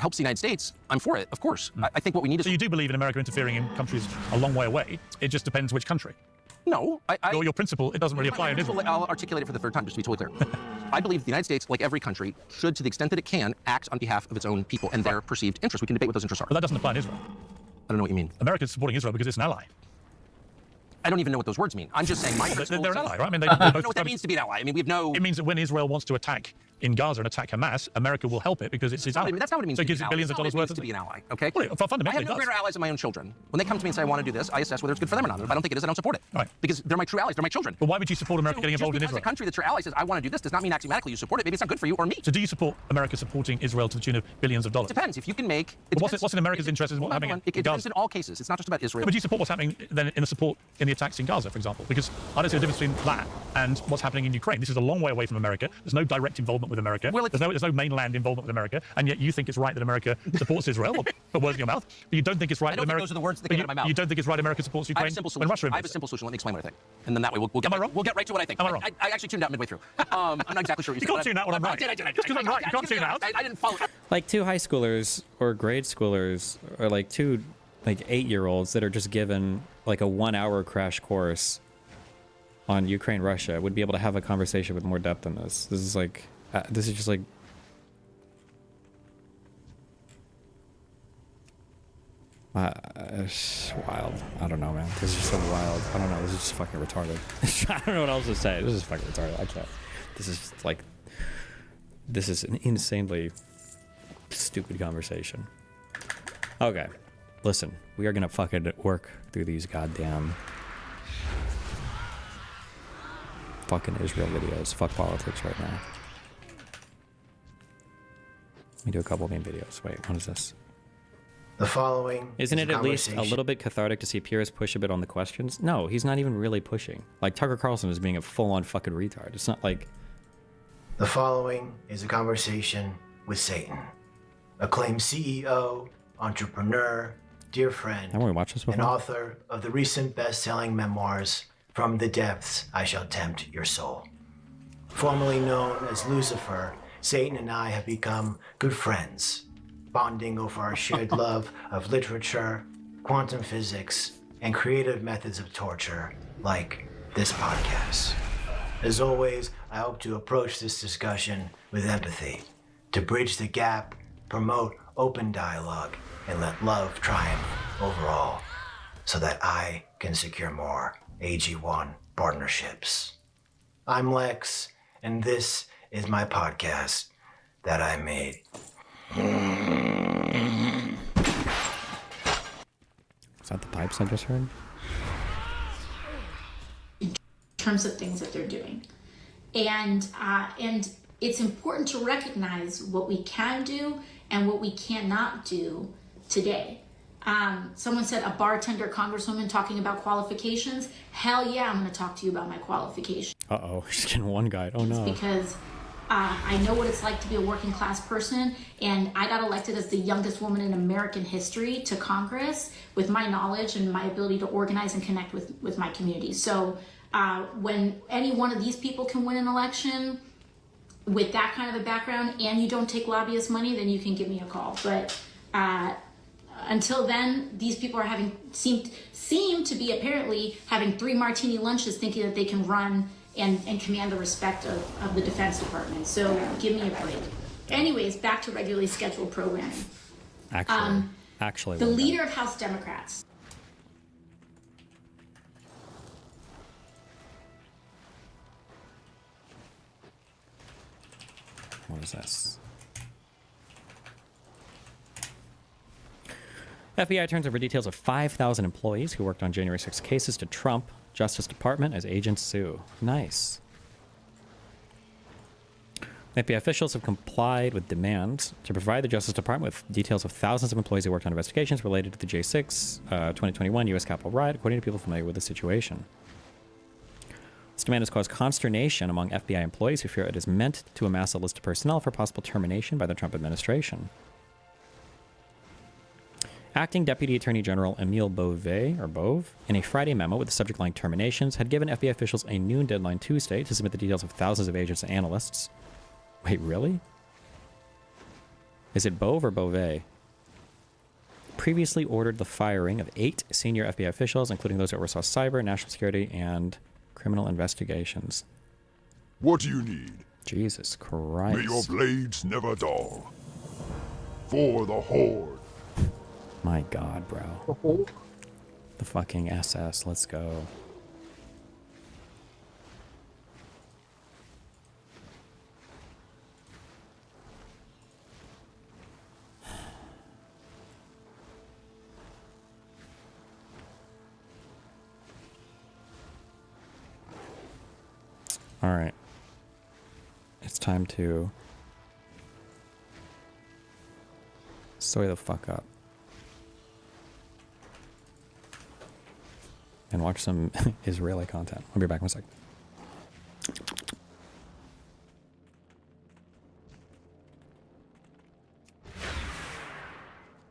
helps the United States, I'm for it, of course. I think what we need is... So you do believe in America interfering in countries a long way away? It just depends which country? No. Your principle, it doesn't really apply in Israel. I'll articulate it for the third time, just to be totally clear. I believe the United States, like every country, should, to the extent that it can, act on behalf of its own people and their perceived interests. We can debate what those interests are. But that doesn't apply in Israel. I don't know what you mean. America's supporting Israel because it's an ally. I don't even know what those words mean. I'm just saying my principle... They're an ally, right? I mean, I don't know what that means to be an ally. I mean, we have no... It means that when Israel wants to attack in Gaza and attack Hamas, America will help it because it's its ally. That's not what it means so it gives to it be billions of dollars worth of... to be an ally, okay? Well, fundamentally, I have no greater allies than my own children. When they come to me and say, I want to do this, I assess whether it's good for them or not. And if I don't think it is, I don't support it. Right. Because they're my true allies. They're my children. But why would you support America getting involved in Israel? Just because a country that's your ally says, I want to do this, does not mean axiomatically you support it. Maybe it's not good for you or me. So do you support America supporting Israel to the tune of billions of dollars? It depends. If you can make... What's in America's interest is what's happening in Gaza? It depends in all cases. It's not just about Israel. Yeah, but do you support what's happening then in the support in the attacks in Gaza, for example? Because I don't see the difference between that and what's happening in Ukraine. This is a long way away from America. There's no direct involvement with America. Well, there's no mainland involvement with America, and yet you think it's right that America supports Israel. Put words in your mouth. But you don't think it's right that America... those are the words that came out of my mouth. You don't think it's right America supports Ukraine when Russia... I have a simple solution. Let me explain what I think. And then that way we'll get right to what I think. Am I wrong? I actually tuned out midway through. I'm not exactly sure what you can't tune out when I'm right. I did. Just because I'm right, you can't tune out. I didn't follow. Like two high schoolers or grade schoolers or like two like 8-year-olds that are just given like a 1-hour crash course on Ukraine, Russia would be able to have a conversation with more depth than this. This is like, this is just like, it's wild. I don't know, man. This is just so wild. I don't know. This is just fucking retarded. I don't know what else to say. This is fucking retarded. I can't. This is just like, this is an insanely stupid conversation. Okay. Listen, we are gonna fucking work through these goddamn fucking Israel videos. Fuck politics right now. Let me do a couple main videos. Wait, what is this? The following Isn't it at least a little bit cathartic to see Pierce push a bit on the questions? No, he's not even really pushing. Like, Tucker Carlson is being a full-on fucking retard. It's not like... The following is a conversation with Satan, acclaimed CEO, entrepreneur, dear friend, Haven't we watched this before? and author of the recent best-selling memoirs, From the Depths I Shall Tempt Your Soul. Formerly known as Lucifer, Satan and I have become good friends, bonding over our shared love of literature, quantum physics, and creative methods of torture, like this podcast. As always, I hope to approach this discussion with empathy, to bridge the gap, promote open dialogue, and let love triumph over all, so that I can secure more AG1 partnerships. I'm Lex, and this is my podcast that I made. Is that the pipes I just heard? In terms of things that they're doing. And it's important to recognize what we can do and what we cannot do today. Someone said a bartender congresswoman talking about qualifications. Hell yeah, I'm going to talk to you about my qualifications. Uh-oh, she's getting one guy. Oh no. Because I know what it's like to be a working class person, and I got elected as the youngest woman in American history to Congress with my knowledge and my ability to organize and connect with my community. So when any one of these people can win an election with that kind of a background and you don't take lobbyist money, then you can give me a call. But until then, these people are seem to be apparently having 3 martini lunches thinking that they can run and command the respect of the Defense Department. So give me a break. Anyways, back to regularly scheduled programming. Actually, the leader of House Democrats. What is this? FBI turns over details of 5,000 employees who worked on January 6 cases to Trump Justice Department as agents sue. Nice. FBI officials have complied with demands to provide the Justice Department with details of thousands of employees who worked on investigations related to the J6 2021 U.S. Capitol riot, according to people familiar with the situation. This demand has caused consternation among FBI employees who fear it is meant to amass a list of personnel for possible termination by the Trump administration. Acting Deputy Attorney General Emile Bove, in a Friday memo with the subject line terminations, had given FBI officials a noon deadline Tuesday to submit the details of thousands of agents and analysts. Wait, really? Is it Bove or Bove? Previously ordered the firing of 8 senior FBI officials, including those who oversaw cyber, national security, and criminal investigations. What do you need? Jesus Christ. May your blades never dull. For the Horde. My God, bro. The fucking SS, let's go. All right. It's time to soy the fuck up. And watch some Israeli content. I'll be back in a sec.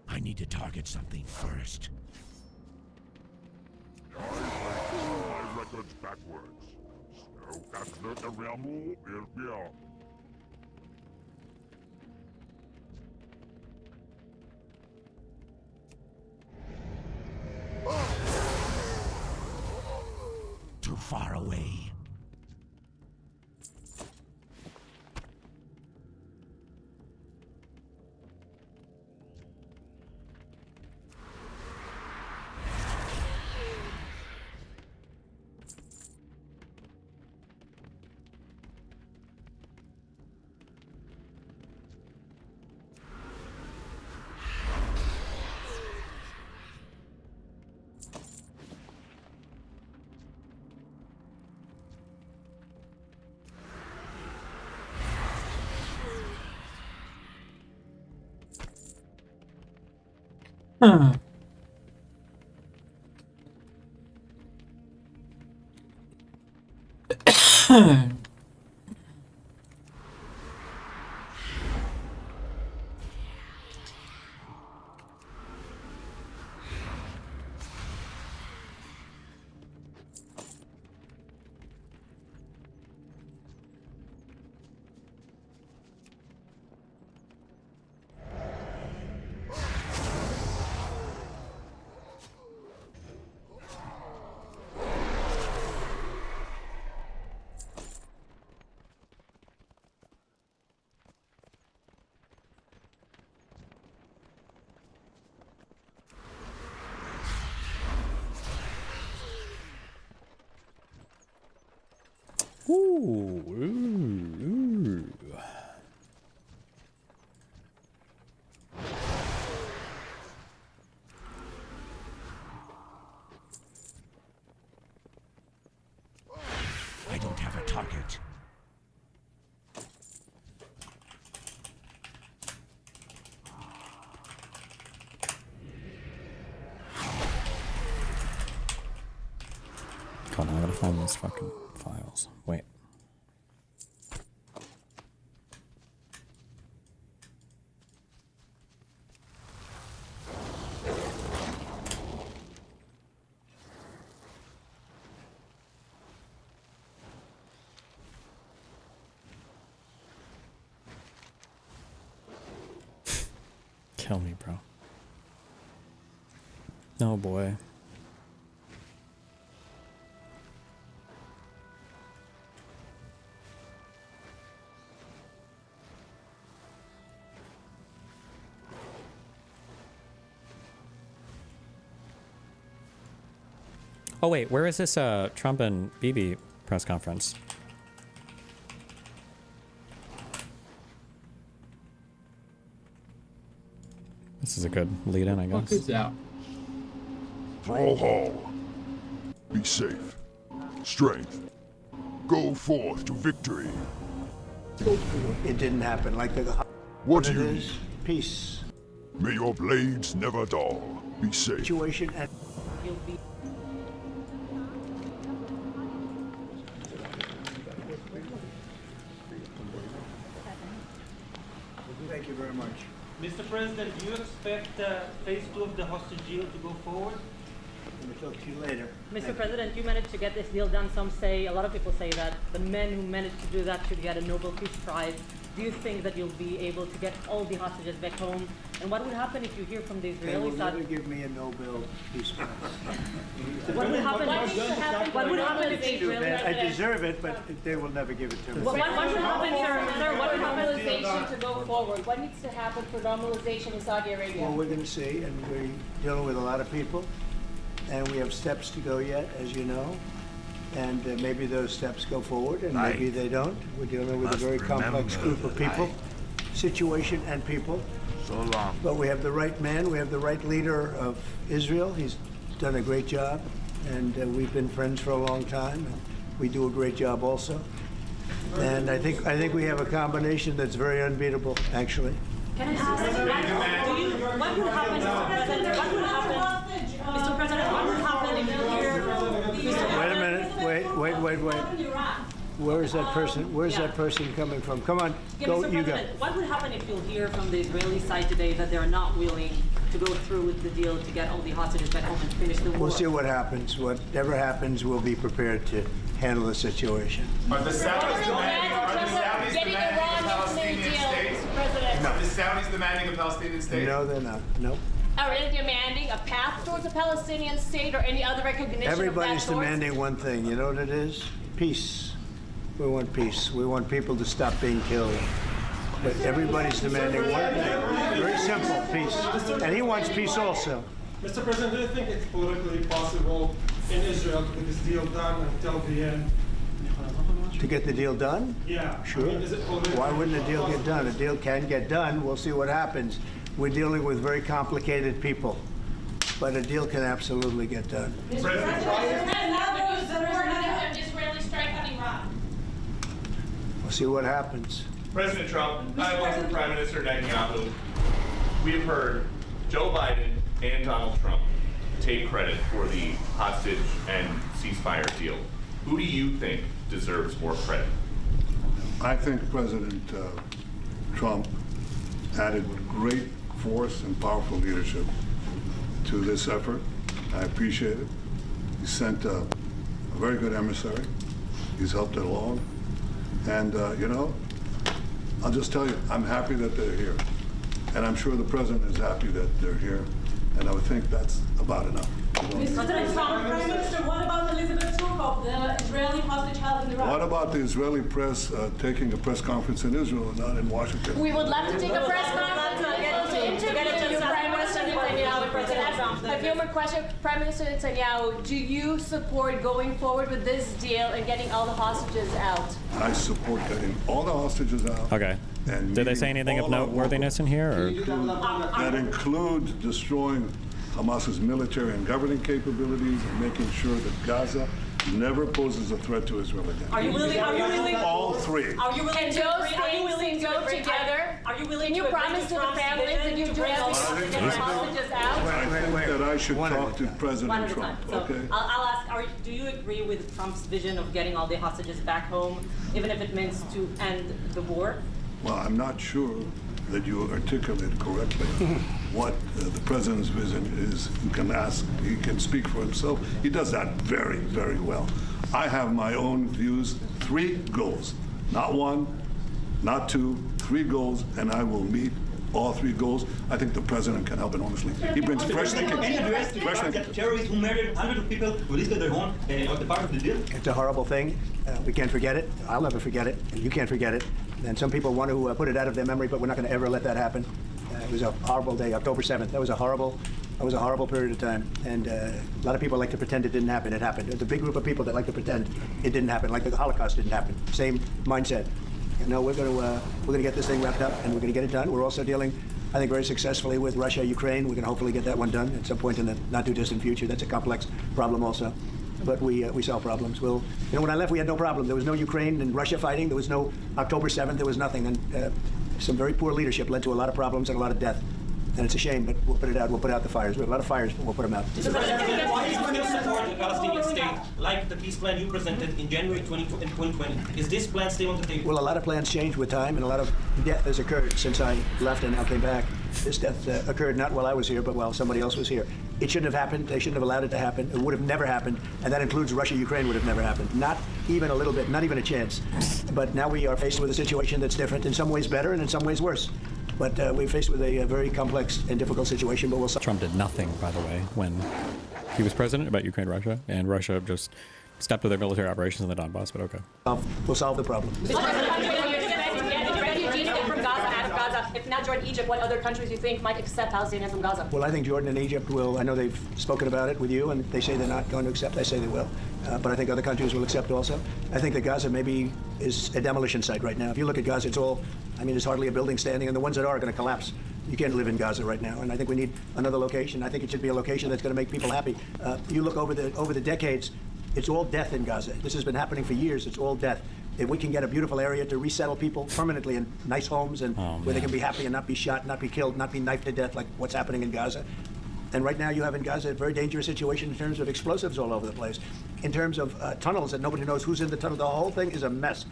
I need to target something first. I record my records backwards. So after the realm will be on. Too far away. Ooh. I don't have a target. Hold on, I gotta find these fucking files. Wait. Kill me, bro. Oh boy. Oh wait, where is this Trump and Bibi press conference? This is a good lead-in, I guess. It's out. Thrall Hall. Be safe. Strength. Go forth to victory. It didn't happen like the. What do you it need? is? Peace. May your blades never dull. Be safe. Situation and. Thank you very much. Mr. President, do you expect phase 2 of the hostage deal to go forward? Let me talk to you later. Mr. President, you managed to get this deal done. Some say, a lot of people say that the men who managed to do that should get a Nobel Peace Prize. Do you think that you'll be able to get all the hostages back home? And what would happen if you hear from the They will Israeli never side? give me a Nobel Peace Prize. What would happen? What would happen if the Israeli I deserve it, but they will never give it to me. What would happen, sir? What would happen? Normalization to go forward. What needs to happen for normalization in Saudi Arabia? Well, we're going to see, and we're dealing with a lot of people, and we have steps to go yet, as you know, and maybe those steps go forward, and maybe they don't. We're dealing with a very complex group of people, situation and people. So long. But we have the right man, we have the right leader of Israel. He's done a great job, and we've been friends for a long time, and we do a great job also. And I think we have a combination that's very unbeatable, actually. Can I ask, what would happen, Mr. President? What would happen, Mr. President? What would happen if you hear? Wait a minute. Wait. Where is that person? Where's that person coming from? Come on, go. Mr. You go. President, what would happen if you'll hear from the Israeli side today that they're not willing to go through with the deal to get all the hostages back home and finish the war? We'll see what happens. Whatever happens, we'll be prepared to handle the situation. Are the Saudis demanding a Palestinian state? No. Are the Saudis demanding a Palestinian state? No, they're not. No. Are they demanding a path towards a Palestinian state or any other recognition Everybody's of that demanding one thing. You know what it is? Peace. We want peace. We want people to stop being killed. But everybody's demanding one thing. Very simple, peace. And he wants peace also. Mr. President, do you think it's politically possible in Israel to get this deal done until the end? To get the deal done? Yeah. Sure. I mean, is it politically Why wouldn't a deal get possible? done? A deal can get done. We'll see what happens. We're dealing with very complicated people. But a deal can absolutely get done. Israeli strike on Iran. We'll see what happens. President Trump, I work for Prime Minister Netanyahu. We have heard Joe Biden and Donald Trump take credit for the hostage and ceasefire deal. Who do you think deserves more credit? I think President Trump added great force and powerful leadership to this effort. I appreciate it. He sent a very good emissary. He's helped it along. And, you know, I'll just tell you, I'm happy that they're here. And I'm sure the president is happy that they're here. And I would think that's about enough. Mr. Prime Minister, what about Elizabeth Turkov, the Israeli hostage held in Iraq? What about the Israeli press taking a press conference in Israel and not in Washington? We would love to take a press conference to interview you, Prime Minister Netanyahu. President Trump. A few more questions. Prime Minister Netanyahu, do you support going forward with this deal and getting all the hostages out? I support getting all the hostages out. Okay. And Did they say anything of noteworthiness in here? Or? that includes destroying Hamas's military and governing capabilities and making sure that Gaza never poses a threat to Israel again. Are you willing? All three. Are you willing to agree? Are you willing to go together? Are you willing to promise to the families that you do everything to get the hostages out? I think that I should talk to President Trump. So Okay. I'll ask, do you agree with Trump's vision of getting all the hostages back home, even if it means to end the war? Well, I'm not sure that you articulate correctly what the president's vision is. You can ask, he can speak for himself. He does that very, very well. I have my own views, 3 goals, not 1, not 2, 3 goals, and I will meet all 3 goals. I think the president can help enormously. He brings fresh thinking. Terrorists who murdered hundreds of people who listed their home are the part of the deal. It's a horrible thing. We can't forget it. I'll never forget it, and you can't forget it. And some people want to put it out of their memory, but we're not going to ever let that happen. It was a horrible day, October 7th. That was a horrible period of time. And a lot of people like to pretend it didn't happen. It happened. There's a big group of people that like to pretend it didn't happen, like the Holocaust didn't happen. Same mindset. You know, we're going to get this thing wrapped up, and we're going to get it done. We're also dealing, I think, very successfully with Russia, Ukraine. We're going to hopefully get that one done at some point in the not too distant future. That's a complex problem also. But we solve problems. When I left, we had no problem. There was no Ukraine and Russia fighting. There was no October 7th. There was nothing. And some very poor leadership led to a lot of problems and a lot of death. And it's a shame, but we'll put it out. We'll put out the fires. We have a lot of fires, but we'll put them out. Why is Israel support the Palestinian state like the peace plan you presented in January 2020? Is this plan still on the table? Well, a lot of plans change with time, and a lot of death has occurred since I left and now came back. This death occurred not while I was here, but while somebody else was here. It shouldn't have happened. They shouldn't have allowed it to happen. It would have never happened, and that includes Russia-Ukraine would have never happened. Not even a little bit, not even a chance. But now we are faced with a situation that's different, in some ways better and in some ways worse. But we're faced with a very complex and difficult situation, but we'll solve. Trump did nothing, by the way, when he was president about Ukraine-Russia, and Russia just stepped with their military operations in the Donbass, but okay. We'll solve the problem. If not Jordan, Egypt, what other countries do you think might accept Palestinians from Gaza? Well, I think Jordan and Egypt will. I know they've spoken about it with you, and they say they're not going to accept. I say they will. But I think other countries will accept also. I think that Gaza maybe is a demolition site right now. If you look at Gaza, it's all, there's hardly a building standing, and the ones that are going to collapse. You can't live in Gaza right now, and I think we need another location. I think it should be a location that's going to make people happy. You look over the decades, it's all death in Gaza. This has been happening for years. It's all death. If we can get a beautiful area to resettle people permanently in nice homes and where they can be happy and not be shot, not be killed, not be knifed to death like what's happening in Gaza. And right now you have in Gaza a very dangerous situation in terms of explosives all over the place, in terms of tunnels that nobody knows who's in the tunnel. The whole thing is a mess.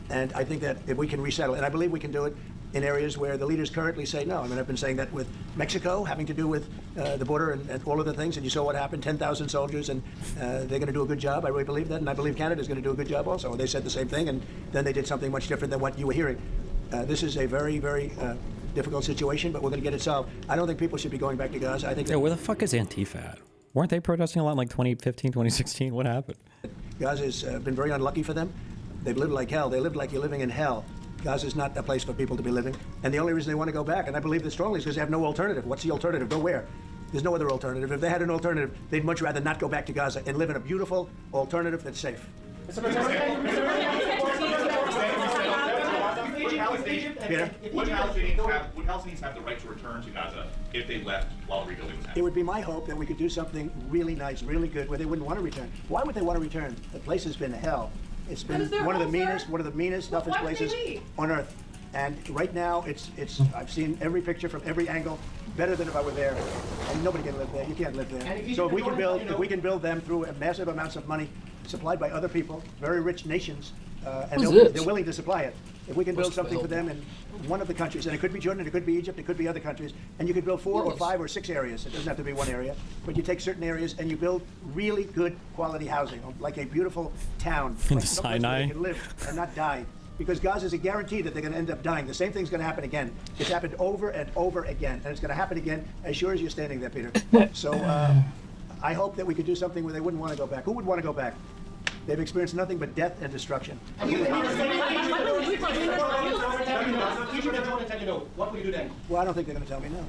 And I think that if we can resettle, and I believe we can do it in areas where the leaders currently say no. I've been saying that with Mexico, having to do with the border and all of the things, and you saw what happened, 10,000 soldiers, and they're going to do a good job. I really believe that, and I believe Canada's going to do a good job also. They said the same thing, and then they did something much different than what you were hearing. This is a very, very difficult situation, but we're going to get it solved. I don't think people should be going back to Gaza. I think. Where the fuck is Antifa at? Weren't they protesting a lot in like 2015, 2016? What happened? Gaza's been very unlucky for them. They've lived like hell. They lived like you're living in hell. Gaza's not a place for people to be living. And the only reason they want to go back, and I believe this strongly, is because they have no alternative. What's the alternative? Go where? There's no other alternative. If they had an alternative, they'd much rather not go back to Gaza and live in a beautiful alternative that's safe. Would Palestinians have the right to return to Gaza if they left while rebuilding was happening? It would be my hope that we could do something really nice, really good, where they wouldn't want to return. Why would they want to return? The place has been hell. It's been one of the meanest, toughest places on earth. And right now, I've seen every picture from every angle, better than if I were there. And nobody can live there. You can't live there. So if we can build them through massive amounts of money supplied by other people, very rich nations, and they're willing to supply it. If we can build something for them in one of the countries, and it could be Jordan, it could be Egypt, it could be other countries, and you could build 4 or 5 or 6 areas. It doesn't have to be one area, but you take certain areas and you build really good quality housing, like a beautiful town, in like the Sinai, where they can live and not die. Because Gaza is a guarantee that they're going to end up dying. The same thing's going to happen again. It's happened over and over again, and it's going to happen again as sure as you're standing there, Peter. So I hope that we could do something where they wouldn't want to go back. Who would want to go back? They've experienced nothing but death and destruction. What will you do then? Well, I don't think they're going to tell me no.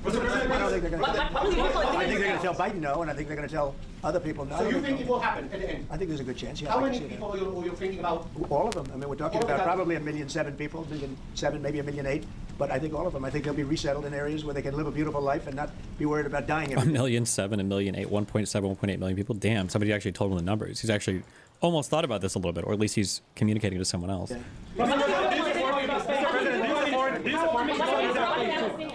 I don't think they're going to. I think they're going to tell Biden no, and I think they're going to tell other people no. So you think it will happen at the end? I think there's a good chance. Yeah, How I can many see that. people are you thinking about? All of them. I mean, we're talking All of about them. probably 1,000,007 people, 1,000,007, maybe 1,000,008. But I think all of them. I think they'll be resettled in areas where they can live a beautiful life and not be worried about dying. 1,000,007, 1,000,008, 1.7, 1.8 million people. Damn, somebody actually told him the numbers. He's actually almost thought about this a little bit, or at least he's communicating to someone else.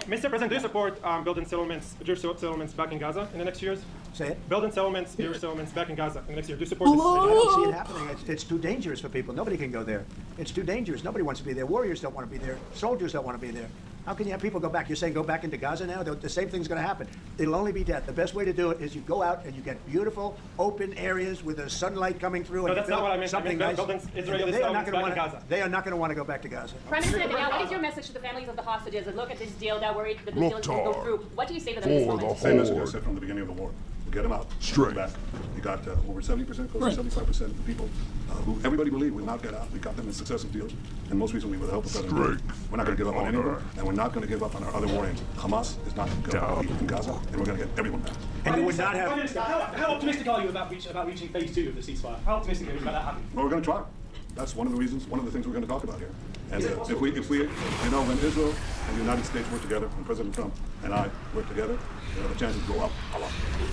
Mr. President, do you support building settlements, Jewish settlements back in Gaza in the next years? Say it. Building settlements, Jewish settlements back in Gaza in the next year. Do you support I this? don't see it happening. It's too dangerous for people. Nobody can go there. It's too dangerous. Nobody wants to be there. Warriors don't want to be there. Soldiers don't want to be there. How can you have people go back? You're saying go back into Gaza now? The same thing's going to happen. It'll only be death. The best way to do it is you go out and you get beautiful, open areas with the sunlight coming through. No, and that's you not build what I meant. something I nice. meant building Israeli They are not settlements going back to in want. They are not going to want to go back to Gaza. Prime Minister Netanyahu, what is your message to the families of the hostages that look at this deal that worry that the deal is going to go through? What do you say to them at this moment? Same message I said from the beginning of the war. Get them out. Straight. Back. We got over 70%, close to 75% of the people who everybody believed would not get out. We got them in successive deals, and most recently with the help of President Trump. We're not going to give up on any of them, and we're not going to give up on our other war aims. Hamas is not going to be in Gaza, and we're going to get everyone back. And you would not have. Prime Minister, how optimistic are you about reaching phase 2 of the ceasefire? How optimistic are you about that happening? Well, we're going to try. That's one of the reasons, one of the things we're going to talk about here. And if we, you know, when Israel and the United States work together, and President Trump and I work together, the chances go up a lot.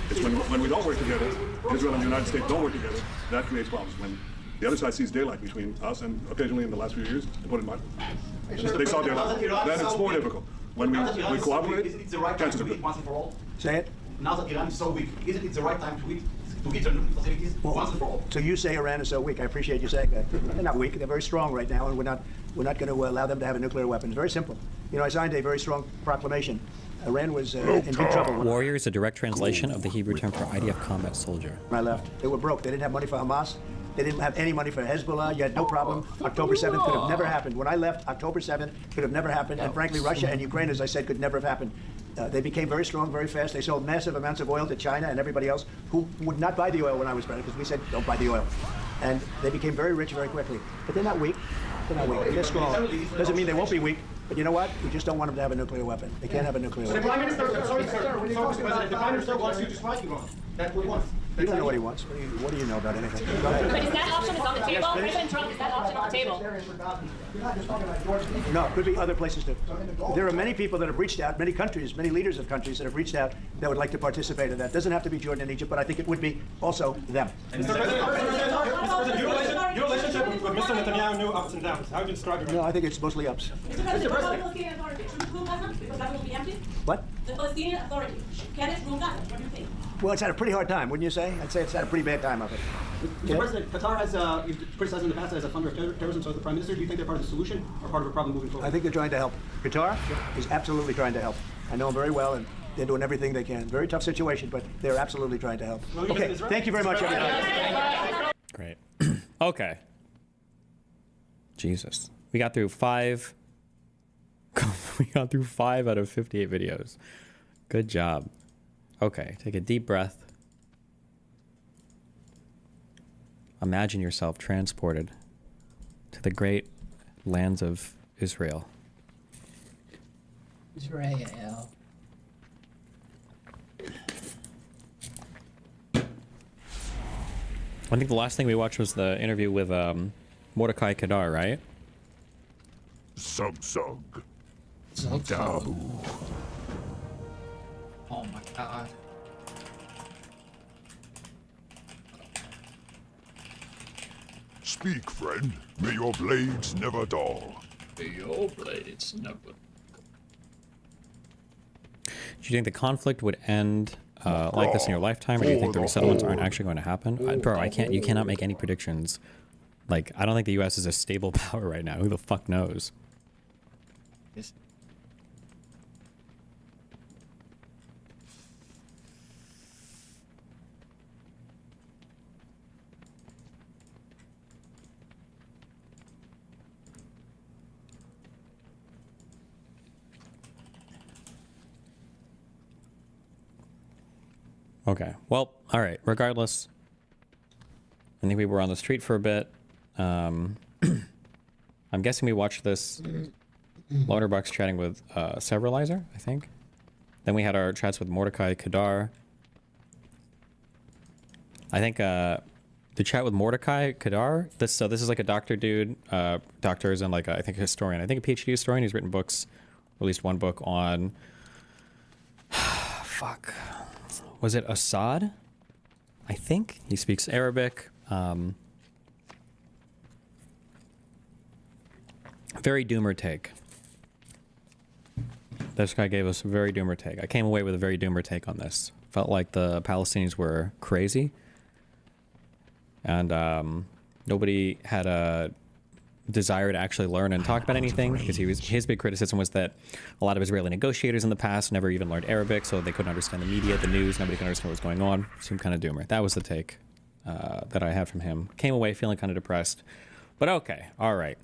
It's when we don't work together, Israel and the United States don't work together, that creates problems. When the other side sees daylight between us, and occasionally in the last few years, they saw daylight, then it's more difficult. When we cooperate, Is it the right time chances to are quit good. once and for all? Say it. Now that Iran is so weak, isn't it the right time to quit their nuclear facilities once and for all? So you say Iran is so weak. I appreciate you saying that. They're not weak. They're very strong right now, and we're not going to allow them to have a nuclear weapon. It's very simple. You know, I signed a very strong proclamation. Iran was in big trouble. Warrior is a direct translation of the Hebrew term for IDF combat soldier. When I left, they were broke. They didn't have money for Hamas. They didn't have any money for Hezbollah. You had no problem. October 7th could have never happened. When I left, October 7th could have never happened. And frankly, Russia and Ukraine, as I said, could never have happened. They became very strong very fast. They sold massive amounts of oil to China and everybody else who would not buy the oil when I was president, because we said, don't buy the oil. And they became very rich very quickly. But they're not weak. They're not weak. They're strong. Doesn't mean they won't be weak. But you know what? We just don't want them to have a nuclear weapon. They can't have a nuclear weapon. The Prime Minister, the Prime Minister wants you to strike Iran. That's what he wants. You don't know what he wants. What do you know about anything? Go ahead. But is that option on the table? President Trump, is that option on the table? No, it could be other places too. There are many people that have reached out, many countries, many leaders of countries that have reached out that would like to participate in that. Doesn't have to be Jordan and Egypt, but I think it would be also them. Mr. President, your relationship with Mr. Netanyahu knew ups and downs. How would you describe it? No, I think it's mostly ups. Mr. President, the Palestinian Authority should rule Gaza because Gaza will be empty? What? The Palestinian Authority, can it rule Gaza? What do you think? Well, it's had a pretty hard time, wouldn't you say? I'd say it's had a pretty bad time of it. Mr. President, Qatar has you've criticized in the past as a funder of terrorism, so as the Prime Minister, do you think they're part of the solution or part of a problem moving forward? I think they're trying to help. Qatar is absolutely trying to help. I know them very well, and they're doing everything they can. Very tough situation, but they're absolutely trying to help. Okay, thank you very much, everybody. Great. Okay. Jesus. We got through 5. We got through 5 out of 58 videos. Good job. Okay, take a deep breath. Imagine yourself transported to the great lands of Israel. Israel. I think the last thing we watched was the interview with Mordecai Kedar, right? Sug. Dabu. Oh my god. Speak, friend. May your blades never dull. May your blades never. Do you think the conflict would end like this in your lifetime, or do you think the resettlements aren't actually going to happen? Bro, you cannot make any predictions. Like, I don't think the U.S. is a stable power right now. Who the fuck knows? Yes. Okay. Well, all right. Regardless, I think we were on the street for a bit. I'm guessing we watched this Loaderbucks chatting with Severalizer, I think. Then we had our chats with Mordecai Kadar. I think the chat with Mordecai Kadar. This is like a doctor dude. Doctors and like I think a historian. I think a PhD historian. He's written books, released one book on. Fuck. Was it Assad? I think he speaks Arabic. Very doomer take. This guy gave us a very doomer take. I came away with a very doomer take on this. Felt like the Palestinians were crazy. And nobody had a desire to actually learn and talk about anything, because his big criticism was that a lot of Israeli negotiators in the past never even learned Arabic, so they couldn't understand the media, the news, nobody could understand what was going on. Seemed kind of doomer. That was the take that I had from him. Came away feeling kind of depressed. But okay, all right.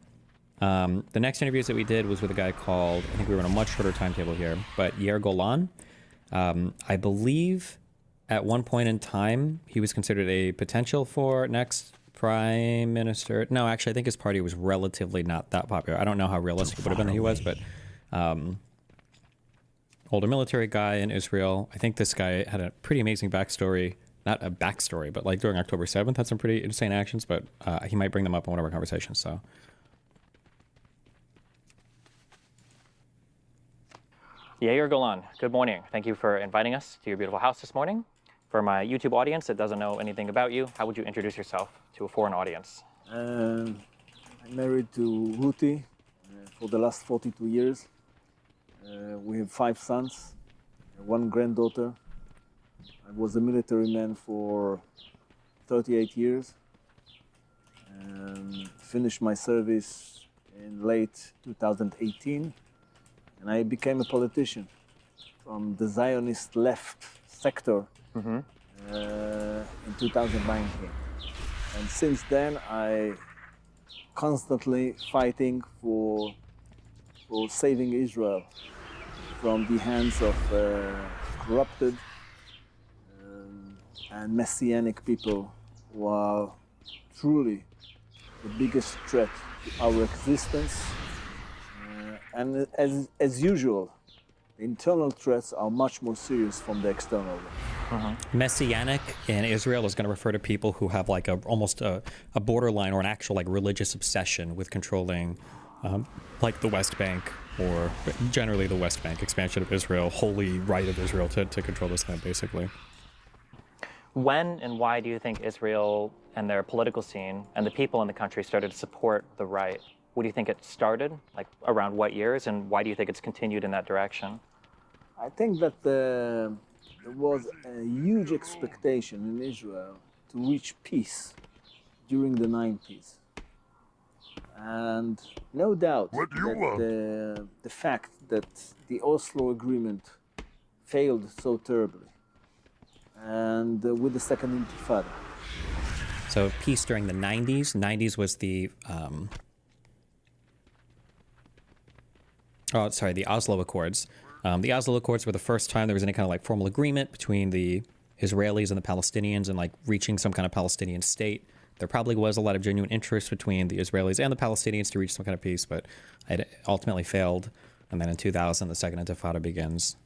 The next interviews that we did was with a guy called, I think we were on a much shorter timetable here, but Yair Golan. I believe at one point in time, he was considered a potential for next prime minister. No, actually, I think his party was relatively not that popular. I don't know how realistic it would have been that he was, but older military guy in Israel. I think this guy had a pretty amazing backstory. Not a backstory, but like during October 7th, had some pretty insane actions, but he might bring them up in one of our conversations, so. Yair Golan, good morning. Thank you for inviting us to your beautiful house this morning. For my YouTube audience that doesn't know anything about you, how would you introduce yourself to a foreign audience? I'm married to Ruti for the last 42 years. We have 5 sons, 1 granddaughter. I was a military man for 38 years and finished my service in late 2018. And I became a politician from the Zionist left sector in 2019. And since then, I constantly fighting for saving Israel from the hands of corrupted and messianic people who are truly the biggest threat to our existence. And as usual, the internal threats are much more serious from the external one. Messianic in Israel is going to refer to people who have like almost a borderline or an actual like religious obsession with controlling like the West Bank, or generally the West Bank, expansion of Israel, holy right of Israel to control this land, basically. When and why do you think Israel and their political scene and the people in the country started to support the right? What do you think it started? Like around what years, and why do you think it's continued in that direction? I think that there was a huge expectation in Israel to reach peace during the 90s. And no doubt that the fact that the Oslo Agreement failed so terribly, and with the Second Intifada. So peace during the 90s. 90s was the the Oslo Accords. The Oslo Accords were the first time there was any kind of like formal agreement between the Israelis and the Palestinians and like reaching some kind of Palestinian state. There probably was a lot of genuine interest between the Israelis and the Palestinians to reach some kind of peace, but it ultimately failed. And then in 2000, the Second Intifada begins.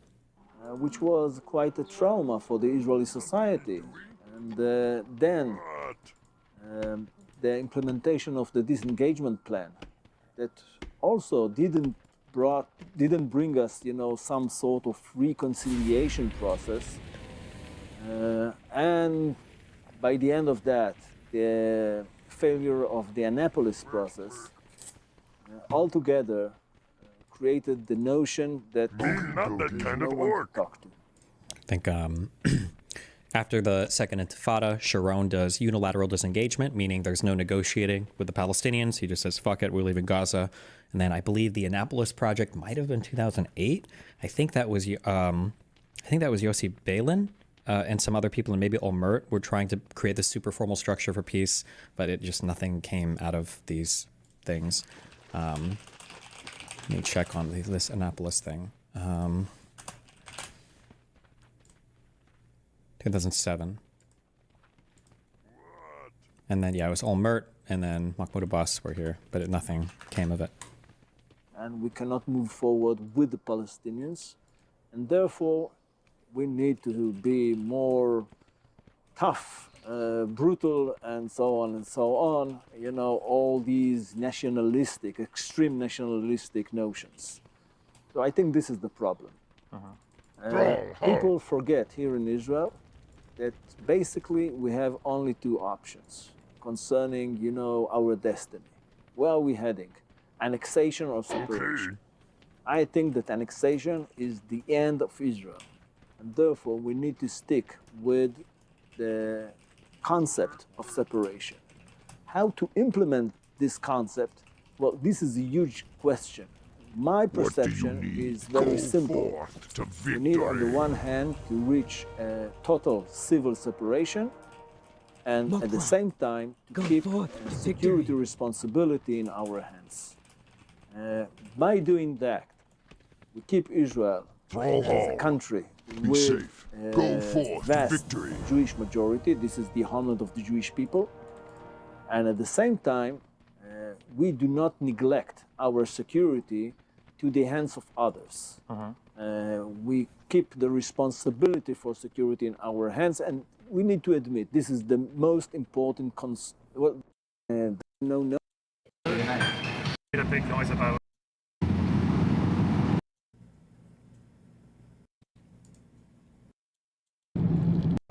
Which was quite a trauma for the Israeli society. And then the implementation of the disengagement plan that also didn't bring us, some sort of reconciliation process. And by the end of that, the failure of the Annapolis process altogether created the notion that not that kind of orc. Talk to. I think after the Second Intifada, Sharon does unilateral disengagement, meaning there's no negotiating with the Palestinians. He just says, fuck it, we're leaving Gaza. And then I believe the Annapolis Project might have been 2008. I think that was Yossi Beilin and some other people, and maybe Olmert, were trying to create this super formal structure for peace, but nothing came out of these things. Let me check on this Annapolis thing. 2007. And then, it was Olmert and then Mahmoud Abbas were here, but nothing came of it. And we cannot move forward with the Palestinians And therefore, we need to be more tough, brutal, and so on and so on. You know, all these nationalistic, extreme nationalistic notions. So I think this is the problem. People forget here in Israel that basically we have only two options concerning, you know, our destiny. Where are we heading? Annexation or separation? I think that annexation is the end of Israel. And therefore, we need to stick with the concept of separation. How to implement this concept? Well, this is a huge question. My perception is very simple. We need, on the one hand, to reach total civil separation, and at the same time, to keep security responsibility in our hands. By doing that, we keep Israel as a country with vast Jewish majority. This is the homeland of the Jewish people. And at the same time, we do not neglect our security to the hands of others. We keep the responsibility for security in our hands, and we need to admit this is the most important no. Made a big noise about.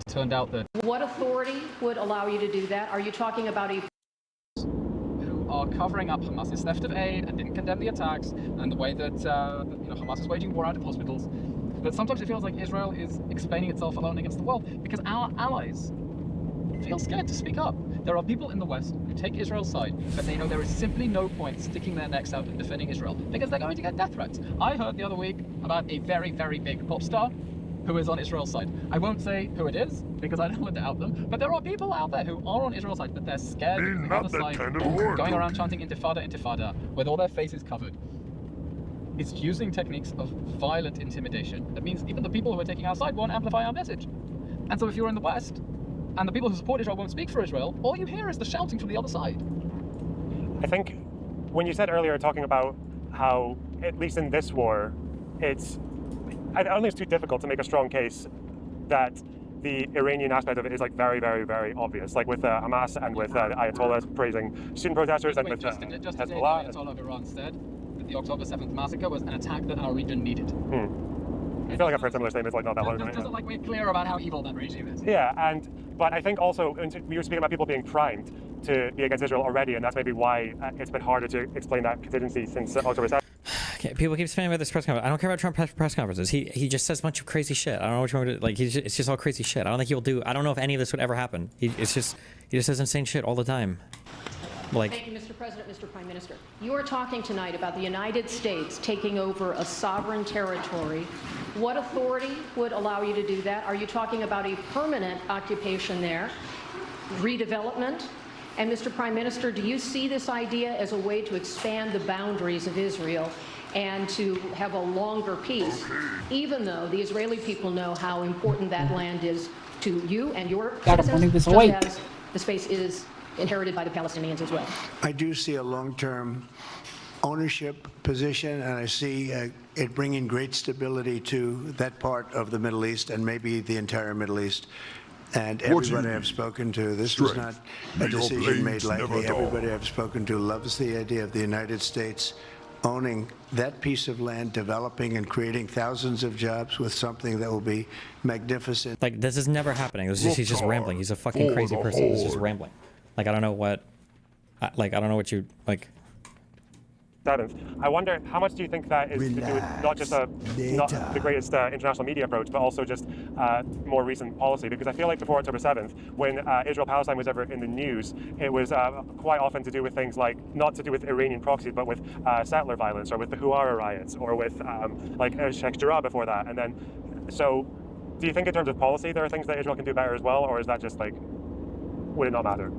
Turned out that What authority would allow you to do that? Are you talking about a who are covering up Hamas's theft of aid and didn't condemn the attacks and the way that Hamas is waging war out of hospitals. But sometimes it feels like Israel is explaining itself alone against the world because our allies feel scared to speak up. There are people in the West who take Israel's side, but they know there is simply no point sticking their necks out and defending Israel because they're going to get death threats. I heard the other week about a very, very big pop star who is on Israel's side. I won't say who it is because I don't want to out them, but there are people out there who are on Israel's side, but they're scared of the other side, going around chanting intifada, intifada, with all their faces covered. It's using techniques of violent intimidation. That means even the people who are taking our side won't amplify our message. And so if you're in the West, and the people who support Israel won't speak for Israel, all you hear is the shouting from the other side. I think when you said earlier, talking about how, at least in this war, I don't think it's too difficult to make a strong case that the Iranian aspect of it is like very, very, very obvious. Like with Hamas and with Ayatollahs praising student protesters and with just Hezbollah. the Ayatollah of Iran said that the October 7th massacre was an attack that our region needed. I feel like I've heard similar statements like not that long ago. Doesn't like we're clear about how evil that regime is. Yeah, but I think also we were speaking about people being primed to be against Israel already, and that's maybe why it's been harder to explain that contingency since October 7th. Okay, people keep saying about this press conference. I don't care about Trump press conferences. He just says a bunch of crazy shit. I don't know what you want to like. It's just all crazy shit. I don't think he'll do. I don't know if any of this would ever happen. He just says insane shit all the time. Like. Thank you, Mr. President, Mr. Prime Minister. You are talking tonight about the United States taking over a sovereign territory. What authority would allow you to do that? Are you talking about a permanent occupation there, redevelopment? And Mr. Prime Minister, do you see this idea as a way to expand the boundaries of Israel and to have a longer peace, even though the Israeli people know how important that land is to you and your citizens, just as the space is inherited by the Palestinians as well? I do see a long-term ownership position, and I see it bringing great stability to that part of the Middle East and maybe the entire Middle East. And everybody I've spoken to, this was not a decision made lightly. Everybody I've spoken to loves the idea of the United States owning that piece of land, developing and creating thousands of jobs with something that will be magnificent. Like, this is never happening. He's just rambling. He's a fucking crazy person. He's just rambling. Like, I don't know what you, like. I wonder, how much do you think that is to do with not just not the greatest international media approach, but also just more recent policy? Because I feel like before October 7th, when Israel-Palestine was ever in the news, it was quite often to do with things like, not to do with Iranian proxies, but with settler violence, or with the Huara riots, or with Sheikh Jarrah before that. And then, so do you think in terms of policy there are things that Israel can do better as well, or is that just like, would it not matter?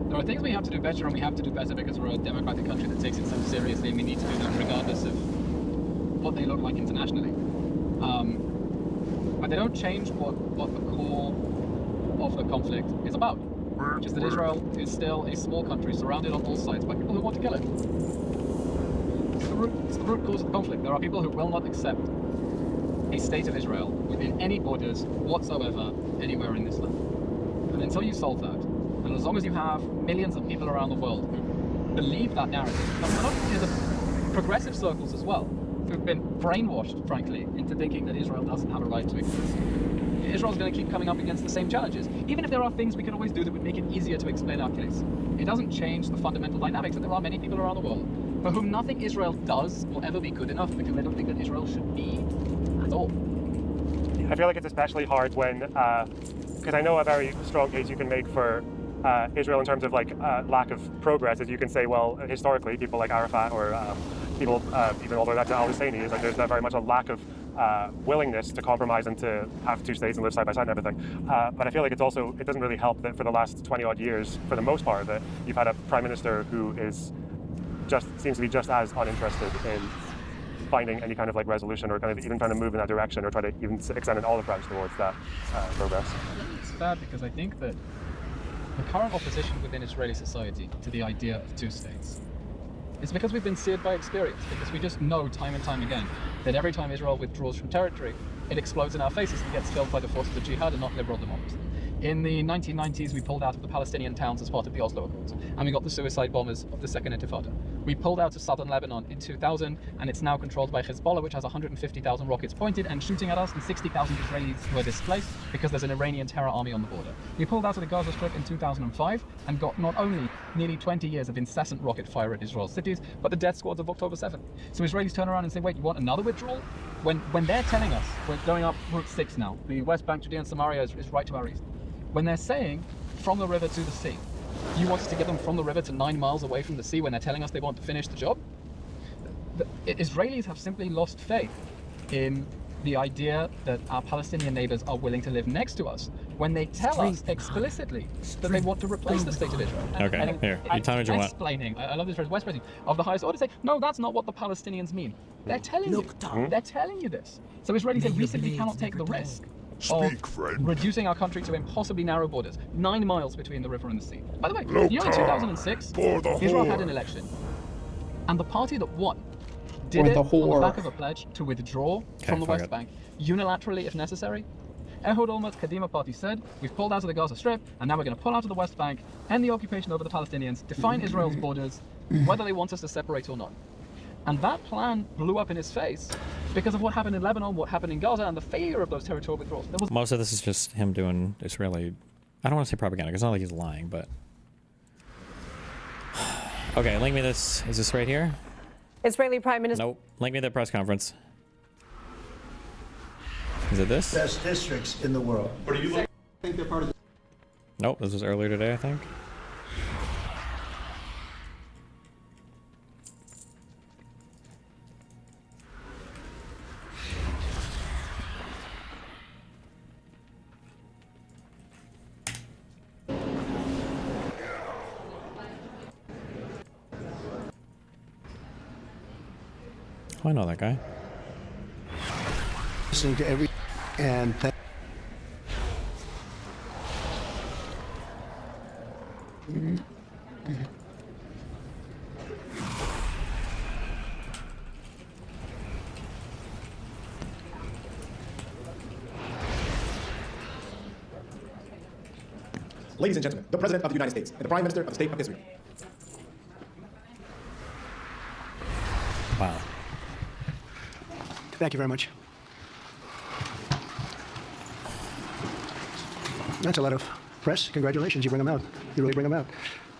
There are things we have to do better, and we have to do better because we're a democratic country that takes itself seriously, and we need to do that regardless of what they look like internationally. But they don't change what the core of the conflict is about, which is that Israel is still a small country surrounded on all sides by people who want to kill it. It's the root cause of the conflict. There are people who will not accept a state of Israel within any borders whatsoever anywhere in this land. And until you solve that, and as long as you have millions of people around the world who believe that narrative, not only in the progressive circles as well, who've been brainwashed, frankly, into thinking that Israel doesn't have a right to exist, Israel's going to keep coming up against the same challenges. Even if there are things we can always do that would make it easier to explain our case, it doesn't change the fundamental dynamics that there are many people around the world for whom nothing Israel does will ever be good enough because they don't think that Israel should be at all. I feel like it's especially hard when, because I know a very strong case you can make for Israel in terms of like lack of progress, is you can say, well, historically, people like Arafat or people, even although that's al-Husseini, is like there's very much a lack of willingness to compromise and to have two states and live side by side and everything. But I feel like it doesn't really help that for the last 20 odd years, for the most part, that you've had a prime minister who seems to be just as uninterested in finding any kind of like resolution or kind of even trying to move in that direction or try to even extend an olive branch towards that progress. It's bad because I think that the current opposition within Israeli society to the idea of two states is because we've been seared by experience, because we just know time and time again that every time Israel withdraws from territory, it explodes in our faces and gets filled by the forces of jihad and not liberal democracy. In the 1990s, we pulled out of the Palestinian towns as part of the Oslo Accords, and we got the suicide bombers of the Second Intifada. We pulled out of southern Lebanon in 2000, and it's now controlled by Hezbollah, which has 150,000 rockets pointed and shooting at us, and 60,000 Israelis were displaced because there's an Iranian terror army on the border. We pulled out of the Gaza Strip in 2005 and got not only nearly 20 years of incessant rocket fire at Israel's cities, but the death squads of October 7th. So Israelis turn around and say, wait, you want another withdrawal? When they're telling us, we're going up Route 6 now, the West Bank, Judea and Samaria is right to our east. When they're saying from the river to the sea, you want us to get them from the river to 9 miles away from the sea when they're telling us they want to finish the job? The Israelis have simply lost faith in the idea that our Palestinian neighbors are willing to live next to us when they tell us explicitly that they want to replace the state of Israel. Okay, here, you tell me what you want. Explaining, I love this phrase, West President of the highest order say, no, that's not what the Palestinians mean. They're telling you. They're telling you this. So Israelis say we simply cannot take the risk of reducing our country to impossibly narrow borders, 9 miles between the river and the sea. By the way, you know in 2006, Israel had an election, and the party that won did it on the back of a pledge to withdraw from the West Bank, unilaterally if necessary. Ehud Olmert's Kadima party said, we've pulled out of the Gaza Strip, and now we're going to pull out of the West Bank, end the occupation over the Palestinians, define Israel's borders, whether they want us to separate or not. And that plan blew up in his face because of what happened in Lebanon, what happened in Gaza, and the failure of those territorial withdrawals. Most of this is just him doing Israeli, I don't want to say propaganda, because it's not like he's lying, but... Okay, link me this. Is this right here? Israeli Prime Minister... Nope. Link me the press conference. Is it this? Best districts in the world. Or do you think they're part of the... Nope, this was earlier today, I think. Oh, I know that guy. Listening to every and thank. Ladies and gentlemen, the President of the United States and the Prime Minister of the State of Israel. Wow. Thank you very much. That's a lot of press. Congratulations, you bring them out. You really bring them out.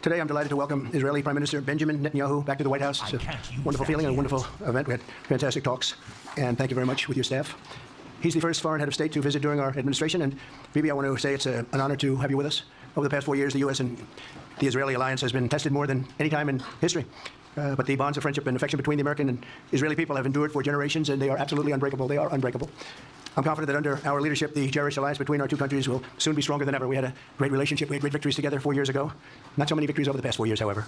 Today, I'm delighted to welcome Israeli Prime Minister Benjamin Netanyahu back to the White House. It's a wonderful feeling and a wonderful event. We had fantastic talks, and thank you very much with your staff. He's the first foreign head of state to visit during our administration, and Bibi, I want to say it's an honor to have you with us. Over the past 4 years, the U.S. and the Israeli alliance has been tested more than any time in history. But the bonds of friendship and affection between the American and Israeli people have endured for generations, and they are absolutely unbreakable. They are unbreakable. I'm confident that under our leadership, the cherished alliance between our two countries will soon be stronger than ever. We had a great relationship. We had great victories together 4 years ago. Not so many victories over the past 4 years, however.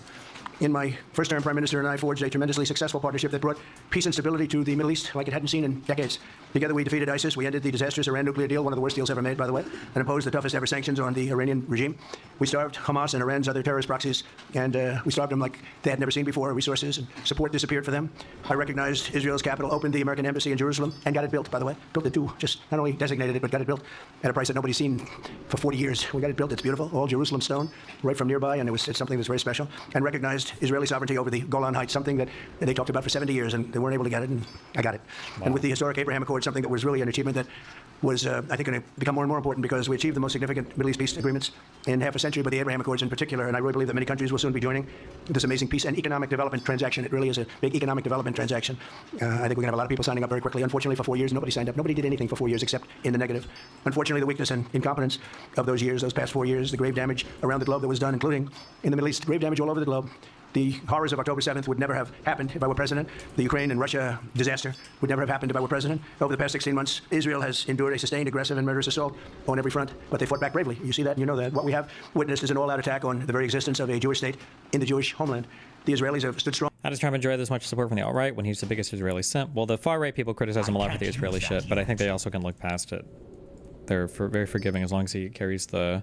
In my first term, Prime Minister and I forged a tremendously successful partnership that brought peace and stability to the Middle East like it hadn't seen in decades. Together, we defeated ISIS. We ended the disastrous Iran nuclear deal, one of the worst deals ever made, by the way, and imposed the toughest ever sanctions on the Iranian regime. We starved Hamas and Iran's other terrorist proxies, and we starved them like they had never seen before. Resources and support disappeared for them. I recognized Israel's capital, opened the American embassy in Jerusalem, and got it built, by the way. Built it too. Just not only designated it, but got it built at a price that nobody's seen for 40 years. We got it built. It's beautiful. All Jerusalem stone, right from nearby, and it's something that's very special. And recognized Israeli sovereignty over the Golan Heights, something that they talked about for 70 years, and they weren't able to get it, and I got it. Wow. And with the historic Abraham Accord, something that was really an achievement that was, I think, going to become more and more important because we achieved the most significant Middle East peace agreements in half a century, but the Abraham Accords in particular, and I really believe that many countries will soon be joining this amazing peace and economic development transaction. It really is a big economic development transaction. I think we're going to have a lot of people signing up very quickly. Unfortunately, for 4 years, nobody signed up. Nobody did anything for 4 years except in the negative. Unfortunately, the weakness and incompetence of those years, those past 4 years, the grave damage around the globe that was done, including in the Middle East, grave damage all over the globe. The horrors of October 7th would never have happened if I were president. The Ukraine and Russia disaster would never have happened if I were president. Over the past 16 months, Israel has endured a sustained, aggressive, and murderous assault on every front, but they fought back bravely. You see that, and you know that. What we have witnessed is an all-out attack on the very existence of a Jewish state in the Jewish homeland. The Israelis have stood strong. How does Trump enjoy this much support from the alt-right when he's the biggest Israeli simp? Well, the far-right people criticize him a lot for the Israeli shit, but I think they also can look past it. They're very forgiving as long as he carries the...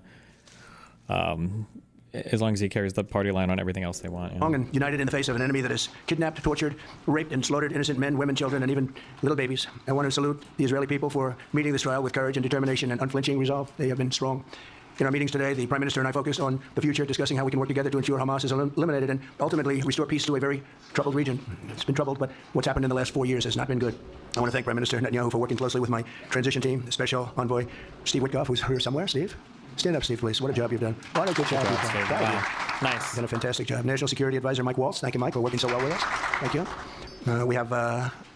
as long as he carries the party line on everything else they want. You know? And united in the face of an enemy that has kidnapped, tortured, raped, and slaughtered innocent men, women, children, and even little babies. I want to salute the Israeli people for meeting this trial with courage and determination and unflinching resolve. They have been strong. In our meetings today, the Prime Minister and I focused on the future, discussing how we can work together to ensure Hamas is eliminated and ultimately restore peace to a very troubled region. It's been troubled, but what's happened in the last 4 years has not been good. I want to thank Prime Minister Netanyahu for working closely with my transition team, the Special Envoy Steve Witkoff, who's here somewhere. Steve? Stand up, Steve, please. What a job you've done. What a good job you've done. Wow. Nice. You've done a fantastic job. National Security Advisor Mike Waltz. Thank you, Mike, for working so well with us. Thank you. We have,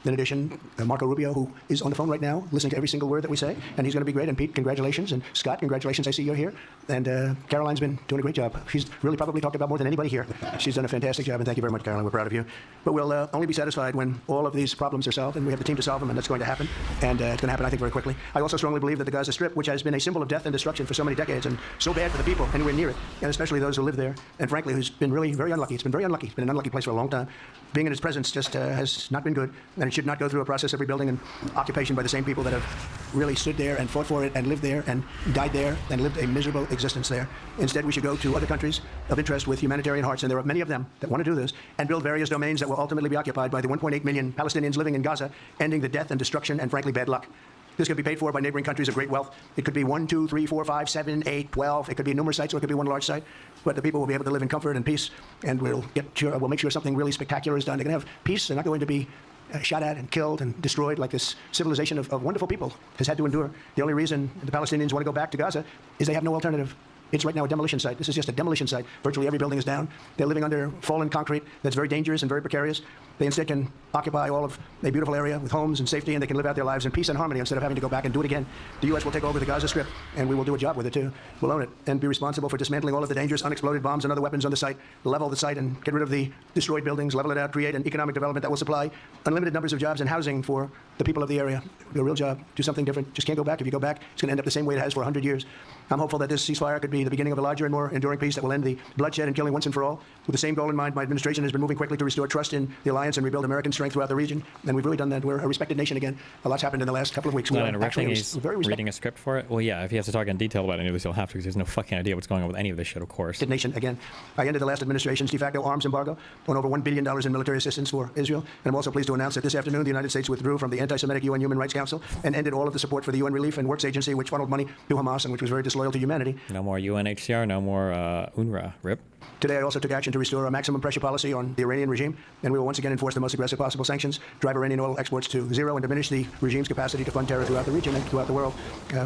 in addition, Marco Rubio, who is on the phone right now, listening to every single word that we say, and he's going to be great. And Pete, congratulations. And Scott, congratulations. I see you're here. And Caroline's been doing a great job. She's really probably talked about more than anybody here. She's done a fantastic job, and thank you very much, Caroline. We're proud of you. But we'll only be satisfied when all of these problems are solved, and we have the team to solve them, and that's going to happen. And it's going to happen, I think, very quickly. I also strongly believe that the Gaza Strip, which has been a symbol of death and destruction for so many decades, and so bad for the people anywhere near it, and especially those who live there, and frankly, who's been really very unlucky. It's been very unlucky. It's been an unlucky place for a long time. Being in its presence just has not been good, and it should not go through a process of rebuilding and occupation by the same people that have really stood there and fought for it and lived there and died there and lived a miserable existence there. Instead, we should go to other countries of interest with humanitarian hearts, and there are many of them that want to do this, and build various domains that will ultimately be occupied by the 1.8 million Palestinians living in Gaza, ending the death and destruction and, frankly, bad luck. This could be paid for by neighboring countries of great wealth. It could be 1, 2, 3, 4, 5, 7, 8, 12. It could be numerous sites, or it could be one large site. But the people will be able to live in comfort and peace, and we'll make sure something really spectacular is done. They're going to have peace. They're not going to be shot at and killed and destroyed like this civilization of wonderful people has had to endure. The only reason the Palestinians want to go back to Gaza is they have no alternative. It's right now a demolition site. This is just a demolition site. Virtually every building is down. They're living under fallen concrete that's very dangerous and very precarious. They instead can occupy all of a beautiful area with homes and safety, and they can live out their lives in peace and harmony instead of having to go back and do it again. The U.S. will take over the Gaza Strip, and we will do a job with it, too. We'll own it and be responsible for dismantling all of the dangerous unexploded bombs and other weapons on the site, level the site and get rid of the destroyed buildings, level it out, create an economic development that will supply unlimited numbers of jobs and housing for the people of the area. Do a real job. Do something different. Just can't go back. If you go back, it's going to end up the same way it has for 100 years. I'm hopeful that this ceasefire could be the beginning of a larger and more enduring peace that will end the bloodshed and killing once and for all. With the same goal in mind, my administration has been moving quickly to restore trust in the alliance and rebuild American strength throughout the region, and we've really done that. We're a respected nation again. A lot's happened in the last couple of weeks. Not interrupting, he's reading a script for it. Well, yeah, if he has to talk in detail about any of this, he'll have to, because there's no fucking idea what's going on with any of this shit, of course. Nation again. I ended the last administration's de facto arms embargo on over $1 billion in military assistance for Israel, and I'm also pleased to announce that this afternoon the United States withdrew from the anti-Semitic UN Human Rights Council and ended all of the support for the UN Relief and Works Agency, which funneled money to Hamas and which was very disloyal to humanity. No more UNHCR, no more UNRWA. RIP. Today, I also took action to restore a maximum pressure policy on the Iranian regime, and we will once again enforce the most aggressive possible sanctions, drive Iranian oil exports to zero, and diminish the regime's capacity to fund terror throughout the region and throughout the world.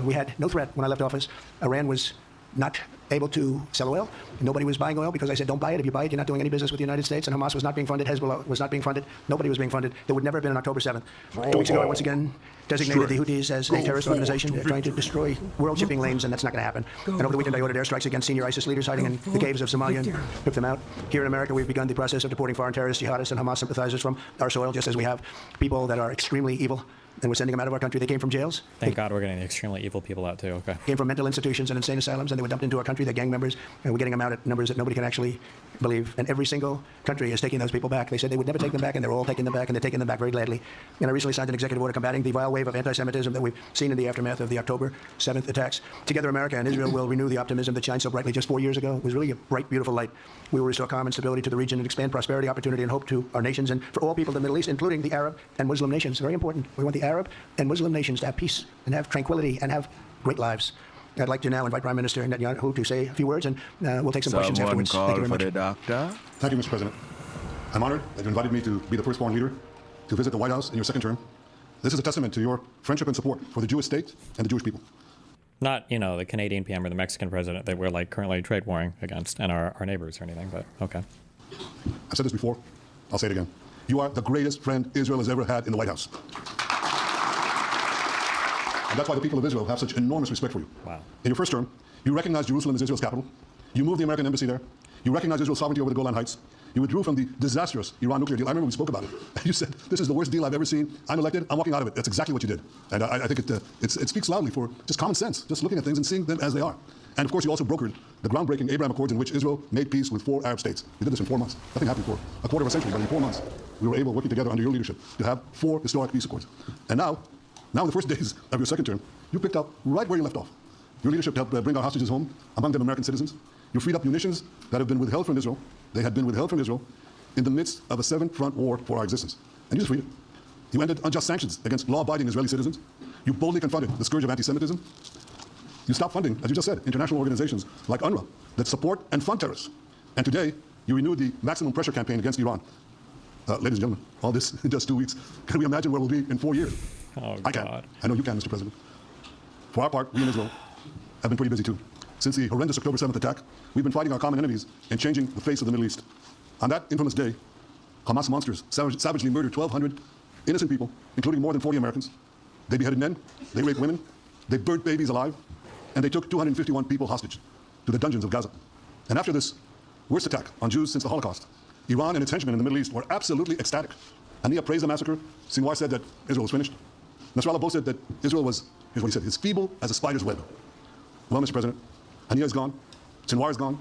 We had no threat when I left office. Iran was not able to sell oil. Nobody was buying oil because I said, don't buy it. If you buy it, you're not doing any business with the United States. And Hamas was not being funded. Hezbollah was not being funded. Nobody was being funded. There would never have been an October 7th. 2 weeks ago, I once again designated the Houthis as a terrorist organization. They're trying to destroy world shipping lanes, and that's not going to happen. And over the weekend, I ordered airstrikes against senior ISIS leaders hiding in the caves of Somalia and took them out. Here in America, we've begun the process of deporting foreign terrorists, jihadists, and Hamas sympathizers from our soil, just as we have people that are extremely evil and we're sending them out of our country. They came from jails. Thank God we're getting the extremely evil people out too. Okay. Came from mental institutions and insane asylums, and they were dumped into our country. They're gang members, and we're getting them out at numbers that nobody can actually believe. And every single country is taking those people back. They said they would never take them back, and they're all taking them back, and they're taking them back very gladly. And I recently signed an executive order combating the vile wave of anti-Semitism that we've seen in the aftermath of the October 7th attacks. Together, America and Israel will renew the optimism that shined so brightly just 4 years ago. It was really a bright, beautiful light. We will restore calm and stability to the region and expand prosperity, opportunity, and hope to our nations and for all people in the Middle East, including the Arab and Muslim nations. Very important. We want the Arab and Muslim nations to have peace and have tranquility and have great lives. I'd like to now invite Prime Minister Netanyahu to say a few words, and we'll take some questions afterwards. Thank you very much. The doctor. Thank you, Mr. President. I'm honored that you invited me to be the first foreign leader to visit the White House in your second term. This is a testament to your friendship and support for the Jewish state and the Jewish people. Not, you know, the Canadian PM or the Mexican president that we're like currently trade warring against and our neighbors or anything, but okay. I've said this before. I'll say it again. You are the greatest friend Israel has ever had in the White House. And that's why the people of Israel have such enormous respect for you. Wow. In your first term, you recognized Jerusalem as Israel's capital. You moved the American embassy there. You recognized Israel's sovereignty over the Golan Heights. You withdrew from the disastrous Iran nuclear deal. I remember we spoke about it. You said, this is the worst deal I've ever seen. I'm elected. I'm walking out of it. That's exactly what you did. And I think it speaks loudly for just common sense, just looking at things and seeing them as they are. And of course, you also brokered the groundbreaking Abraham Accords in which Israel made peace with 4 Arab states. You did this in 4 months. Nothing happened for a quarter of a century, but in 4 months, we were able, working together under your leadership, to have 4 historic peace accords. And now in the first days of your second term, you picked up right where you left off. Your leadership helped bring our hostages home, among them American citizens. You freed up munitions that have been withheld from Israel. They had been withheld from Israel in the midst of a 7-front war for our existence. And you just freed it. You ended unjust sanctions against law-abiding Israeli citizens. You boldly confronted the scourge of anti-Semitism. You stopped funding, as you just said, international organizations like UNRWA that support and fund terrorists. And today, you renewed the maximum pressure campaign against Iran. Ladies and gentlemen, all this in just 2 weeks. Can we imagine where we'll be in 4 years? Oh, I can. I know you can, Mr. President. For our part, we in Israel have been pretty busy too. Since the horrendous October 7th attack, we've been fighting our common enemies and changing the face of the Middle East. On that infamous day, Hamas monsters savagely murdered 1,200 innocent people, including more than 40 Americans. They beheaded men, they raped women, they burnt babies alive, and they took 251 people hostage to the dungeons of Gaza. And after this worst attack on Jews since the Holocaust, Iran and its henchmen in the Middle East were absolutely ecstatic. Haniya praised the massacre. Sinwar said that Israel was finished. Nasrallah boasted that Israel was, here's what he said, as feeble as a spider's web. Well, Mr. President, Haniya is gone. Sinwar is gone.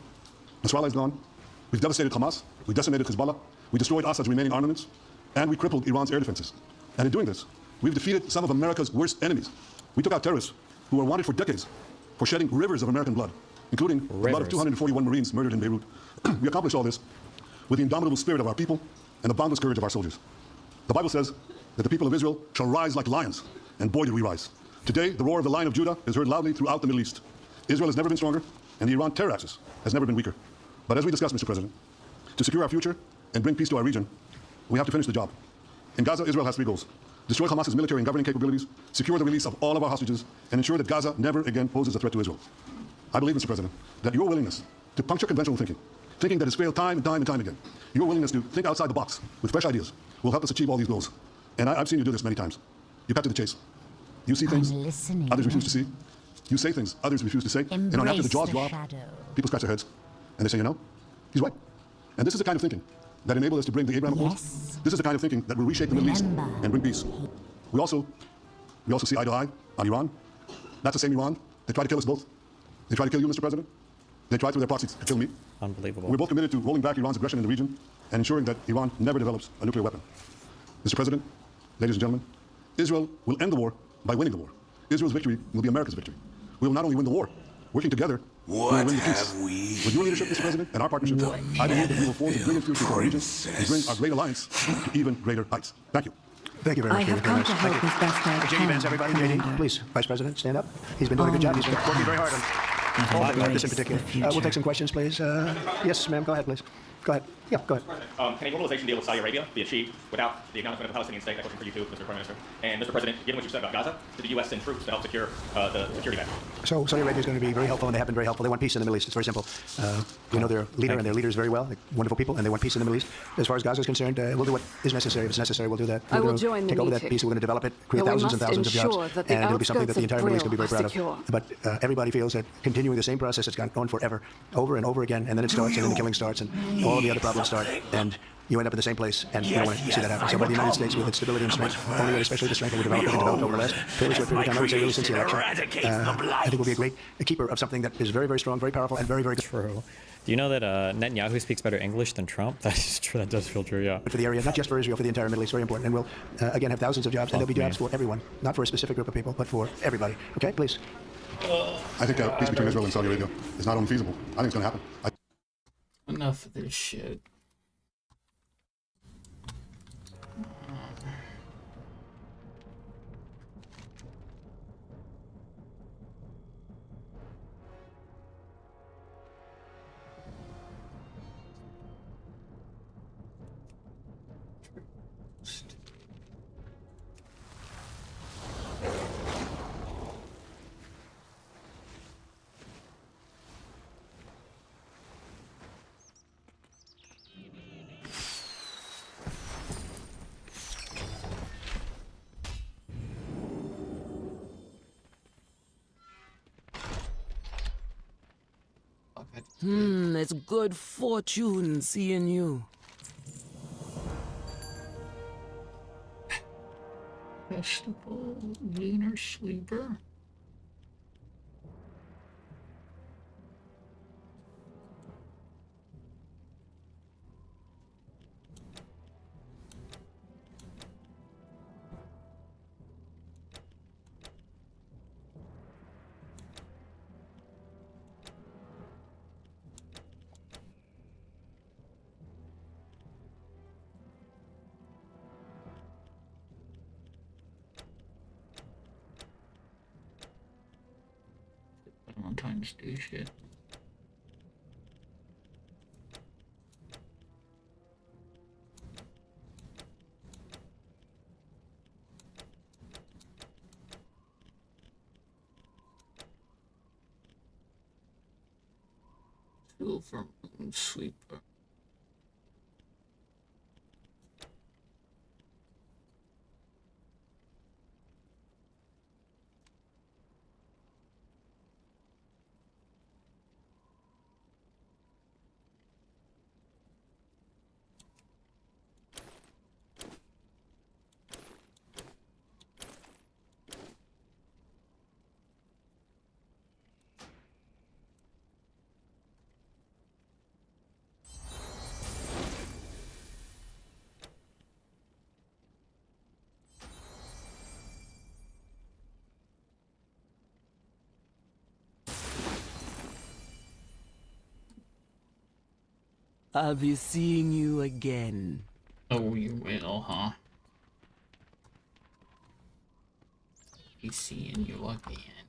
Nasrallah is gone. We've devastated Hamas. We decimated Hezbollah. We destroyed Assad's remaining armaments. And we crippled Iran's air defenses. And in doing this, we've defeated some of America's worst enemies. We took out terrorists who were wanted for decades for shedding rivers of American blood, including the blood of 241 Marines murdered in Beirut. We accomplished all this with the indomitable spirit of our people and the boundless courage of our soldiers. The Bible says that the people of Israel shall rise like lions, and boy did we rise. Today, the roar of the Lion of Judah is heard loudly throughout the Middle East. Israel has never been stronger, and the Iran terror axis has never been weaker. But as we discussed, Mr. President, to secure our future and bring peace to our region, we have to finish the job. In Gaza, Israel has 3 goals. Destroy Hamas's military and governing capabilities, secure the release of all of our hostages, and ensure that Gaza never again poses a threat to Israel. I believe, Mr. President, that your willingness to puncture conventional thinking that has failed time and time and time again, your willingness to think outside the box with fresh ideas will help us achieve all these goals. And I've seen you do this many times. You cut to the chase. You see things others refuse to see. You say things others refuse to say. And after the jaws drop, people scratch their heads. And they say, you know, he's right. And this is the kind of thinking that enabled us to bring the Abraham Accords. This is the kind of thinking that will reshape the Middle East and bring peace. We also see eye to eye on Iran. That's the same Iran. They try to kill us both. They try to kill you, Mr. President. They try through their proxies to kill me. Unbelievable. We're both committed to rolling back Iran's aggression in the region and ensuring that Iran never develops a nuclear weapon. Mr. President, ladies and gentlemen, Israel will end the war by winning the war. Israel's victory will be America's victory. We will not only win the war, working together, we will win the peace. With your leadership, Mr. President, and our partnership, I believe that we will forge a brilliant future for our region and bring our great alliance to even greater heights. Thank you. Thank you very much. I have come to help as best I J.D. can. Vance, everybody. J.D., please. Vice President, stand up. He's been doing a good job. He's been working very hard on this in particular. We'll take some questions, please. Yes, ma'am. Go ahead, please. Go ahead. Yeah, go ahead. Can a normalization deal with Saudi Arabia be achieved without the acknowledgement of a Palestinian state? That question for you too, Mr. Prime Minister. And Mr. President, given what you said about Gaza, did the U.S. send troops to help secure the security net? So Saudi Arabia is going to be very helpful, and they have been very helpful. They want peace in the Middle East. It's very simple. We know their leader and their leaders very well. They're wonderful people, and they want peace in the Middle East. As far as Gaza is concerned, we'll do what is necessary. If it's necessary, we'll do that. I We're will going to join the take over that meeting. peace. We're going to develop it, create But we thousands and must thousands of jobs, ensure that the and it'll be something that the entire Middle East will be very proud secure. of. But everybody feels that continuing the same process that's gone on forever, over and over again, and then it starts, and then the killing starts, and all all the other problems start, and you end up in the same place, and you don't want to see that happen. So by the United States, with its stability and strength, only with especially the strength that we're developing and developed over the last fairly short period of time, I would say really since the election, I think we'll be a great keeper of something that is very, very strong, very powerful, and very, very good. True. Do you know that Netanyahu speaks better English than Trump? That is true. That does feel true, yeah. For the area, not just for Israel, for the entire Middle East, very important. And we'll, again, have thousands of jobs, and there'll be jobs for everyone, not for a specific group of people, but for everybody. Okay, please. I think peace between Israel and Saudi Arabia is not only feasible. I think it's going to happen. Enough of this shit. It's good fortune seeing you. Festival Lunar Sleeper. Valentine's Day shit. Silver Moon Sleeper. I'll be seeing you again. Oh, you will, huh? Be seeing you again.